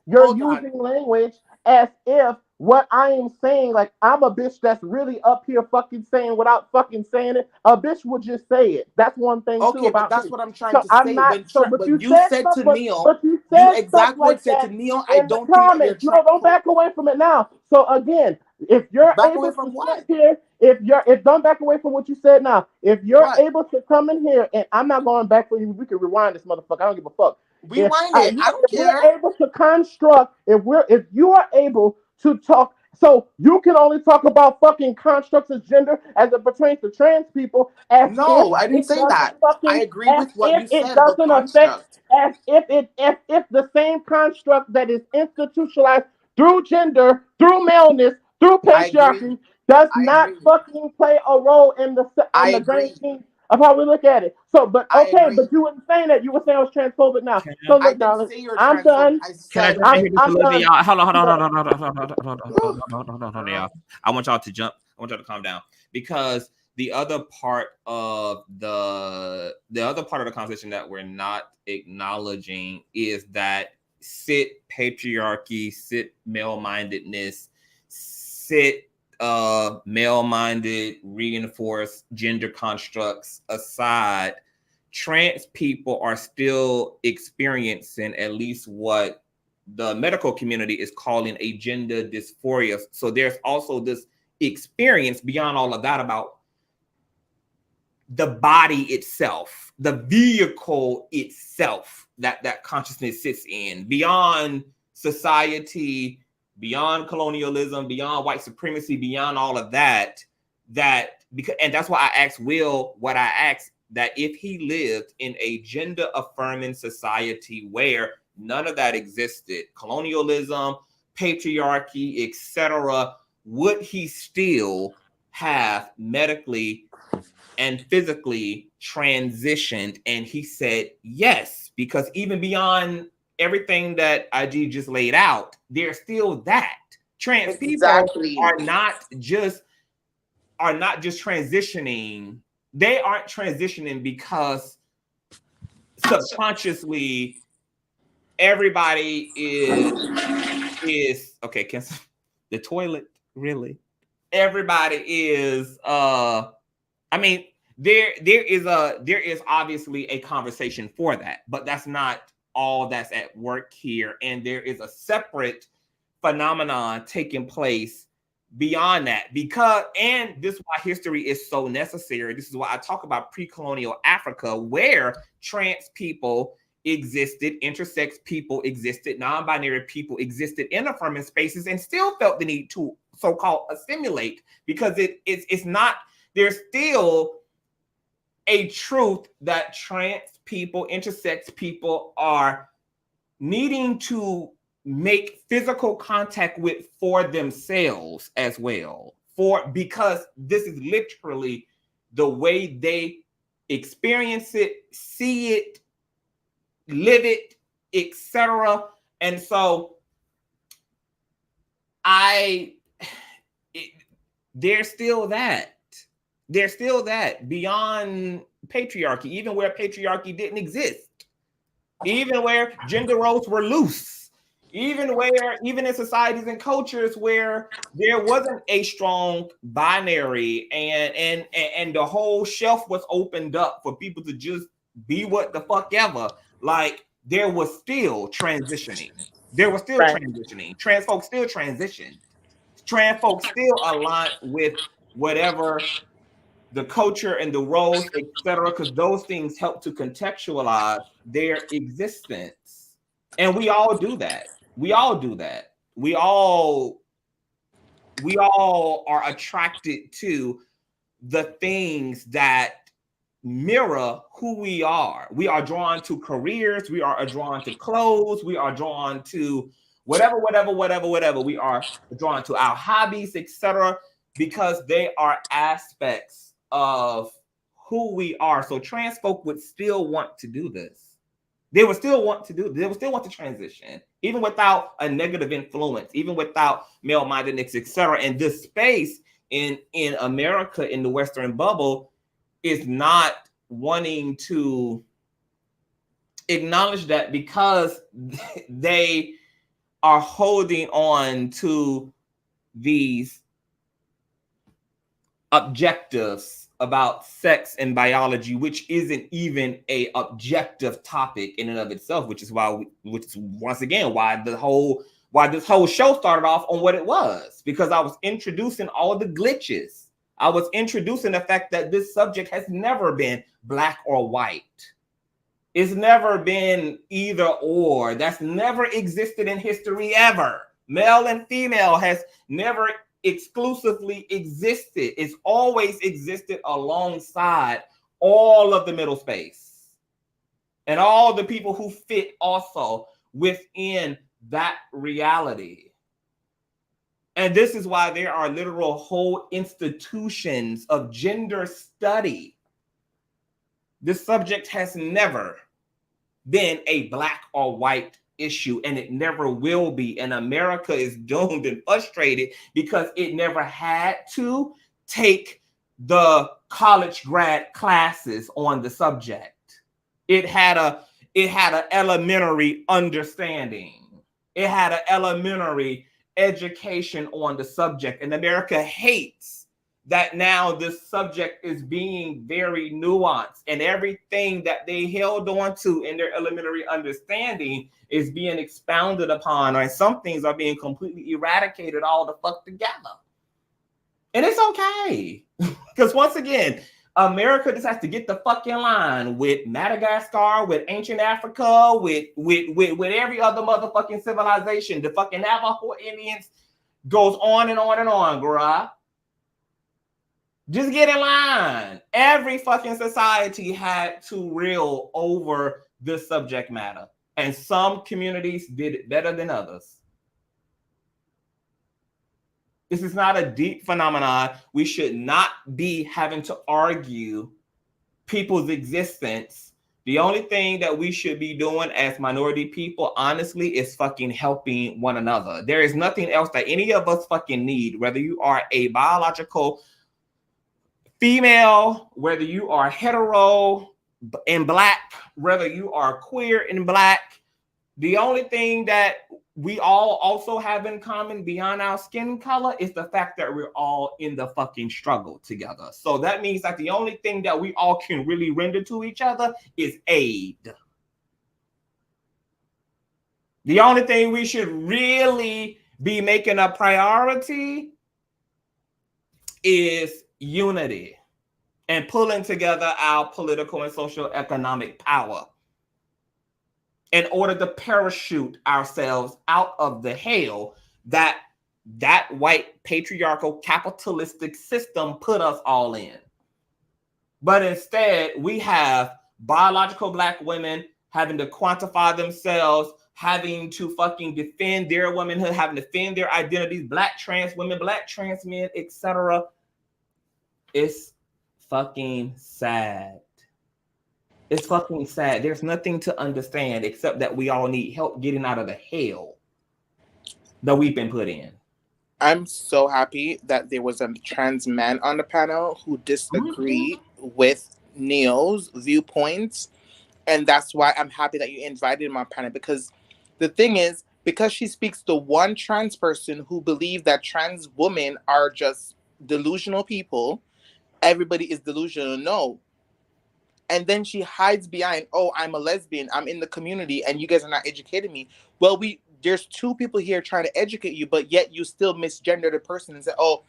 you're using language as if what I am saying, like, I'm a bitch that's really up here fucking saying without fucking saying it. A bitch would just say it. That's one thing too Okay, but about that's me. what I'm trying So to I'm say. not. So, but But you you said said stuff. to But Neil, you you said stuff exact like word said to that Neil, I in the don't think that you're comments. trying. Don't back away from it now. So again, if you're Back away able to from sit what? here, if don't back away from what you said now. If you're What? able to come in here, and I'm not going back for you. We can rewind this motherfucker. I don't give a fuck. Rewind it. I don't If we're care. able to construct, if you are able to talk, so you can only talk about fucking constructs of gender as it pertains to trans people, as if No, I didn't it say that. doesn't I fucking, agree as with what if you it said about doesn't affect, construct. as if the same construct that is institutionalized through gender, through maleness, through I agree. patriarchy, does I not agree. fucking play a role in I the grand agree. scheme of how we look at it. So, but I okay, agree. but you weren't saying that. You were saying I was transphobic now. Can So I, I look, didn't darling, say you're I'm transphobic. done. I can I said, jump in here just a I'm little bit, done. y'all? Hold on, hold I'm on, done. hold on, hold on, hold on, hold on, hold on, hold on, y'all. I want y'all to jump. I want y'all to calm down because the other part of the conversation that we're not acknowledging is that sit patriarchy, sit male-mindedness, sit male-minded reinforced gender constructs aside, trans people are still experiencing at least what the medical community is calling a gender dysphoria. So there's also this experience beyond all of that about the body itself, the vehicle itself that consciousness sits in, beyond society, beyond colonialism, beyond white supremacy, beyond all of that. And that's why I asked Will what I asked, that if he lived in a gender affirming society where none of that existed, colonialism, patriarchy, etc., would he still have medically and physically transitioned? And he said yes, because even beyond everything that IG just laid out, there's still that. Trans people exactly. are not just transitioning. They aren't transitioning because subconsciously everybody is okay. Can the toilet really? Everybody is I mean, there is obviously a conversation for that, but that's not all that's at work here. And there is a separate phenomenon taking place beyond that, and this is why history is so necessary. This is why I talk about pre-colonial Africa, where trans people existed, intersex people existed, non-binary people existed in affirming spaces and still felt the need to so-called assimilate, because it's not, there's still a truth that trans people, intersex people are needing to make physical contact with for themselves as well, because this is literally the way they experience it, see it, live it, etc. And so there's still that beyond patriarchy, even where patriarchy didn't exist, even where gender roles were loose, even in societies and cultures where there wasn't a strong binary, and the whole shelf was opened up for people to just be what the fuck ever. Like, there was still transitioning. Right. Trans folks still transitioned. Trans folks still aligned with whatever the culture and the roles, etc., because those things help to contextualize their existence. And we all do that. We all are attracted to the things that mirror who we are. We are drawn to careers, we are drawn to clothes, we are drawn to whatever. We are drawn to our hobbies, etc., because they are aspects of who we are. So trans folk would still want to do this. They would still want to transition, even without a negative influence, even without male-mindedness, etc. And this space in America, in the Western bubble, is not wanting to acknowledge that, because they are holding on to these objectives about sex and biology, which isn't even a objective topic in and of itself, which is once again why this whole show started off on what it was, because I was introducing all the glitches. I was introducing the fact that this subject has never been black or white. It's never been either or. That's never existed in history ever. Male and female has never exclusively existed. It's always existed alongside all of the middle space and all the people who fit also within that reality. And this is why there are literal whole institutions of gender study. This subject has never been a black or white issue, and it never will be. And America is doomed and frustrated because it never had to take the college grad classes on the subject. It had an elementary understanding. It had an elementary education on the subject. And America hates that now this subject is being very nuanced, and everything that they held on to in their elementary understanding is being expounded upon, or some things are being completely eradicated all the fuck together. And it's okay. Because once again, America just has to get the fuck in line with Madagascar, with ancient Africa, with every other motherfucking civilization. The fucking Navajo Indians goes on and on and on, bruh. Just get in line. Every fucking society had to reel over this subject matter. And some communities did it better than others. This is not a deep phenomenon. We should not be having to argue people's existence. The only thing that we should be doing as minority people, honestly, is fucking helping one another. There is nothing else that any of us fucking need, whether you are a biological female, whether you are hetero and black, whether you are queer and black. The only thing that we all also have in common beyond our skin color is the fact that we're all in the fucking struggle together. So that means that the only thing that we all can really render to each other is aid. The only thing we should really be making a priority is unity and pulling together our political and social economic power in order to parachute ourselves out of the hell that white patriarchal capitalistic system put us all in. But instead, we have biological black women having to quantify themselves, having to fucking defend their womanhood, having to defend their identities, black trans women, black trans men, etc. It's fucking sad. It's fucking sad. There's nothing to understand except that we all need help getting out of the hell that we've been put in. I'm so happy that there was a trans man on the panel who disagreed with Neo's viewpoints. And that's why I'm happy that you invited him on panel, because the thing is, because she speaks to one trans person who believe that trans women are just delusional people, everybody is delusional. No. And then she hides behind, oh, I'm a lesbian, I'm in the community, and you guys are not educating me. Well, there's two people here trying to educate you, but yet you still misgender the person and say, oh,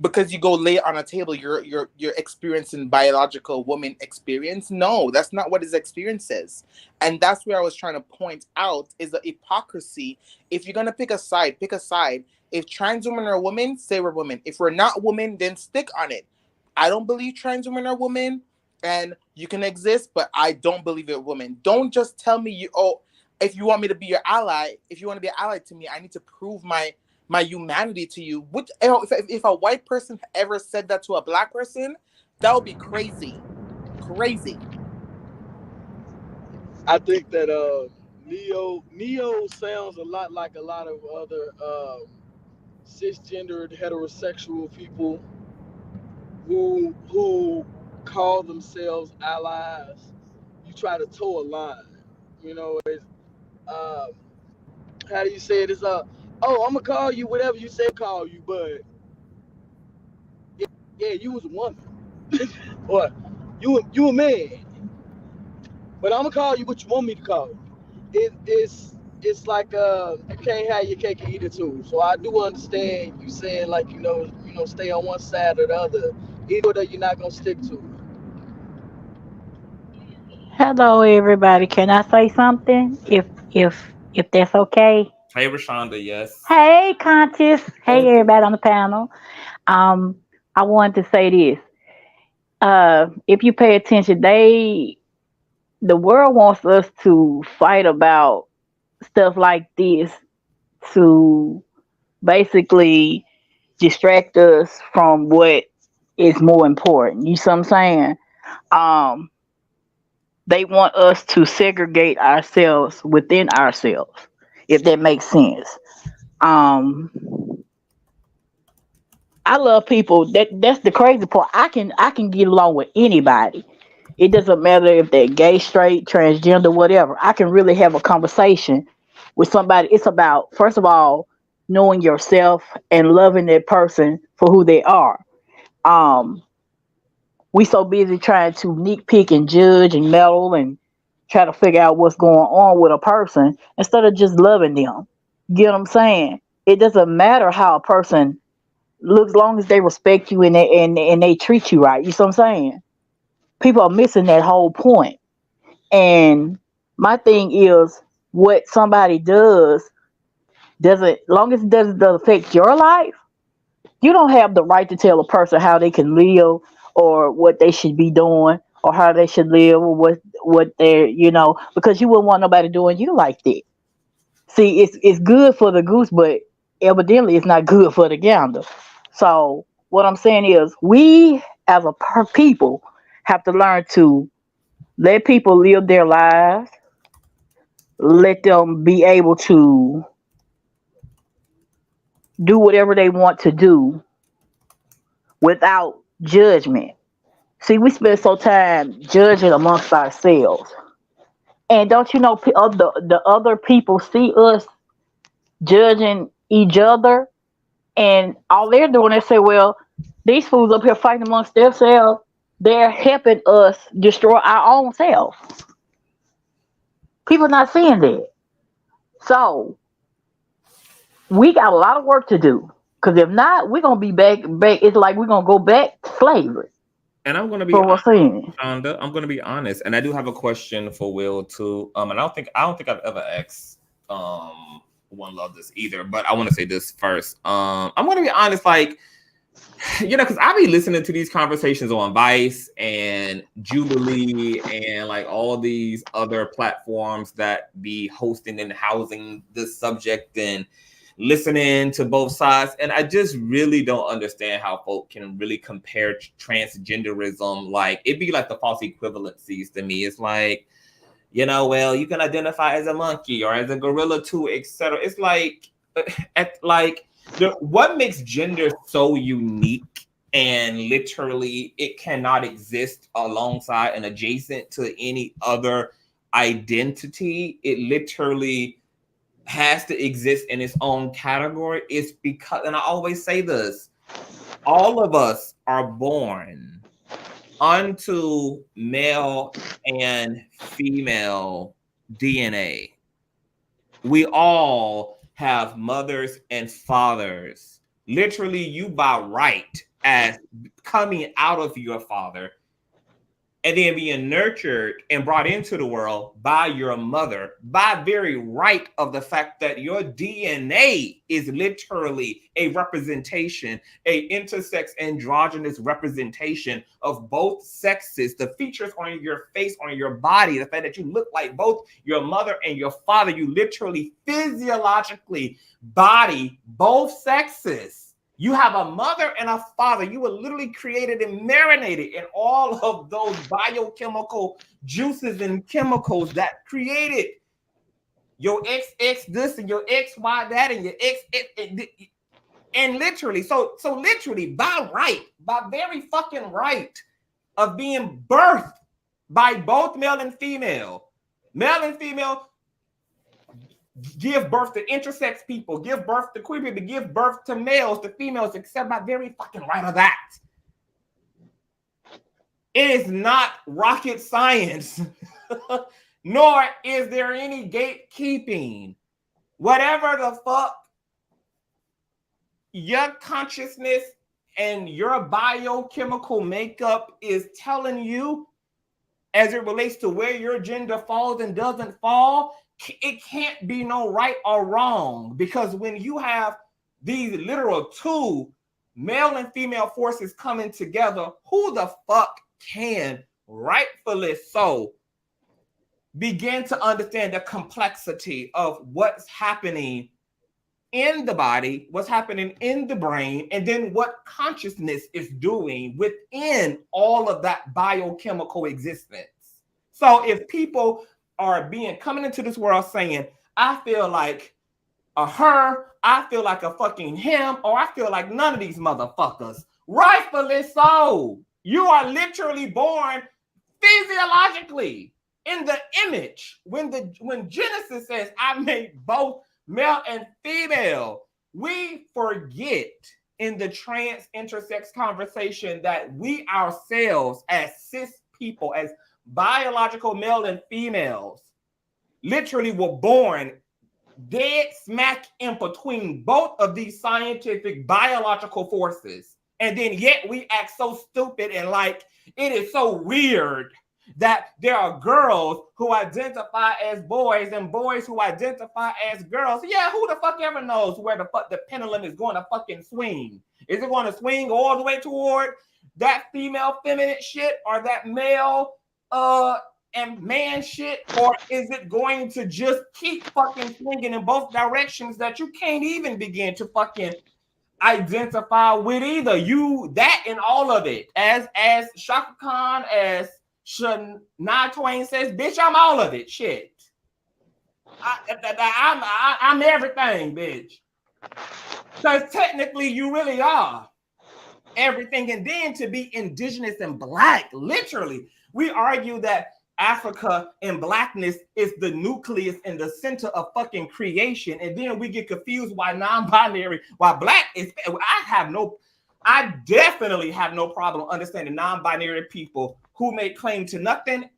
because you go lay it on a table, you're experiencing biological woman experience. No, that's not what his experience is. And that's where I was trying to point out is the hypocrisy. If you're gonna pick a side, pick a side. If trans women are women, say we're women. If we're not women, then stick on it. I don't believe trans women are women. And you can exist, but I don't believe it, woman. Don't just tell me if you want me to be your ally, if you want to be an ally to me, I need to prove my humanity to you. If a white person ever said that to a black person, that would be crazy. Crazy. I think that Neo sounds a lot like a lot of other cisgendered heterosexual people who call themselves allies. You try to toe a line. You know, it's how do you say it? oh, I'm gonna call you whatever you say call you, but yeah, you was a woman, or you a man, but I'm gonna call you what you want me to call you. It's like you can't have your cake and eat it too. So I do understand you saying like stay on one side or the other. Either way, you're not gonna stick to it. Hello, everybody. Can I say something? If that's okay. Hey, Rashonda, yes. Hey, Conscious. Hey, Hey. everybody on the panel. Um, I wanted to say this. If you pay attention, the world wants us to fight about stuff like this to basically distract us from what is more important. You see what I'm saying? Um, they want us to segregate ourselves within ourselves, if that makes sense. Um, I love people. That's the crazy part. I can get along with anybody. It doesn't matter if they're gay, straight, transgender, whatever. I can really have a conversation with somebody. It's about, first of all, knowing yourself and loving that person for who they are. Um, we so busy trying to nitpick and judge and meddle and try to figure out what's going on with a person instead of just loving them. You know what I'm saying? It doesn't matter how a person looks, long as they respect you and they treat you right. You see what I'm saying? People are missing that whole point. And my thing is, what somebody doesn't, long as it doesn't affect your life, you don't have the right to tell a person how they can live or what they should be doing or how they should live or what they're, because you wouldn't want nobody doing you like that. See, it's good for the goose, but evidently it's not good for the gander. So what I'm saying is, we as a people have to learn to let people live their lives, let them be able to do whatever they want to do without judgment. See, we spend so time judging amongst ourselves, and don't you know, the other people see us judging each other, and all they're doing is say, well, these fools up here fighting amongst themselves, they're helping us destroy our own self. People not seeing that. So we got a lot of work to do. Because if not, we're gonna be back. It's like we're gonna go back to slavery. And I'm gonna be For what's saying. Shonda, I'm gonna be honest, and I do have a question for Will too. And I don't think I've ever asked One Love this either, but I want to say this first. I'm gonna be honest, like, because I be listening to these conversations on Vice and Jubilee and like all these other platforms that be hosting and housing this subject and listening to both sides. And I just really don't understand how folk can really compare transgenderism. Like, it'd be like the false equivalencies to me. It's like, well, you can identify as a monkey or as a gorilla too, etc. It's like, what makes gender so unique and literally it cannot exist alongside and adjacent to any other identity. It literally has to exist in its own category. It's because, and I always say this, all of us are born unto male and female DNA. We all have mothers and fathers. Literally, you by right as coming out of your father and then being nurtured and brought into the world by your mother, by very right of the fact that your DNA is literally a representation, a intersex androgynous representation of both sexes, the features on your face, on your body, the fact that you look like both your mother and your father, you literally physiologically body both sexes. You have a mother and a father. You were literally created and marinated in all of those biochemical juices and chemicals that created your XX this and your XY that and your X and literally, so literally by right, by very fucking right of being birthed by both male and female, give birth to intersex people, give birth to queer people, give birth to males, to females, except by very fucking right of that. It is not rocket science, nor is there any gatekeeping. Whatever the fuck your consciousness and your biochemical makeup is telling you as it relates to where your gender falls and doesn't fall, it can't be no right or wrong. Because when you have these literal two male and female forces coming together, who the fuck can, rightfully so, begin to understand the complexity of what's happening in the body, what's happening in the brain, and then what consciousness is doing within all of that biochemical existence. So if people are coming into this world saying, I feel like a her, I feel like a fucking him, or I feel like none of these motherfuckers, rightfully so. You are literally born physiologically in the image. When Genesis says, I made both male and female, we forget in the trans intersex conversation that we ourselves as cis people, as biological male and females, literally were born dead smack in between both of these scientific biological forces. And then yet we act so stupid and like it is so weird that there are girls who identify as boys and boys who identify as girls. Yeah, who the fuck ever knows where the fuck the pendulum is going to fucking swing? Is it going to swing all the way toward that female feminine shit or that male and man shit? Or is it going to just keep fucking swinging in both directions that you can't even begin to fucking identify with either? You, that, and all of it. As Shaka Khan, as Shania Twain says, bitch, I'm all of it. Shit. I'm everything, bitch. Because technically you really are everything. And then to be indigenous and black, literally, we argue that Africa and blackness is the nucleus and the center of fucking creation. And then we get confused why non-binary, why black is, I definitely have no problem understanding non-binary people who make claim to nothing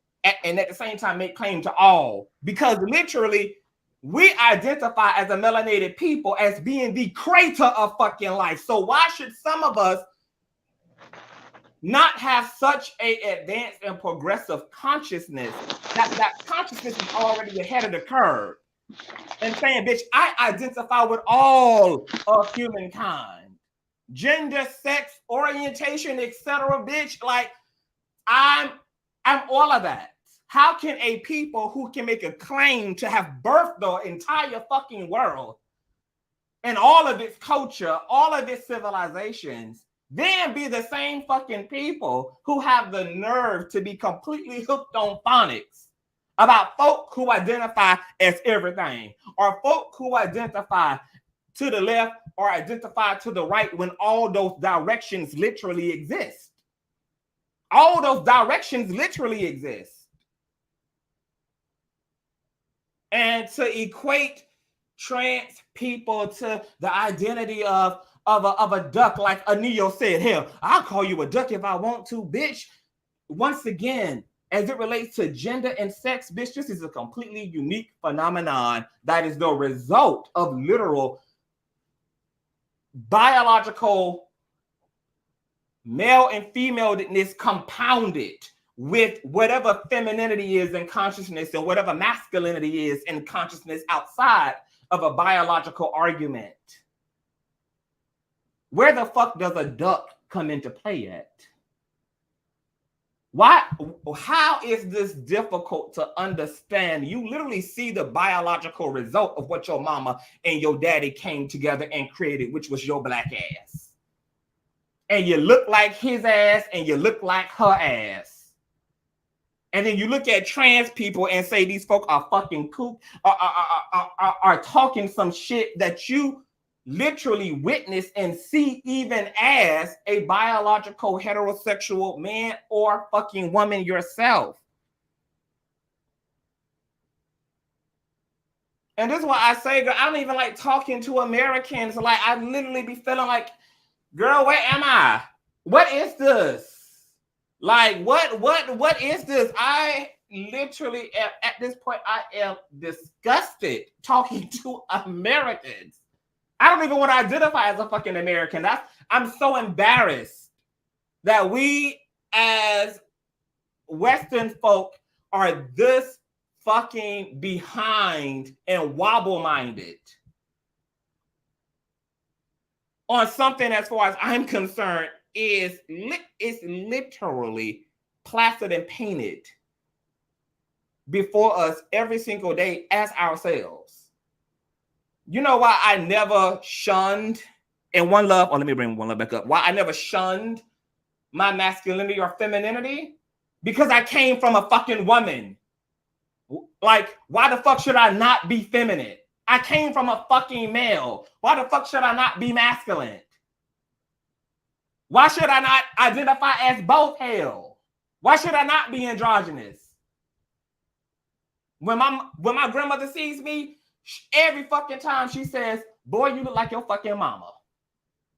and at the same time make claim to all. Because literally, we identify as a melanated people as being the creator of fucking life. So why should some of us not have such a advanced and progressive consciousness that consciousness is already ahead of the curve and saying, bitch, I identify with all of humankind, gender, sex, orientation, etc. Bitch, like I'm all of that. How can a people who can make a claim to have birthed the entire fucking world and all of its culture, all of its civilizations, then be the same fucking people who have the nerve to be completely hooked on phonics about folk who identify as everything, or folk who identify to the left or identify to the right when all those directions literally exist? All those directions literally exist. And to equate trans people to the identity of a duck, like Anio said, hell, I'll call you a duck if I want to, bitch. Once again, as it relates to gender and sex, bitch, this is a completely unique phenomenon that is the result of literal biological male and femaleness compounded with whatever femininity is in consciousness and whatever masculinity is in consciousness outside of a biological argument. Where the fuck does a duck come into play at? Why? How is this difficult to understand? You literally see the biological result of what your mama and your daddy came together and created, which was your black ass. And you look like his ass and you look like her ass. And then you look at trans people and say these folk are fucking kook, are talking some shit that you literally witness and see even as a biological heterosexual man or fucking woman yourself. And this is why I say, girl, I don't even like talking to Americans. Like, I literally be feeling like, girl, where am I? What is this? Like, what is this? I literally, at this point, I am disgusted talking to Americans. I don't even want to identify as a fucking American. I'm so embarrassed that we as Western folk are this fucking behind and wobble-minded on something, as far as I'm concerned, is literally plastered and painted before us every single day as ourselves. You know why I never shunned, and One Love, let me bring One Love back up. Why I never shunned my masculinity or femininity? Because I came from a fucking woman. Like, why the fuck should I not be feminine? I came from a fucking male. Why the fuck should I not be masculine? Why should I not identify as both hell? Why should I not be androgynous? When my grandmother sees me, every fucking time she says, boy, you look like your fucking mama.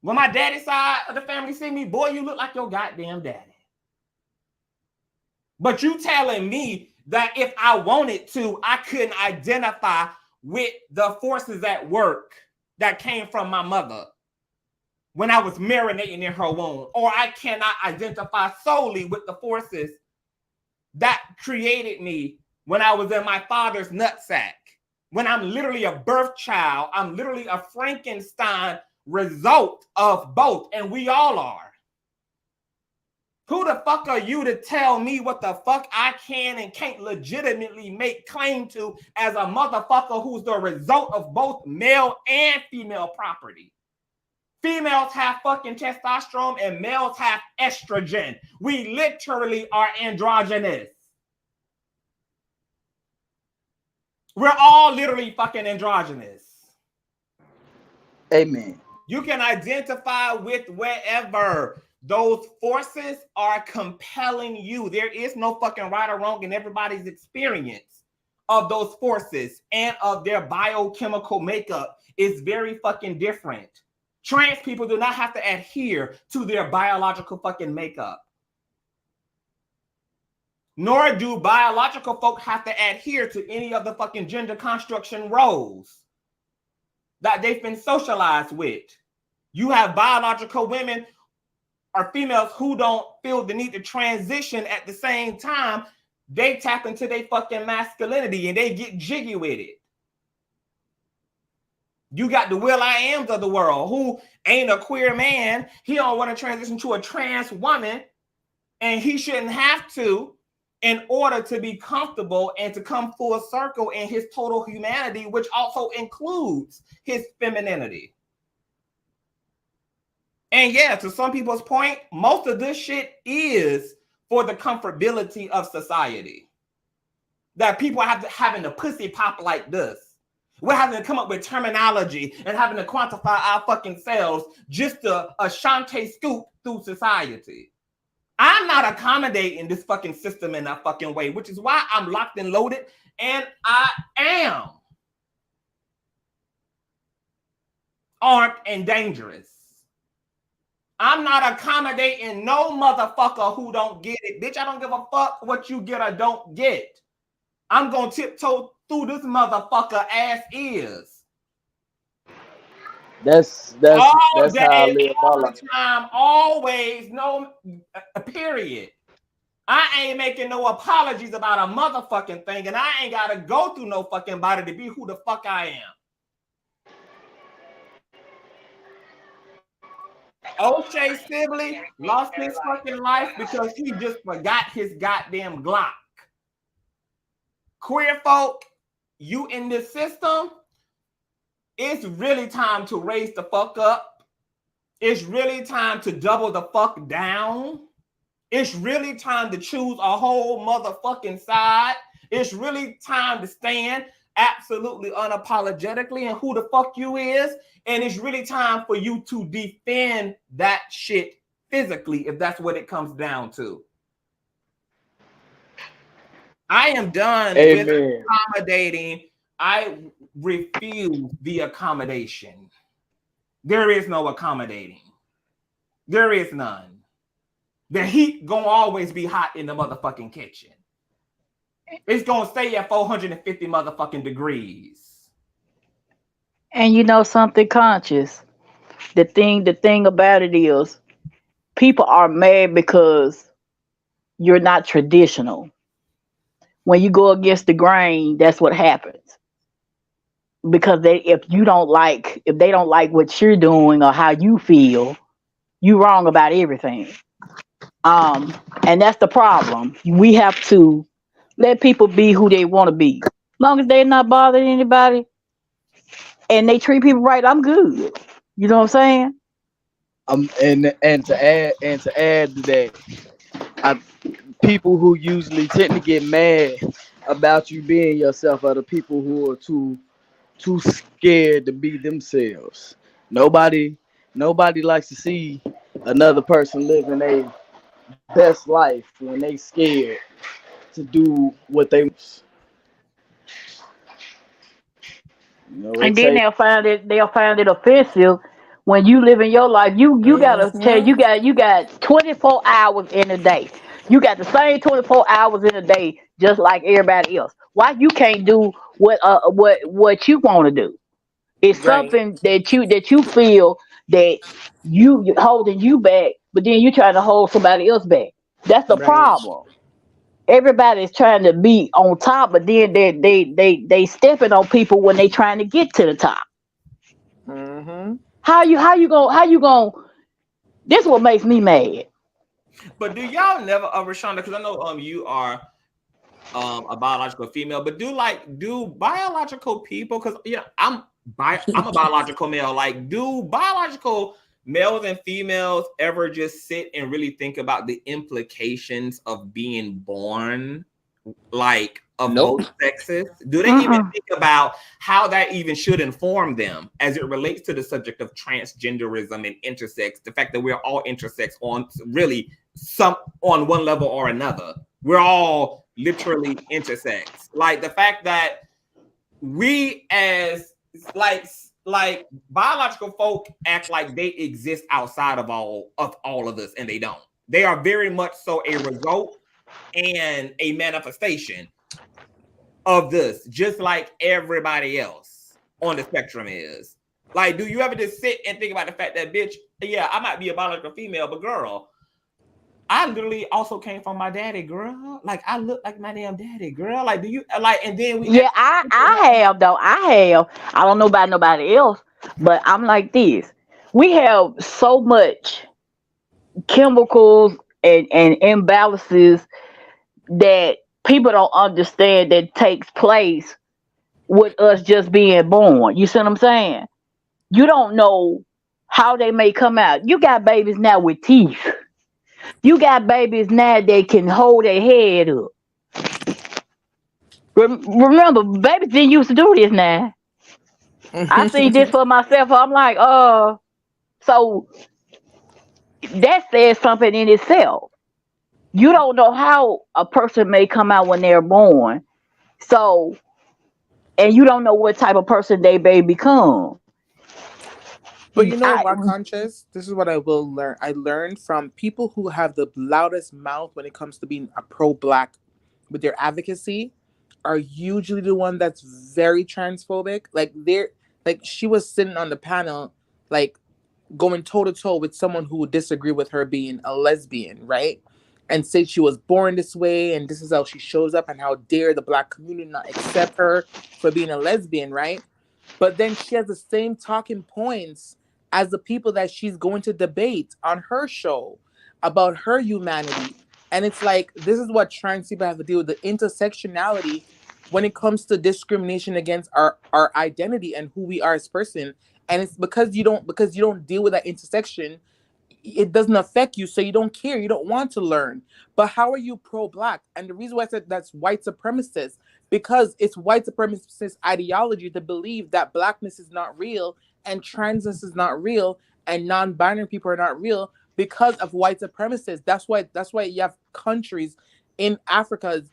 When my daddy's side of the family see me, boy, you look like your goddamn daddy. But you telling me that if I wanted to, I couldn't identify with the forces at work that came from my mother when I was marinating in her womb, or I cannot identify solely with the forces that created me when I was in my father's nutsack. When I'm literally a birth child, I'm literally a Frankenstein result of both, and we all are. Who the fuck are you to tell me what the fuck I can and can't legitimately make claim to as a motherfucker who's the result of both male and female property? Females have fucking testosterone and males have estrogen. We literally are androgynous. We're all literally fucking androgynous. Amen. You can identify with wherever those forces are compelling you. There is no fucking right or wrong in everybody's experience of those forces and of their biochemical makeup is very fucking different. Trans people do not have to adhere to their biological fucking makeup. Nor do biological folk have to adhere to any of the fucking gender construction roles that they've been socialized with. You have biological women or females who don't feel the need to transition at the same time. They tap into their fucking masculinity and they get jiggy with it. You got the Will.I.Ams of the world who ain't a queer man. He don't want to transition to a trans woman, and he shouldn't have to in order to be comfortable and to come full circle in his total humanity, which also includes his femininity. And yeah, to some people's point, most of this shit is for the comfortability of society. That people having to pussy pop like this. We're having to come up with terminology and having to quantify our fucking selves just to Ashante scoop through society. I'm not accommodating this fucking system in that fucking way, which is why I'm locked and loaded, and I am armed and dangerous. I'm not accommodating no motherfucker who don't get it. Bitch, I don't give a fuck what you get or don't get. I'm gonna tiptoe through this motherfucker as is. That's all day, how I live my all life. the time, always, no period. I ain't making no apologies about a motherfucking thing, and I ain't gotta go through no fucking body to be who the fuck I am. O'Shea Sibley lost his fucking life because he just forgot his goddamn Glock. Queer folk, you in this system, it's really time to raise the fuck up. It's really time to double the fuck down. It's really time to choose a whole motherfucking side. It's really time to stand absolutely unapologetically and who the fuck you is. And it's really time for you to defend that shit physically, if that's what it comes down to. I am done with accommodating. refuse the accommodation. There is no accommodating. There is none. The heat gonna always be hot in the motherfucking kitchen. It's gonna stay at 450 motherfucking degrees. And you know something, Conscious? The thing about it is, people are mad because you're not traditional. When you go against the grain, that's what happens. Because if they don't like what you're doing or how you feel, you wrong about everything. And that's the problem. We have to let people be who they want to be. As long as they're not bothering anybody and they treat people right, I'm good. You know what I'm saying? And to add to that, I, people who usually tend to get mad about you being yourself are the people who are too scared to be themselves. Nobody likes to see another person living a best life when they scared to do what they want. You know, And it then takes they'll find it offensive when you live in your life. You gotta tell Mhm. you got 24 hours in a day. You got the same 24 hours in a day, just like everybody else. Why you can't do what you want to do? It's Right. something that you feel that you holding you back, but then you trying to hold somebody else back. That's the Right. problem. Everybody's trying to be on top, but then they stepping on people when they trying to get to the top. Mhm. How you going this what makes me mad. But do y'all never, Rashonda, because I know you are a biological female, but do biological people, because I'm a biological male, like do biological males and females ever just sit and really think about the implications of being born, like of Nope. both sexes? Do they even Mm-mm. think about how that even should inform them as it relates to the subject of transgenderism and intersex, the fact that we're all intersex on really some on one level or another? We're all literally intersex. Like the fact that we as like biological folk act like they exist outside of all of us, and they don't. They are very much so a result and a manifestation of this, just like everybody else on the spectrum is. Like, do you ever just sit and think about the fact that, bitch, yeah, I might be a biological female, but girl, I literally also came from my daddy, girl. Like, I look like my damn daddy, girl. Like, do you like? And then we Yeah, I have though. I don't know about nobody else, but I'm like this. We have so much chemicals and imbalances that people don't understand that takes place with us just being born. You see what I'm saying? You don't know how they may come out. You got babies now with teeth. You got babies now that can hold their head up. Remember, babies didn't used to do this now. I see this for myself. I'm like, so that says something in itself. You don't know how a person may come out when they're born. So, and you don't know what type of person they may become. But you know I what, Conscious? This is what I will learn. I learned from people who have the loudest mouth when it comes to being a pro-black with their advocacy are usually the one that's very transphobic. Like she was sitting on the panel, like going toe to toe with someone who would disagree with her being a lesbian, right? And say she was born this way and this is how she shows up and how dare the black community not accept her for being a lesbian, right? But then she has the same talking points as the people that she's going to debate on her show about her humanity. And it's like, this is what trans people have to deal with, the intersectionality when it comes to discrimination against our identity and who we are as person. And it's because you don't deal with that intersection, it doesn't affect you, so you don't care, you don't want to learn. But how are you pro-black? And the reason why I said that's white supremacist, because it's white supremacist ideology to believe that blackness is not real and transness is not real and non-binary people are not real because of white supremacists. That's why you have countries in Africa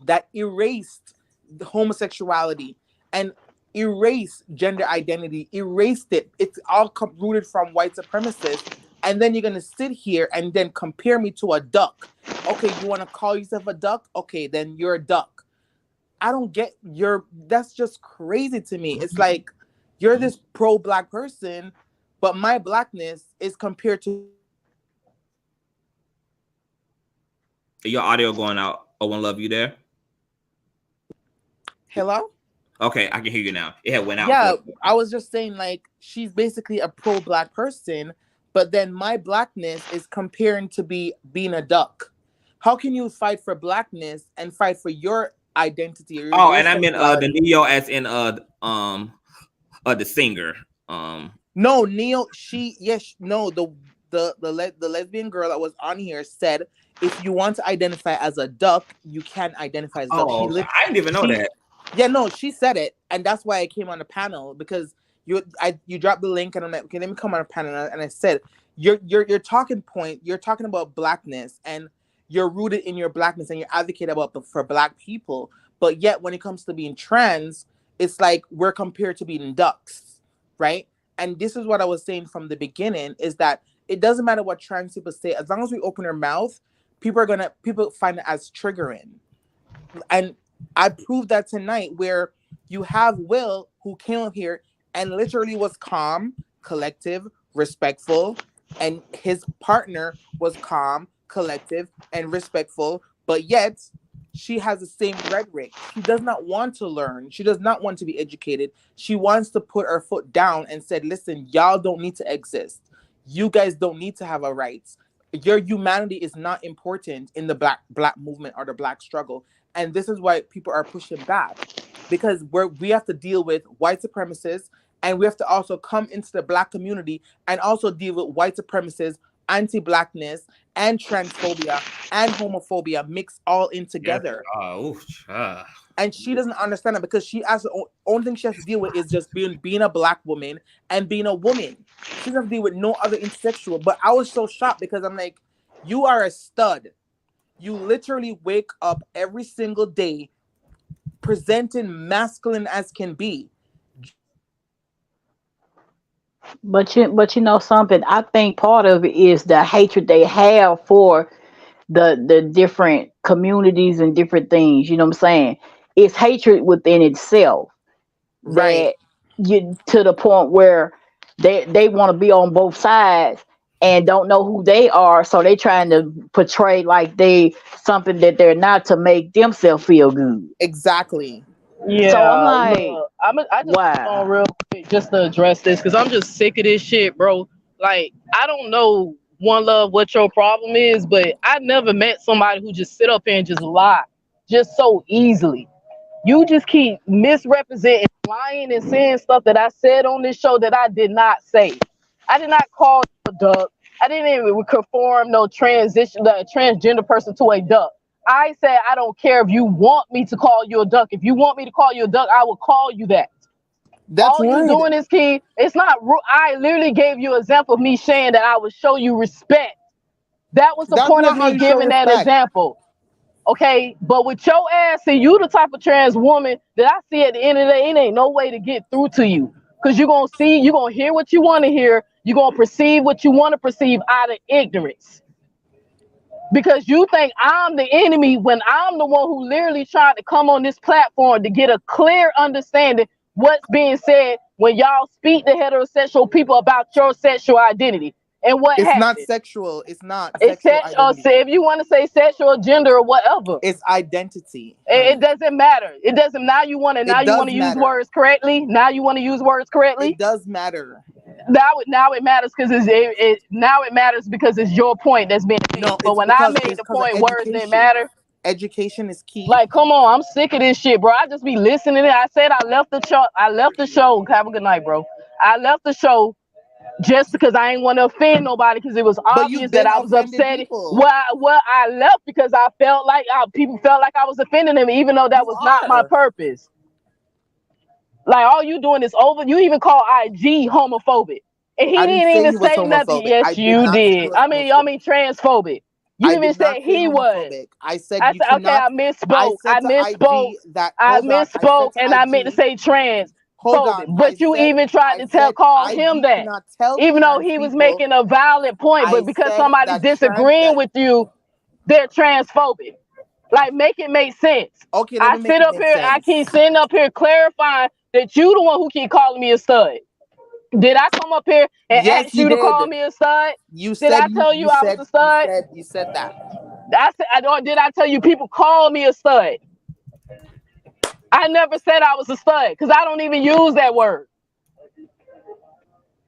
that erased the homosexuality. And erase gender identity, erased it. It's all rooted from white supremacists. And then you're going to sit here and then compare me to a duck. Okay, you want to call yourself a duck? Okay, then you're a duck. I don't get that's just crazy to me. It's like you're this pro-black person, but my blackness is compared to. Your audio going out. Oh, One Love, you there? Hello? Okay, I can hear you now. It had went out. Yeah, I was just saying, like, she's basically a pro-black person, but then my blackness is comparing to being a duck. How can you fight for blackness and fight for your identity? Or and I meant the Neo as in the singer. No, Neo. The lesbian girl that was on here said, if you want to identify as a duck, you can identify as a duck. I didn't even know that. Yeah, no, she said it, and that's why I came on the panel, because you dropped the link, and I'm like, okay, let me come on a panel, and I said, your talking point, you're talking about blackness, and you're rooted in your blackness, and you're advocating for black people, but yet when it comes to being trans, it's like we're compared to being ducks, right? And this is what I was saying from the beginning, is that it doesn't matter what trans people say, as long as we open our mouth, people find it as triggering. And I proved that tonight, where you have Will, who came up here and literally was calm, collective, respectful, and his partner was calm, collective, and respectful, but yet she has the same rhetoric. She does not want to learn. She does not want to be educated. She wants to put her foot down and said, listen, y'all don't need to exist. You guys don't need to have a rights. Your humanity is not important in the black movement or the black struggle. And this is why people are pushing back, because we have to deal with white supremacists, and we have to also come into the black community and also deal with white supremacists, anti-blackness, and transphobia and homophobia mixed all in together. And she doesn't understand it, because she has the only thing she has to deal with is just being a black woman and being a woman. She doesn't deal with no other intersexual. But I was so shocked, because I'm like, you are a stud. You literally wake up every single day presenting masculine as can be. But you know something, I think part of it is the hatred they have for the different communities and different things. You know what I'm saying? It's hatred within itself. Right. That to the point where they want to be on both sides and don't know who they are, so they trying to portray like they something that they're not, to make themselves feel good. Exactly. Yeah. So I'm like, look, I just wow. on real quick just to address this, because I'm just sick of this shit, bro. Like, I don't know, One Love, what your problem is, but I never met somebody who just sit up here and just lie just so easily. You just keep misrepresenting, lying, and saying stuff that I said on this show that I did not say. I did not call you a duck. I didn't even conform no transgender person to a duck. I said I don't care if you want me to call you a duck. If you want me to call you a duck, I will call you that. That's all you're doing is key. It's not. I literally gave you an example of me saying that I would show you respect. That was the point of me giving that example. Okay, but with your ass, see, you the type of trans woman that I see at the end of the day, it ain't no way to get through to you. Because you're going to see, you're going to hear what you want to hear. You're going to perceive what you want to perceive out of ignorance. Because you think I'm the enemy when I'm the one who literally tried to come on this platform to get a clear understanding what's being said when y'all speak to heterosexual people about your sexual identity. And what it's happened? not sexual. It's not. It's sexual. If you want to say sexual, gender, or whatever, it's identity. It doesn't matter. It doesn't. Now you want to. Now you want to use words correctly. Now you want to use words correctly. It does matter. Now it matters because now it matters because it's your point that's being made. No, but when I made the point, words didn't matter. Education is key. Like, come on, I'm sick of this shit, bro. I just be listening. I said I left the show. Have a good night, bro. I left the show just because I ain't want to offend nobody, because it was obvious that I was upset. Well, I left because I felt like people felt like I was offending them, even though that was not my purpose. Like, all you doing is you even call IG homophobic, and he didn't even say nothing. Yes, you did. I mean transphobic. You even said he was. I said okay, I misspoke. I misspoke, and I meant to say trans. Hold on. But you even tried to call him you that, cannot tell even though trans he was people- making a valid point. But I because said somebody's that disagreeing with you, they're transphobic. Like, make it make sense. Okay, let I me make sit it up make here, sense. I keep sitting up here clarifying that you the one who keep calling me a stud. Did I come up here and Yes, ask you to call me a stud? You Did I tell you I was a stud? You said that. Or did I tell you people call me a stud? I never said I was a stud because I don't even use that word.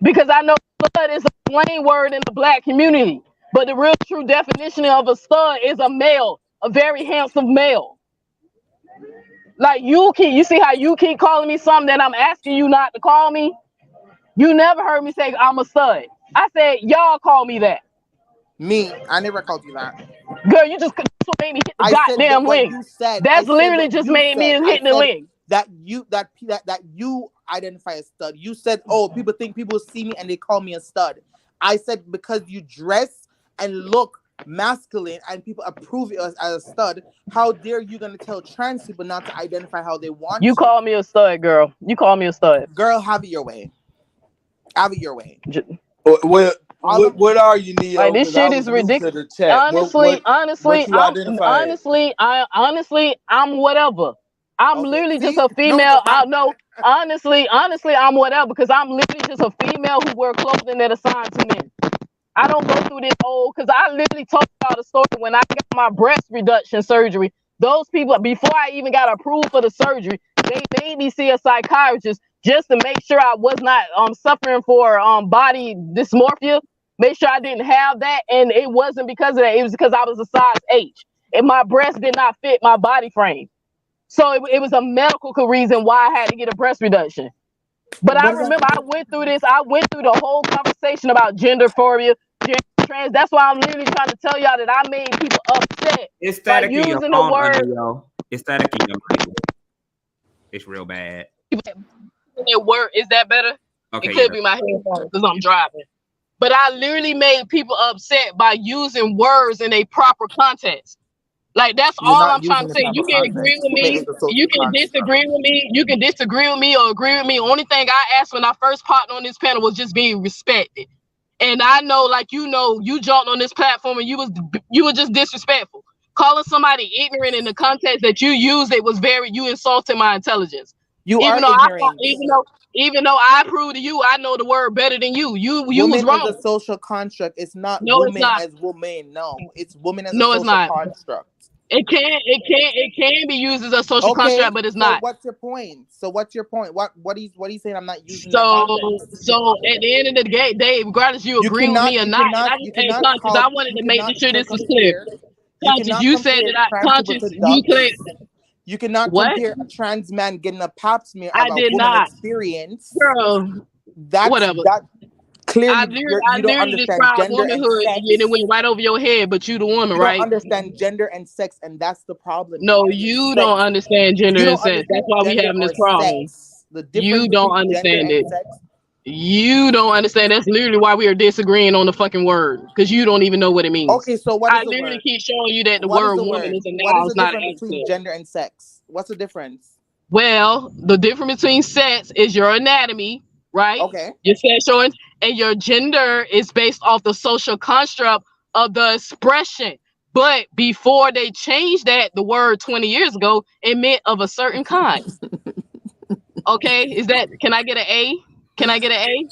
Because I know stud is a plain word in the black community. But the real true definition of a stud is a male, a very handsome male. Like you see how you keep calling me something that I'm asking you not to call me? You never heard me say I'm a stud. I said, y'all call me that. Me, I never called you that. Girl, you just made me hit the goddamn link. That's literally just made me hit the link. That you identify as stud. You said, oh, people think people see me and they call me a stud. I said because you dress and look masculine and people approve you as a stud, how dare you gonna tell trans people not to identify how they want you call me a stud, girl. You call me a stud. Girl, have it your way. Have it your way. What are you, Neo? Like, this shit is ridiculous. Honestly, I'm whatever. I'm literally just a female. Honestly, I'm whatever because I'm literally just a female who wear clothing that assigned to men. I don't go through this old because I literally talked about a story when I got my breast reduction surgery. Those people, before I even got approved for the surgery, they made me see a psychiatrist just to make sure I was not suffering for body dysmorphia. Make sure I didn't have that, and it wasn't because of that. It was because I was a size H, and my breast did not fit my body frame. So it was a medical reason why I had to get a breast reduction. But I remember I went through this. I went through the whole conversation about gender phobia, gender trans. That's why I'm literally trying to tell y'all that I made people upset It's static by in using your phone, the word. It's static in your mic. It's real bad. Is that better? Okay, it could be my headphones because I'm driving. But I literally made people upset by using words in a proper context. Like, that's all I'm trying to say. You can agree with me. You can disagree with me. You can disagree with me or agree with me. Only thing I asked when I first popped on this panel was just being respected. And I know, like, you jumped on this platform and you were just disrespectful. Calling somebody ignorant in the context that you used, you insulted my intelligence. Even though I proved to you, I know the word better than you. You was wrong. Is a social construct. It's not woman as woman. No, it's woman as a social construct. It can be used as a social construct, but it's not. What's your point? What are you saying? I'm not using. So at the end of the day, regardless you agree with me or not, I wanted to make sure this was clear. Conscious, you said that you cannot compare a trans man getting a pap smear of a woman experience. Girl, whatever. Clearly, I literally described womanhood and it went right over your head, but you the woman, right? You don't understand gender and sex, and that's the problem. No, you don't understand gender and sex. That's why we having this problem. You don't understand it. You don't understand. That's literally why we are disagreeing on the fucking word, because you don't even know what it means. Okay, so what is I literally keep showing you that the word woman is a noun, it's not an adjective. Between gender and sex? What's the difference? Well, the difference between sex is your anatomy, right? Okay. Your sexual and your gender is based off the social construct of the expression. But before they changed that, the word 20 years ago, it meant of a certain kind. Okay, can I get an A? Can I get an A?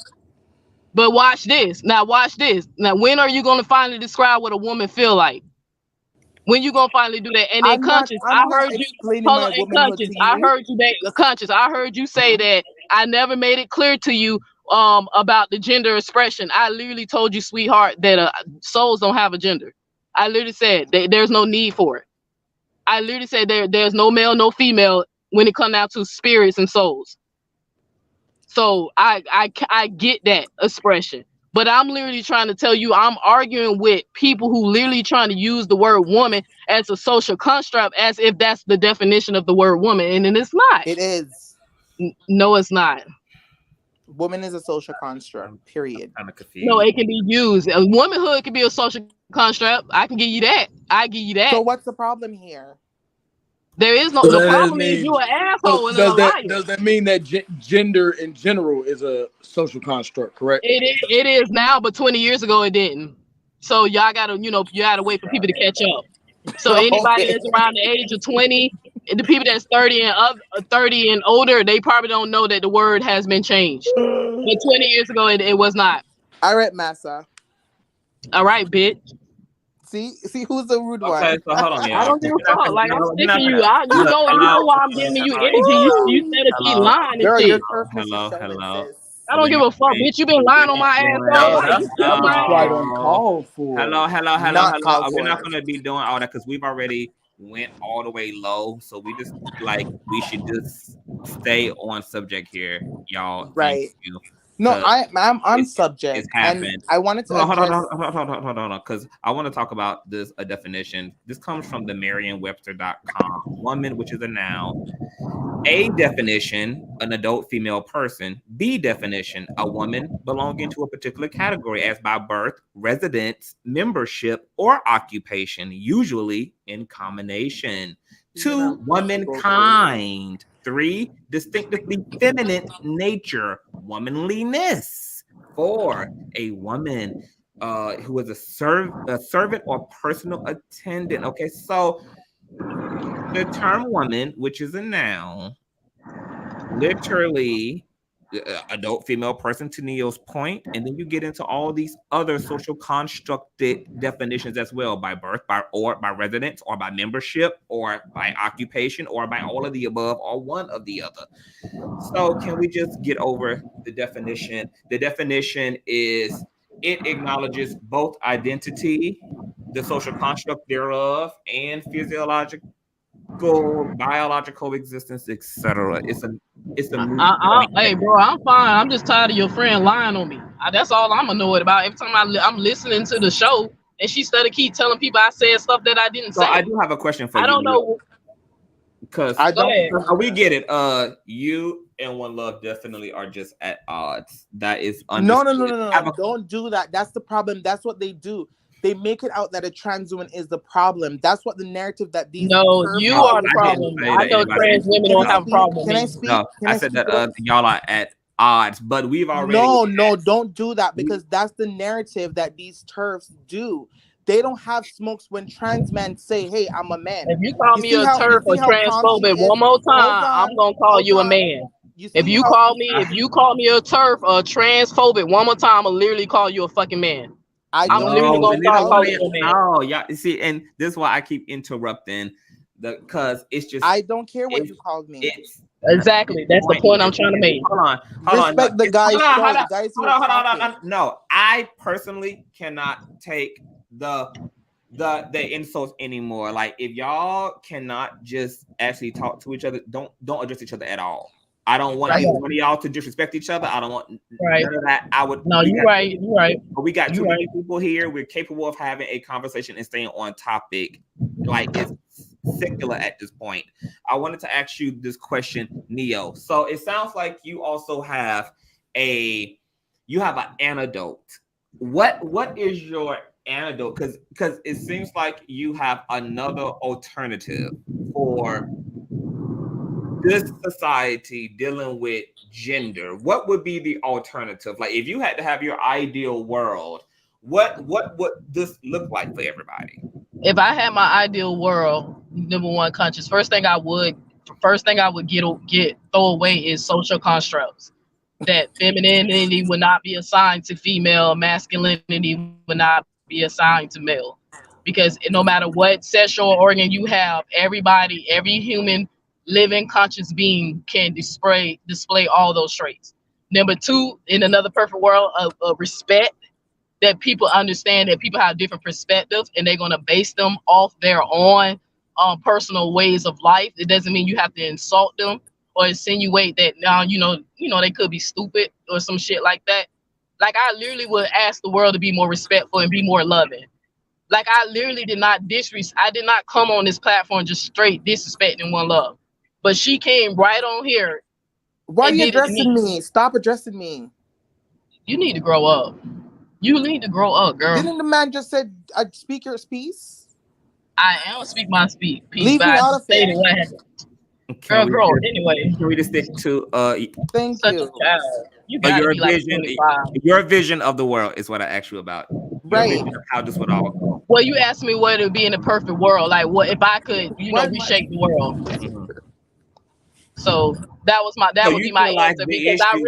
But watch this. Now watch this. Now, when are you gonna finally describe what a woman feel like? When you gonna finally do that? And then Conscious, I heard you say that I never made it clear to you about the gender expression. I literally told you, sweetheart, that souls don't have a gender. I literally said there's no need for it. I literally said there's no male, no female when it comes down to spirits and souls. So I get that expression. But I'm literally trying to tell you, I'm arguing with people who literally trying to use the word woman as a social construct, as if that's the definition of the word woman, and it's not. It is. No, it's not. Woman is a social construct, period. I'm confused. No, it can be used. Womanhood can be a social construct. I can give you that. I give you that. So what's the problem here? There is no. So The that problem is means, you an so asshole and a liar. does that mean that gender in general is a social construct, correct? It is now, but 20 years ago it didn't. So y'all gotta, you gotta wait for people to catch up. So anybody Okay. that's around the age of 20, and the people that's 30 and older, they probably don't know that the word has been changed. But 20 years ago it was not. All right, Massa. All right, bitch. See who's the rude Okay, one. so hold on, I y'all. don't give a fuck. Like I'm sick of you. Look, You know why I'm giving you energy. You said to keep lying and Girl, shit. your turf Mr. hello. Showman, sis. I don't give a fuck, bitch. You been lying on my ass all Yo, night. You that still was lying. quite uncalled for. Not called We're not for. gonna be doing all that because we've already went all the way low. So we just we should just stay on subject here, y'all. Right. Thank you. No, I'm on subject, It's and happened. I wanted to Hold address. on, because I want to talk about this a definition. This comes from the Merriam-Webster.com. Woman, which is a noun. A definition, an adult female person. B definition, a woman belonging to a particular category as by birth, residence, membership, or occupation, usually in combination. 2, womankind. 3, distinctively feminine nature, womanliness. 4, a woman who is a servant or personal attendant. Okay, so the term woman, which is a noun, literally adult female person to Neo's point, and then you get into all these other social constructed definitions as well, by birth, by residence, or by membership, or by occupation, or by all of the above, or one of the other. So can we just get over the definition? The definition is it acknowledges both identity, the social construct thereof, and physiological, biological existence, etc. It's a Hey, bro, I'm fine. I'm just tired of your friend lying on me. That's all I'm annoyed about. Every time I'm listening to the show, and she started keep telling people I said stuff that I didn't say. I do have a question for you. I don't know. Because we get it. You and One Love definitely are just at odds. That is No. Don't do that. That's the problem. That's what they do. They make it out that a trans woman is the problem. That's what the narrative that these. No, you are the problem. I know trans women don't have a problem. Can I speak? No, I said that y'all are at odds, but we've already. No, don't do that, because that's the narrative that these TERFs do. They don't have smokes when trans men say, "Hey, I'm a man." If you call me a TERF or transphobic one more time, I'm gonna call you a man. If you call me a TERF or transphobic one more time, I'll literally call you a fucking man. I'm literally gonna call you a man. Oh, yeah. See, and this is why I keep interrupting, because it's just. I don't care what you called me. Exactly. That's the point I'm trying to make. Hold on. Respect the guys. Hold on. No, I personally cannot take the insults anymore. Like, if y'all cannot just actually talk to each other, don't address each other at all. I don't want either one of y'all to disrespect each other. I don't want none of that. You're right. But we got too many people here. We're capable of having a conversation and staying on topic. Like, it's secular at this point. I wanted to ask you this question, Neo. So it sounds like you also have an antidote. What is your antidote? Because it seems like you have another alternative for this society dealing with gender. What would be the alternative? Like, if you had to have your ideal world, what would this look like for everybody? If I had my ideal world, number one, conscious, first thing I would get throw away is social constructs. That femininity would not be assigned to female, masculinity would not be assigned to male. Because no matter what sexual organ you have, every human living conscious being can display all those traits. Number two, in another perfect world of respect, that people understand that people have different perspectives and they're going to base them off their own personal ways of life. It doesn't mean you have to insult them or insinuate that now they could be stupid or some shit like that. Like, I literally would ask the world to be more respectful and be more loving. Like, I literally did not come on this platform just straight disrespecting One Love. But she came right on here. Why are you addressing me? Stop addressing me. You need to grow up. You need to grow up, girl. Didn't the man just said, "I'd speak your piece"? I am speak my speak piece, Leave but me I out just of it. stated what happened. Can we Girl, just, anyway. can we just stick to Thank Such you. a child. You gotta your be like vision? 25. Your vision of the world is what I asked you about. Your Right. vision of how this would all go. Well, you asked me what it would be in a perfect world. Like, what if I could, What? reshape the world? Mhm. So that So would you be my feel like answer, the because I issue?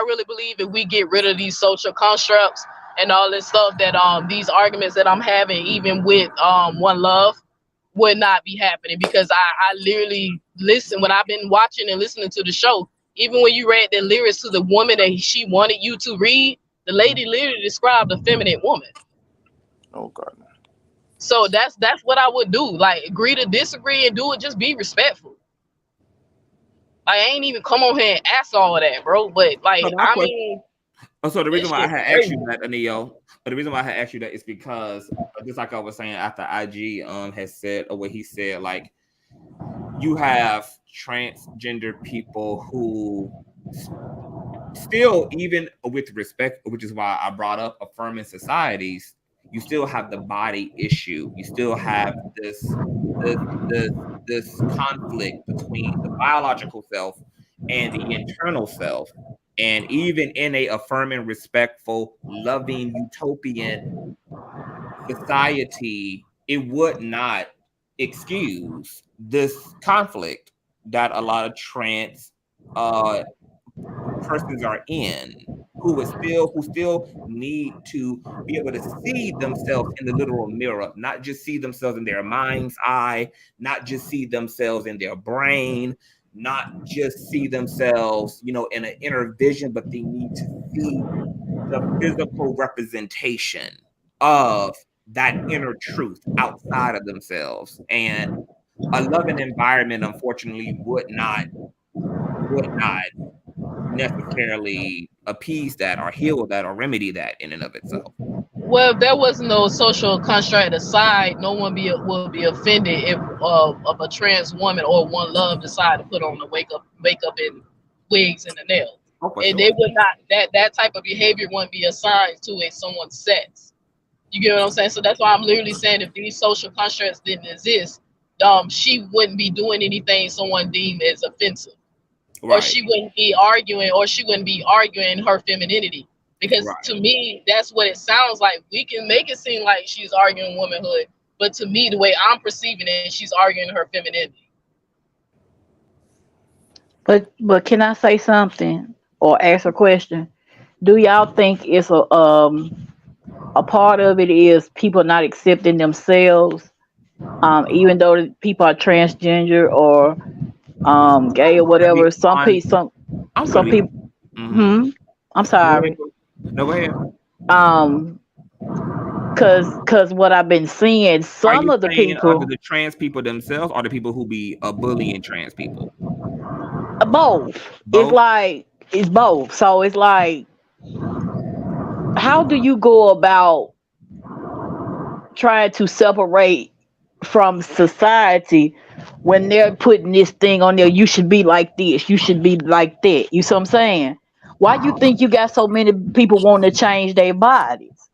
really believe if we get rid of these social constructs and all this stuff, that these arguments that I'm having, even with One Love, would not be happening, because I literally listen when I've been watching and listening to the show. Even when you read the lyrics to the woman that she wanted you to read, the lady literally described a feminine woman. Oh God. So that's what I would do. Like, agree to disagree and do it. Just be respectful. Like, I ain't even come on here and ask all of that, bro. But like, So my I question. mean, So the that reason why I shit had asked crazy. you that, Anio, the reason why I had asked you that is because just like I was saying, after IG has said, or what he said, like, you have transgender people who still, even with respect, which is why I brought up affirming societies, you still have the body issue. You still have this conflict between the biological self and the internal self. And even in a affirming, respectful, loving, utopian society, it would not excuse this conflict that a lot of trans persons are in, who still need to be able to see themselves in the literal mirror, not just see themselves in their mind's eye, not just see themselves in their brain, not just see themselves, in an inner vision, but they need to see the physical representation of that inner truth outside of themselves. And a loving environment, unfortunately, would not necessarily appease that or heal that or remedy that in and of itself. Well, if there was no social construct aside, no one would be offended if of a trans woman or One Love decide to put on the makeup and wigs and the nails. Oh, for And sure. they would not, that type of behavior wouldn't be assigned to someone's sex. You get what I'm saying? So that's why I'm literally saying, if these social constructs didn't exist, she wouldn't be doing anything someone deemed as offensive. Or Right. she wouldn't be arguing her femininity. Because Right. to me, that's what it sounds like. We can make it seem like she's arguing womanhood, but to me, the way I'm perceiving it, she's arguing her femininity. But can I say something or ask a question? Do y'all think it's a part of it is people not accepting themselves, even though people are transgender or gay or Really whatever? Some on. people, I'm some really. people. I'm Go ahead. sorry. No, go ahead. Cause what I've been seeing, Are some you of the saying under people, the trans people themselves, or the people who be bullying trans people? both. Both. It's both. So it's like, how do you go about trying to separate from society when they're putting this thing on there? You should be like this, you should be like that. You see what I'm saying? Why you think you got so many people wanting to change their bodies?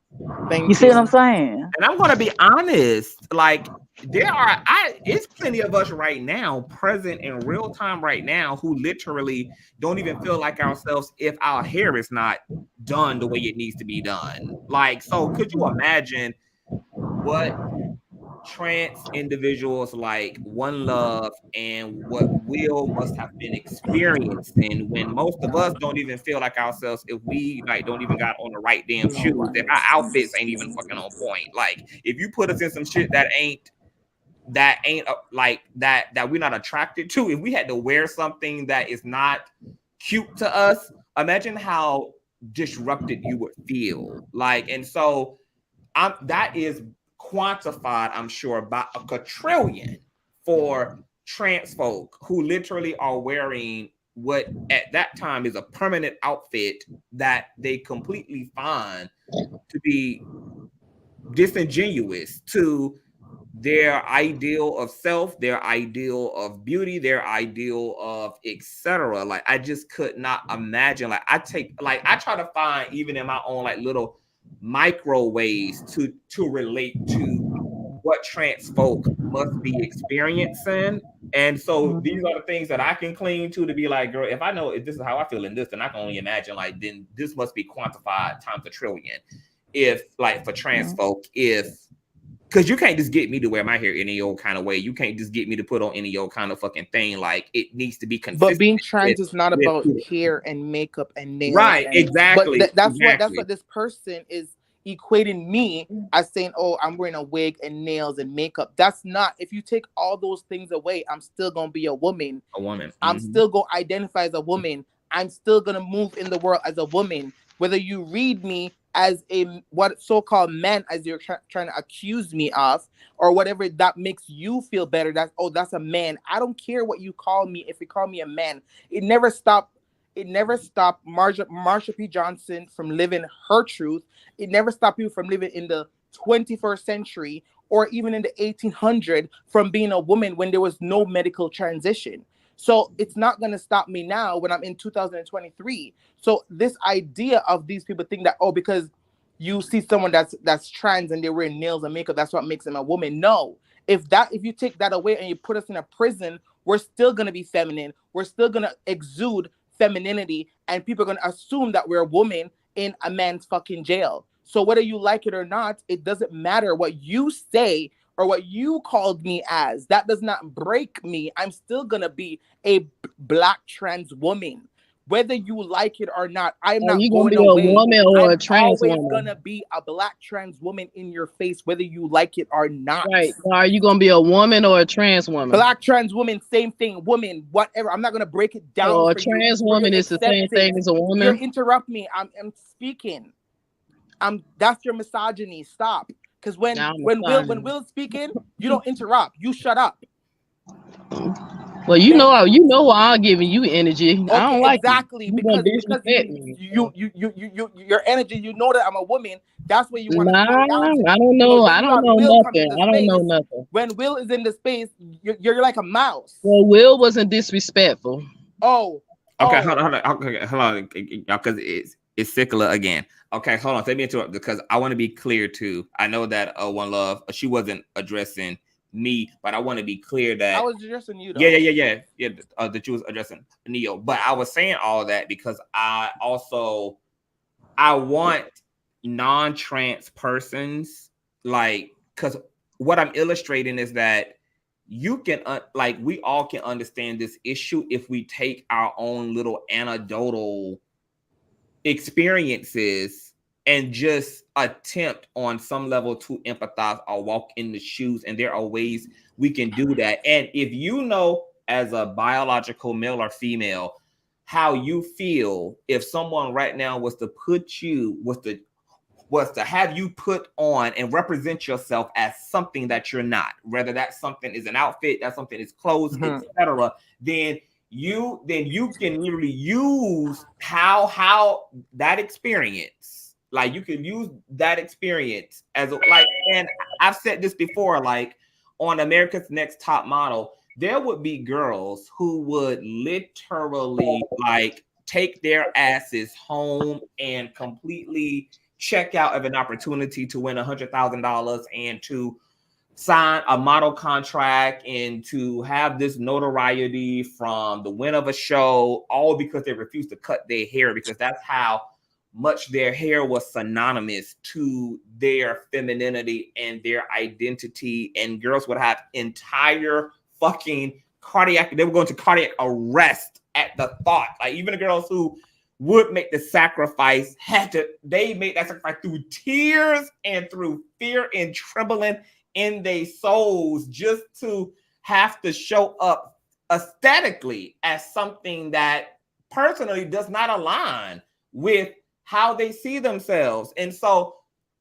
Thank You see what I'm you. saying? And I'm gonna be honest, like it's plenty of us right now, present in real time right now, who literally don't even feel like ourselves if our hair is not done the way it needs to be done. Like, so could you imagine what trans individuals like One Love and what Will must have been experiencing, when most of us don't even feel like ourselves if we like don't even got on the right damn shoes, if our outfits ain't even fucking on point. Like, if you put us in some shit that ain't like that we're not attracted to, if we had to wear something that is not cute to us, imagine how disrupted you would feel. Like, and so that is quantified, I'm sure, by a quadrillion for trans folk who literally are wearing what at that time is a permanent outfit that they completely find to be disingenuous to their ideal of self, their ideal of beauty, their ideal of etc. Like, I just could not imagine. Like, I try to find, even in my own like little micro ways, to relate to what trans folk must be experiencing. And so these are the things that I can cling to be like, girl, if I know if this is how I feel in this, then I can only imagine like then this must be quantified times a trillion. If like for trans folk, because you can't just get me to wear my hair any old kind of way. You can't just get me to put on any old kind of fucking thing. Like it needs to be consistent. But being trans is not about hair and makeup and nails. Right, exactly. But that's what this person is equating me as saying, oh, I'm wearing a wig and nails and makeup. That's not. If you take all those things away, I'm still gonna be a woman. I'm still gonna identify as a woman. I'm still gonna move in the world as a woman. Whether you read me as a what so-called man as you're trying to accuse me of, or whatever that makes you feel better, that's a man. I don't care what you call me. If you call me a man, it never stopped Marsha P. Johnson from living her truth. It never stopped people from living in the 21st century or even in the 1800s from being a woman when there was no medical transition. So it's not going to stop me now when I'm in 2023. So this idea of these people think that, oh, because you see someone that's trans and they're wearing nails and makeup, that's what makes them a woman. No. If you take that away and you put us in a prison, we're still going to be feminine. We're still going to exude femininity, and people are going to assume that we're a woman in a man's fucking jail. So whether you like it or not, it doesn't matter what you say or what you called me as. That does not break me. I'm still going to be a black trans woman. Whether you like it or not, I'm not going to be a woman or a trans woman. I'm always going to be a black trans woman in your face, whether you like it or not. Right. Are you going to be a woman or a trans woman? Black trans woman, same thing. Woman, whatever. I'm not going to break it down. So a trans woman is the same thing as a woman? You interrupt me. I'm speaking. That's your misogyny. Stop. Because when Will's speaking, you don't interrupt. You shut up. Well, you know I'm giving you energy. Okay, I don't like exactly because your energy. You know that I'm a woman. That's what you want. I don't know. I don't know nothing. I don't know nothing. When Will is in the space, you're like a mouse. Well, Will wasn't disrespectful. Oh. Okay, hold on, because it's Sickler again. Okay, hold on. Let me interrupt because I want to be clear too. I know that One Love, she wasn't addressing me, but I want to be clear that I was addressing you though. Yeah. That you was addressing Neo. But I was saying all that because I want non-trans persons, like, because what I'm illustrating is that you can we all can understand this issue if we take our own little anecdotal experiences and just attempt on some level to empathize or walk in the shoes. And there are ways we can do that. And if you know, as a biological male or female, how you feel if someone right now was to have you put on and represent yourself as something that you're not, whether that something is an outfit, that something is clothes, etc., then you can literally use how that experience, like you can use that experience as and I've said this before, like on America's Next Top Model, there would be girls who would literally like take their asses home and completely check out of an opportunity to win $100,000 and to sign a model contract and to have this notoriety from the win of a show, all because they refused to cut their hair because that's how much their hair was synonymous to their femininity and their identity. And girls would have entire fucking they were going to cardiac arrest at the thought. Like even the girls who would make the sacrifice they made that sacrifice through tears and through fear and trembling in their souls just to have to show up aesthetically as something that personally does not align with how they see themselves. And so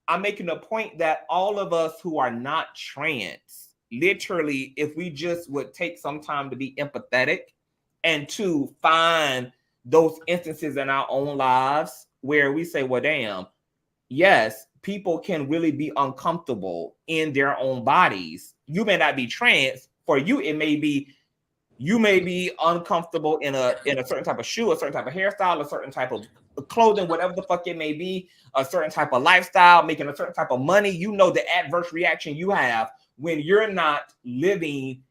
I'm making a point that all of us who are not trans, literally, if we just would take some time to be empathetic and to find those instances in our own lives where we say, well, damn, yes, people can really be uncomfortable in their own bodies. You may not be trans. For you, it may be you may be uncomfortable in a certain type of shoe, a certain type of hairstyle, a certain type of clothing, whatever the fuck it may be, a certain type of lifestyle, making a certain type of money. You know the adverse reaction you have when you're not living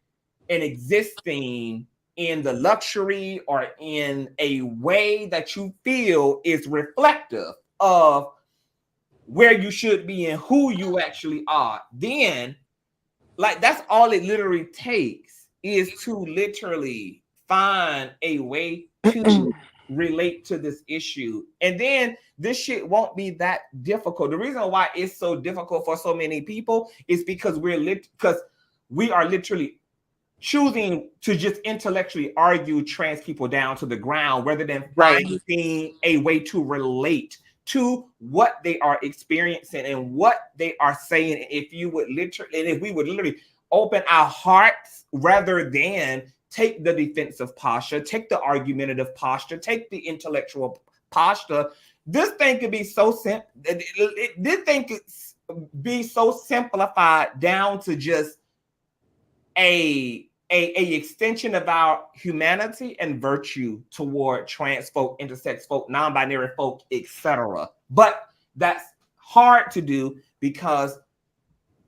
and existing in the luxury or in a way that you feel is reflective of where you should be and who you actually are, then like that's all it literally takes is to literally find a way to relate to this issue. And then this shit won't be that difficult. The reason why it's so difficult for so many people is because we are literally choosing to just intellectually argue trans people down to the ground rather than finding a way to relate to what they are experiencing and what they are saying. If we would literally open our hearts rather than take the defensive posture, take the argumentative posture, take the intellectual posture, this thing could be so simple. This thing could be so simplified down to just a extension of our humanity and virtue toward trans folk, intersex folk, non-binary folk, etc. But that's hard to do because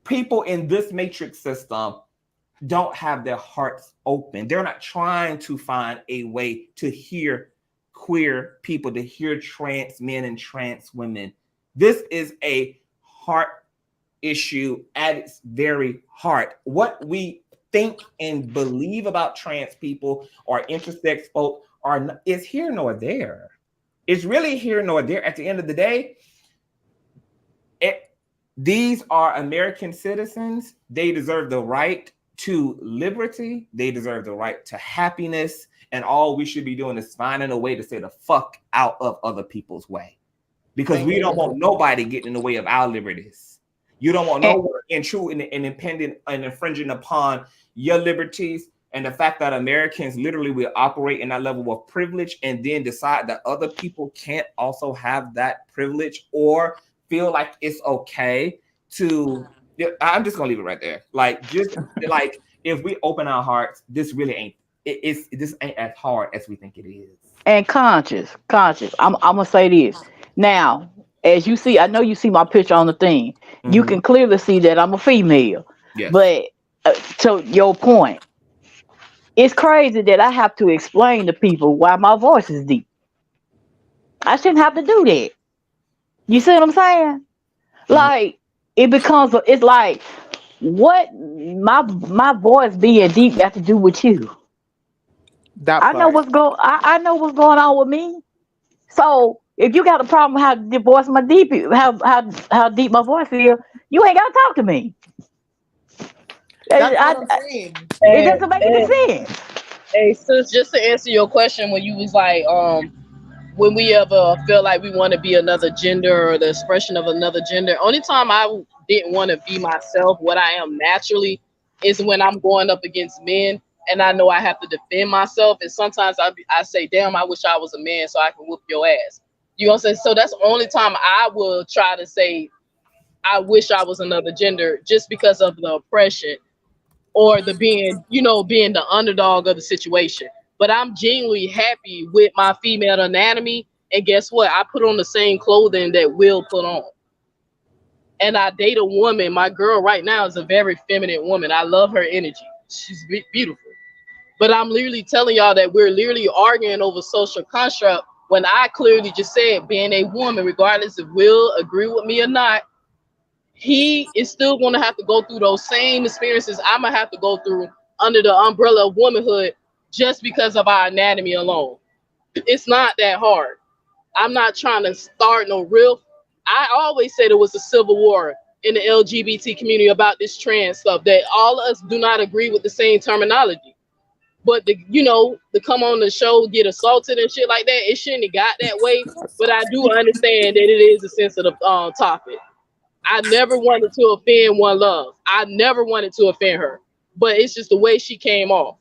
people in this matrix system don't have their hearts open. They're not trying to find a way to hear queer people, to hear trans men and trans women. This is a heart issue at its very heart. What we think and believe about trans people or intersex folk is here nor there. It's really here nor there. At the end of the day, these are American citizens. They deserve the right to liberty. They deserve the right to happiness. And all we should be doing is finding a way to stay the fuck out of other people's way. Because we don't want nobody getting in the way of our liberties. You don't want no one impending and infringing upon your liberties. And the fact that Americans literally will operate in that level of privilege and then decide that other people can't also have that privilege or feel like it's okay to, I'm just gonna leave it right there. Like, just like if we open our hearts, this really ain't, this ain't as hard as we think it is. And conscious. I'm gonna say this. Now, as you see, I know you see my picture on the thing. Mm-hmm. You can clearly see that I'm a female. Yes. But to your point, it's crazy that I have to explain to people why my voice is deep. I shouldn't have to do that. You see what I'm saying? Like, it becomes, it's like, what my voice being deep got to do with you? I know what's going on with me. So if you got a problem how the voice my deep, how deep my voice is, you ain't gotta talk to me. It doesn't make any sense. Hey, sis, just to answer your question, when you was like, when we ever feel like we want to be another gender or the expression of another gender, only time I didn't want to be myself, what I am naturally, is when I'm going up against men and I know I have to defend myself. And sometimes I say, damn, I wish I was a man so I can whoop your ass. You know what I'm saying? So that's the only time I will try to say, I wish I was another gender, just because of the oppression or the being the underdog of the situation. But I'm genuinely happy with my female anatomy. And guess what? I put on the same clothing that Will put on. And I date a woman. My girl right now is a very feminine woman. I love her energy. She's beautiful. But I'm literally telling y'all that we're literally arguing over social construct when I clearly just said, being a woman, regardless if Will agree with me or not, he is still going to have to go through those same experiences I'm going to have to go through under the umbrella of womanhood, just because of our anatomy alone. It's not that hard. I'm not trying to start no real. I always said it was a civil war in the LGBT community about this trans stuff, that all of us do not agree with the same terminology. But to come on the show, get assaulted and shit like that, it shouldn't have got that way. But I do understand that it is a sensitive topic. I never wanted to offend One Love. I never wanted to offend her. But it's just the way she came off.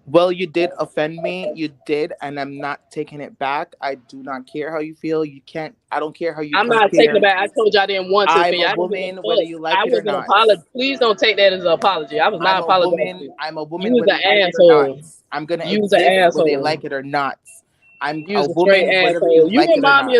Well, you did offend me. You did, and I'm not taking it back. I do not care how you feel. You can't. I don't care how you. I'm not taking it back. I told you I didn't want to. I'm a woman, whether you like it or not. Please don't take that as an apology. I was not apologizing. I'm a woman, whether you like it or not. I'm gonna exist whether they like it or not. I'm a woman, whether you like it or not.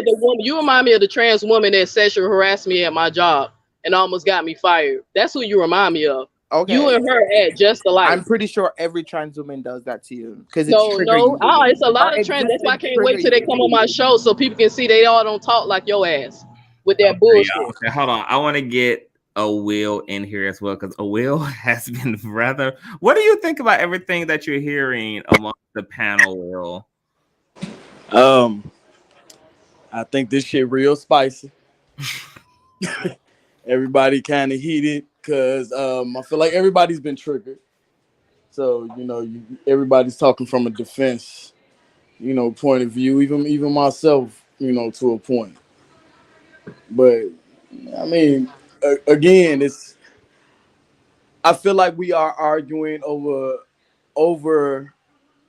You remind me of the trans woman that sexually harassed me at my job. and almost got me fired. That's who you remind me of. Okay. You and her act just alike. I'm pretty sure every trans woman does that to you because it's No, trigger no. you. It's a lot Our of trends. That's why I existence can't trigger wait till they you. come on my show so people can see they all don't talk like your ass with that Okay, bullshit. yeah, okay, hold on. I want to get a Will in here as well because a Will has been rather. What do you think about everything that you're hearing amongst the panel, Will? I think this shit real spicy. Everybody kind of heated because I feel like everybody's been triggered. So everybody's talking from a defense, point of view. Even myself, to a point. But I mean, again, I feel like we are arguing over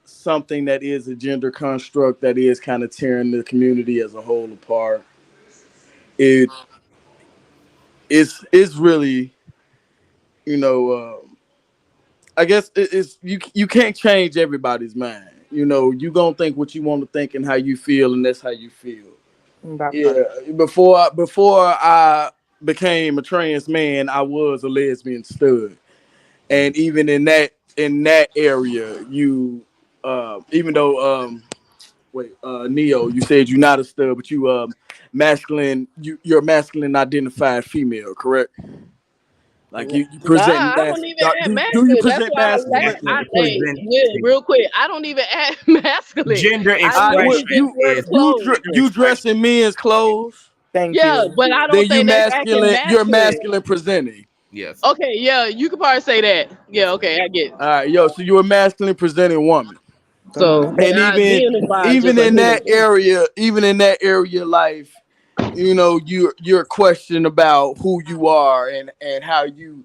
something that is a gender construct that is kind of tearing the community as a whole apart. It's really, I guess it's you can't change everybody's mind. You gonna think what you want to think and how you feel, and that's how you feel. That Yeah. part. Before I became a trans man, I was a lesbian stud, and even in that area, even though Neo, you said you're not a stud, but you masculine. You're a masculine identified female, correct? Like you present I don't even add do you masculine. That's present why masculine? hey, Present real quick, I don't even add masculine. gender I expression literally just wear is clothes. You dress in men's clothes, Thank Yeah, you. but I don't then you think that's acting masculine. You're masculine. masculine presenting. yes. Okay, yeah, you could probably say that. Yeah, okay, I get it. All right, yo. So you're a masculine presenting woman, So, but and I identify just even a in human that being. area, life, you're questioning about who you are and how you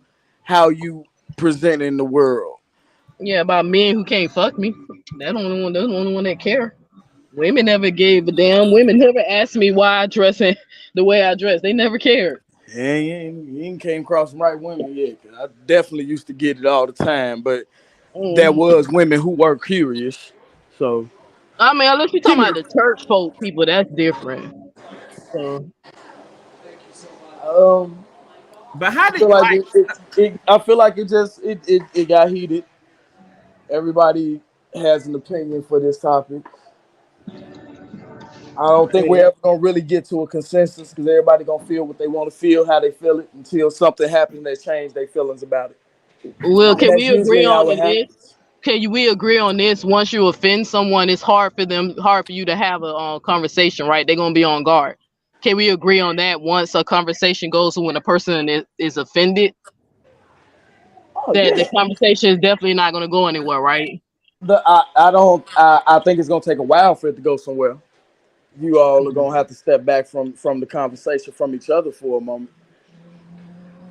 present in the world. Yeah, about men who can't fuck me. That's the only one that care. Women never gave a damn. Women never asked me why I dress in the way I dress. They never cared. Yeah, you ain't came across some right women yet. 'Cause I definitely used to get it all the time, but there Mm. was women who were curious. So I mean, unless you give talking me about the church folk people, that's different. So, But how I do feel you like like? I feel like it got heated. Everybody has an opinion for this topic. I don't think we're ever gonna really get to a consensus because everybody gonna feel what they want to feel, how they feel it, until something happens that change their feelings about it. well, And can that's we agree usually how on it this? happens. We agree on this? Once you offend someone, it's hard for you to have a conversation, right? They're gonna be on guard. Can we agree on that? Once a conversation goes when a person is offended, Oh that the yeah. conversation is definitely not gonna go anywhere, right? I think it's gonna take a while for it to go somewhere. You all are gonna have to step back from the conversation from each other for a moment.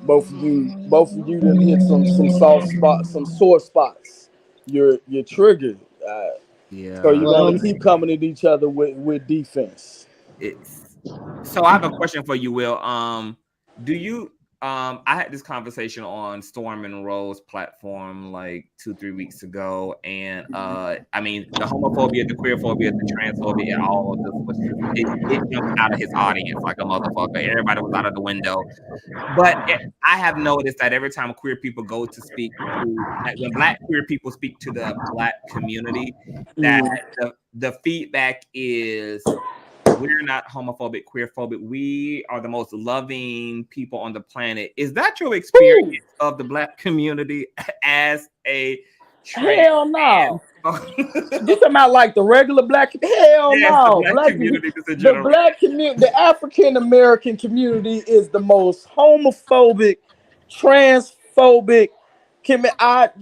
Both of you done hit some soft spots, some sore spots. You're triggered. So Yeah, you're gonna Well, keep coming at each other with defense. it's so I have a question for you, Will. Do you I had this conversation on Storm and Rose platform like 2-3 weeks ago, and I mean the homophobia, the queerphobia, the transphobia, all of this was just it jumped out of his audience like a motherfucker. Everybody was out of the window. But I have noticed that every time queer people go to speak to, like when Black queer people speak to the Black community, that the feedback is we're not homophobic, queerphobic. We are the most loving people on the planet. Is that your experience of the Black community as a trans Hell man? no. You talking about like the regular black? Hell Yes, the no. Black community just in The general. black community, the African American community is the most homophobic, transphobic.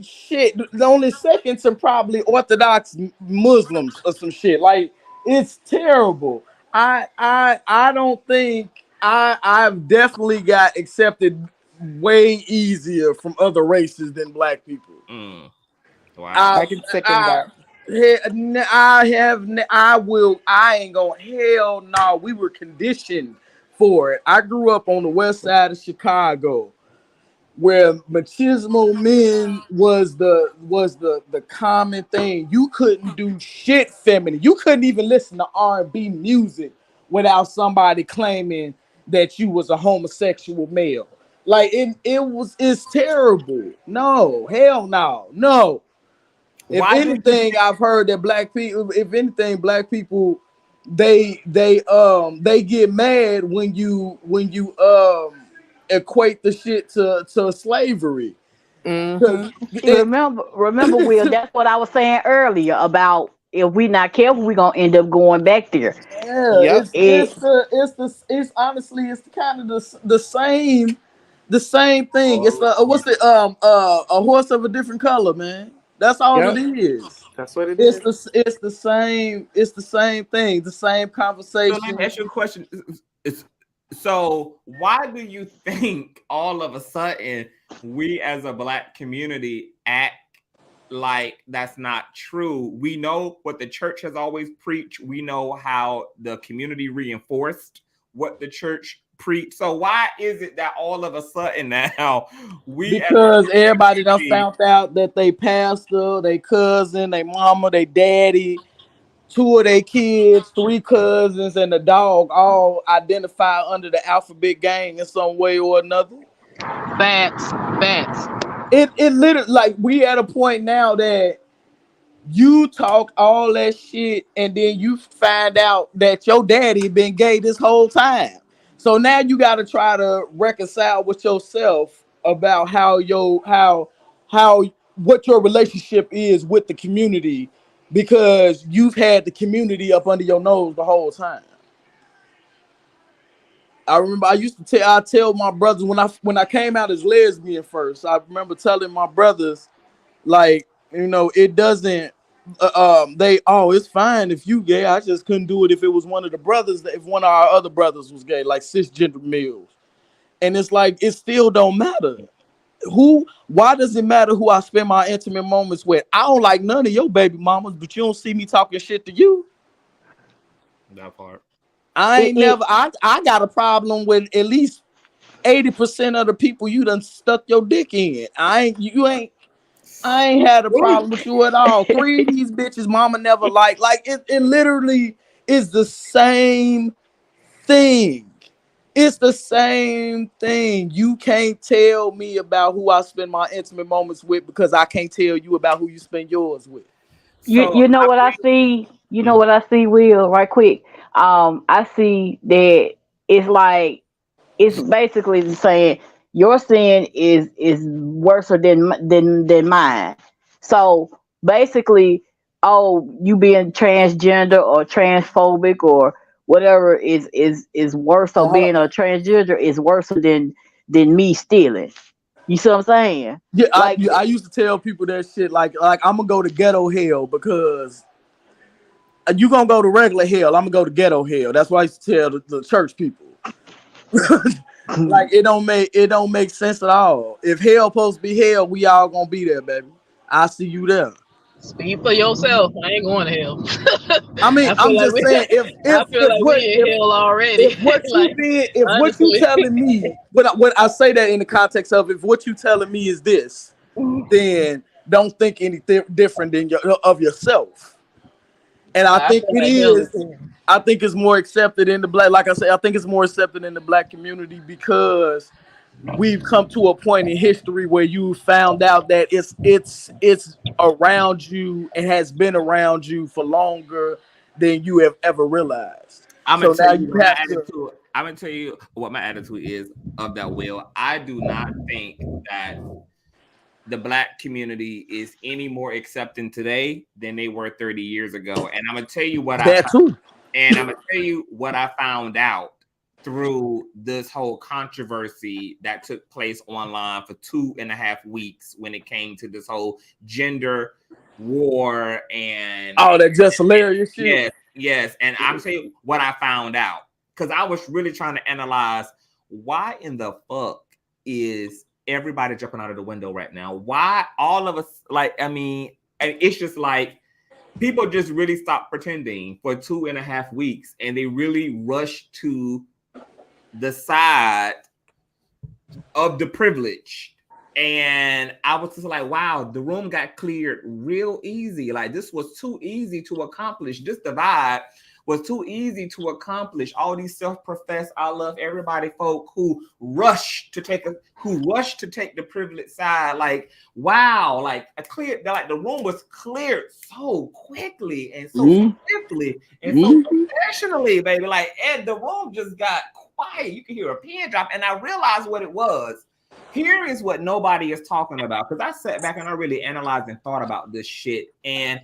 Shit. The only second to probably Orthodox Muslims or some shit. Like it's terrible. I don't think I've definitely got accepted way easier from other races than black people. Wow. I can second that. I ain't gonna, hell no. We were conditioned for it. I grew up on the west side of Chicago where machismo men was the common thing. You couldn't do shit feminine. You couldn't even listen to R&B music without somebody claiming that you was a homosexual male. Like it's terrible. No, hell no, no. If Why do you anything, I've heard that black people, if anything, black people, they get mad when you equate the shit to slavery. Mm-hmm. Remember, Will, that's what I was saying earlier about if we not careful, we gonna end up going back there. Yeah, Yep. it's honestly it's kind of the same thing. It's what's it a horse of a different color, man. That's all it Yep. is. That's what it is. It's the same thing, the same so let conversation. me ask you a question. So why do you think all of a sudden we as a black community act like that's not true? We know what the church has always preached. We know how the community reinforced what the church preached. So why is it that all of a sudden now Because everybody done found out that they pastor, they cousin, they mama, they daddy, 2 of their kids, 3 cousins, and a dog all identify under the alphabet gang in some way or another. Facts. It literally, like, we at a point now that you talk all that shit and then you find out that your daddy been gay this whole time. So now you got to try to reconcile with yourself about how what your relationship is with the community, because you've had the community up under your nose the whole time. I remember I tell my brothers when I came out as lesbian first. I remember telling my brothers, like, it doesn't. It's fine if you gay. I just couldn't do it if it was one of the brothers. If one of our other brothers was gay, like cisgender males. And it's like, it still don't matter. Why does it matter who I spend my intimate moments with? I don't like none of your baby mamas, but you don't see me talking shit to you. that part? I got a problem with at least 80% of the people you done stuck your dick in. I ain't had a problem with you at all. 3 of these bitches mama never liked. Like, it literally is the same thing. It's the same thing. You can't tell me about who I spend my intimate moments with because I can't tell you about who you spend yours with. You know what I see? You know what I see, Will, right quick. I see that it's like it's basically saying your sin is worse than mine. So basically, oh, you being transgender or transphobic or whatever is worse. So being a transgender is worse than me stealing. You see what I'm saying? Yeah, Like, I used to tell people that shit, like I'm gonna go to ghetto hell because you gonna go to regular hell. I'm gonna go to ghetto hell. That's why I used to tell the church people. Like, it don't make sense at all. If hell supposed to be hell, we all gonna be there, baby. I see you there. Speak for yourself. I ain't going to hell. I mean, I feel I'm like just saying, I feel like we in hell already. if what you Like, did, if what you honestly. telling me, what I say that in the context of, if what you telling me is this, then don't think anything different than of yourself. And I I think feel it like hell is is. I think it's more accepted in the black. Like I say, I think it's more accepted in the black community because we've come to a point in history where you found out that it's around you and has been around you for longer than you have ever realized. I'm So gonna now tell you you what my have to. attitude. I'm gonna tell you what my attitude is of that. Will, I do not think that the black community is any more accepting today than they were 30 years ago. And I'm gonna tell you what That too. I found out through this whole controversy that took place online for 2.5 weeks when it came to this whole gender war and That just hilarious shit. yes. And I'm saying what I found out, because I was really trying to analyze why in the fuck is everybody jumping out of the window right now? Why all of us, like, I mean, and it's just like people just really stopped pretending for 2.5 weeks and they really rushed to the side of the privilege. And I was just like, wow, the room got cleared real easy. Like, this was too easy to accomplish, this divide. was too easy to accomplish. All these self-professed I love everybody folk who rush to take the privileged side. Like, wow, like the room was cleared so quickly and so swiftly and so professionally, baby. Like, and the room just got quiet. You could hear a pin drop, and I realized what it was. Here is what nobody is talking about, because I sat back and I really analyzed and thought about this shit, and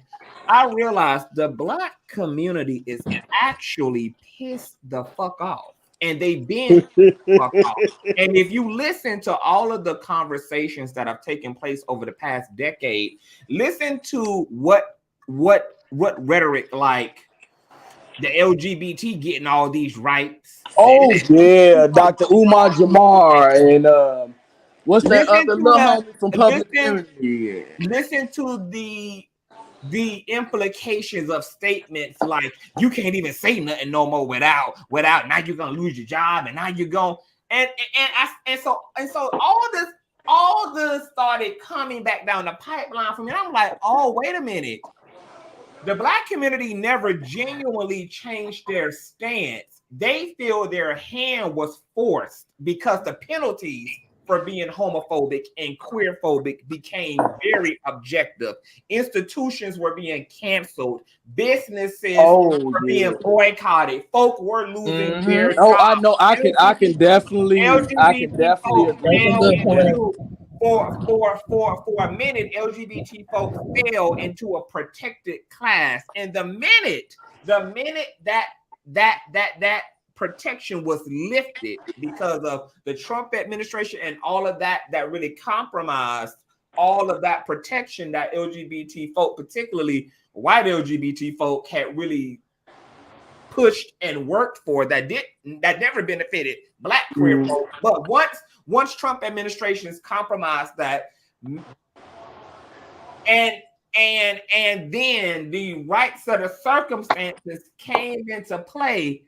I realized the Black community is actually pissed the fuck off, and they've been fuck off. And if you listen to all of the conversations that have taken place over the past decade, listen to what rhetoric like the LGBT getting all these rights. Oh yeah, Dr. Umar Jamar and what's that other little homie from Public Enemy? Listen to the implications of statements like you can't even say nothing no more without now you're gonna lose your job and now you're going and so all this started coming back down the pipeline for me. And I'm like, oh, wait a minute. The Black community never genuinely changed their stance. They feel their hand was forced because the penalties for being homophobic and queerphobic became very objective. Institutions were being canceled. Businesses were being boycotted. Folk were losing their jobs. I know. I can definitely agree. For a minute, LGBT folks fell into a protected class, and the minute that protection was lifted because of the Trump administration and all of that really compromised all of that protection that LGBT folk, particularly white LGBT folk, had really pushed and worked for, that never benefited Black queer folk. But once Trump administrations compromised that, and then the right set of circumstances came into play,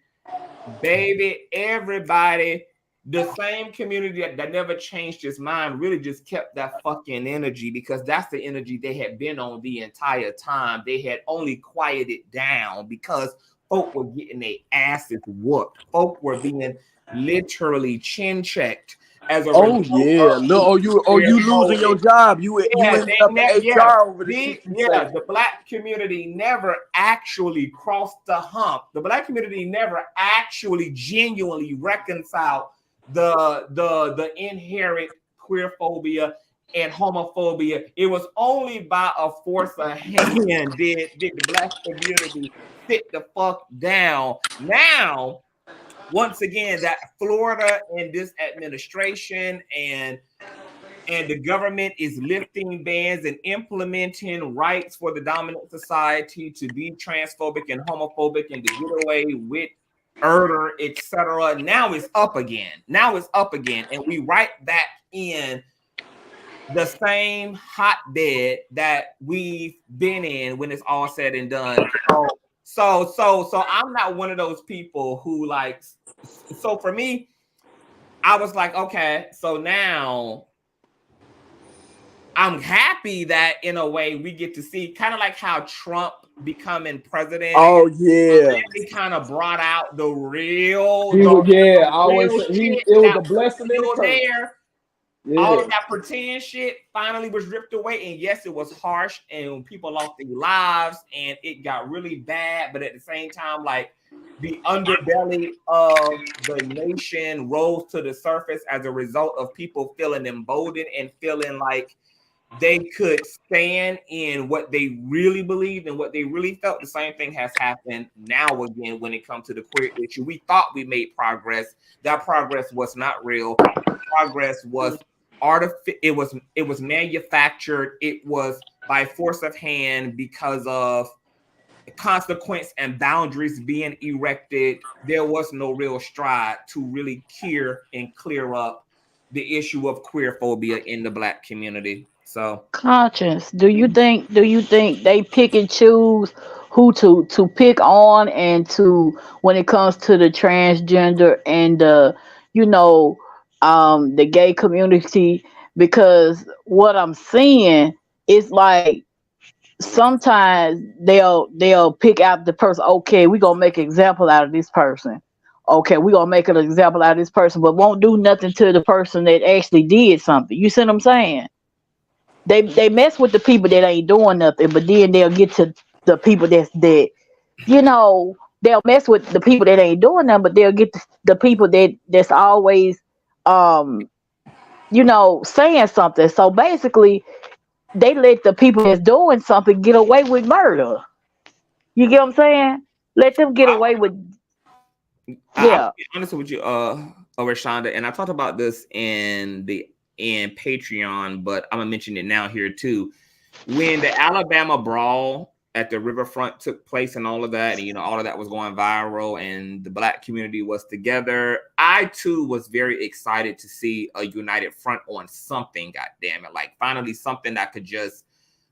baby, everybody, the same community that never changed its mind really just kept that fucking energy, because that's the energy they had been on the entire time. They had only quieted down because folk were getting their asses whooped. Folk were being literally chin checked as a result. You losing your job. You ended up in HR over the the Black community never actually crossed the hump. The Black community never actually genuinely reconciled the inherent queerphobia and homophobia. It was only by a force of hand did the Black community sit the fuck down. Now, once again, that Florida and this administration and the government is lifting bans and implementing rights for the dominant society to be transphobic and homophobic and to get away with murder, etc. Now it's up again. And we right back in the same hotbed that we've been in when it's all said and done. So I'm not one of those people who likes. So for me, I was like, okay, so now I'm happy that in a way we get to see kind of like how Trump becoming president. Oh yeah, he kind of brought out the real. It was a blessing in the there. Yeah. All of that pretend shit finally was ripped away, and yes, it was harsh, and people lost their lives, and it got really bad. But at the same time, like the underbelly of the nation rose to the surface as a result of people feeling emboldened and feeling like they could stand in what they really believed and what they really felt. The same thing has happened now again when it comes to the queer issue. We thought we made progress. That progress was not real. Progress was it was manufactured. It was by force of hand because of consequence and boundaries being erected. There was no real stride to really clear up the issue of queerphobia in the Black community. So, Conscious, do you think they pick and choose who to pick on, and to when it comes to the transgender and the the gay community? Because what I'm seeing is like sometimes they'll pick out the person. Okay, we're gonna make an example out of this person. Okay, we're gonna make an example out of this person, but won't do nothing to the person that actually did something. You see what I'm saying? They mess with the people that ain't doing nothing, but then they'll get to the people that you know, they'll mess with the people that ain't doing nothing, but they'll get the people that's always saying something. So basically they let the people that's doing something get away with murder. You get what I'm saying? Let them get away with I'm yeah. gonna be honest with you, Rashonda, and I talked about this in Patreon, but I'm gonna mention it now here too. When the Alabama brawl at the riverfront took place and all of that, and all of that was going viral, and the Black community was together, I too was very excited to see a united front on something. God damn it! Like finally something that could just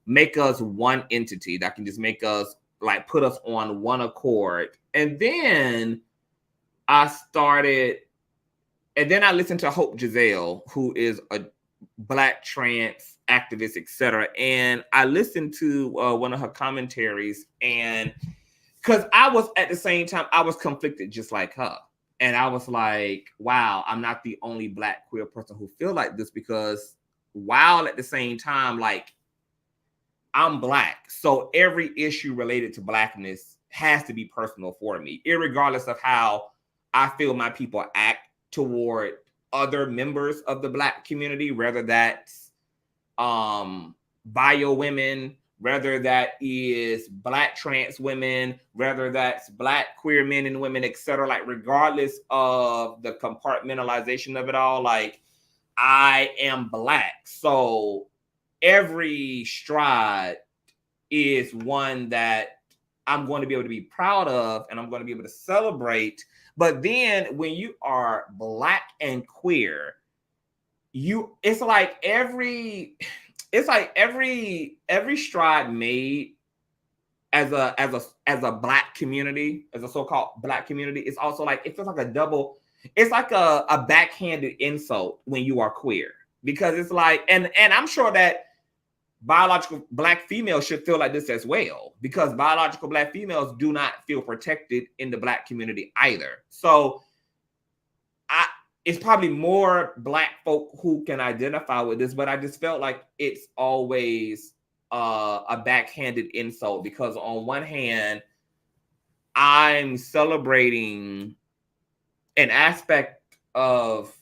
make us one entity, that can just make us like put us on one accord, and then I listened to Hope Giselle, who is a Black trans activist, etc. And I listened to one of her commentaries, and because I was at the same time, I was conflicted just like her. And I was like, wow, I'm not the only Black queer person who feel like this, because while at the same time, like, I'm Black. So every issue related to Blackness has to be personal for me, irregardless of how I feel my people act toward other members of the Black community, whether that's bio women, whether that is Black trans women, whether that's Black queer men and women, etc. Like, regardless of the compartmentalization of it all, like, I am Black. So every stride is one that I'm going to be able to be proud of, and I'm going to be able to celebrate. But then when you are Black and queer, it's like every stride made as a Black community, as a so-called Black community, it's also like, it feels like it's like a backhanded insult when you are queer, because it's like, and I'm sure that biological Black females should feel like this as well, because biological Black females do not feel protected in the Black community either. So it's probably more Black folk who can identify with this, but I just felt like it's always a backhanded insult, because on one hand, I'm celebrating an aspect of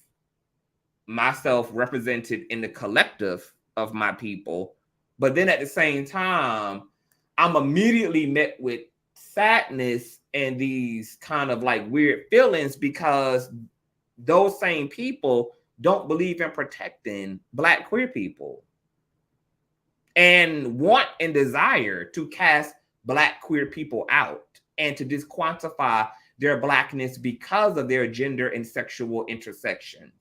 myself represented in the collective of my people, but then at the same time, I'm immediately met with sadness and these kind of like weird feelings, because those same people don't believe in protecting Black queer people and want and desire to cast Black queer people out and to disquantify their Blackness because of their gender and sexual intersections.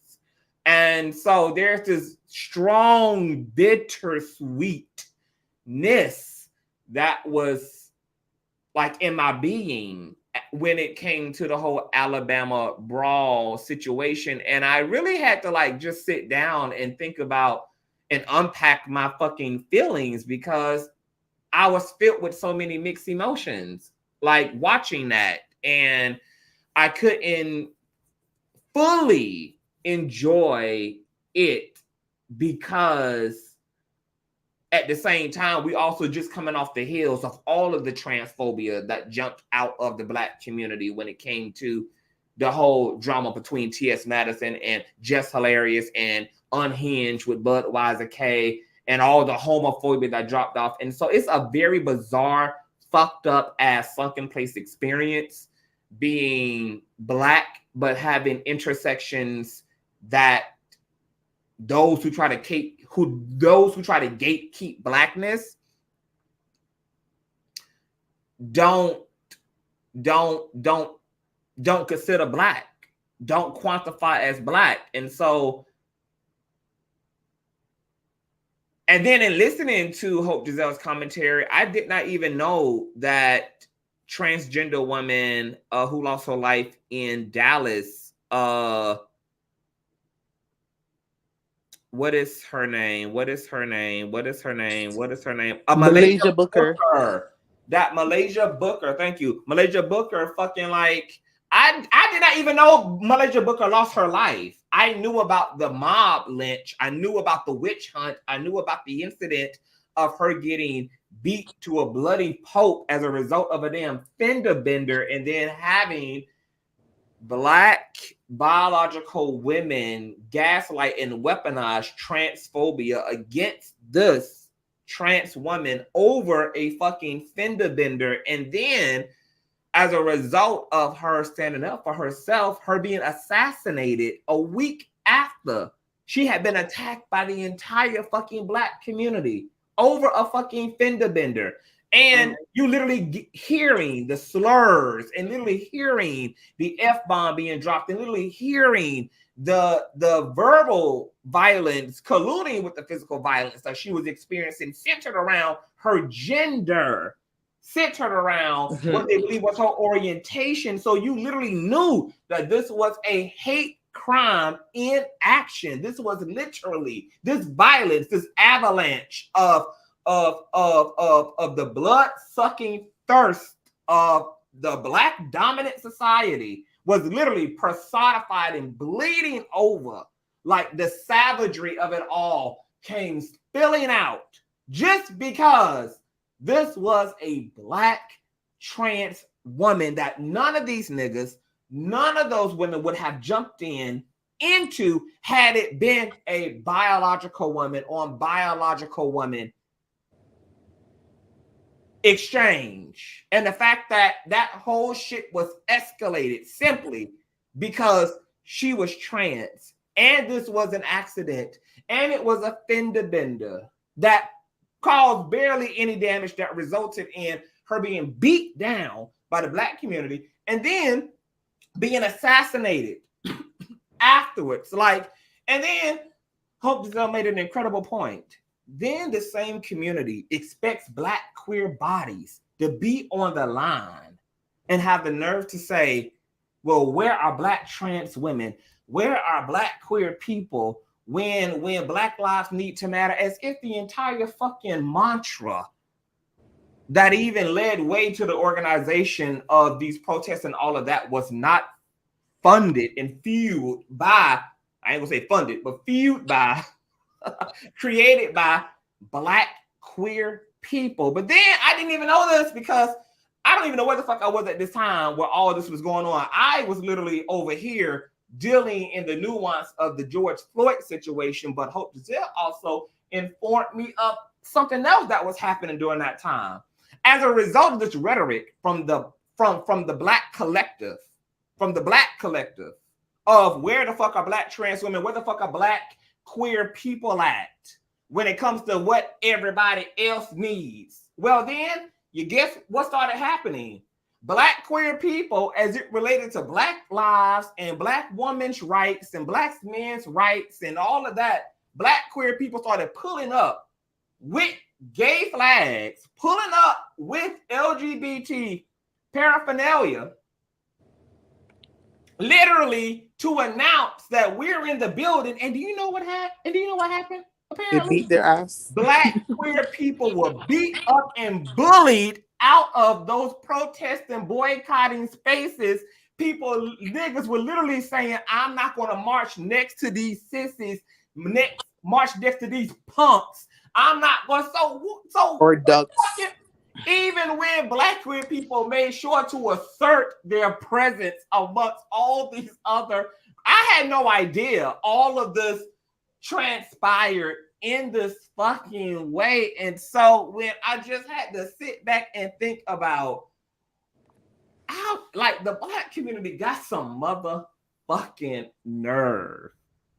And so there's this strong bittersweetness that was like in my being when it came to the whole Alabama brawl situation. And I really had to like just sit down and think about and unpack my fucking feelings, because I was filled with so many mixed emotions, like watching that. And I couldn't fully enjoy it, because at the same time, we also just coming off the heels of all of the transphobia that jumped out of the Black community when it came to the whole drama between T.S. Madison and Just Hilarious and Unhinged with Budweiser K and all the homophobia that dropped off. And so it's a very bizarre, fucked up ass sunken place experience being Black, but having intersections that those who try to gatekeep Blackness don't consider Black, don't quantify as Black. And so, and then in listening to Hope Giselle's commentary, I did not even know that transgender woman who lost her life in Dallas what is her name? What is her name? What is her name? What is her name? A Malaysia Booker. That Malaysia Booker. Thank you. Malaysia Booker fucking like I did not even know Malaysia Booker lost her life. I knew about the mob lynch. I knew about the witch hunt. I knew about the incident of her getting beat to a bloody pulp as a result of a damn fender bender and then having Black biological women gaslight and weaponize transphobia against this trans woman over a fucking fender bender. And then as a result of her standing up for herself, her being assassinated a week after she had been attacked by the entire fucking Black community over a fucking fender bender. And you literally hearing the slurs and literally hearing the F-bomb being dropped and literally hearing the verbal violence colluding with the physical violence that she was experiencing centered around her gender, centered around what they believe was her orientation. So you literally knew that this was a hate crime in action. This was literally this violence, this avalanche of the blood-sucking thirst of the Black dominant society was literally personified and bleeding over. Like the savagery of it all came spilling out just because this was a Black trans woman that none of these niggas, none of those women would have jumped into had it been a biological woman on biological woman exchange. And the fact that that whole shit was escalated simply because she was trans and this was an accident and it was a fender bender that caused barely any damage that resulted in her being beat down by the Black community and then being assassinated afterwards. Like, and then Hope Giselle made an incredible point. Then the same community expects Black queer bodies to be on the line and have the nerve to say, well, where are Black trans women? Where are Black queer people when Black lives need to matter? As if the entire fucking mantra that even led way to the organization of these protests and all of that was not funded and fueled by, I ain't gonna say funded, but fueled by created by Black queer people. But then I didn't even know this because I don't even know where the fuck I was at this time where all this was going on. I was literally over here dealing in the nuance of the George Floyd situation, but Hope Giselle also informed me of something else that was happening during that time. As a result of this rhetoric from the Black collective, of where the fuck are Black trans women, where the fuck are Black queer people at when it comes to what everybody else needs. Well, then you guess what started happening? Black queer people, as it related to Black lives and Black women's rights and Black men's rights and all of that, Black queer people started pulling up with gay flags, pulling up with LGBT paraphernalia, literally to announce that we're in the building. And do you know what happened? Apparently, they beat their ass. Black queer people were beat up and bullied out of those protest and boycotting spaces. People, niggas were literally saying, I'm not going to march next to these sissies, march next to these punks. I'm not going so or ducks. Even when Black queer people made sure to assert their presence amongst all these other, I had no idea all of this transpired in this fucking way. And so when I just had to sit back and think about how, like, the Black community got some motherfucking nerve.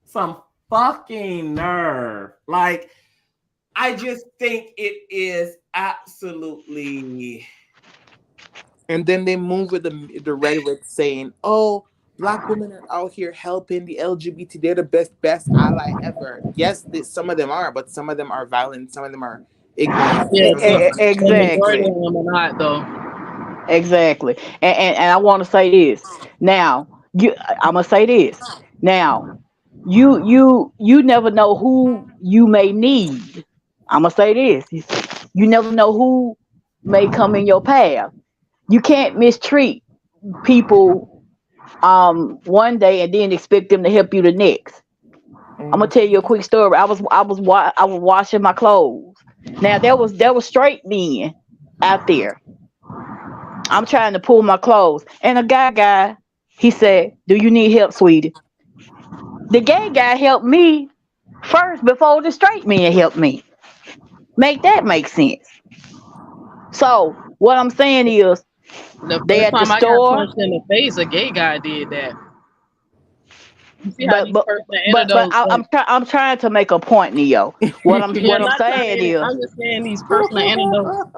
Some fucking nerve. Like, I just think it is absolutely. And then they move with the rhetoric saying, oh, Black women are out here helping the LGBT. They're the best ally ever. Yes, some of them are, but some of them are violent. Some of them are ignorant. Yeah, exactly. Not though. Exactly. And I want to say this. Now, I'm going to say this. Now, you never know who you may need. I'm gonna say this: you never know who may come in your path. You can't mistreat people one day and then expect them to help you the next. I'm gonna tell you a quick story. I was washing my clothes. Now there was straight men out there. I'm trying to pull my clothes, and a guy, he said, "Do you need help, sweetie?" The gay guy helped me first before the straight man helped me. Make that make sense? So what I'm saying is, The they first at the time I got store, punched in the face, a gay guy did that. You see how but these but personal but antidotes like I'm trying to make a point, Neo. yeah, What I'm not trying saying to is, I'm just saying these personal antidotes.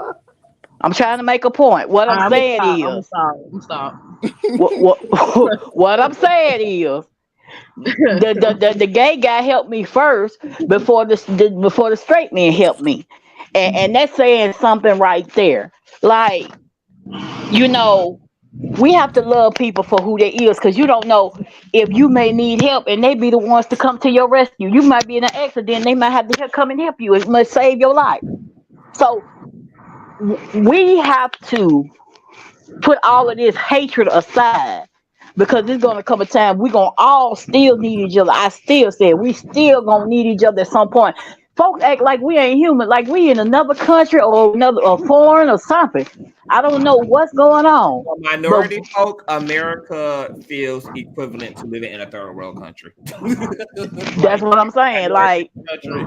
I'm trying to make a point. What I'm I'm gonna saying stop. I'm gonna is, stop. I'm gonna stop. what I'm saying is, the gay guy helped me first before the straight man helped me, and that's saying something right there. Like, you know, we have to love people for who they is, because you don't know if you may need help and they be the ones to come to your rescue. You might be in an accident, they might have to come and help you. It must save your life. So we have to put all of this hatred aside, because there's gonna come a time we're gonna all still need each other. I still say we still gonna need each other at some point. Folks act like we ain't human, like we in another country or another or foreign or something. I don't know what's going on, For but minority folk, America feels equivalent to living in a third world country. that's Like what I'm saying. minority Like, country,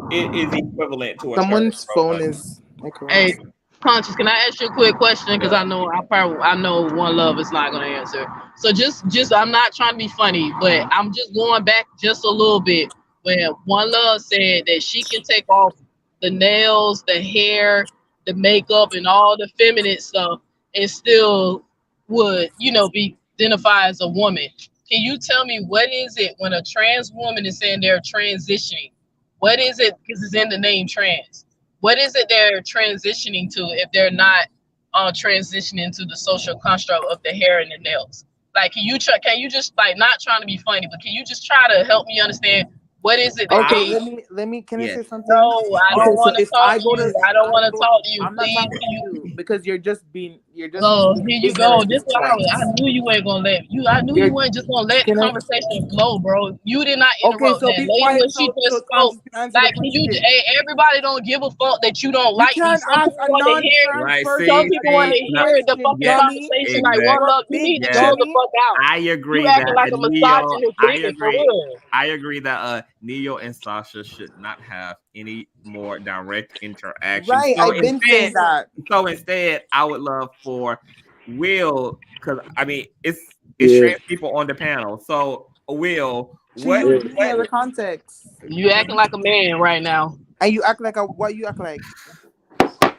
it is equivalent to a third Someone's world phone country. is echoing. Hey, Conscious, can I ask you a quick question? Because I know One Love is not gonna answer. So just I'm not trying to be funny, but I'm just going back just a little bit when One Love said that she can take off the nails, the hair, the makeup, and all the feminine stuff, and still would be identified as a woman. Can you tell me what is it when a trans woman is saying they're transitioning? What is it? Because it's in the name trans. What is it they're transitioning to if they're not transitioning to the social construct of the hair and the nails? Like, can you just, like, not trying to be funny, but can you just try to help me understand what is it that Okay, they? I let me can I yes. say something? No, I Okay, don't so want to if talk I to go to you. I if don't I want to go, talk to you. I'm not Please, talking can to you? you because you're just Oh, being here you ignorant go. at This this is what point. I knew you weren't gonna let you. I knew you You're weren't just gonna let the can I conversation flow, bro. You did not okay, interrupt so that be lady when quiet she so just spoke. conscious can answer the Like, can you? question. Hey, everybody don't give a fuck that you don't You like me. can't Some ask people a want to hear. non-trans Right. Some person See, a people want to see, trans no, hear the question, fucking yes, dummy. conversation. Like, One exactly. You're a Love, you big need to Yes. chill the dummy. fuck out. I You agree acting that like a a Neo. misogynist I nigga for agree. real. I agree that Neo and Sasha should not have any more direct interaction. Right, I've been saying that. So instead, I would love for Will, because I mean it's Yeah, trans people on the panel. So Will, She what yeah. used me what as a context. You acting like a man right now. And you act like a what you act like?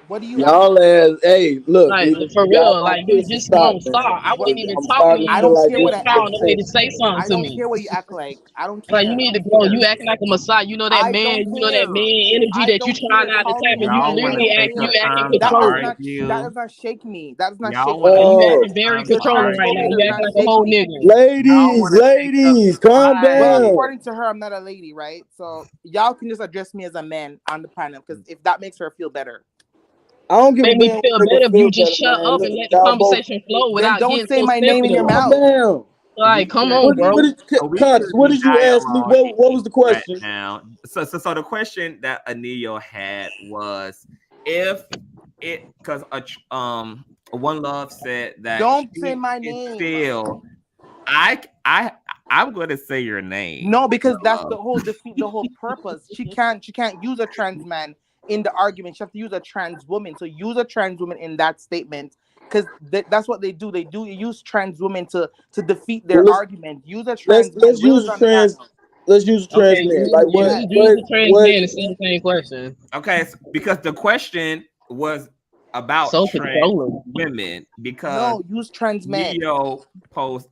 What do you act Y'all like? as hey, look, Like, for y'all real, got like, you to just stop, won't man, stop. I because wasn't even I'm talking to starting to I you. feel don't like care You what this I act found a way like. to conversation. say something I to don't me. care what you act like. I don't Like, you care. I need to don't go. care. You acting like a messiah. You know that I man. don't You know that care. man energy I that you don't trying care. not to Call tap, me and you y'all out. I want to literally don't take act. You up care. acting time to That does controlling. not that argue? does not shake me. That does not Y'all shake want to Like, me. you take Oh, up acting very time to Your controlling right transphobia now. argue? You does acting not like a shake whole me. nigga. Y'all ladies, want to take up ladies, calm Well, time. down. according to her, I'm not a lady, right? So y'all can just address me as a man on the panel because if that makes her feel better, I don't give a Made me damn what feel make her better if feel you just better, shut man. up Look, and let the y'all both conversation flow then without don't getting say so my name in your sensitive. calm mouth. down. We Like, come could on, bro. Conscious, what be did you ask me? dialoguing What was the right question? now. So the question that Anio had was if it because One Love said that Don't say she my is name. still I'm going to say your name. No, because One that's Love. the whole purpose. She can't use a trans man in the argument. She has to use a trans woman. So use a trans woman in that statement because that's what they do. They do use trans women to defeat Well, their argument. Use a trans let's man. Will use is a on the trans. panel. Let's use a Okay, trans man. Like Yes. use the trans what? man and say the same question. Okay, because the question was about So trans controlling. women because No, use trans men. Neo posed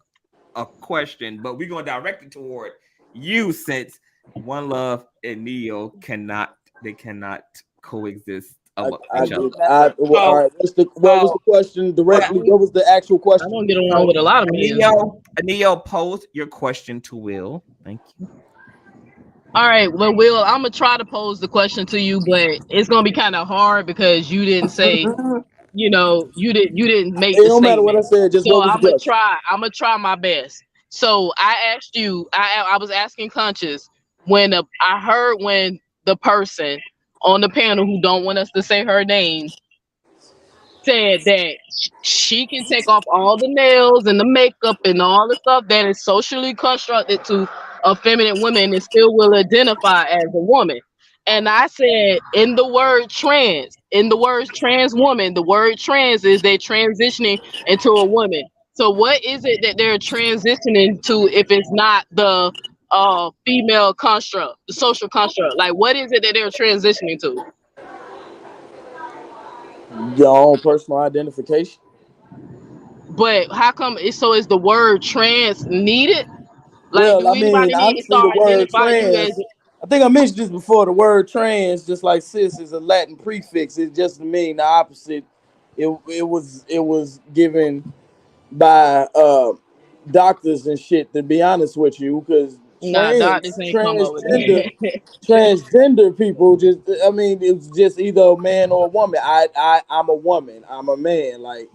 a question, but we're going to direct it toward you since One Love and Neo cannot coexist of I each other. get. All right. What was the question directly? What was the actual I question? don't get along with a lot of men. Neo, pose your question to Will. Thank you. All right, well, Will, I'm gonna try to pose the question to you, but it's gonna be kind of hard because you didn't say, you didn't make It the don't matter what I statement. said. Just So what was the question? I'm gonna try my best. So I asked you, I was asking Conscious when I heard when the person on the panel who don't want us to say her name said that she can take off all the nails and the makeup and all the stuff that is socially constructed to a feminine woman and still will identify as a woman. And I said, in the word trans, in the words trans woman, the word trans is they're transitioning into a woman. So what is it that they're transitioning to if it's not the female construct, the social construct? Like, what is it that they're transitioning to? Your own personal identification. But how come is the word trans needed? Like, Well, do I mean, anybody need to honestly, start the word identifying you as trans. I think I mentioned this before. The word trans, just like cis, is a Latin prefix. It just mean the opposite. It was given by doctors and shit. To be honest with you, because nah, doctors ain't come up with that. transgender people just. I mean, it's just either a man or a woman. I'm a woman. I'm a man. Like,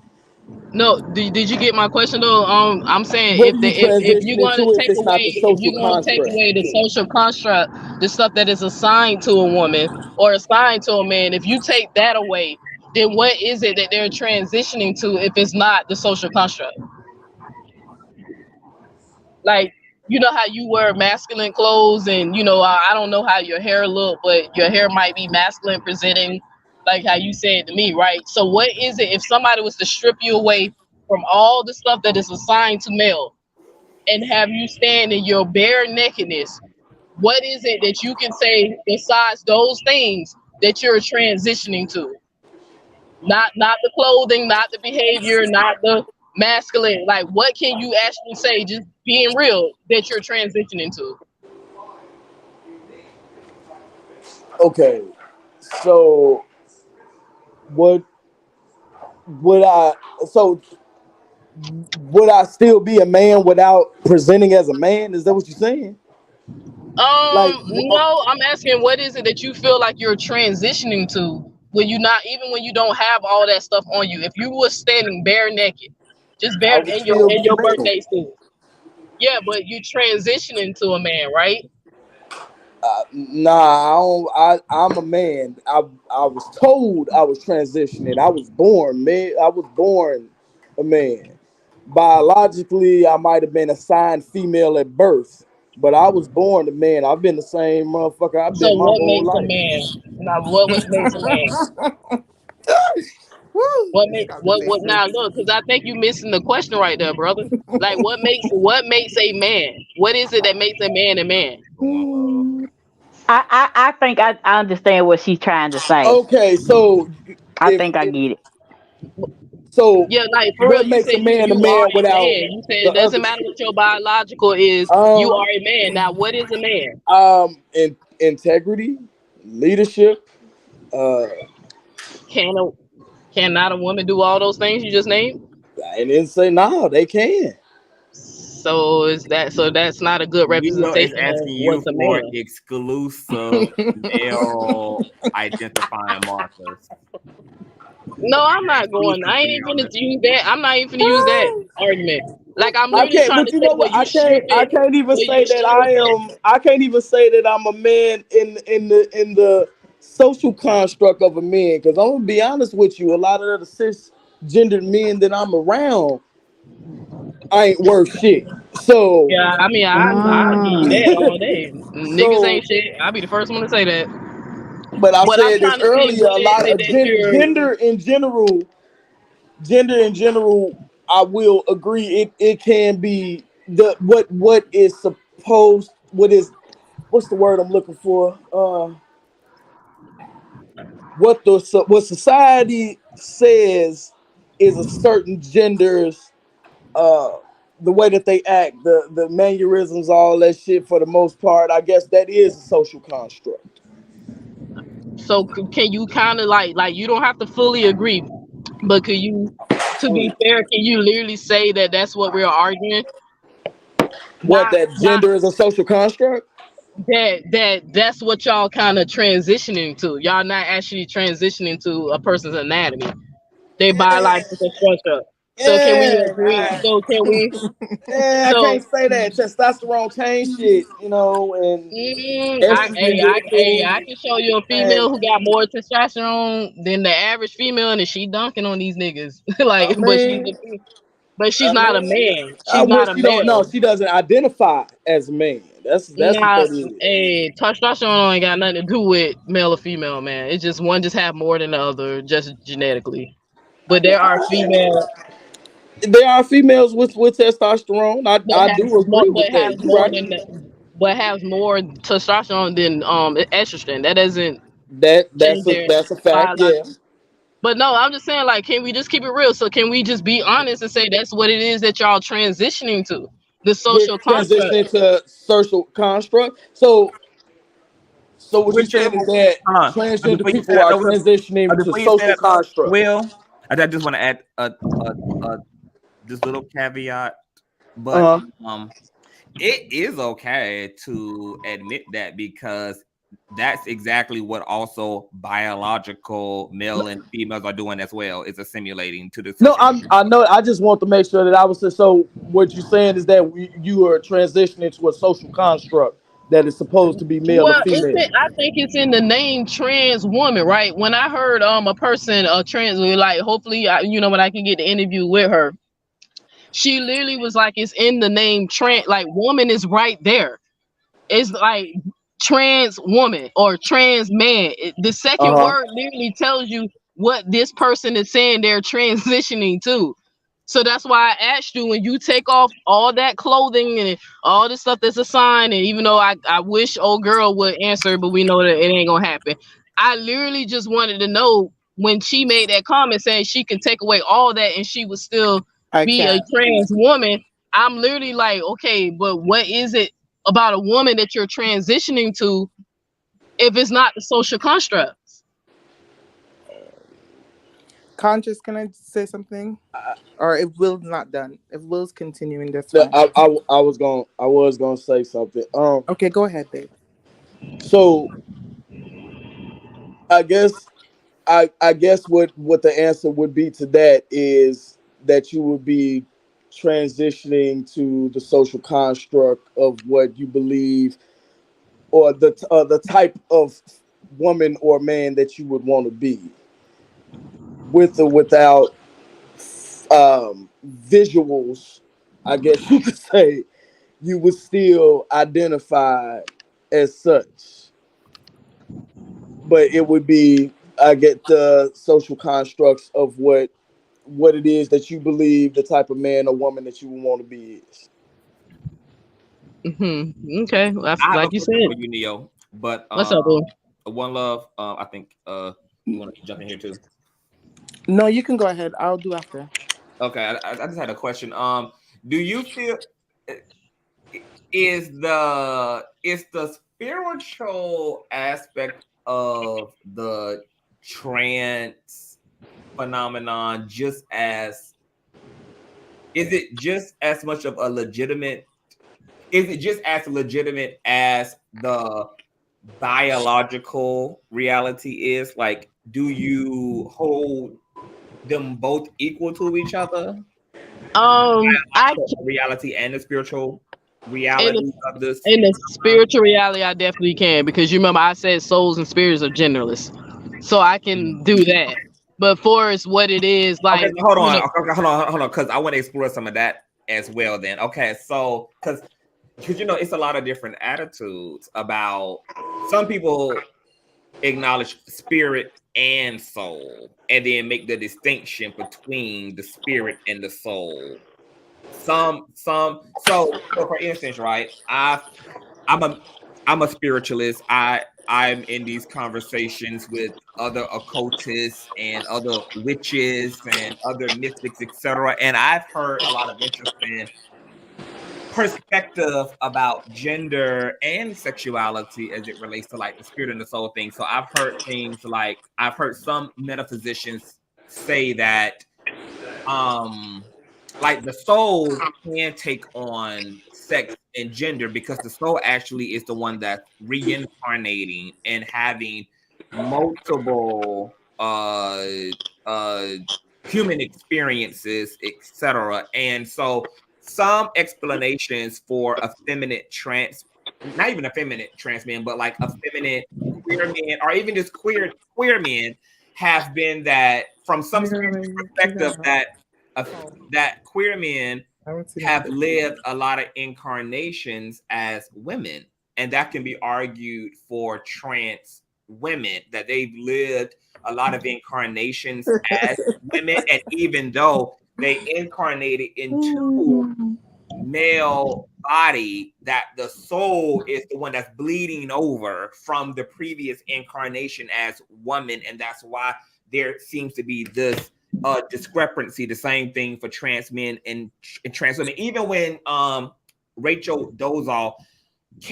No, did you get my question though? I'm saying what if do the you if you're transition gonna into if take it's not away the social construct? the social construct, the stuff that is assigned to a woman or assigned to a man, if you take that away, then what is it that they're transitioning to if it's not the social construct? Like, you know how you wear masculine clothes and I don't know how your hair look, but your hair might be masculine presenting, like how you said to me, right? So what is it if somebody was to strip you away from all the stuff that is assigned to male and have you stand in your bare nakedness? What is it that you can say besides those things that you're transitioning to? Not the clothing, not the behavior, not the masculine. Like, what can you actually say, just being real, that you're transitioning to? Okay, so would would I so would I still be a man without presenting as a man? Is that what you're saying? Like, No, I'm asking, what is it that you feel like you're transitioning to when you not even when you don't have all that stuff on you? If you were standing bare naked, just I bare would still in be a your man. birthday suit. Yeah, but you transitioning to a man, right? Nah, I'm a man. I was told I was transitioning. I was born man. I was born a man. Biologically, I might have been assigned female at birth, but I was born a man. I've been the same motherfucker I've So been my what whole makes a life. man? Now, what makes a man? Woo, What this make what conversation. now look, because I think you missing the question right there, brother. Like, what makes a man? What is it that makes a man a man? One love. I think I understand what she's trying to say. Okay, so I if, think I if get it. so, Yeah, like for real, what you makes said a you man a you are man a without man. You said the it doesn't other matter shit? what your biological is, you Um, are a man. Now, what is a man? integrity, leadership. Uh, Can a cannot a woman do all those things you just named? I didn't say no. They can. So that's not a good Neo is representation of asking you what's a for man. exclusive male identifying markers. No, I'm not going. Exclusive I ain't even male. gonna use that. I'm not even gonna use that argument. Like, I'm I literally can't, trying but to you say, know what? will you strip I it? can't even Will you say that I strip it? am. I can't even say that I'm a man in the social construct of a man. Because I'm gonna be honest with you, a lot of the cisgendered men that I'm around, I ain't worth shit. So, Yeah, I mean, I give you Mm. that all day. Niggas so, ain't shit. I'll be the first one to say that. but I But I'm said this trying to see earlier. what A is lot it of that you're. gender in general, I will agree. It can be what is supposed. What's the word I'm looking for? What society says is a certain gender's uh the way that they act, the mannerisms, all that shit. For the most part, I guess that is a social construct. So can you kind of like you don't have to fully agree, but could you, to be fair, can you literally say that that's what we're arguing? What, Not that not gender is a social construct? that's what y'all kind of transitioning to. Y'all not actually transitioning to a person's anatomy, they biological structure. So can we Yeah, agree? So can we? I So can't say that. Testosterone change shit, you know, and estrogen do I things. can show you a And female who got more testosterone than the average female, and she dunking on these niggas. I Like, mean, but she's I not a mean, man. She's well, not a she don't. No, male. she doesn't identify as a man. That's what Nah, that is. testosterone ain't got nothing to do with male or female, man. It's just one just have more than the other, just genetically. But there are female There are females with testosterone. I do agree with that that. has You're more right. than that, but has more testosterone than estrogen. That doesn't change their That's a fact. biology. Yeah. But no, I'm just saying, like, can we just keep it real? So can we just be honest and say that's what it is that y'all transitioning to? The We're social construct. transitioning to social construct. So what Which you're saying is that hold on. transgender Before you say people that, are though, transitioning to before you say social that, though, construct. Will, I just want to add a this little caveat, but Uh-huh. it is okay to admit that because that's exactly what also biological male and females are doing as well. Is assimilating to the No, social. I know. I just want to make sure that I was so. What you're saying is that you are transitioning to a social construct that is supposed to be male or Well, female. I think it's in the name trans woman, right? When I heard a person a trans, like, hopefully when I can get the interview with her, she literally was like, it's in the name trans, like woman is right there. It's like trans woman or trans man. The Uh second huh. word literally tells you what this person is saying they're transitioning to. So that's why I asked you, when you take off all that clothing and all the stuff that's assigned, and even though I wish old girl would answer, but we know that it ain't gonna happen. I literally just wanted to know, when she made that comment saying she can take away all that and she would still I be a can't. trans woman. I'm literally like, okay, but what is it about a woman that you're transitioning to if it's not the social constructs? Conscious, can I say something? Or if Will's not done, if Will's continuing, that's fine. I was gonna say something. Okay, go ahead, babe. So I guess I guess what the answer would be to that is that you would be transitioning to the social construct of what you believe, or the type of woman or man that you would want to be, with or without visuals. I guess you could say you would still identify as such, but it would be, I get the social constructs of what it is that you believe the type of man or woman that you would want to be is. Okay, I have a like you question said. for you, Neo. But What's up, boo? one love. I think you want to jump in here too. No, you can go ahead. I'll do after. Okay, I just had a question. Do you feel is the spiritual aspect of the trans phenomenon just as is it just as much of a legitimate is it just as legitimate as the biological reality is? Like, do you hold them both equal to each other? I Reality and the spiritual in the reality of this. in the spiritual reality, I definitely can, because you remember I said souls and spirits are genderless, so I can do that. But for it's what it is, Okay, like, so hold on. Okay, hold on, because I want to explore some of that as well. Then, okay, so because it's a lot of different attitudes about some people acknowledge spirit and soul, and then make the distinction between the spirit and the soul. So for instance, right? I'm a spiritualist. I'm in these conversations with other occultists and other witches and other mystics, etc. And I've heard a lot of interesting perspective about gender and sexuality as it relates to like the spirit and the soul thing. So I've heard things like, I've heard some metaphysicians say that like the soul can take on sex and gender because the soul actually is the one that's reincarnating and having multiple human experiences, etc. And so some explanations for effeminate trans, not even effeminate trans men, but like effeminate queer men, or even just queer men, have been that from some spiritual perspective that queer men have lived a lot of incarnations as women, and that can be argued for trans women, that they've lived a lot of incarnations as women, and even though they incarnated into male body, that the soul is the one that's bleeding over from the previous incarnation as woman, and that's why there seems to be this discrepancy. The same thing for trans men and trans women. Even when Rachel Dolezal,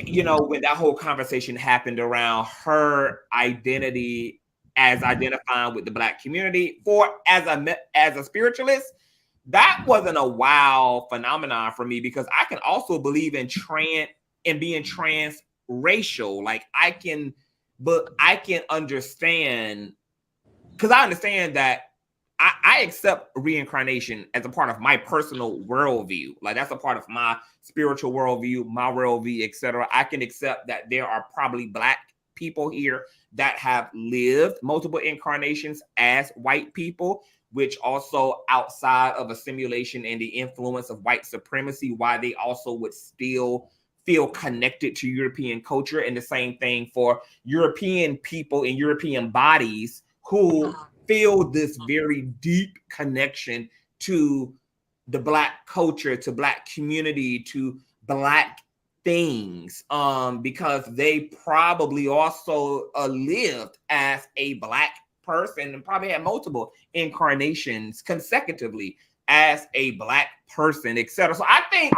you know, when that whole conversation happened around her identity as identifying with the Black community, as a spiritualist, that wasn't a wow phenomenon for me, because I can also believe in being transracial. Like I can understand, because I understand that I accept reincarnation as a part of my personal worldview. Like that's a part of my spiritual worldview, my worldview, etc. I can accept that there are probably Black people here that have lived multiple incarnations as white people, which also outside of a simulation and the influence of white supremacy, why they also would still feel connected to European culture. And the same thing for European people in European bodies who feel this very deep connection to the Black culture, to Black community, to Black things, because they probably also lived as a Black person and probably had multiple incarnations consecutively as a Black person, etc. So I think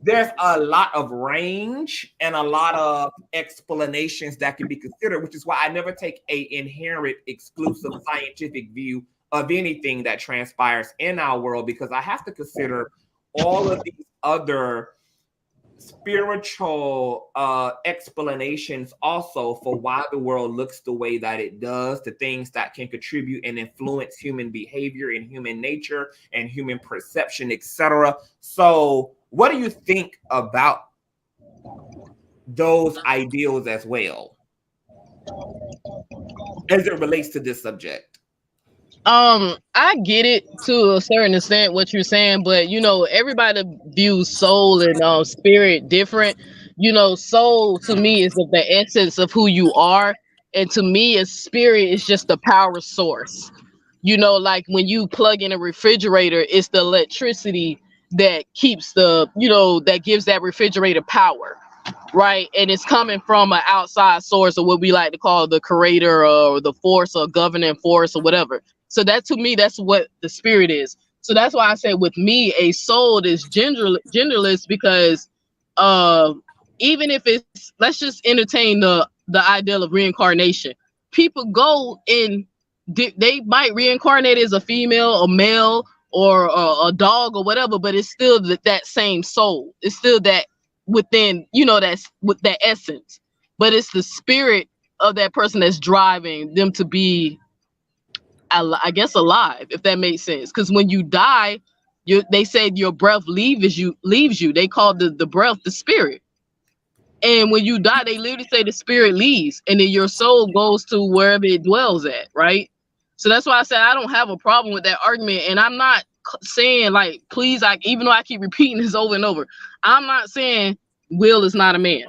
there's a lot of range and a lot of explanations that can be considered, which is why I never take an inherent exclusive scientific view of anything that transpires in our world, because I have to consider all of these other spiritual explanations also for why the world looks the way that it does, the things that can contribute and influence human behavior and human nature and human perception, etc. So what do you think about those ideals as well as it relates to this subject? I get it to a certain extent what you're saying, but you know, everybody views soul and spirit different. You know, soul to me is the essence of who you are, and to me, a spirit is just the power source. You know, like when you plug in a refrigerator, it's the electricity that keeps that gives that refrigerator power, right? And it's coming from an outside source, or what we like to call the creator or the force or governing force or whatever. So that, to me, that's what the spirit is. So that's why I say with me, a soul is genderless, because even if it's, let's just entertain the ideal of reincarnation. People go in, they might reincarnate as a female, a male, or a dog or whatever, but it's still that same soul. It's still that within, that's with that essence, but it's the spirit of that person that's driving them to be, I guess, alive, if that makes sense. Because when you die, they said your breath leaves you. They call the breath the spirit. And when you die, they literally say the spirit leaves, and then your soul goes to wherever it dwells at, right? So that's why I said I don't have a problem with that argument. And I'm not saying, like, please, even though I keep repeating this over and over, I'm not saying Will is not a man.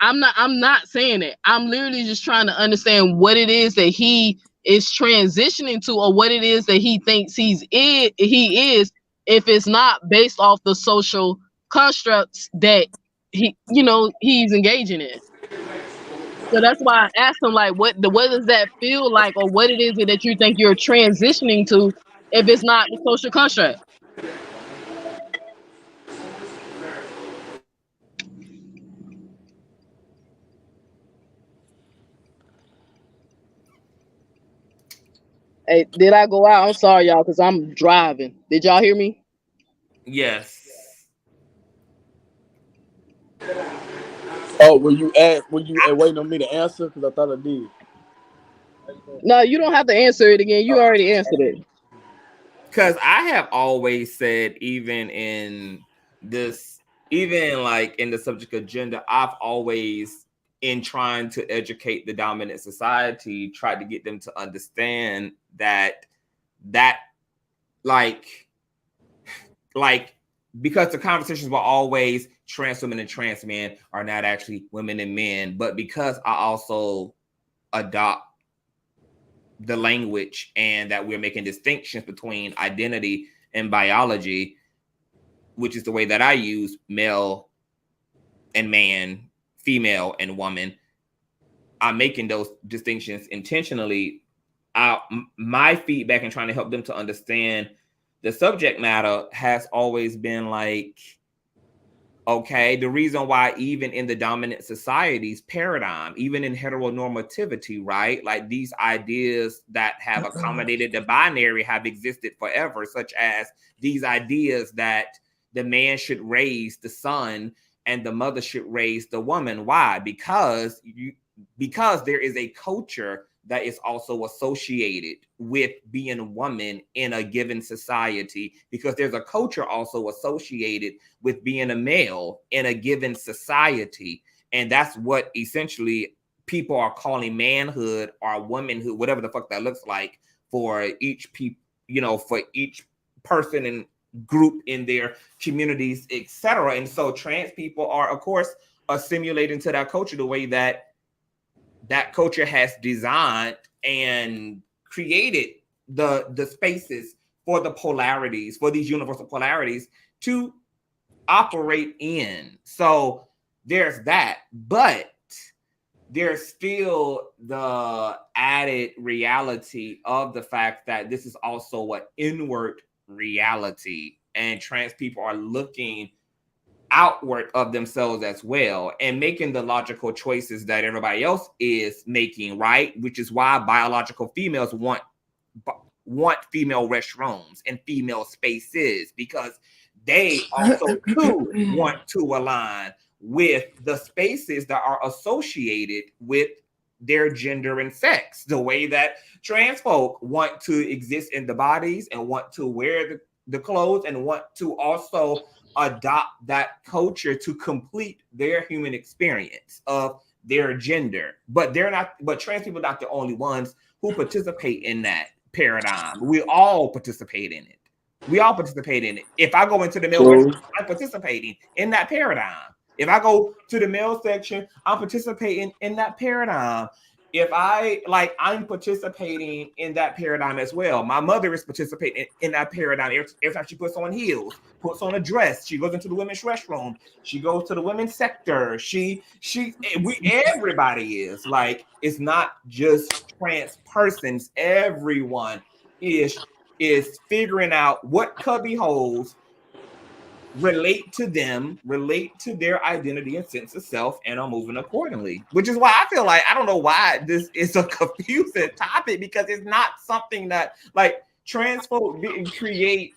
I'm not saying that. I'm literally just trying to understand what it is that he is transitioning to, or what it is that he thinks he is, if it's not based off the social constructs that he's engaging in. So that's why I asked him, like, what does that feel like, or what it is that you think you're transitioning to, if it's not the social construct. Hey, did I go out? I'm sorry, y'all, because I'm driving. Did y'all hear me? Yes. Oh, were you waiting on me to answer? Because I thought I did. No, you don't have to answer it again. You already answered it. Because I have always said, even in this, even like in the subject of gender, I've always, in trying to educate the dominant society, tried to get them to understand that like because the conversations were always trans women and trans men are not actually women and men, but because I also adopt the language and that we're making distinctions between identity and biology, which is the way that I use male and man, female and woman, I'm making those distinctions intentionally. My feedback in trying to help them to understand the subject matter has always been like, okay, the reason why even in the dominant society's paradigm, even in heteronormativity, right? Like these ideas that have accommodated the binary have existed forever, such as these ideas that the man should raise the son and the mother should raise the woman. Why? Because there is a culture that is also associated with being a woman in a given society, because there's a culture also associated with being a male in a given society. And that's what essentially people are calling manhood or womanhood, whatever the fuck that looks like for each people, for each person and group in their communities, etc. And so trans people are, of course, assimilating to that culture the way that culture has designed and created the spaces for the polarities, for these universal polarities to operate in. So there's that, but there's still the added reality of the fact that this is also an inward reality, and trans people are looking outward of themselves as well and making the logical choices that everybody else is making, right? Which is why biological females want female restrooms and female spaces, because they also too want to align with the spaces that are associated with their gender and sex, the way that trans folk want to exist in the bodies and want to wear the clothes and want to also adopt that culture to complete their human experience of their gender. But trans people are not the only ones who participate in that paradigm. We all participate in it. If I go into the male section, I'm participating in that paradigm. If I go to the male section, I'm participating in that paradigm. If I'm participating in that paradigm as well. My mother is participating in that paradigm. Every time she puts on heels, puts on a dress, she goes into the women's restroom, she goes to the women's sector. Everybody is like, it's not just trans persons. Everyone is figuring out what cubby holes relate to them, relate to their identity and sense of self, and are moving accordingly. Which is why I feel like, I don't know why this is a confusing topic, because it's not something that, like, trans folk didn't create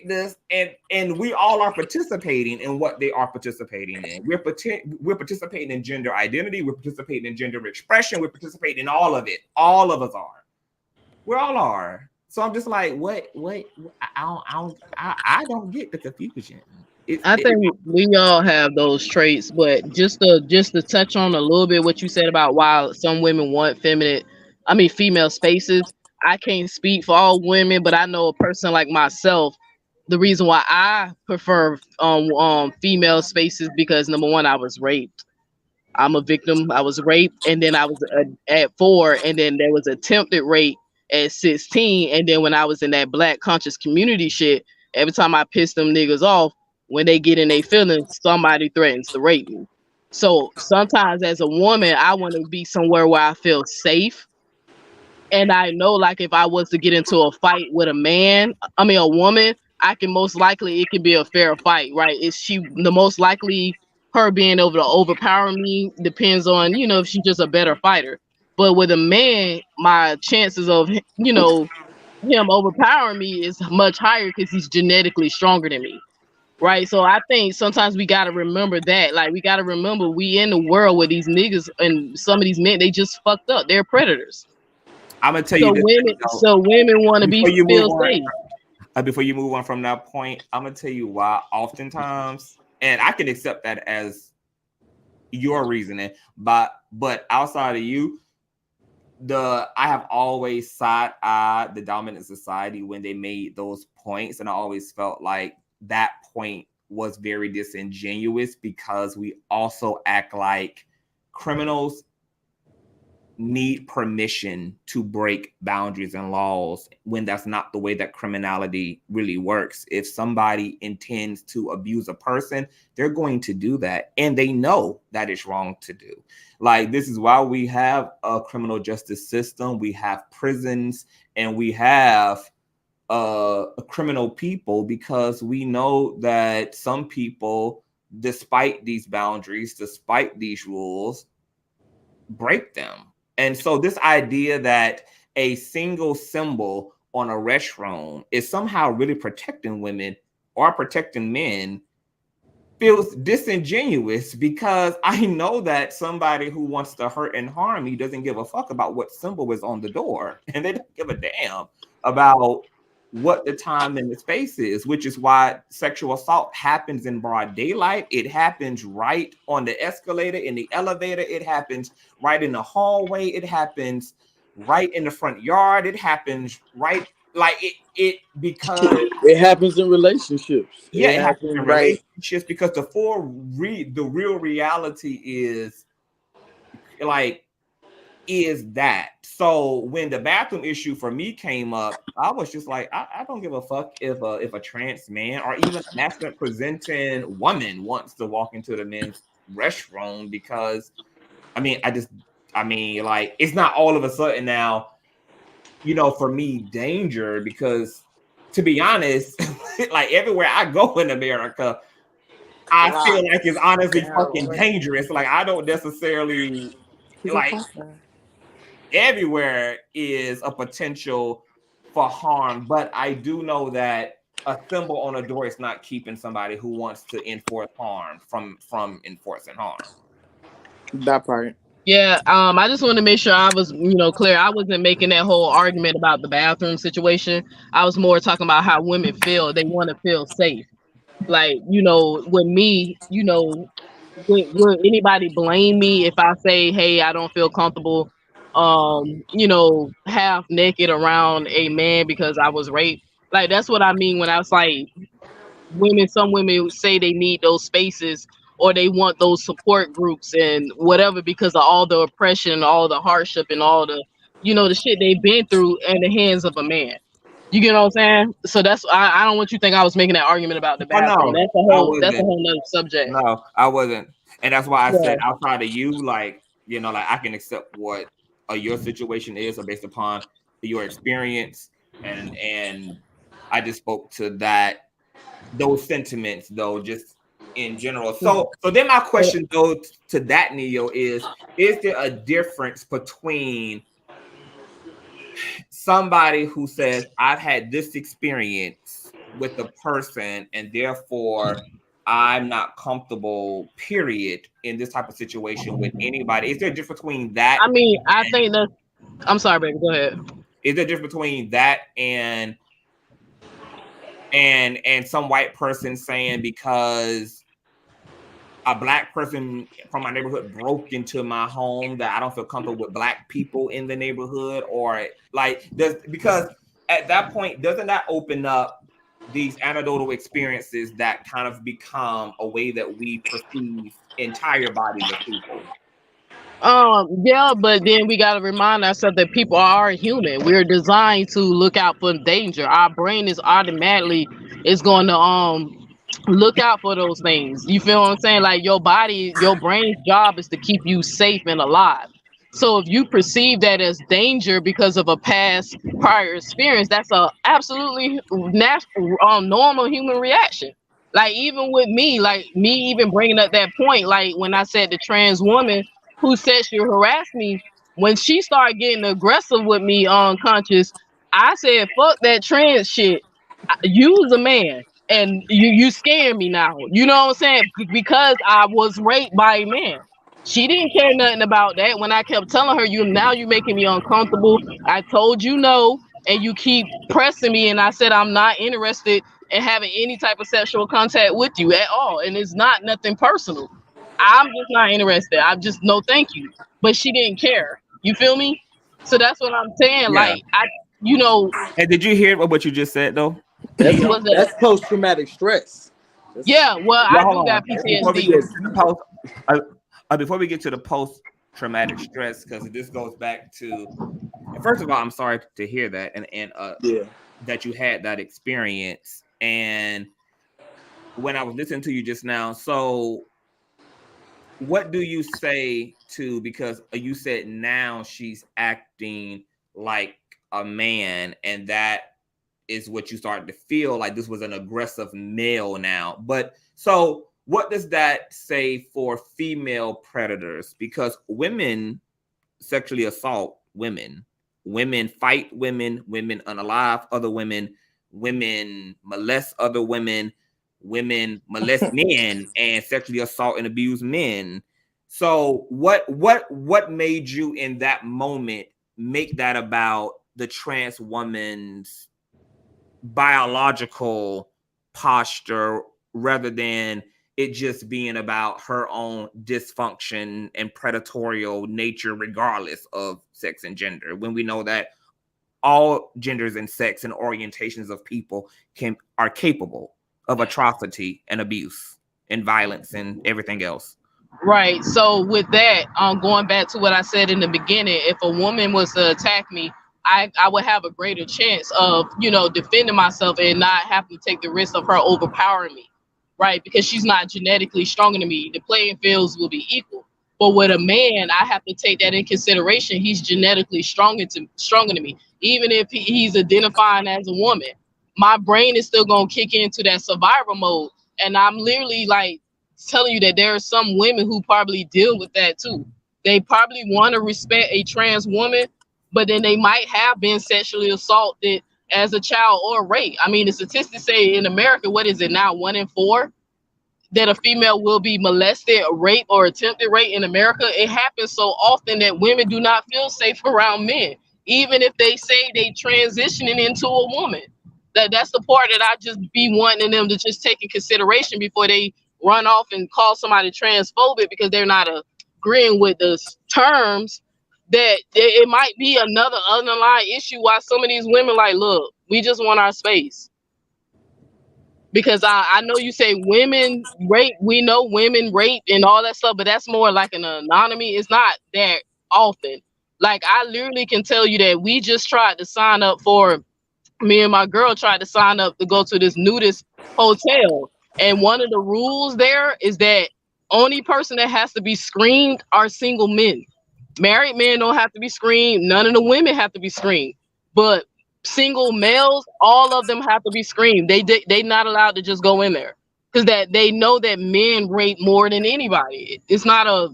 this, and we all are participating in what they are participating in. We're participating in gender identity, we're participating in gender expression, we're participating in all of it. All of us are. We all are. So I'm just like, what? I don't get the confusion. I think we all have those traits, but just to touch on a little bit what you said about why some women want female spaces. I can't speak for all women, but I know a person like myself. The reason why I prefer female spaces, because number one, I was raped. I'm a victim. I was raped, and then I was at 4, and then there was attempted rape at 16, and then when I was in that black conscious community shit, every time I piss them niggas off, when they get in their feelings, somebody threatens to rape me. So sometimes as a woman, I want to be somewhere where I feel safe. And I know, like, if I was to get into a fight with a woman, I can most likely, it can be a fair fight, right? Is she the most likely, her being able to overpower me depends on, if she's just a better fighter. But with a man, my chances of him overpowering me is much higher because he's genetically stronger than me. Right. So I think sometimes we gotta remember that. Like we gotta remember we in the world where these niggas and some of these men, they just fucked up. They're predators. I'm gonna tell So you this women though, so women wanna before you feel move on. safe. Before you move on from that point, I'm gonna tell you why oftentimes, and I can accept that as your reasoning, but outside of you, I have always side-eyed the dominant society when they made those points, and I always felt like that point was very disingenuous because we also act like criminals need permission to break boundaries and laws when that's not the way that criminality really works. If somebody intends to abuse a person, they're going to do that, and they know that it's wrong to do. Like, this is why we have a criminal justice system, we have prisons, and we have criminal people, because we know that some people, despite these boundaries, despite these rules, break them. And so this idea that a single symbol on a restroom is somehow really protecting women or protecting men feels disingenuous, because I know that somebody who wants to hurt and harm me doesn't give a fuck about what symbol is on the door, and they don't give a damn about what the time and the space is, which is why sexual assault happens in broad daylight. It happens right on the escalator, in the elevator. It happens right in the hallway. It happens right in the front yard. It happens right, like it because it happens in relationships. yeah, it happens in right. relationships, because the real reality is that. So when the bathroom issue for me came up, I was just like, I don't give a fuck if a trans man or even a masculine presenting woman wants to walk into the men's restroom, because it's not all of a sudden now, for me, danger, because to be honest, like everywhere I go in America, I feel like it's honestly fucking dangerous. Like, I don't necessarily everywhere is a potential for harm, but I do know that a symbol on a door is not keeping somebody who wants to enforce harm from enforcing harm. That part. Yeah, I just want to make sure I was, clear. I wasn't making that whole argument about the bathroom situation. I was more talking about how women feel. They want to feel safe. Like, with me, would anybody blame me if I say, hey, I don't feel comfortable, half naked around a man because I was raped? Like, that's what I mean when I was like, some women say they need those spaces or they want those support groups and whatever because of all the oppression, all the hardship, and all the, the shit they've been through in the hands of a man. You get what I'm saying? So that's I don't want you to think I was making that argument about the bathroom. No, That's a whole nother subject. No, I wasn't, and that's why I Yeah. said outside of you, like I can accept what your situation is, or based upon your experience, and I just spoke to those sentiments though, just in general. So then my question though to that, Neo, is there a difference between somebody who says, I've had this experience with a person and therefore I'm not comfortable, period, in this type of situation with anybody? Is there a difference between that? I mean, I think that, I'm sorry, baby, go ahead. Is there a difference between that and some white person saying, because a black person from my neighborhood broke into my home, that I don't feel comfortable with black people in the neighborhood? Or because at that point, doesn't that open up these anecdotal experiences that kind of become a way that we perceive entire bodies of people? Yeah, but then we got to remind ourselves that people are human. We're designed to look out for danger. Our brain is automatically going to look out for those things. You feel what I'm saying? Like, your brain's job is to keep you safe and alive. So if you perceive that as danger because of a past prior experience, that's a absolutely natural, normal human reaction. Like, even with me, even bringing up that point, like when I said the trans woman who sexually harassed me, when she started getting aggressive with me on Conscious, I said, fuck that trans shit. You's a man and you scare me now. You know what I'm saying? Because I was raped by a man. She didn't care nothing about that. When I kept telling her, you making me uncomfortable. I told you no, and you keep pressing me, and I said I'm not interested in having any type of sexual contact with you at all. And it's not nothing personal. I'm just not interested. I'm just no thank you. But she didn't care. You feel me? So that's what I'm saying. Yeah. Like you know. And did you hear what you just said though? That's post traumatic stress. Yeah, well, Yeah, I do hold got on. Before we PTSD. get to the before we get to the post traumatic stress, because this goes back to, first of all, I'm sorry to hear that, and that you had that experience. And when I was listening to you just now, so what do you say to, because you said now she's acting like a man, and that is what you started to feel like this was an aggressive male now. But so what does that say for female predators? Because women sexually assault women, women fight women, women unalive other women, women molest other women, women molest men and sexually assault and abuse men. So what made you in that moment make that about the trans woman's biological posture rather than it just being about her own dysfunction and predatorial nature regardless of sex and gender, when we know that all genders and sex and orientations of people are capable of atrocity and abuse and violence and everything else? Right. So with that, going back to what I said in the beginning, if a woman was to attack me, I would have a greater chance of, defending myself and not having to take the risk of her overpowering me, right? Because she's not genetically stronger than me. The playing fields will be equal. But with a man, I have to take that in consideration. He's genetically stronger than me. Even if he's identifying as a woman, my brain is still going to kick into that survival mode. And I'm literally like telling you that there are some women who probably deal with that too. They probably want to respect a trans woman, but then they might have been sexually assaulted as a child or raped. I mean, the statistics say in America, what is it now, 1 in 4 that a female will be molested, raped, or attempted rape in America? It happens so often that women do not feel safe around men, even if they say they transitioning into a woman. That's the part that I just be wanting them to just take in consideration before they run off and call somebody transphobic because they're not agreeing with the terms. That it might be another underlying issue why some of these women like, look, we just want our space. Because I know you say women rape, we know women rape and all that stuff, but that's more like an anonymity. It's not that often. Like, I literally can tell you that we just tried to sign up for, me and my girl tried to sign up to go to this nudist hotel. And one of the rules there is that only person that has to be screened are single men. Married men don't have to be screened. None of the women have to be screened. But single males, all of them have to be screened. They not allowed to just go in there because that they know that men rape more than anybody. It's not a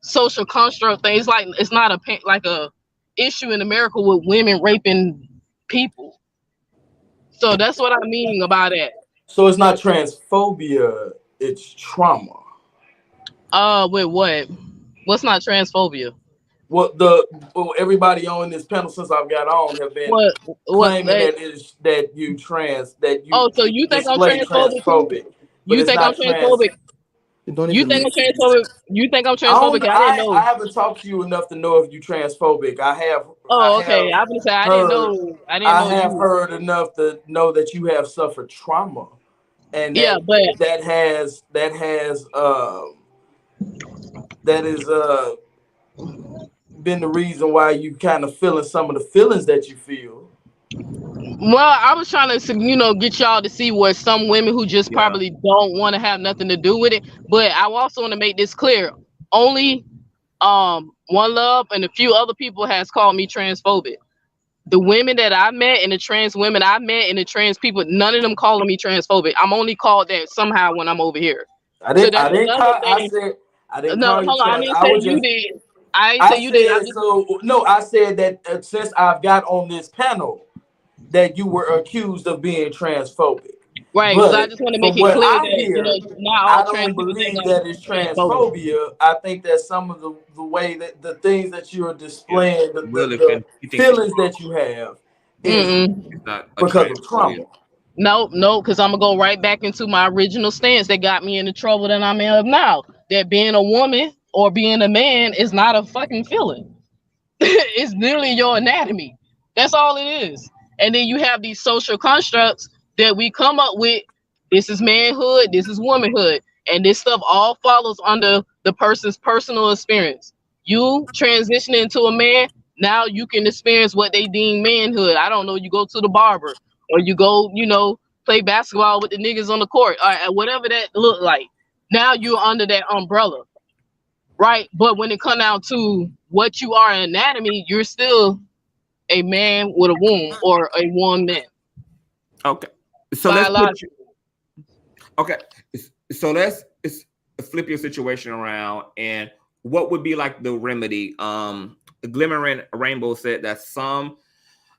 social construct thing. It's not a issue in America with women raping people. So that's what I mean about it. So it's not transphobia, it's trauma. With what? What's not transphobia? Everybody on this panel since I've got on have been claiming that you so you think I'm transphobic? You think I'm transphobic? You think I'm transphobic? You think I'm transphobic? I didn't know. I haven't talked to you enough to know if you're transphobic. I have. Oh, okay. I was gonna say I didn't know. I have heard enough to know that you have suffered trauma, and that has been the reason why you kind of feeling some of the feelings that you feel. Well, I was trying to, get y'all to see what some women who just probably don't want to have nothing to do with it. But I also want to make this clear. Only One Love and a few other people has called me transphobic. The women that I met and the trans women I met and the trans people, none of them calling me transphobic. I'm only called that somehow when I'm over here. I didn't call you trans. I didn't say you did. I ain't say I you did. I said just so. No, I said that since I've got on this panel, that you were accused of being transphobic. right because I But just want to make from it what clear I that hear, not all I trans don't people think believe I'm that it's transphobic. transphobia. I think that some of the way that the things that you're Yeah. displaying, Really, you the think it's feelings that you have, is Mm-mm. not a because of transphobia? trauma. No, because I'm gonna go right back into my original stance that got me in the trouble that I'm in now. That being a woman or being a man is not a fucking feeling. It's literally your anatomy. That's all it is. And then you have these social constructs that we come up with. This is manhood, this is womanhood, and this stuff all follows under the person's personal experience. You transition into a man, now you can experience what they deem manhood. I don't know, you go to the barber or you go, play basketball with the niggas on the court or whatever that look like. Now you're under that umbrella, right? But when it come down to what you are in anatomy, you're still a man with a womb or a woman Okay. So let's put biologically. okay. So let's flip your situation around, and what would be like the remedy? Glimmering Rainbow said that some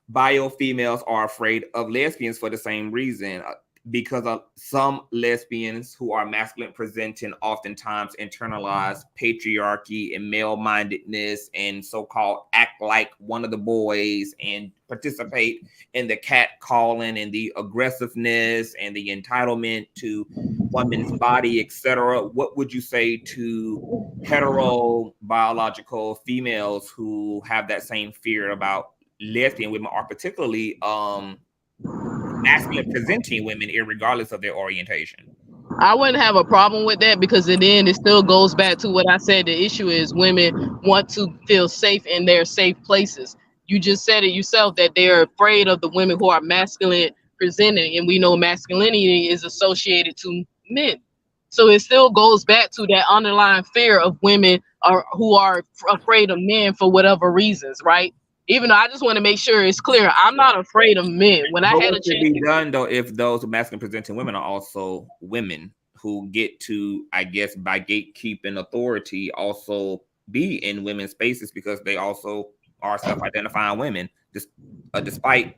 bio females are afraid of lesbians for the same reason, because of some lesbians who are masculine presenting oftentimes internalize patriarchy and male-mindedness and so-called act like one of the boys and participate in the cat calling and the aggressiveness and the entitlement to women's body, etc. What would you say to hetero biological females who have that same fear about lesbian women, are particularly masculine presenting women, regardless of their orientation? I wouldn't have a problem with that because in the end, it still goes back to what I said. The issue is women want to feel safe in their safe places. You just said it yourself that they're afraid of the women who are masculine presenting, and we know masculinity is associated to men. So it still goes back to that underlying fear of women who are afraid of men for whatever reasons, right? Even though I just want to make sure it's clear, I'm not afraid of men. When I But had what a should chance be to, done though if those masculine presenting women are also women who get to, I guess, by gatekeeping authority, also be in women's spaces because they also are self-identifying women, just despite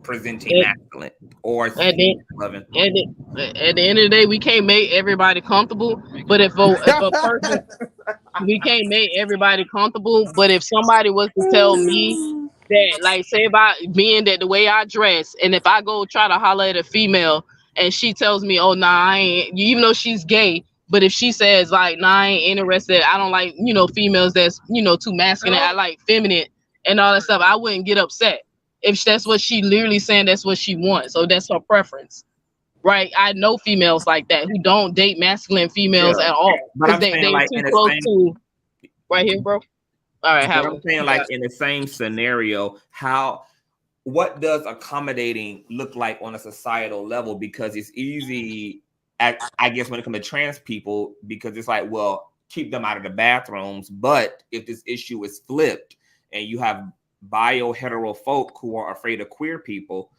presenting at, masculine or at the loving. at the end of the day, we can't make everybody comfortable. But if a person, we can't make everybody comfortable. But if somebody was to tell me that, like, say about being that the way I dress, and if I go try to holler at a female and she tells me, "Oh, nah, I ain't," even though she's gay. But if she says like, "Nah, I ain't interested. I don't like females that's too masculine. I like feminine and all that stuff." I wouldn't get upset if that's what she literally saying. That's what she wants. So that's her preference. Right, I know females like that who don't date masculine Yeah, females at all but because I'm they saying like too in the close same. to right here, bro. All right, But have I'm saying, like, in the same scenario, what does accommodating look like on a societal level? Because it's easy, I guess, when it comes to trans people, because it's like, well, keep them out of the bathrooms. But if this issue is flipped and you have bio hetero folk who are afraid of queer people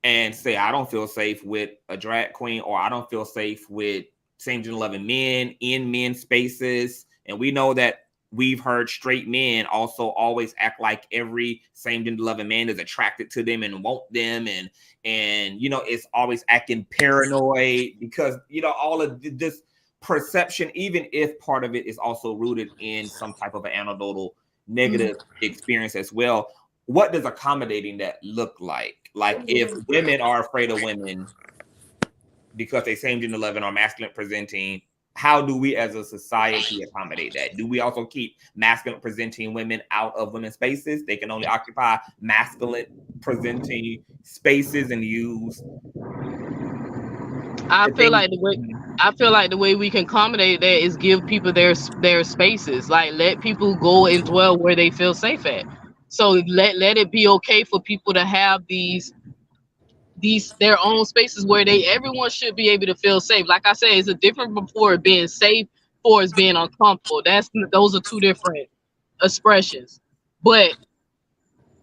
and say, I don't feel safe with a drag queen, or I don't feel safe with same gender loving men in men's spaces. And we know that we've heard straight men also always act like every same gender loving man is attracted to them and want them, and it's always acting paranoid because all of this perception, even if part of it is also rooted in some type of an anecdotal negative experience as well. What does accommodating that look like? Like, if women are afraid of women because they same gender loving or masculine presenting, how do we as a society accommodate that? Do we also keep masculine presenting women out of women's spaces? They can only occupy masculine presenting spaces and use. I feel like the way we can accommodate that is give people their spaces. Like, let people go and dwell where they feel safe at. So let it be okay for people to have these their own spaces where everyone should be able to feel safe. Like I said, it's a different before being safe for it's being uncomfortable. Those are two different expressions. But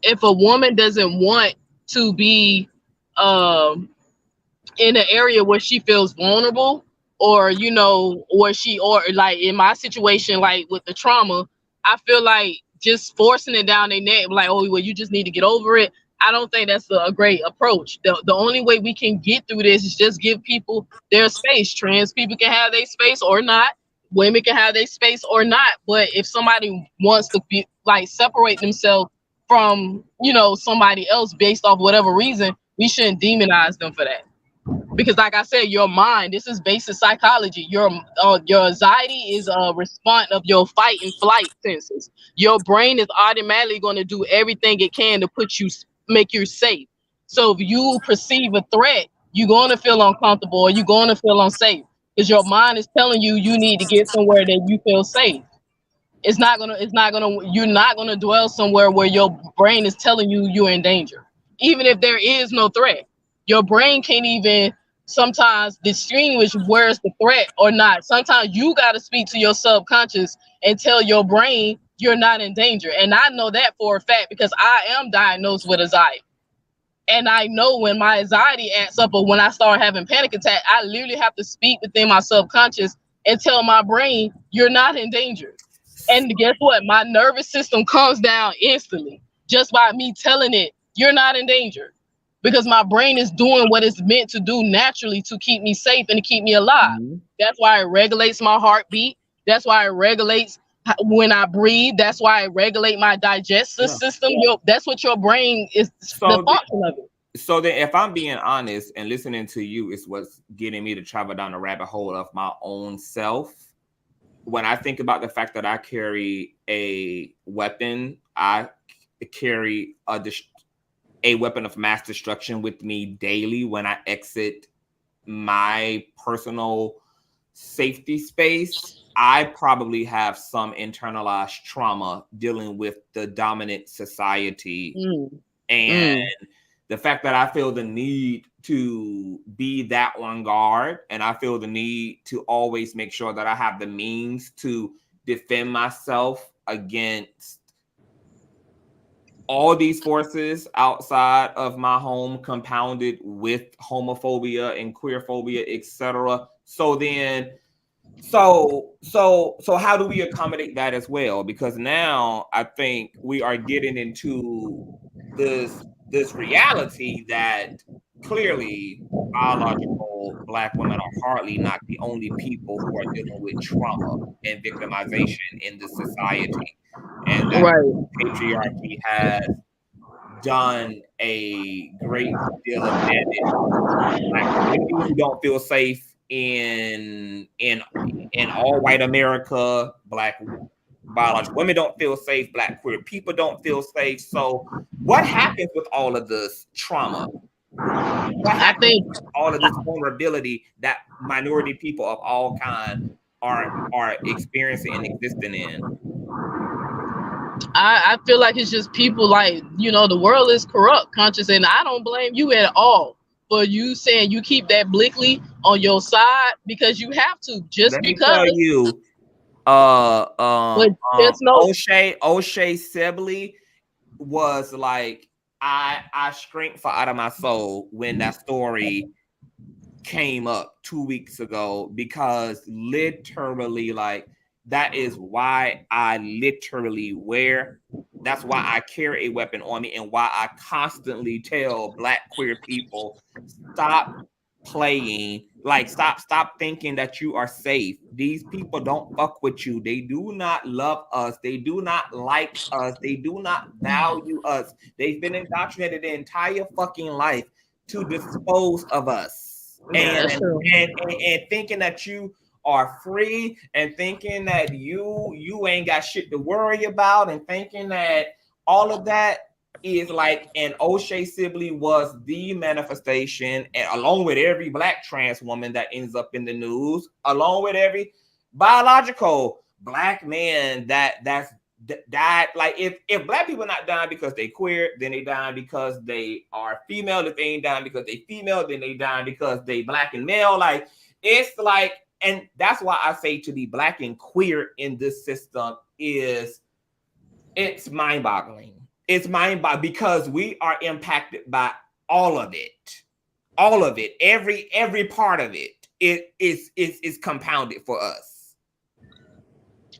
if a woman doesn't want to be in an area where she feels vulnerable, or where or like in my situation, like with the trauma, I feel like just forcing it down their neck, like, oh, well, you just need to get over it. I don't think that's a great approach. The only way we can get through this is just give people their space. Trans people can have their space or not. Women can have their space or not. But if somebody wants to be like separate themselves from, you know, somebody else based off whatever reason, we shouldn't demonize them for that. Because like I said, your mind, this is basic psychology. Your anxiety is a response of your fight and flight senses. Your brain is automatically going to do everything it can to make you safe. So if you perceive a threat, you're going to feel uncomfortable or you're going to feel unsafe because your mind is telling you you need to get somewhere that you feel safe. You're not gonna dwell somewhere where your brain is telling you you're in danger. Even if there is no threat, your brain can't even sometimes distinguish where's the threat or not. Sometimes you got to speak to your subconscious and tell your brain you're not in danger. And I know that for a fact because I am diagnosed with anxiety. And I know when my anxiety acts up or when I start having panic attack, I literally have to speak within my subconscious and tell my brain you're not in danger. And guess what? My nervous system comes down instantly just by me telling it, you're not in danger. Because my brain is doing what it's meant to do naturally to keep me safe and to keep me alive. Mm-hmm. That's why it regulates my heartbeat. That's why it regulates when I breathe. That's why it regulates my digestive system. That's what your brain is, the function of it. So then if I'm being honest and listening to you is what's getting me to travel down the rabbit hole of my own self. When I think about the fact that I carry a weapon, I carry a weapon of mass destruction with me daily when I exit my personal safety space. I probably have some internalized trauma dealing with the dominant society. And the fact that I feel the need to be that on guard, and I feel the need to always make sure that I have the means to defend myself against all these forces outside of my home, compounded with homophobia and queerphobia, etc. So how do we accommodate that as well? Because now I think we are getting into this reality that clearly biological Black women are hardly not the only people who are dealing with trauma and victimization in this society. And that patriarchy has done a great deal of damage. Like women who don't feel safe in all white America, Black biological women don't feel safe, Black queer people don't feel safe. So what happens with all of this trauma? What happens with all of this vulnerability that minority people of all kinds are experiencing and existing in? I feel like it's just people like, you know, the world is corrupt, conscious, and I don't blame you at all for you saying you keep that Blickley on your side because you have to. Just Let because. me tell you, O'Shea Sibley was like, I screamed out of my soul when that story came up 2 weeks ago, because literally, like, that is why I literally that's why I carry a weapon on me, and why I constantly tell Black queer people, stop playing, like stop thinking that you are safe. These people don't fuck with you. They do not love us. They do not like us. They do not value us. They've been indoctrinated their entire fucking life to dispose of us. And thinking that you are free, and thinking that you ain't got shit to worry about, and thinking that all of that is like, and O'Shea Sibley was the manifestation, and along with every Black trans woman that ends up in the news, along with every biological Black man that died. Like, if Black people not dying because they queer, then they dying because they are female. If they ain't dying because they female, then they dying because they Black and male. Like, it's like, and that's why I say to be Black and queer in this system it's mind-boggling. It's mind-boggling because we are impacted by all of it. All of it. Every part of it is compounded for us.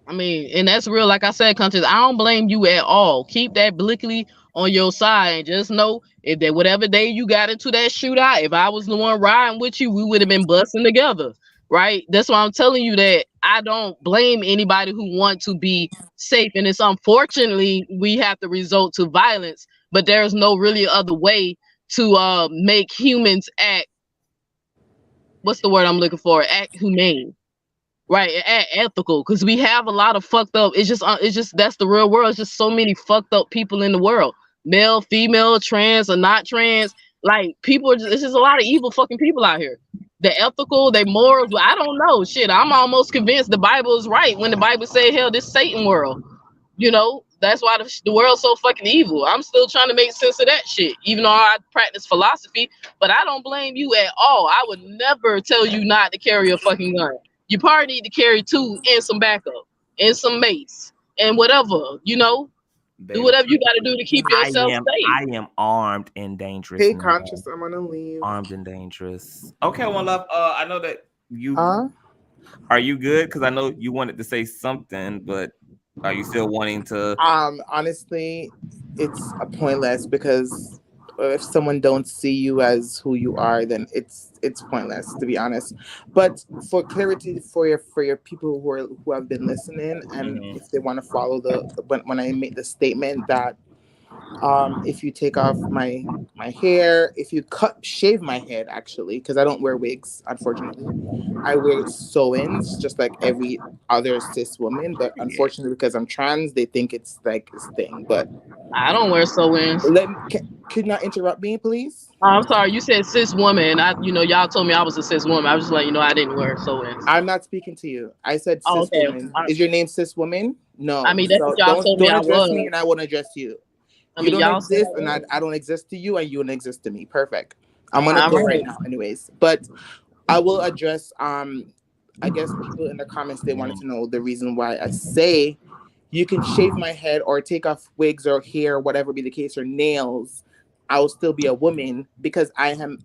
I mean, and that's real. Like I said, Conscious, I don't blame you at all. Keep that blickly on your side and just know if that whatever day you got into that shootout, if I was the one riding with you, we would have been busting together. Right? That's why I'm telling you that I don't blame anybody who want to be safe. And it's unfortunately we have to resort to violence, but there's no really other way to make humans act, what's the word I'm looking for? Act humane. Right, ethical, because we have a lot of fucked up. It's just that's the real world. It's just so many fucked up people in the world, male, female, trans or not trans. Like people, it's just a lot of evil fucking people out here. The ethical, they morals. I don't know. Shit, I'm almost convinced the Bible is right when the Bible say, "Hell, this Satan world." That's why the world's so fucking evil. I'm still trying to make sense of that shit, even though I practice philosophy. But I don't blame you at all. I would never tell you not to carry a fucking gun. You probably need to carry two and some backup and some mace and whatever, do whatever you got to do to keep yourself safe. I am armed and dangerous. Hey, now. Conscious, I'm gonna leave. Armed and dangerous. Okay, One Love. I know that you are you good? Because I know you wanted to say something, but are you still wanting to? Honestly, it's pointless because if someone don't see you as who you are, then it's pointless, to be honest. But for clarity, for your people who have been listening, and if they want to follow when I make the statement that if you take off my hair, if you shave my head, actually, because I don't wear wigs, unfortunately. I wear sew-ins just like every other cis woman, but unfortunately because I'm trans, they think it's like this thing. But I don't wear sew-ins. Could not interrupt me, please? I'm sorry, you said cis woman. Y'all told me I was a cis woman. I was just letting you know I didn't wear sew-ins. I'm not speaking to you. I said cis woman. Is your name cis woman? No. I mean, that's what y'all told me I was. Don't address me, and I won't address you. You don't exist, and I don't exist to you, and you don't exist to me. Perfect. I'm gonna go right now, anyways. But I will address. I guess people in the comments, they wanted to know the reason why I say you can shave my head or take off wigs or hair, whatever be the case, or nails. I will still be a woman because I am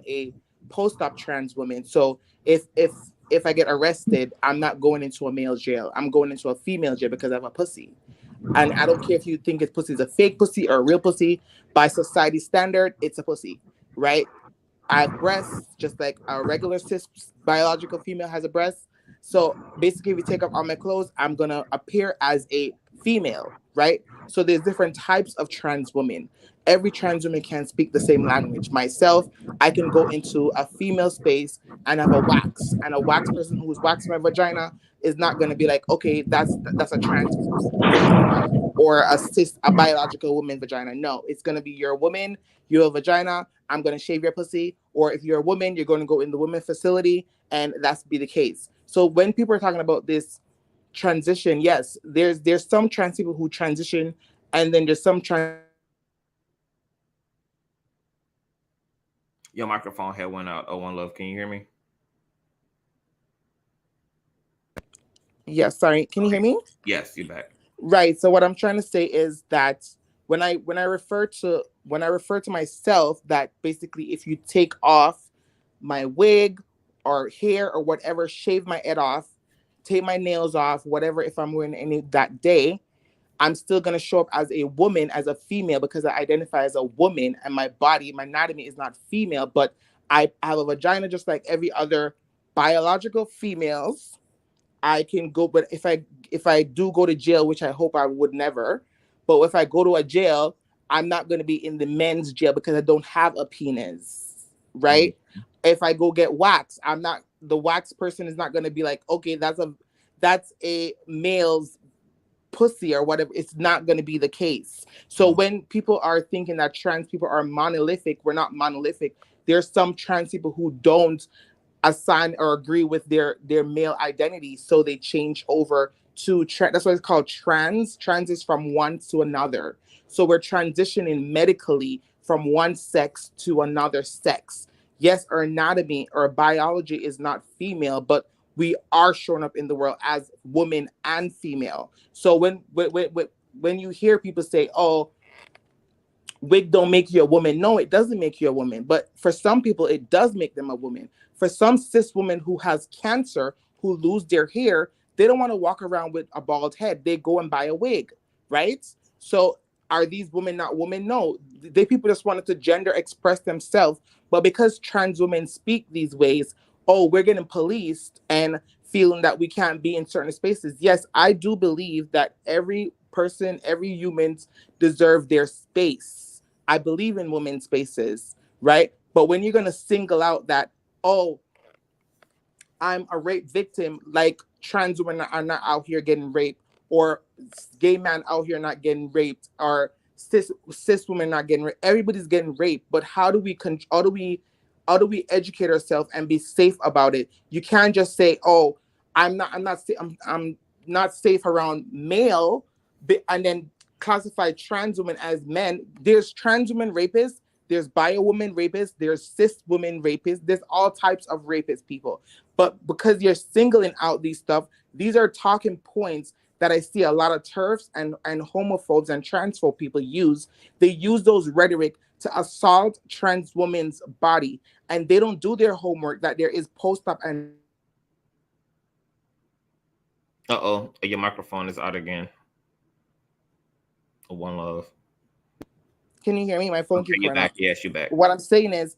a post-op trans woman. So if I get arrested, I'm not going into a male jail. I'm going into a female jail because I have a pussy. And I don't care if you think it's pussy is a fake pussy or a real pussy. By society standard, it's a pussy, right? I have breasts, just like a regular cis biological female has a breast. So basically, if we take off all my clothes, I'm gonna appear as a female, right? So there's different types of trans women. Every trans woman can't speak the same language. Myself, I can go into a female space and have a wax, and a wax person who's waxing my vagina is not going to be like, okay, that's a trans vagina or a biological woman vagina. No, it's going to be, you're a woman, you have a vagina, I'm going to shave your pussy. Or if you're a woman, you're going to go in the women's facility, and that's be the case. So when people are talking about this transition, yes, there's some trans people who transition, and then there's some trans. Your microphone had went out. Oh, One Love, can you hear me? Yes, sorry. Can you hear me? Yes, you're back. Right. So what I'm trying to say is that when I refer to myself, that basically if you take off my wig or hair or whatever, shave my head off, take my nails off, whatever, if I'm wearing any that day, I'm still going to show up as a woman, as a female, because I identify as a woman, and my body, my anatomy is not female, but I have a vagina just like every other biological females. I can go, but if I do go to jail, which I hope I would never, but if I go to a jail, I'm not going to be in the men's jail because I don't have a penis, right? Mm-hmm. If I go get waxed, the wax person is not going to be like, okay, that's a male's pussy or whatever. It's not going to be the case. So when people are thinking that trans people are monolithic, we're not monolithic. There's some trans people who don't assign or agree with their male identity, so they change over to that's why it's called trans. Trans is from one to another. So we're transitioning medically from one sex to another sex. Yes, our anatomy or biology is not female, but we are showing up in the world as woman and female. So when you hear people say, oh, wig don't make you a woman. No, it doesn't make you a woman. But for some people, it does make them a woman. For some cis women who has cancer, who lose their hair, they don't want to walk around with a bald head. They go and buy a wig, right? So are these women not women? No, they people just wanted to gender express themselves. But because trans women speak these ways, oh, we're getting policed and feeling that we can't be in certain spaces. Yes, I do believe that every person, every human deserve their space. I believe in women's spaces, right? But when you're going to single out that, oh, I'm a rape victim, like trans women are not out here getting raped, or gay men out here not getting raped, or cis women not getting raped. Everybody's getting raped. But how do we educate ourselves and be safe about it? You can't just say, "Oh, I'm not safe around male," and then classify trans women as men. There's trans women rapists. There's bio women rapists. There's cis women rapists. There's all types of rapist people. But because you're singling out these stuff, these are talking points that I see a lot of TERFs and homophobes and transphobe people use. They use those rhetoric to assault trans women's body, and they don't do their homework that there is post-op and... Uh-oh, your microphone is out again. One love. Can you hear me? My phone keeps you're going back. off. Yes, you're back. What I'm saying is,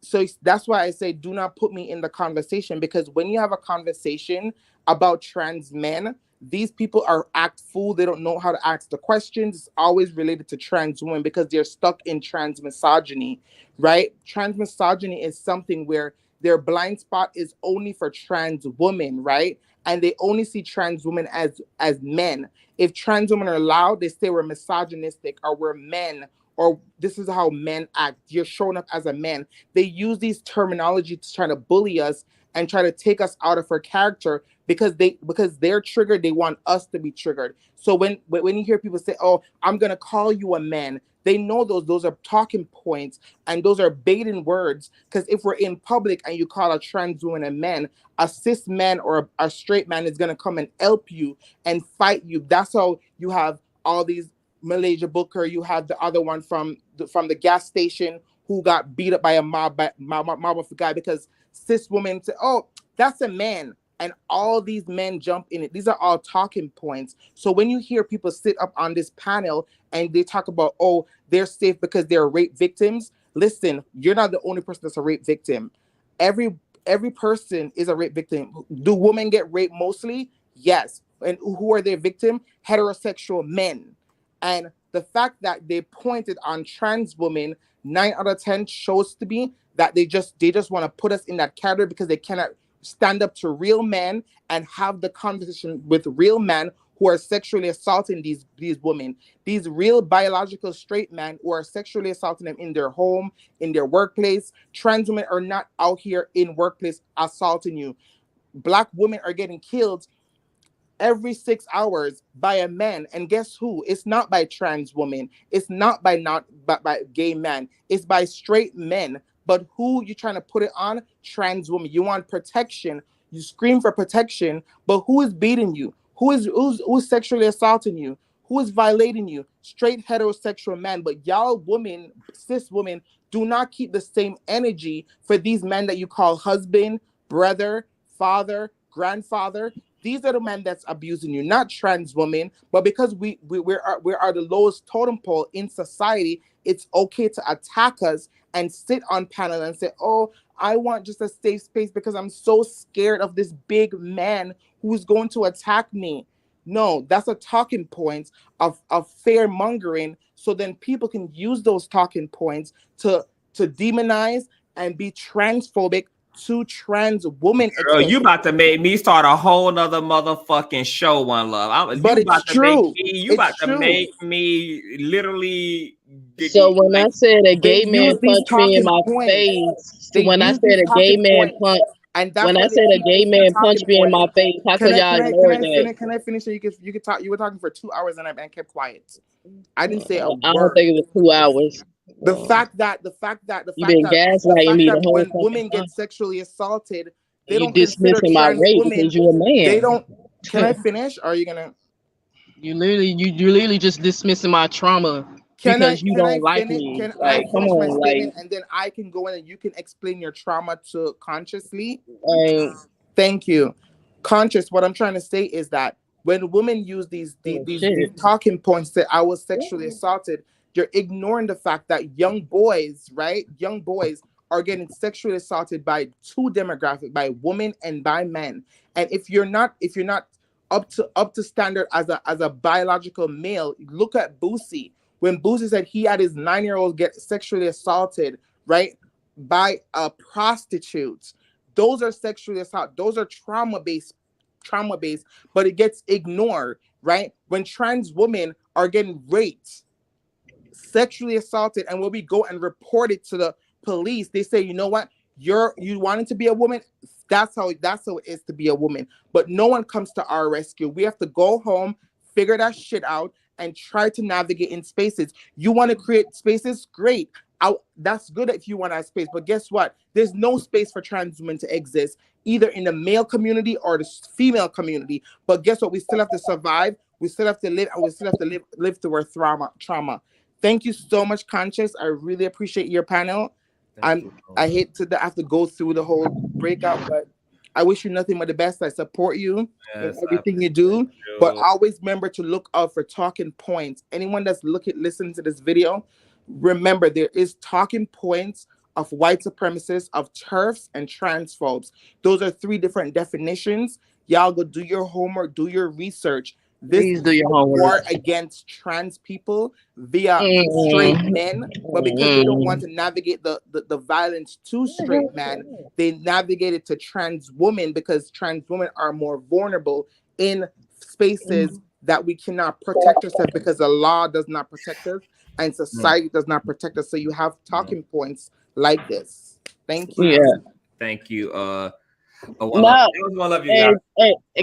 so that's why I say do not put me in the conversation, because when you have a conversation about trans men, these people act fool. They don't know how to ask the questions. It's always related to trans women because they're stuck in trans misogyny, right? Trans misogyny is something where their blind spot is only for trans women, right? And they only see trans women as men. If trans women are loud, they say we're misogynistic or we're men, or this is how men act. You're showing up as a man. They use these terminology to try to bully us and try to take us out of our character because they're triggered. They want us to be triggered. So when you hear people say, "Oh, I'm gonna call you a man," they know those are talking points and those are baiting words. Because if we're in public and you call a trans woman a man, a cis man or a straight man is gonna come and help you and fight you. That's how you have all these Malaysia Booker. You have the other one from the gas station who got beat up by a mob of a guy because cis women say, "Oh, that's a man." And all these men jump in it. These are all talking points. So when you hear people sit up on this panel and they talk about, oh, they're safe because they're rape victims, listen, you're not the only person that's a rape victim. Every person is a rape victim. Do women get raped mostly? Yes. And who are their victim? Heterosexual men. And the fact that they pointed on trans women, 9 out of 10 shows to be that they just want to put us in that category because they cannot stand up to real men and have the conversation with real men who are sexually assaulting these women, these real biological straight men who are sexually assaulting them in their home, in their workplace. Trans women are not out here in workplace assaulting you. Black women are getting killed every 6 hours by a man, and guess who? It's not by trans women. It's not by gay men. It's by straight men. But who you trying to put it on? Trans women. You want protection. You scream for protection, but who is beating you? Who's sexually assaulting you? Who is violating you? Straight heterosexual men. But y'all women, cis women, do not keep the same energy for these men that you call husband, brother, father, grandfather. These are the men that's abusing you, not trans women. But because we are the lowest totem pole in society, it's okay to attack us and sit on panel and say, "Oh, I want just a safe space because I'm so scared of this big man who's going to attack me." No, that's a talking point of fear mongering. So then people can use those talking points to demonize and be transphobic to trans women. Girl, you about to make me start a whole nother motherfucking show, One Love. But it's true. You about to make me literally. So when I said a gay They man use these punched me in talking my points. face, They when I use said these a gay talking man points. punch, And that's when why I they said a keep gay using man talking punched me in my points. face, how could y'all ignore that? Can I finish? So you could talk. You were talking for 2 hours and I kept quiet. I didn't say a I don't word. think it was 2 hours. The fact that You've been gaslighting me the whole when fucking women time. get sexually assaulted, they You don't consider dismissing my trans rape women. because you're a man. They don't. Can I finish? Or are you gonna? You literally just dismissing my trauma because you Can I don't like finish? me. Can I Like, come finish my on, statement and then I can go in and you can explain your trauma to consciously? like, Thank you. Conscious, what I'm trying to say is that when women use these talking points that I was sexually assaulted, you're ignoring the fact that young boys, right? Young boys are getting sexually assaulted by two demographics, by women and by men. And if you're not up to standard as a biological male, look at Boosie. When Boosie said he had his 9-year-old get sexually assaulted, right, by a prostitute. Those are sexually assault. Those are trauma-based, but it gets ignored, right? When trans women are getting raped, sexually assaulted, and when we go and report it to the police, they say, you know what? You wanted to be a woman. That's how it is to be a woman. But no one comes to our rescue. We have to go home, figure that shit out, and try to navigate in spaces. You want to create spaces? Great. That's good if you want a space. But guess what? There's no space for trans women to exist, either in the male community or the female community. But guess what? We still have to survive. We still have to live, and we still have to live through our trauma. Thank you so much, Conscious. I really appreciate your panel. I hate to have to go through the whole breakout, but I wish you nothing but the best. I support you in everything you do. But always remember to look out for talking points. Anyone that's listening to this video, remember there is talking points of white supremacists, of TERFs, and transphobes. Those are 3 different definitions. Y'all go do your homework, do your research. This is a war against trans people via straight men, but because they don't want to navigate the violence to straight men, they navigate it to trans women, because trans women are more vulnerable in spaces that we cannot protect ourselves, because the law does not protect us and society does not protect us. So you have talking points like this. Thank you. Yeah. Thank you.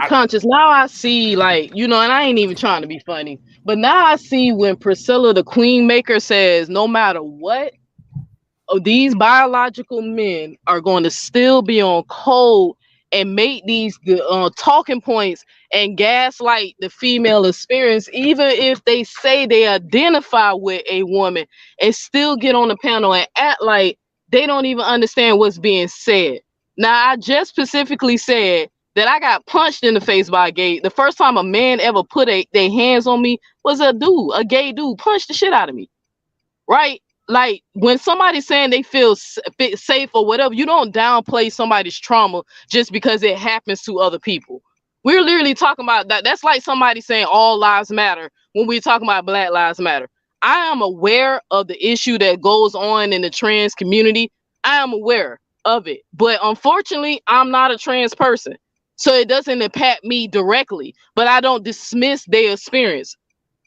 Conscious. Now I see, like, and I ain't even trying to be funny, but now I see when Priscilla, the Queen Maker, says no matter what, these biological men are going to still be on code and make these talking points and gaslight the female experience, even if they say they identify with a woman, and still get on the panel and act like they don't even understand what's being said. Now, I just specifically said that I got punched in the face by a gay. The first time a man ever put their hands on me was a gay dude punched the shit out of me. Right? Like, when somebody's saying they feel safe or whatever, you don't downplay somebody's trauma just because it happens to other people. We're literally talking about that. That's like somebody saying all lives matter when we're talking about Black Lives Matter. I am aware of the issue that goes on in the trans community. I am aware of it, but unfortunately I'm not a trans person, so it doesn't impact me directly, but I don't dismiss their experience.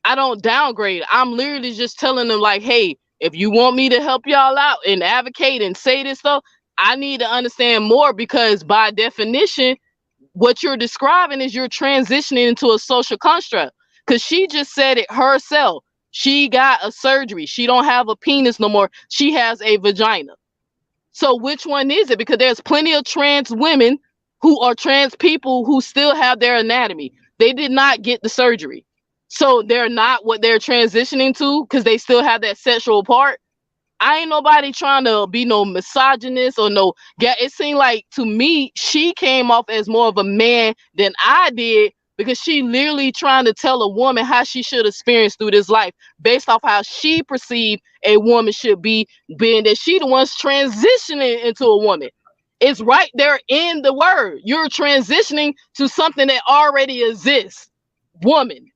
I don't downgrade. I'm literally just telling them, like, hey, if you want me to help y'all out and advocate and say this stuff, I need to understand more, because by definition what you're describing is you're transitioning into a social construct, because she just said it herself. She got a surgery. She don't have a penis no more. She has a vagina. So which one is it? Because there's plenty of trans women who are trans people who still have their anatomy. They did not get the surgery. So they're not what they're transitioning to, because they still have that sexual part. I ain't nobody trying to be no misogynist or no. It seemed like, to me, she came off as more of a man than I did, because she literally trying to tell a woman how she should experience through this life based off how she perceived a woman should be, being that she the one's transitioning into a woman. It's right there in the word. You're transitioning to something that already exists, woman.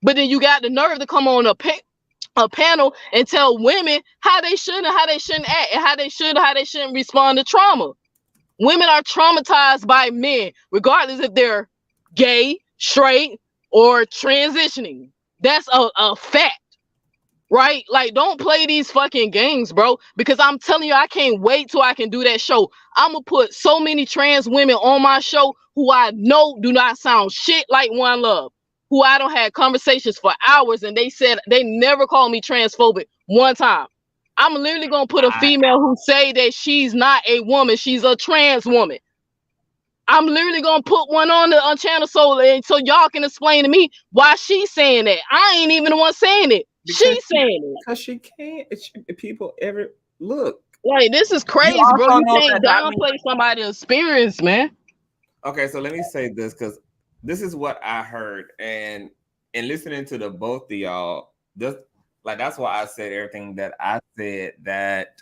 But then you got the nerve to come on a panel and tell women how they should and how they shouldn't act, and how they should and how they shouldn't respond to trauma. Women are traumatized by men, regardless if they're gay, straight, or transitioning. That's a fact, right? Like, don't play these fucking games, bro, because I'm telling you, I can't wait till I can do that show. I'm gonna put so many trans women on my show who I know do not sound shit like One Love, who I don't have conversations for hours, and they said they never called me transphobic one time. I'm literally gonna put a female who say that she's not a woman, she's a trans woman. I'm literally gonna put one on channel so y'all can explain to me why she's saying that. I ain't even the one saying it. She's saying it. Because she can't. People look. Like, this is crazy, bro. You can't downplay somebody's experience, man. Okay, so let me say this because this is what I heard, and listening to the both of y'all, this like that's why I said everything that I said. That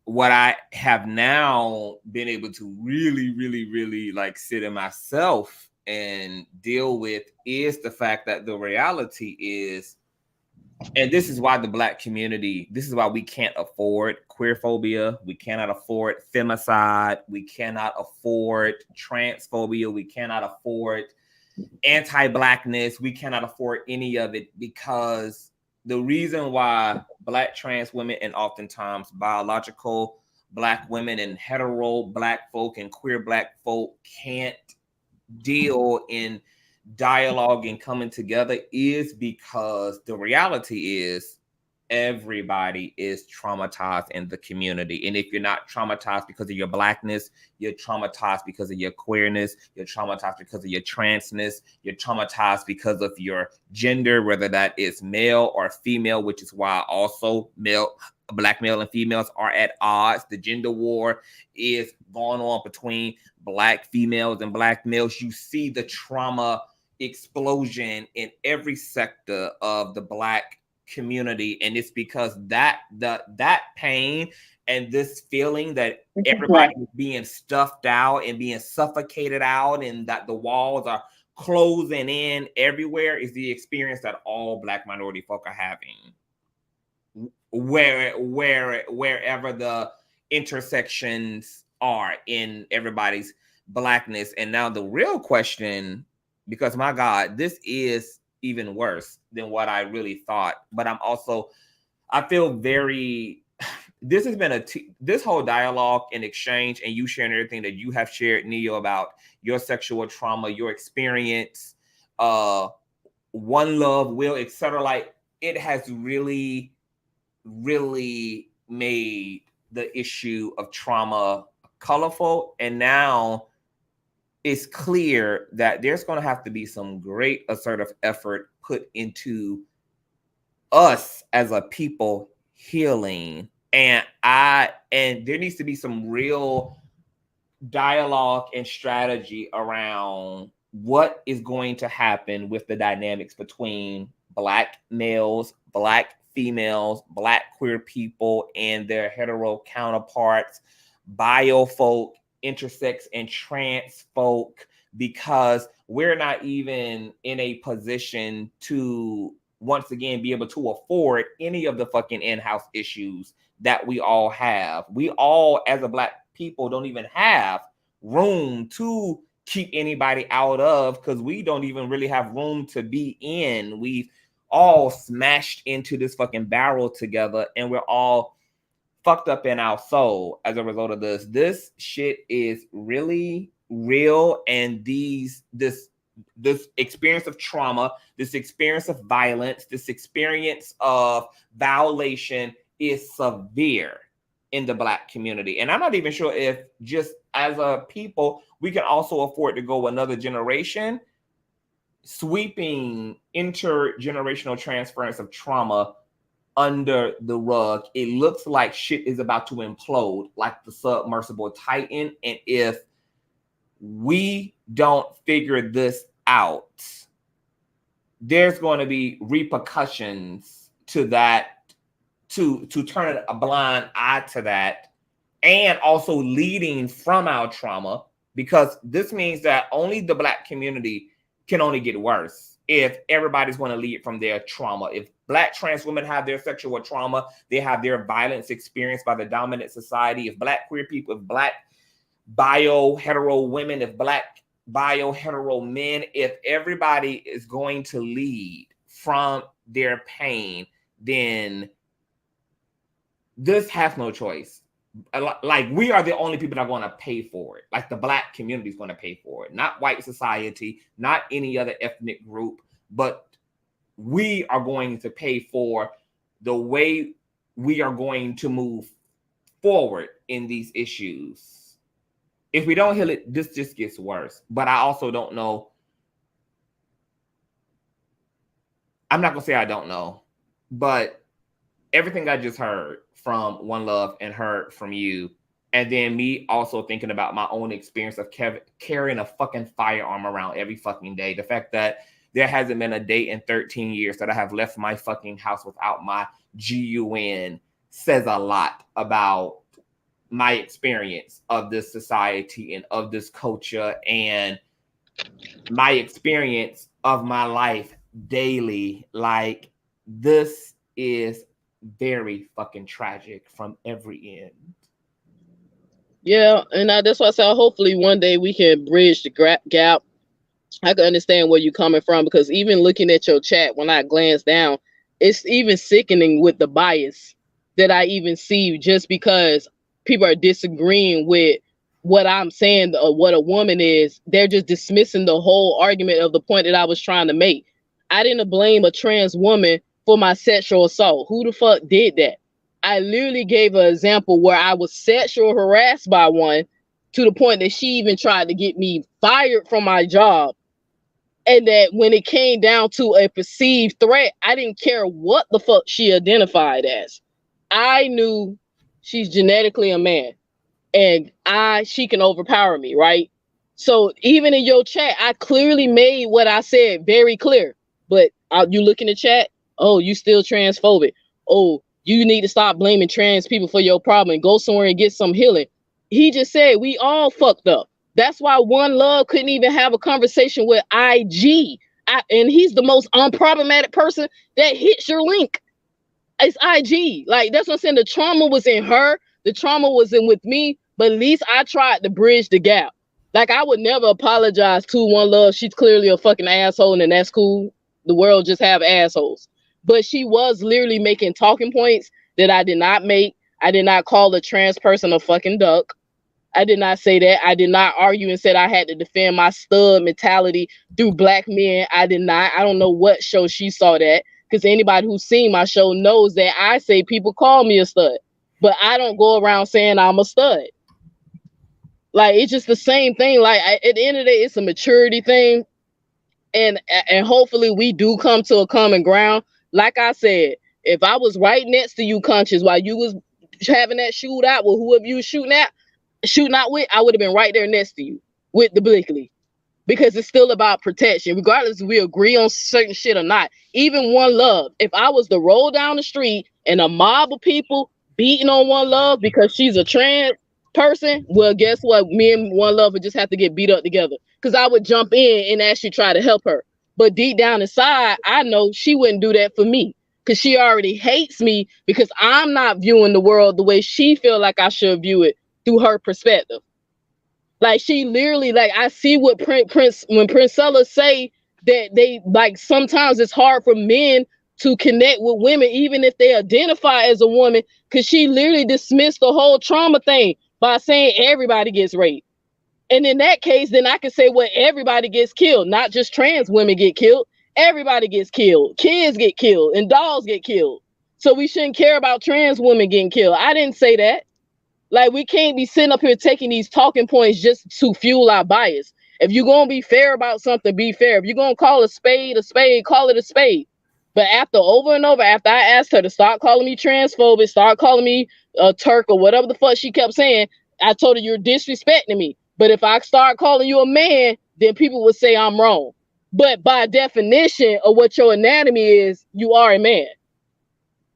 what I have now been able to really, really, really like sit in myself and deal with is the fact that the reality is, and this is why the Black community, this is why we can't afford queerphobia, we cannot afford femicide, we cannot afford transphobia, we cannot afford anti-Blackness, we cannot afford any of it, because the reason why Black trans women and oftentimes biological Black women and hetero Black folk and queer Black folk can't deal in dialogue and coming together is because the reality is everybody is traumatized in the community. And if you're not traumatized because of your Blackness, you're traumatized because of your queerness, you're traumatized because of your transness, you're traumatized because of your gender, whether that is male or female, which is why also Black male and females are at odds. The gender war is going on between Black females and Black males. You see the trauma explosion in every sector of the Black community, and it's because that pain and this feeling that everybody is being stuffed out and being suffocated out, and that the walls are closing in everywhere, is the experience that all Black minority folk are having. Wherever the intersections are in everybody's Blackness. And now the real question, because my God, this is even worse than what I really thought. But I feel very, this has been this whole dialogue and exchange, and you sharing everything that you have shared, Neo, about your sexual trauma, your experience, One Love, Will, etc. Like, it has really, really made the issue of trauma colorful. And now it's clear that there's going to have to be some great assertive effort put into us as a people healing. And there needs to be some real dialogue and strategy around what is going to happen with the dynamics between Black males, Black females, Black queer people, and their hetero counterparts, bio folk, intersex, and trans folk, because we're not even in a position to once again be able to afford any of the fucking in-house issues that we all have. We all, as a Black people, don't even have room to keep anybody out of, because we don't even really have room to be in. We've all smashed into this fucking barrel together, and we're all fucked up in our soul as a result of this. This shit is really real, and this experience of trauma, this experience of violence, this experience of violation is severe in the Black community. And I'm not even sure if just as a people, we can also afford to go another generation sweeping intergenerational transference of trauma under the rug. It looks like shit is about to implode like the submersible Titan. And if we don't figure this out, there's going to be repercussions to that, to turn a blind eye to that, and also leading from our trauma, because this means that only the Black community can only get worse if everybody's going to lead from their trauma. If Black trans women have their sexual trauma, they have their violence experienced by the dominant society. If Black queer people, if Black bio hetero women, if Black bio hetero men, if everybody is going to lead from their pain, then this has no choice. Like, we are the only people that are going to pay for it. Like, the Black community is going to pay for it, not white society, not any other ethnic group, but we are going to pay for the way we are going to move forward in these issues. If we don't heal it, this just gets worse. But I also don't know. I'm not going to say I don't know, but everything I just heard from One Love and heard from you, And then me also thinking about my own experience of carrying a fucking firearm around every fucking day. The fact that there hasn't been a day in 13 years that I have left my fucking house without my GUN says a lot about my experience of this society and of this culture and my experience of my life daily. Like, this is very fucking tragic from every end. Yeah, and that's why I said hopefully one day we can bridge the gap. I can understand where you're coming from, because even looking at your chat, when I glance down, it's even sickening with the bias that I even see, just because people are disagreeing with what I'm saying or what a woman is. They're just dismissing the whole argument of the point that I was trying to make. I didn't blame a trans woman for my sexual assault. Who the fuck did that? I literally gave an example where I was sexual harassed by one, to the point that she even tried to get me fired from my job. And that when it came down to a perceived threat, I didn't care what the fuck she identified as. I knew she's genetically a man, and she can overpower me, right? So even in your chat, I clearly made what I said very clear. But you look in the chat, oh, you still transphobic. Oh, you need to stop blaming trans people for your problem and go somewhere and get some healing. He just said we all fucked up. That's why One Love couldn't even have a conversation with IG. And he's the most unproblematic person that hits your link. It's IG. Like, that's what I'm saying. The trauma was in her. The trauma was in with me. But at least I tried to bridge the gap. Like, I would never apologize to One Love. She's clearly a fucking asshole, and that's cool. The world just have assholes. But she was literally making talking points that I did not make. I did not call a trans person a fucking duck. I did not say that. I did not argue and said I had to defend my stud mentality through black men. I did not. I don't know what show she saw that, because anybody who's seen my show knows that I say people call me a stud, but I don't go around saying I'm a stud. Like, it's just the same thing. Like, at the end of the day, it's a maturity thing. And hopefully we do come to a common ground. Like I said, if I was right next to you, Conscious, while you was having that shootout with whoever you was shooting out with, I would have been right there next to you with the Blickley, because it's still about protection, regardless if we agree on certain shit or not. Even One Love, if I was to roll down the street and a mob of people beating on One Love because she's a trans person, well, guess what? Me and One Love would just have to get beat up together, because I would jump in and actually try to help her. But deep down inside, I know she wouldn't do that for me, because she already hates me because I'm not viewing the world the way she feel like I should view it through her perspective. Like, she literally, like, I see what when Princella say that they, like, sometimes it's hard for men to connect with women, even if they identify as a woman, because she literally dismissed the whole trauma thing by saying everybody gets raped. And in that case, then I can say, well, everybody gets killed, not just trans women get killed. Everybody gets killed. Kids get killed and dogs get killed. So we shouldn't care about trans women getting killed. I didn't say that. Like, we can't be sitting up here taking these talking points just to fuel our bias. If you're going to be fair about something, be fair. If you're going to call a spade, call it a spade. But after over and over, after I asked her to start calling me transphobic, start calling me a Turk or whatever the fuck she kept saying, I told her, you're disrespecting me. But if I start calling you a man, then people would say I'm wrong. But by definition of what your anatomy is, you are a man.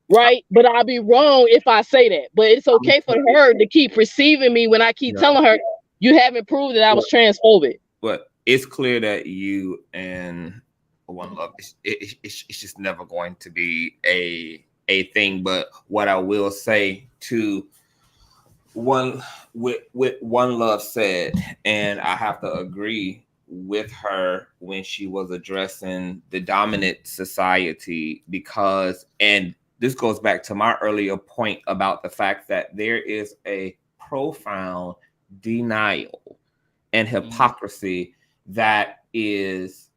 Right? But I'll be wrong if I say that. But it's okay for her to keep perceiving me when I keep telling her, you haven't proved that I was transphobic. But it's clear that you and One Love, it's just never going to be a thing. But what I will say to One Love said, and I have to agree with her when she was addressing the dominant society, because, and this goes back to my earlier point about the fact that there is a profound denial and hypocrisy that is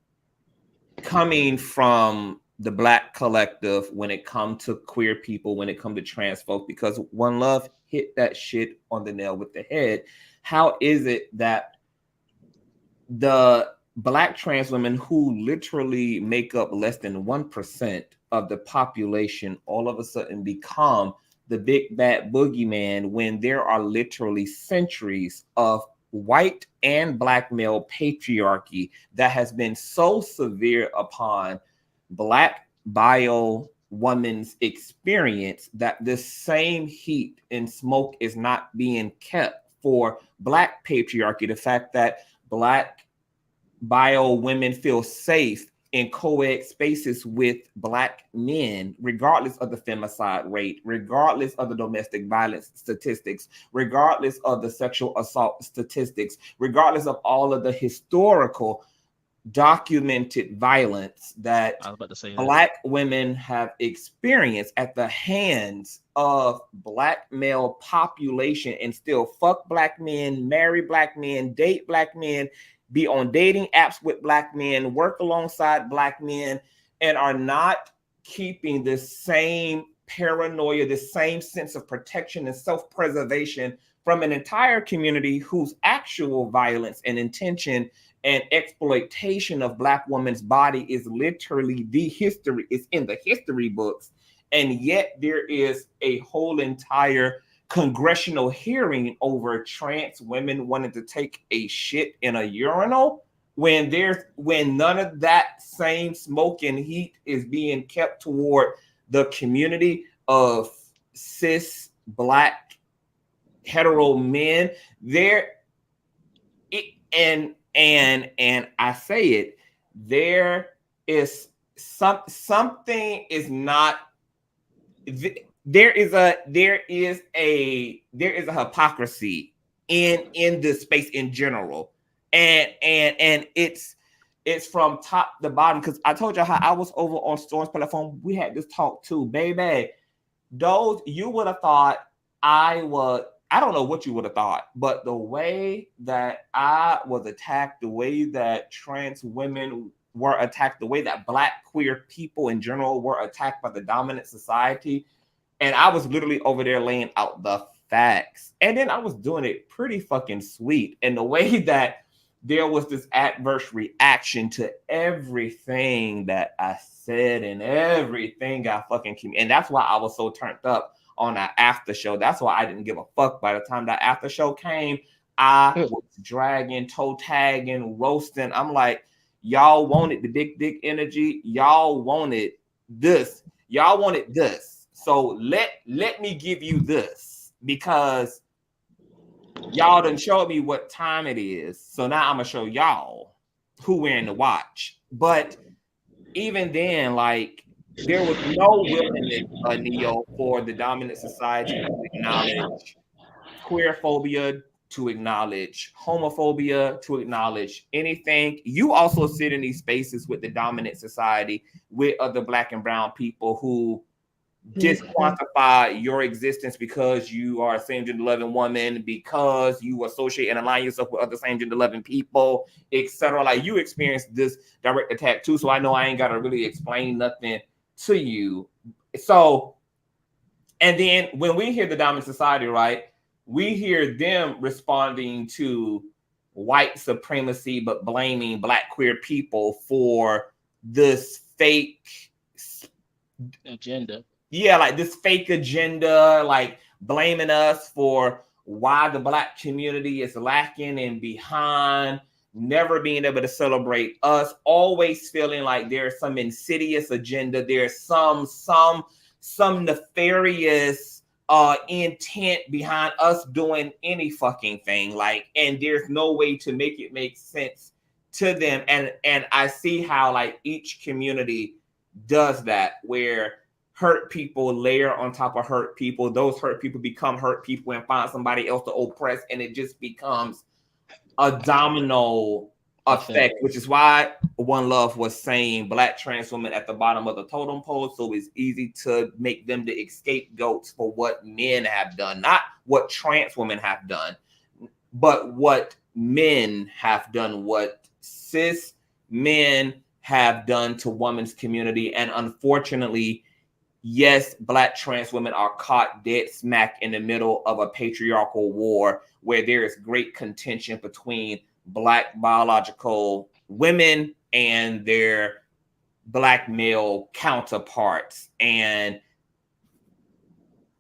coming from the Black collective when it comes to queer people, when it comes to trans folk, because One Love hit that shit on the nail with the head. How is it that the Black trans women, who literally make up less than 1% of the population, all of a sudden become the big bad boogeyman when there are literally centuries of white and black male patriarchy that has been so severe upon black bio woman's experience that this same heat and smoke is not being kept for black patriarchy. The fact that black bio women feel safe in co-ed spaces with black men, regardless of the femicide rate, regardless of the domestic violence statistics, regardless of the sexual assault statistics, regardless of all of the historical documented violence that I was about to say black women have experienced at the hands of black male population, and still fuck black men, marry black men, date black men, be on dating apps with black men, work alongside black men, and are not keeping the same paranoia, the same sense of protection and self-preservation from an entire community whose actual violence and intention and exploitation of black women's body is literally the history, it's in the history books. And yet there is a whole entire congressional hearing over trans women wanting to take a shit in a urinal when none of that same smoke and heat is being kept toward the community of cis black hetero men. And I say it, there is something is not. There is a hypocrisy in this space in general, and it's from top to bottom. Because I told you how I was over on Storm's platform. We had this talk too, baby. Those you would have thought I don't know what you would have thought, but the way that I was attacked, the way that trans women were attacked, the way that black queer people in general were attacked by the dominant society. And I was literally over there laying out the facts. And then I was doing it pretty fucking sweet. And the way that there was this adverse reaction to everything that I said and everything I fucking came. And that's why I was so turned up on that after show. That's why I didn't give a fuck. By the time that after show came, I was dragging, toe tagging, roasting. I'm like, y'all wanted the big dick energy. Y'all wanted this. Y'all wanted this. So let me give you this, because y'all done showed me what time it is. So now I'm gonna show y'all who wearing the watch. But even then, like, there was no willingness, Neo, for the dominant society to acknowledge queerphobia, to acknowledge homophobia, to acknowledge anything. You also sit in these spaces with the dominant society, with other black and brown people who disquantify your existence because you are a same gender loving woman, because you associate and align yourself with other same gender loving people, etc. Like, you experienced this direct attack too, so I know I ain't gotta really explain nothing to you. So, and then when we hear the dominant society, right, we hear them responding to white supremacy, but blaming black queer people for this fake agenda. Yeah, like this fake agenda, like blaming us for why the black community is lacking and behind, never being able to celebrate us, always feeling like there's some insidious agenda, there's some nefarious intent behind us doing any fucking thing, like, and there's no way to make it make sense to them. And I see how, like, each community does that, where hurt people layer on top of hurt people. Those hurt people become hurt people and find somebody else to oppress, and it just becomes a domino effect, which is why One Love was saying black trans women at the bottom of the totem pole, so it's easy to make them the scapegoats for what men have done, not what trans women have done, but what men have done, what cis men have done to women's community. And unfortunately, yes, black trans women are caught dead smack in the middle of a patriarchal war where there is great contention between black biological women and their black male counterparts. And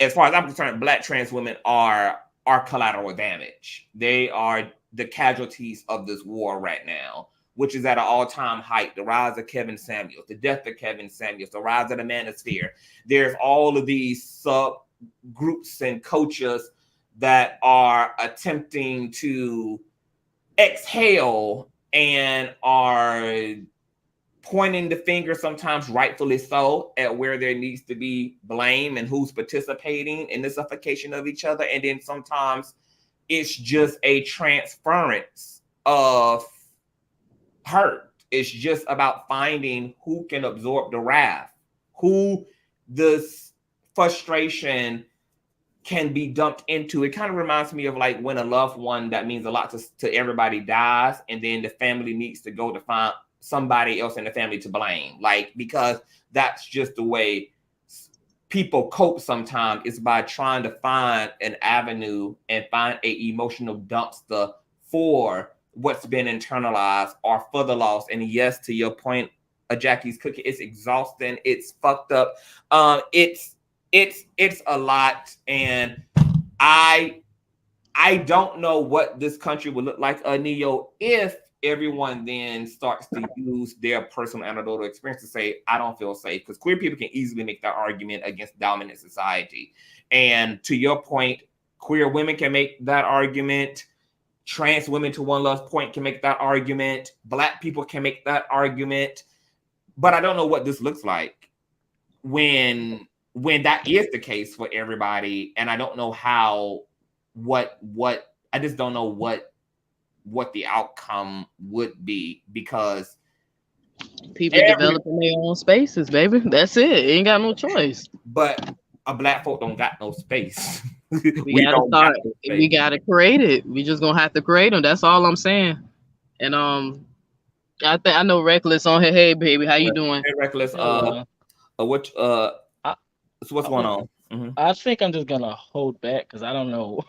as far as I'm concerned, Black trans women are collateral damage. They are the casualties of this war right now, which is at an all-time height. The rise of Kevin Samuels, the death of Kevin Samuels, the rise of the manosphere. There's all of these subgroups and coaches that are attempting to exhale and are pointing the finger, sometimes rightfully so, at where there needs to be blame and who's participating in the suffocation of each other. And then sometimes it's just a transference of hurt. It's just about finding who can absorb the wrath, who this frustration can be dumped into. It kind of reminds me of like when a loved one that means a lot to everybody dies, and then the family needs to go to find somebody else in the family to blame, like, because that's just the way people cope sometimes, is by trying to find an avenue and find a emotional dumpster for what's been internalized or for the loss. And yes, to your point, Jackie's cookie, it's exhausting, it's fucked up, it's a lot. And I don't know what this country would look like, Neo, if everyone then starts to use their personal anecdotal experience to say, I don't feel safe. Because queer people can easily make that argument against dominant society. And to your point, queer women can make that argument. Trans women, to One Love's point, can make that argument. Black people can make that argument. But I don't know what this looks like when that is the case for everybody. And I don't know I just don't know what the outcome would be, because people developing their own spaces, baby. That's it. Ain't got no choice. But a Black folk don't got no space. We gotta create it. We just gonna have to create them. That's all I'm saying. And I know Reckless on here. Hey baby, how you doing? Hey Reckless. What's going on? Mm-hmm. I think I'm just gonna hold back because I don't know.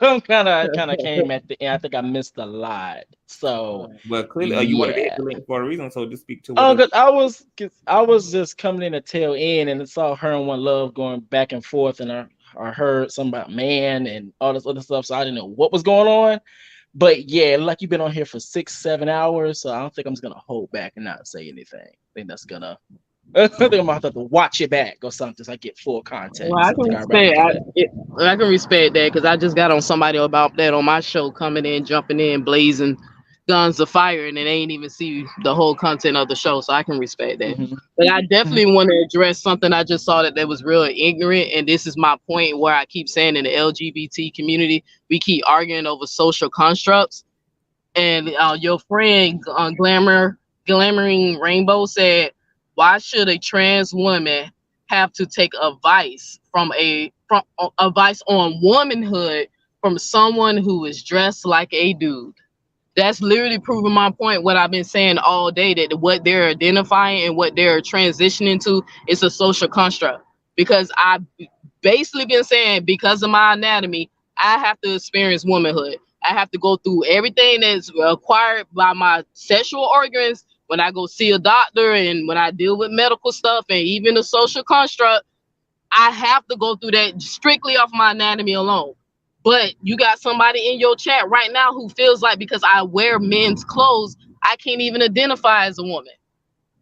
I'm kind of came at the end. I think I missed a lot. So well, clearly you want to be link for a reason. So just speak to. Because I was just coming in the tail end and saw her and One Love going back and forth, and I heard something about man and all this other stuff. So I didn't know what was going on. But yeah, like you've been on here for 6-7 hours, so I don't think I'm just gonna hold back and not say anything. I think that's gonna. I think I'm gonna have to watch it back or something so I get full context. Well, I can respect that because I just got on somebody about that on my show, coming in, jumping in, blazing guns of fire, and they ain't even see the whole content of the show, so I can respect that. Mm-hmm. But I definitely want to address something I just saw that was real ignorant, and this is my point where I keep saying in the LGBT community, we keep arguing over social constructs. And your friend Glamoring Rainbow said, why should a trans woman have to take advice from advice on womanhood from someone who is dressed like a dude? That's literally proving my point, what I've been saying all day, that what they're identifying and what they're transitioning to is a social construct. Because I've basically been saying, because of my anatomy, I have to experience womanhood. I have to go through everything that's acquired by my sexual organs when I go see a doctor and when I deal with medical stuff and even the social construct. I have to go through that strictly off my anatomy alone. But you got somebody in your chat right now who feels like because I wear men's clothes, I can't even identify as a woman.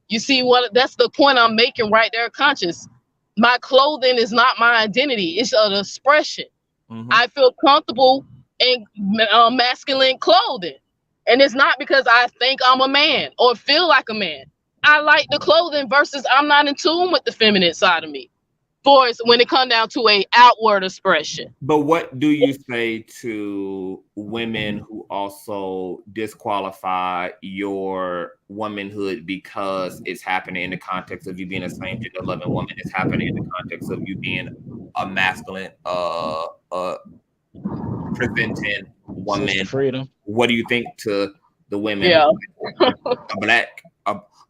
You see what? That's the point I'm making right there, Conscious. My clothing is not my identity. It's an expression. Mm-hmm. I feel comfortable in masculine clothing. And it's not because I think I'm a man or feel like a man. I like the clothing versus I'm not in tune with the feminine side of me. For when it comes down to a outward expression. But what do you say to women who also disqualify your womanhood because it's happening in the context of you being a same gender loving woman? It's happening in the context of you being a masculine presenting woman. Freedom. What do you think to the women? Yeah.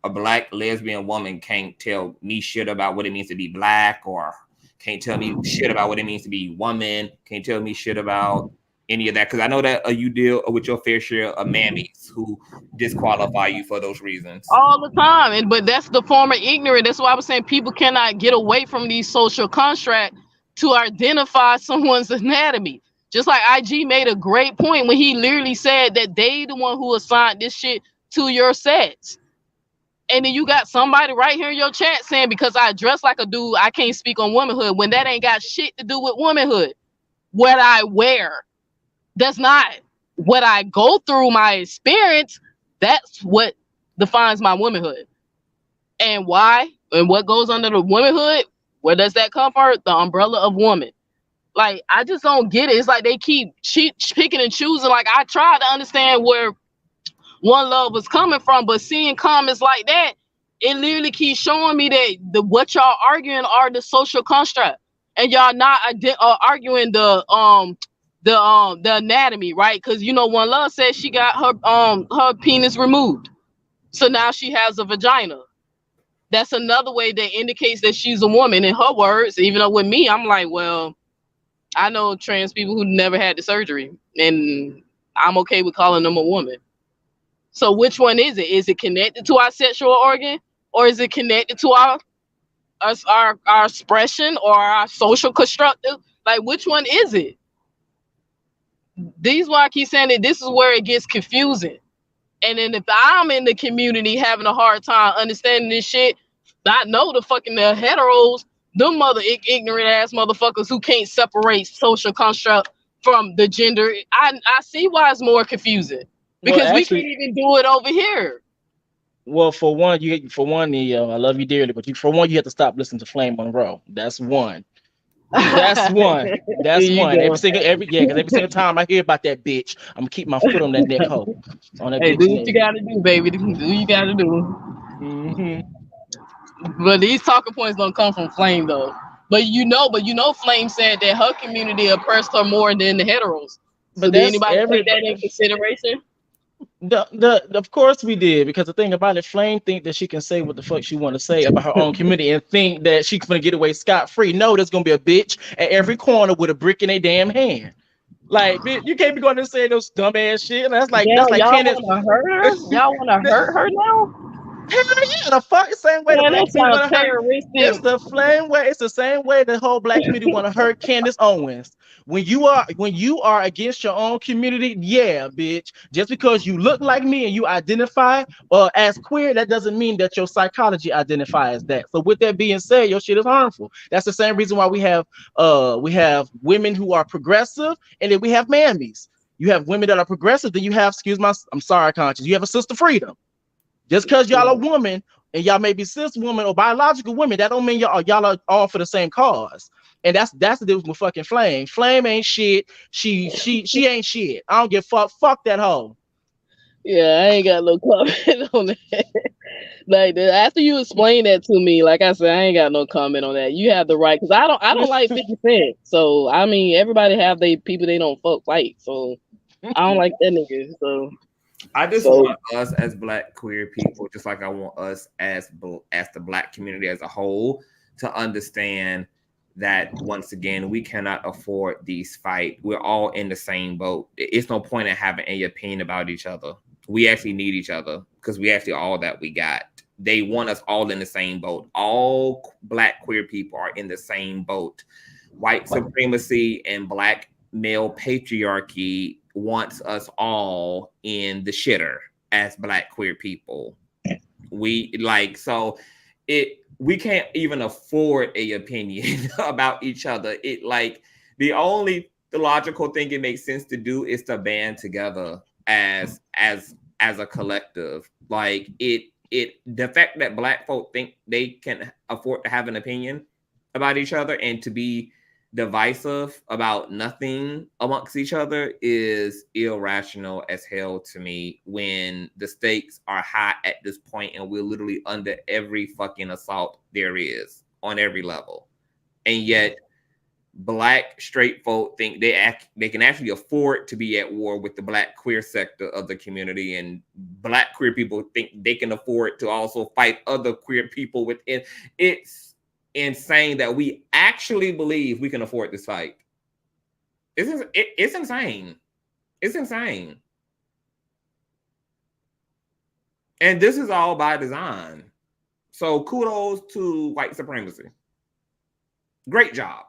A black lesbian woman can't tell me shit about what it means to be black, or can't tell me shit about what it means to be woman, can't tell me shit about any of that. Because I know that you deal with your fair share of mammies who disqualify you for those reasons. All the time. But that's the form of ignorance. That's why I was saying people cannot get away from these social constructs to identify someone's anatomy. Just like IG made a great point when he literally said that they the one who assigned this shit to your sex. And then you got somebody right here in your chat saying because I dress like a dude, I can't speak on womanhood when that ain't got shit to do with womanhood. What I wear, that's not what I go through, my experience. That's what defines my womanhood. And why? And what goes under the womanhood? Where does that come from? The umbrella of woman. Like, I just don't get it. It's like they keep picking and choosing. Like, I tried to understand where One Love was coming from, but seeing comments like that, it literally keeps showing me that what y'all arguing are the social construct, and y'all not arguing the anatomy, right? Because you know, One Love said she got her penis removed, so now she has a vagina. That's another way that indicates that she's a woman in her words. Even though with me, I'm like, well, I know trans people who never had the surgery, and I'm okay with calling them a woman. So which one is it? Is it connected to our sexual organ, or is it connected to our expression or our social constructive? Like, which one is it? These why I keep saying that this is where it gets confusing. And then if I'm in the community having a hard time understanding this shit, I know the fucking heteros, them mother ignorant ass motherfuckers who can't separate social construct from the gender. I see why it's more confusing. Because Well, actually, we can't even do it over here. well, for one, I love you dearly, but you have to stop listening to Flame Monroe. That's one. That's one. That's one. Because every single time I hear about that bitch, I'm gonna keep my foot on that neck hole. On that Hey, bitch do what neck. you gotta do, baby. Do what you gotta do. Mm-hmm. But these talking points don't come from Flame though. But you know, Flame said that her community oppressed her more than the heteros. So But did that's anybody take that in consideration? Of course we did, because the thing about it, Flame think that she can say what the fuck she want to say about her own community and think that she's gonna get away scot-free. No, there's gonna be a bitch at every corner with a brick in a damn hand. Like, bitch, you can't be going to say those dumb ass shit. That's like Y'all Candace. wanna hurt her? Y'all wanna hurt her now? Hell yeah, the fuck same way the Man, black that community sounds want to hurt. It's terroristic. the flame way. It's the same way the whole black community want to hurt Candace Owens. When you are against your own community, yeah, bitch. Just because you look like me and you identify as queer, that doesn't mean that your psychology identifies that. So with that being said, your shit is harmful. That's the same reason why we have women who are progressive, and then we have mammies. You have women that are progressive, then you have, I'm sorry, Conscious, you have a sister freedom. Just because y'all a woman and y'all may be cis woman or biological women, that don't mean y'all are all for the same cause. And that's the difference with fucking Flame. Flame ain't shit. She ain't shit. I don't give fuck. Fuck that hoe. Yeah, I ain't got no comment on that. Like, after you explain that to me, like I said, I ain't got no comment on that. You have the right, because I don't like 50 Cent. So I mean, everybody have they people they don't fuck like. So I don't like that nigga. So I just want us as Black queer people, just like I want us as the Black community as a whole, to understand that once again we cannot afford these fights. We're all in the same boat. It's no point in having any opinion about each other. We actually need each other because we actually all that we got. They want us all in the same boat. All Black queer people are in the same boat. White supremacy and Black male patriarchy wants us all in the shitter as Black queer people. We can't even afford a opinion about each other. The logical thing it makes sense to do is to band together as a collective. Like the fact that Black folk think they can afford to have an opinion about each other and to be divisive about nothing amongst each other is irrational as hell to me, when the stakes are high at this point and we're literally under every fucking assault there is on every level. And yet Black straight folk think they can actually afford to be at war with the Black queer sector of the community, and Black queer people think they can afford to also fight other queer people within. It's insane that we actually believe we can afford this fight. It's insane. It's insane. And this is all by design. So kudos to white supremacy. Great job.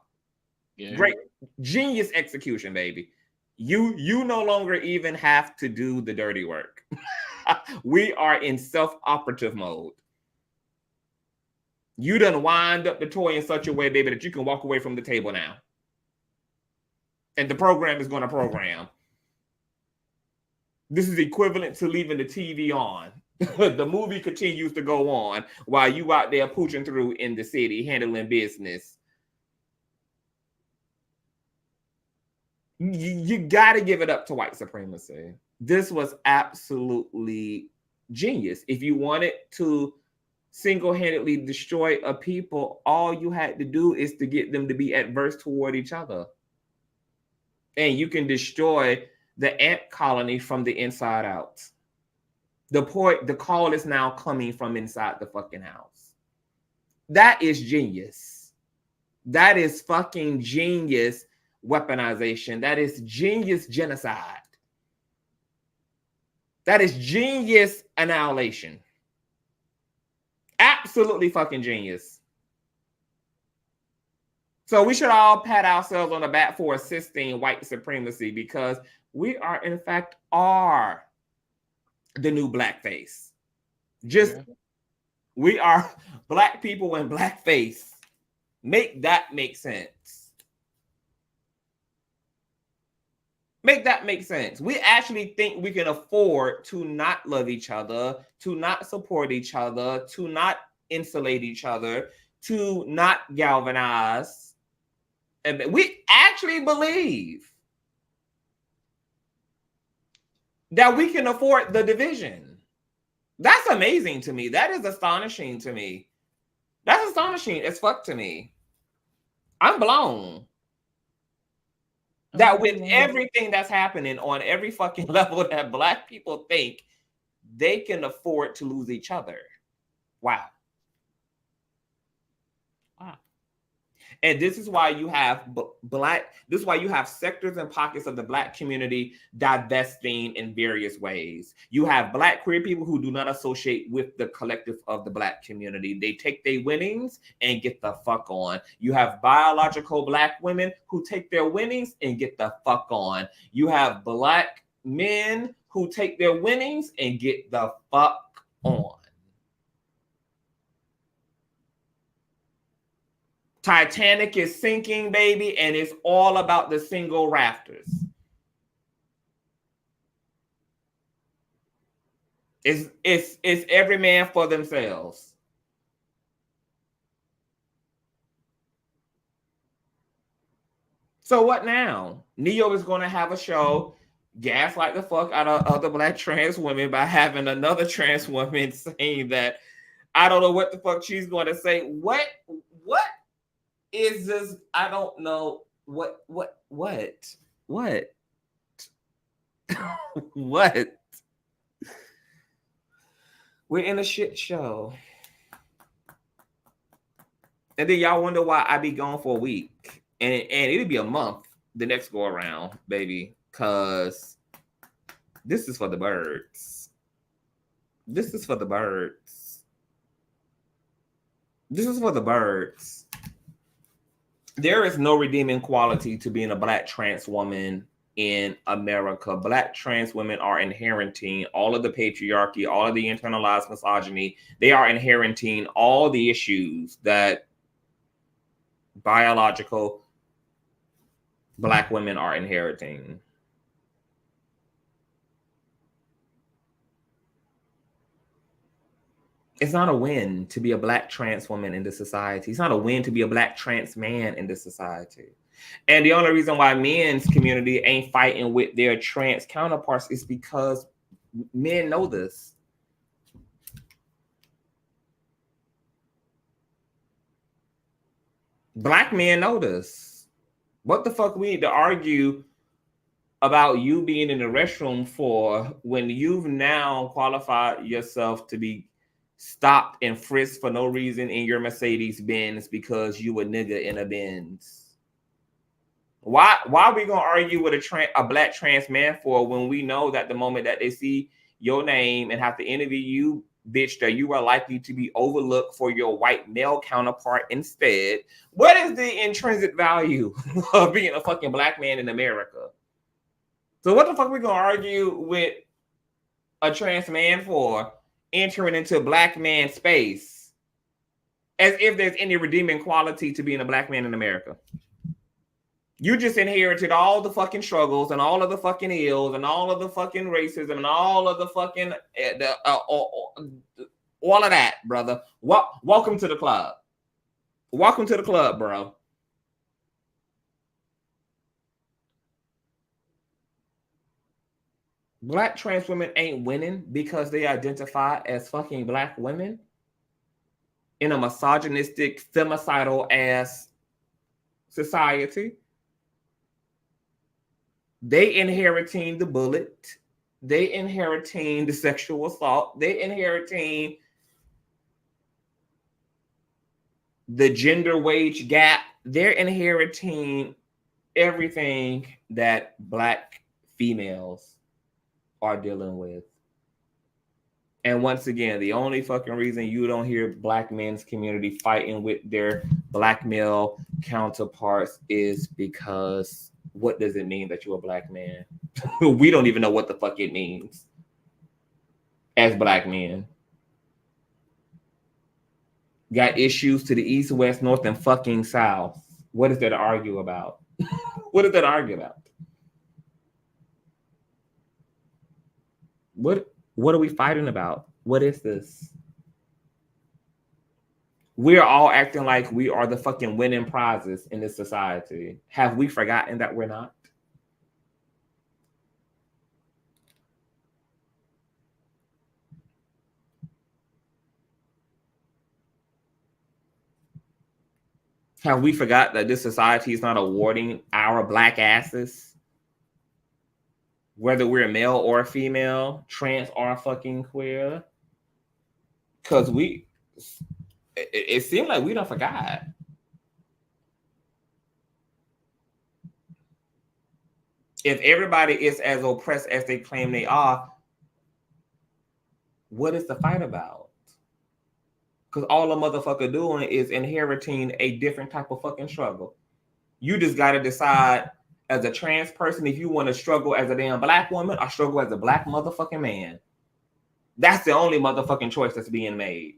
Yeah. Great, genius execution, baby. You no longer even have to do the dirty work. We are in self-operative mode. You done wind up the toy in such a way, baby, that you can walk away from the table now. And the program is going to program. This is equivalent to leaving the TV on. The movie continues to go on while you out there pooching through in the city, handling business. You got to give it up to white supremacy. This was absolutely genius. If you wanted to single-handedly destroy a people, all you had to do is to get them to be adverse toward each other. And you can destroy the ant colony from the inside out. The call is now coming from inside the fucking house. That is genius. That is fucking genius weaponization. That is genius genocide. That is genius annihilation. Absolutely fucking genius. So we should all pat ourselves on the back for assisting white supremacy, because we are, in fact, are the new blackface. We are black people in blackface. Make that make sense. Make that make sense. We actually think we can afford to not love each other, to not support each other, to not insulate each other, to not galvanize. And we actually believe that we can afford the division. That's amazing to me. That is astonishing to me. That's astonishing as fuck to me. I'm blown. That with everything that's happening on every fucking level, that black people think they can afford to lose each other. Wow. And this is why you have this is why you have sectors and pockets of the black community divesting in various ways. You have black queer people who do not associate with the collective of the black community. They take their winnings and get the fuck on. You have biological black women who take their winnings and get the fuck on. You have black men who take their winnings and get the fuck on. Titanic is sinking, baby, and it's all about the single rafters. It's every man for themselves. So what now? Neo is going to have a show, gaslight the fuck out of other black trans women by having another trans woman saying that, I don't know what the fuck she's going to say. What is this? I don't know what what what we're in a shit show, and then y'all wonder why I be gone for a week, and it'll be a month the next go around, baby, because this is for the birds. This is for the birds. This is for the birds. There is no redeeming quality to being a black trans woman in America. Black trans women are inheriting all of the patriarchy, all of the internalized misogyny. They are inheriting all the issues that biological black women are inheriting. It's not a win to be a black trans woman in this society. It's not a win to be a black trans man in this society. And the only reason why men's community ain't fighting with their trans counterparts is because men know this. Black men know this. What the fuck we need to argue about you being in the restroom for when you've now qualified yourself to be stopped and frisked for no reason in your Mercedes Benz because you a nigga in a Benz? Why are we gonna argue with a black trans man for when we know that the moment that they see your name and have to interview you bitch, that you are likely to be overlooked for your white male counterpart instead. What is the intrinsic value of being a fucking black man in America? So what the fuck we gonna argue with a trans man for entering into black man space as if there's any redeeming quality to being a black man in America? You just inherited all the fucking struggles and all of the fucking ills and all of the fucking racism and all of the fucking all of that, brother. Welcome to the club. Welcome to the club, bro. Black trans women ain't winning because they identify as fucking black women in a misogynistic, femicidal ass society. They inheriting the bullet. They inheriting the sexual assault. They inheriting the gender wage gap. They're inheriting everything that black females are dealing with. And once again, the only fucking reason you don't hear black men's community fighting with their black male counterparts is because what does it mean that you're a black man? We don't even know what the fuck it means as black men. Got issues to the east, west, north, and fucking south. What is there to argue about? What is there to argue about? What are we fighting about? What is this? We're all acting like we are the fucking winning prizes in this society. Have we forgotten that we're not? Have we forgot that this society is not awarding our black asses, whether we're male or female, trans or fucking queer? Because it seemed like we don't forgot. If everybody is as oppressed as they claim they are, what is the fight about? Because all a motherfucker doing is inheriting a different type of fucking struggle. You just got to decide as a trans person if you want to struggle as a damn black woman or struggle as a black motherfucking man. That's the only motherfucking choice that's being made.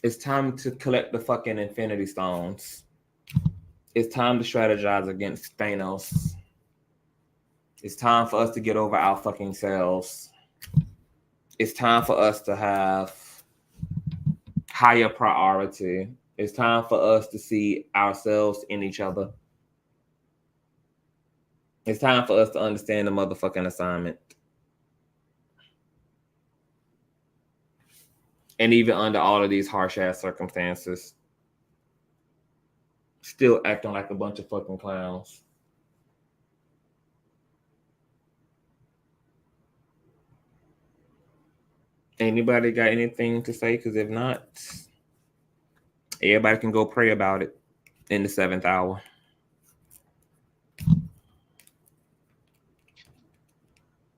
It's time to collect the fucking Infinity Stones. It's time to strategize against Thanos. It's time for us to get over our fucking selves. It's time for us to have higher priority. It's time for us to see ourselves in each other. It's time for us to understand the motherfucking assignment. And even under all of these harsh ass circumstances, still acting like a bunch of fucking clowns. Anybody got anything to say? Because if not, everybody can go pray about it in the 7th hour.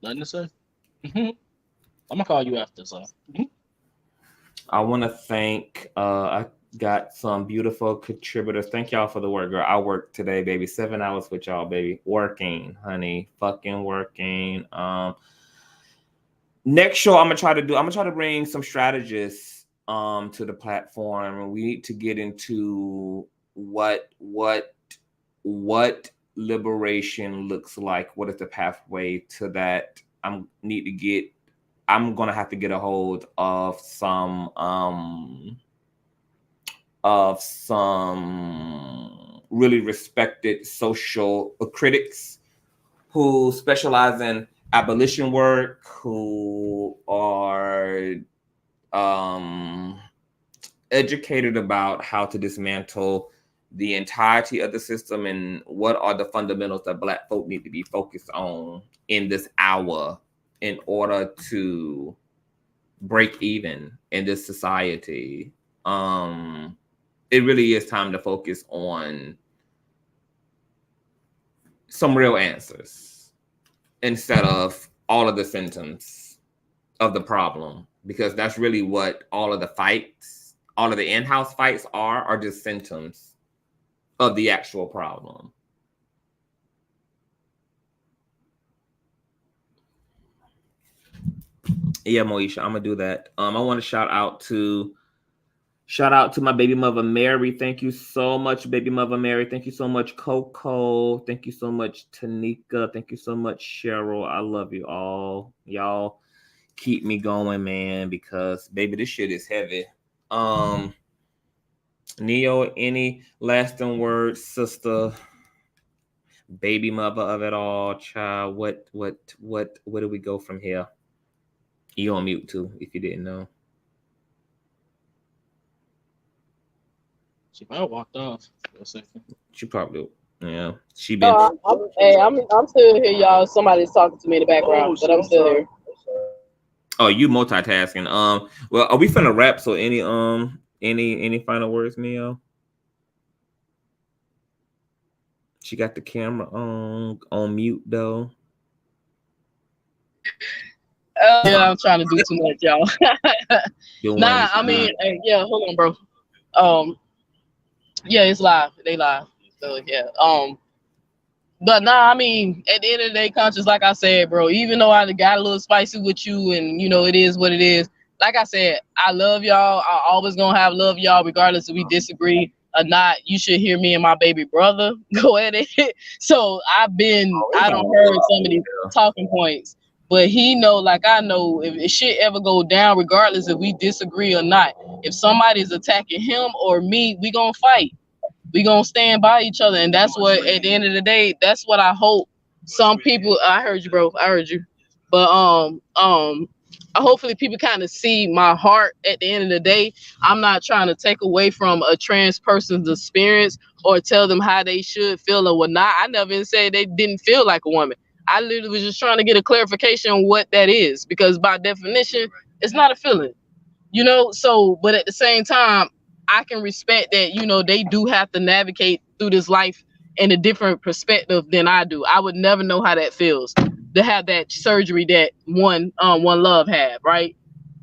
Nothing to say. I'm gonna call you after, so. I want to thank, I got some beautiful contributors. Thank y'all for the work, girl. I worked today, baby. 7 hours with y'all, baby. Working, honey. Fucking working. Next show I'm gonna try to bring some strategists to the platform. We need to get into what liberation looks like. What is the pathway to that? I'm gonna have to get a hold of some really respected social critics who specialize in abolition work, who are educated about how to dismantle the entirety of the system and what are the fundamentals that Black folk need to be focused on in this hour in order to break even in this society. It really is time to focus on some real answers instead of all of the symptoms of the problem, because that's really what all of the fights, all of the in-house fights are just symptoms of the actual problem. Yeah, Moesha, I'm gonna do that. I want to shout out to my baby mother Mary. Thank you so much, baby mother Mary. Thank you so much, Coco. Thank you so much, Tanika. Thank you so much, Cheryl. I love you all. Y'all keep me going, man, because baby, this shit is heavy. Neo, any lasting words, sister? Baby mother of it all, child. What do we go from here? You on mute too, if you didn't know. She might have walked off for a second. She probably, yeah. She been. I'm still here, y'all. Somebody's talking to me in the background, but I'm still here. Oh, you multitasking. Well, are we finna wrap? So any final words, Neo? She got the camera on mute though. Yeah, I'm trying to do too much, y'all. Nah, I mean, yeah, hold on, bro. Yeah, it's live. They live. So yeah. But nah, I mean, at the end of the day, Conscious, like I said, bro, even though I got a little spicy with you and you know it is what it is, like I said, I love y'all. I always gonna have love y'all regardless if we disagree or not. You should hear me and my baby brother go at it. So I don't heard some of these talking points. But he know, like I know, if shit ever go down, regardless if we disagree or not, if somebody's attacking him or me, we gonna fight. We gonna stand by each other, and that's what, at the end of the day, that's what I hope some people. I heard you, bro. I heard you. But hopefully people kind of see my heart. At the end of the day, I'm not trying to take away from a trans person's experience or tell them how they should feel or whatnot. I never even said they didn't feel like a woman. I literally was just trying to get a clarification on what that is, because by definition, it's not a feeling, you know? So, but at the same time, I can respect that, you know, they do have to navigate through this life in a different perspective than I do. I would never know how that feels to have that surgery that One Love had, right?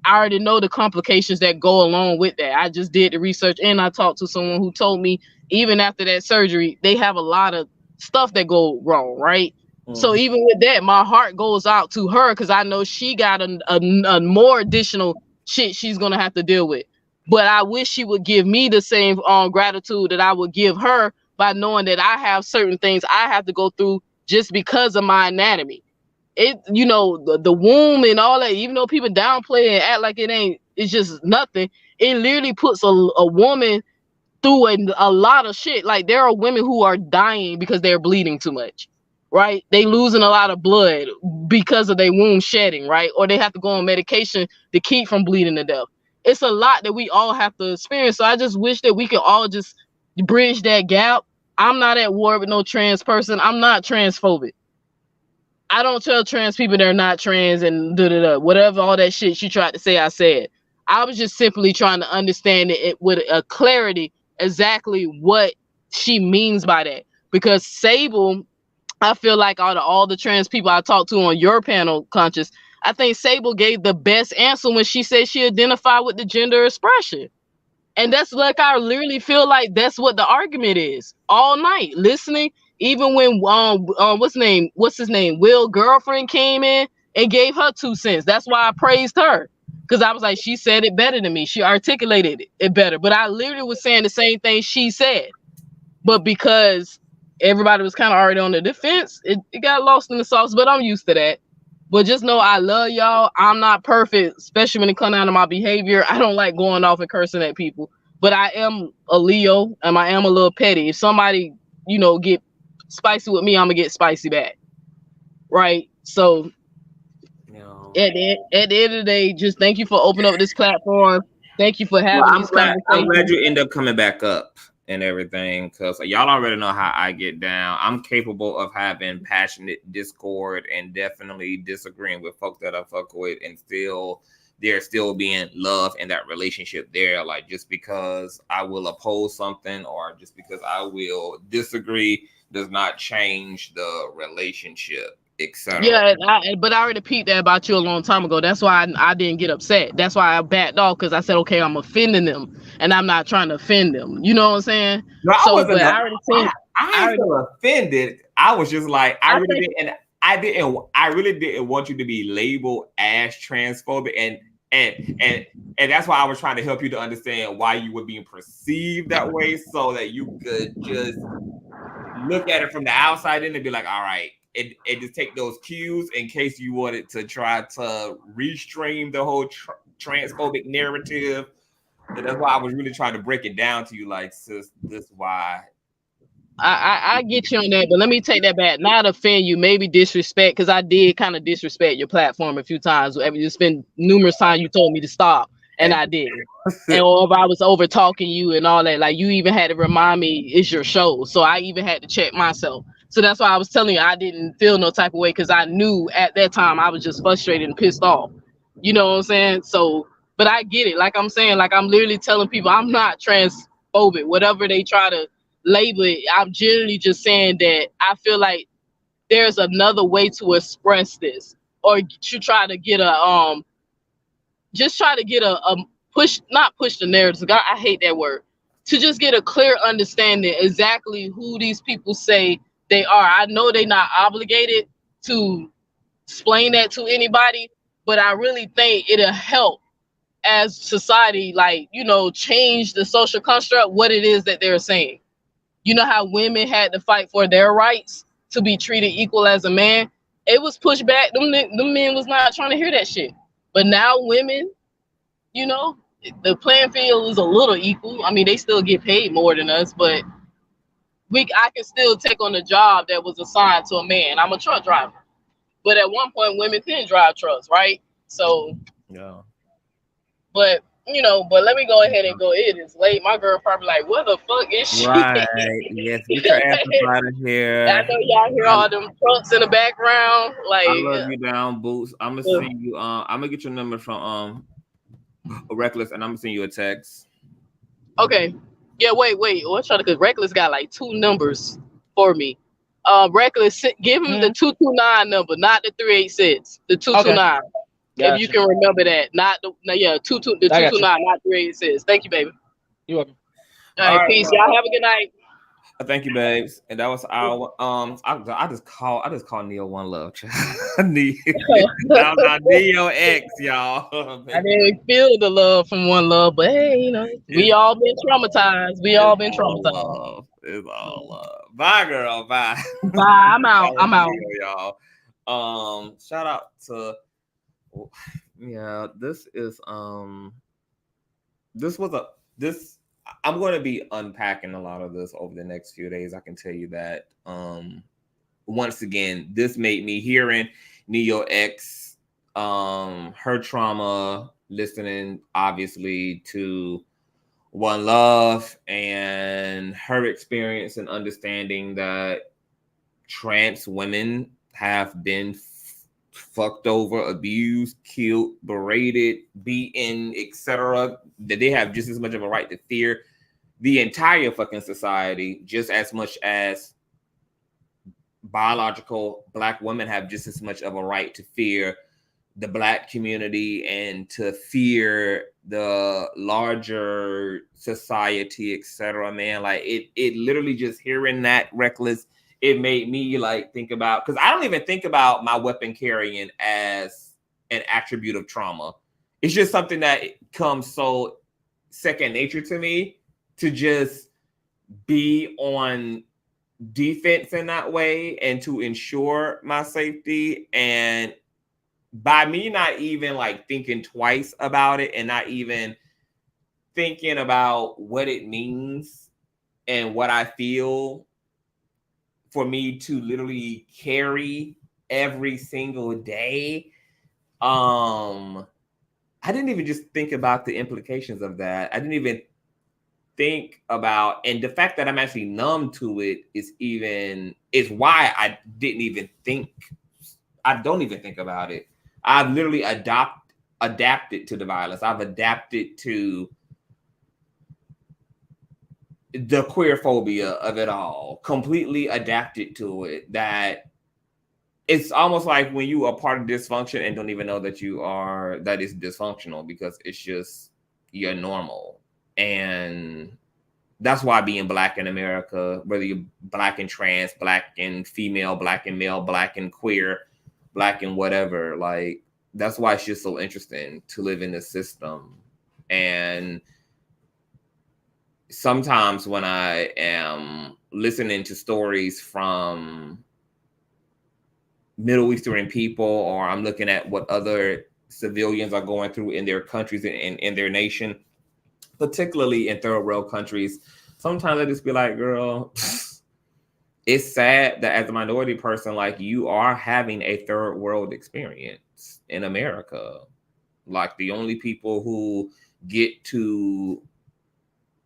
I already know the complications that go along with that. I just did the research and I talked to someone who told me even after that surgery, they have a lot of stuff that go wrong, right? So even with that, my heart goes out to her because I know she got a more additional shit she's gonna have to deal with. But I wish she would give me the same gratitude that I would give her by knowing that I have certain things I have to go through just because of my anatomy. It, you know, the womb and all that, even though people downplay and act like it ain't, it's just nothing. It literally puts a woman through a lot of shit. Like there are women who are dying because they're bleeding too much. Right? They losing a lot of blood because of their womb shedding, right? Or they have to go on medication to keep from bleeding to death. It's a lot that we all have to experience. So I just wish that we could all just bridge that gap. I'm not at war with no trans person. I'm not transphobic. I don't tell trans people they're not trans and whatever all that shit she tried to say, I said. I was just simply trying to understand it with a clarity exactly what she means by that. Because Sable, I feel like out of all the trans people I talked to on your panel, Conscious, I think Sable gave the best answer when she said she identified with the gender expression. And that's like, I literally feel like that's what the argument is all night listening. Even when what's his name, Will girlfriend came in and gave her 2 cents. That's why I praised her, because I was like, she said it better than me. She articulated it better. But I literally was saying the same thing she said. But because everybody was kind of already on the defense, it got lost in the sauce, but I'm used to that. But just know I love y'all. I'm not perfect, especially when it comes down to my behavior. I don't like going off and cursing at people, but I am a Leo and I am a little petty. If somebody, you know, get spicy with me, I'm gonna get spicy back. Right? So at the end of the day, just thank you for opening up this platform. Thank you for having these conversations. I'm glad you end up coming back up. and everything, because y'all already know how I get down. I'm capable of having passionate discord and definitely disagreeing with folks that I fuck with, and still there still being love in that relationship there. Like, just because I will oppose something or just because I will disagree does not change the relationship, etc. Yeah, but I already peeped that about you a long time ago. That's why I didn't get upset. That's why I backed off, because I said, okay, I'm offending them, and I'm not trying to offend them. You know what I'm saying? No, I So, wasn't. but I already seen. I ain't feel offended. I was just like, I really think- didn't. I really didn't want you to be labeled as transphobic, and that's why I was trying to help you to understand why you were being perceived that way, so that you could just look at it from the outside in and be like, all right, and just take those cues in case you wanted to try to restream the whole transphobic narrative. And that's why I was really trying to break it down to you, like, sis, this is why. I get you on that, but let me take that back. Not offend you, maybe disrespect, because I did kind of disrespect your platform a few times. It's been numerous times you told me to stop, and I did. And or if I was over talking you and all that, like, you even had to remind me it's your show, so I even had to check myself. So that's why I was telling you I didn't feel no type of way, because I knew at that time I was just frustrated and pissed off. You know what I'm saying? So, but I get it. Like I'm saying, like, I'm literally telling people I'm not transphobic. Whatever they try to label it, I'm generally just saying that I feel like there's another way to express this, or to try to get a just try to get a push, not push the narrative. I hate that word. To just get a clear understanding exactly who these people say they are. I know they're not obligated to explain that to anybody, but I really think it'll help as society, like, you know, change the social construct, what it is that they're saying. You know how women had to fight for their rights to be treated equal as a man? It was pushed back. Them men was not trying to hear that shit. But now women, you know, the playing field is a little equal. I mean, they still get paid more than us, but I can still take on a job that was assigned to a man. I'm a truck driver. But at one point, women couldn't drive trucks, right? So, yeah. But, you know, but let me go ahead and go. It is late. My girl probably like, what the fuck is she? Right. Yes, get your ass out of here. I know y'all hear all them trucks in the background. Like, I love you down, Boots. I'm gonna send you. I'm gonna get your number from Reckless, and I'm gonna send you a text. Okay. Yeah. Wait. What's trying to? Because Reckless got like 2 numbers for me. Reckless, give him the 229 number, not the 386. The 229. Okay. Gotcha. If you can remember that, not the 229, not 386. Thank you, baby. You're welcome. All right, peace. Y'all have a good night. Thank you, babes. And that was our I just call Neo One Love. Neo X, y'all. I didn't feel the love from One Love, but hey, you know, we all been traumatized. We all been traumatized. It's all love. Bye, girl. Bye. Bye. I'm out. I'm out. Y'all. Shout out to this is this I'm going to be unpacking a lot of this over the next few days. I can tell you that. Once again, this made me hearing Neo X, her trauma, listening obviously to One Love and her experience and understanding that trans women have been fucked over, abused, killed, berated, beaten, etc. That they have just as much of a right to fear the entire fucking society, just as much as biological Black women have just as much of a right to fear the Black community and to fear the larger society, etc. Man, like it literally just hearing that, Reckless, it made me like think about, because I don't even think about my weapon carrying as an attribute of trauma. It's just something that comes so second nature to me to just be on defense in that way and to ensure my safety. And by me not even like thinking twice about it and not even thinking about what it means and what I feel for me to literally carry every single day. I didn't even just think about the implications of that. I didn't even think about, and the fact that I'm actually numb to it is why I don't even think about it. I've literally adapted to the violence. I've adapted to the queer phobia of it all, completely adapted to it. That it's almost like when you are part of dysfunction and don't even know that that is dysfunctional, because it's just you're normal. And that's why being Black in America, whether you're Black and trans, Black and female, Black and male, Black and queer, Black and whatever, like, that's why it's just so interesting to live in this system. And sometimes when I am listening to stories from Middle Eastern people, or I'm looking at what other civilians are going through in their countries and in their nation, particularly in third world countries, sometimes I just be like, girl, it's sad that as a minority person, like, you are having a third world experience in America. Like, the only people who get to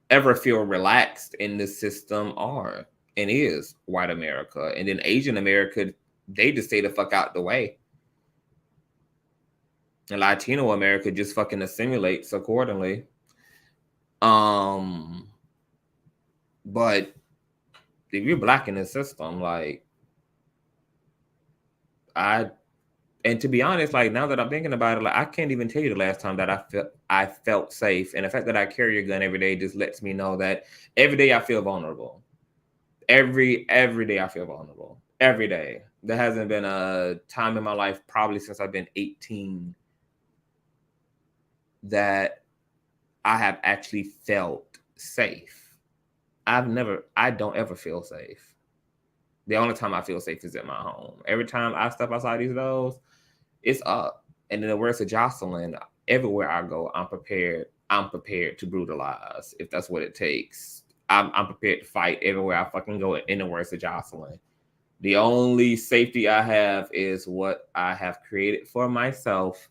ever feel relaxed in this system are and is white America. And then Asian America, they just stay the fuck out the way. And Latino America just fucking assimilates accordingly. But if you're Black in the system, like, and to be honest, like, now that I'm thinking about it, like, I can't even tell you the last time that I felt safe. And the fact that I carry a gun every day just lets me know that every day I feel vulnerable. Every day I feel vulnerable. Every day. There hasn't been a time in my life, probably since I've been 18, that I have actually felt safe. I don't ever feel safe. The only time I feel safe is at my home. Every time I step outside these doors, it's up. And in the words of Jocelyn, everywhere I go, I'm prepared. I'm prepared to brutalize if that's what it takes. I'm prepared to fight everywhere I fucking go, in the words of Jocelyn. The only safety I have is what I have created for myself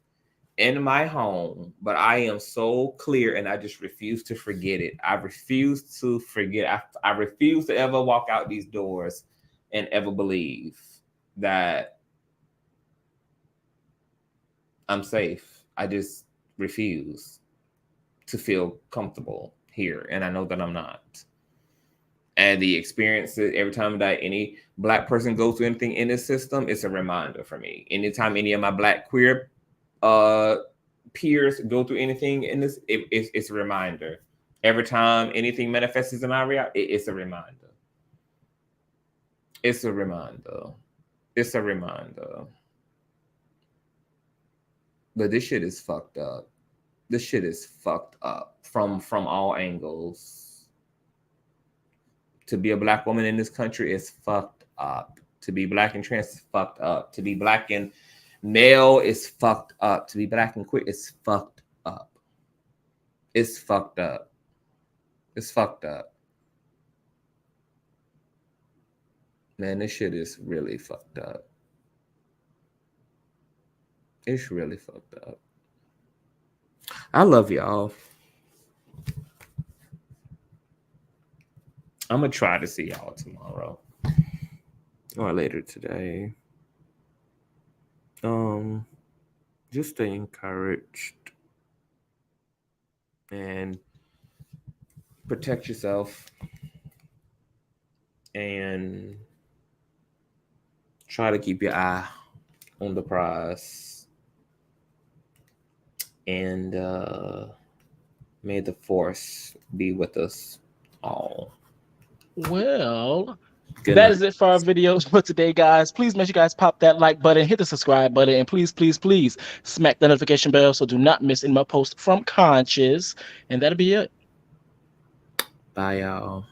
in my home, but I am so clear, and I just refuse to forget it. I refuse to forget. I refuse to ever walk out these doors and ever believe that I'm safe. I just refuse to feel comfortable here, and I know that I'm not. And the experiences, every time that any Black person goes through anything in this system, it's a reminder for me. Anytime any of my Black queer peers go through anything in this, it's a reminder. Every time anything manifests in my reality, it's a reminder. It's a reminder. It's a reminder. But this shit is fucked up. This shit is fucked up from all angles. To be a Black woman in this country is fucked up. To be Black and trans is fucked up. To be Black and male is fucked up. To be Black and queer is fucked up. It's fucked up. It's fucked up. Man, this shit is really fucked up. It's really fucked up. I love y'all. I'm gonna try to see y'all tomorrow or later today. Just stay encouraged and protect yourself and try to keep your eye on the prize. And may the force be with us all. Well, that is it for our videos for today, guys. Please make sure you guys pop that like button, hit the subscribe button, and please smack the notification bell so do not miss any of my posts from Conscious. And that'll be it. Bye, y'all.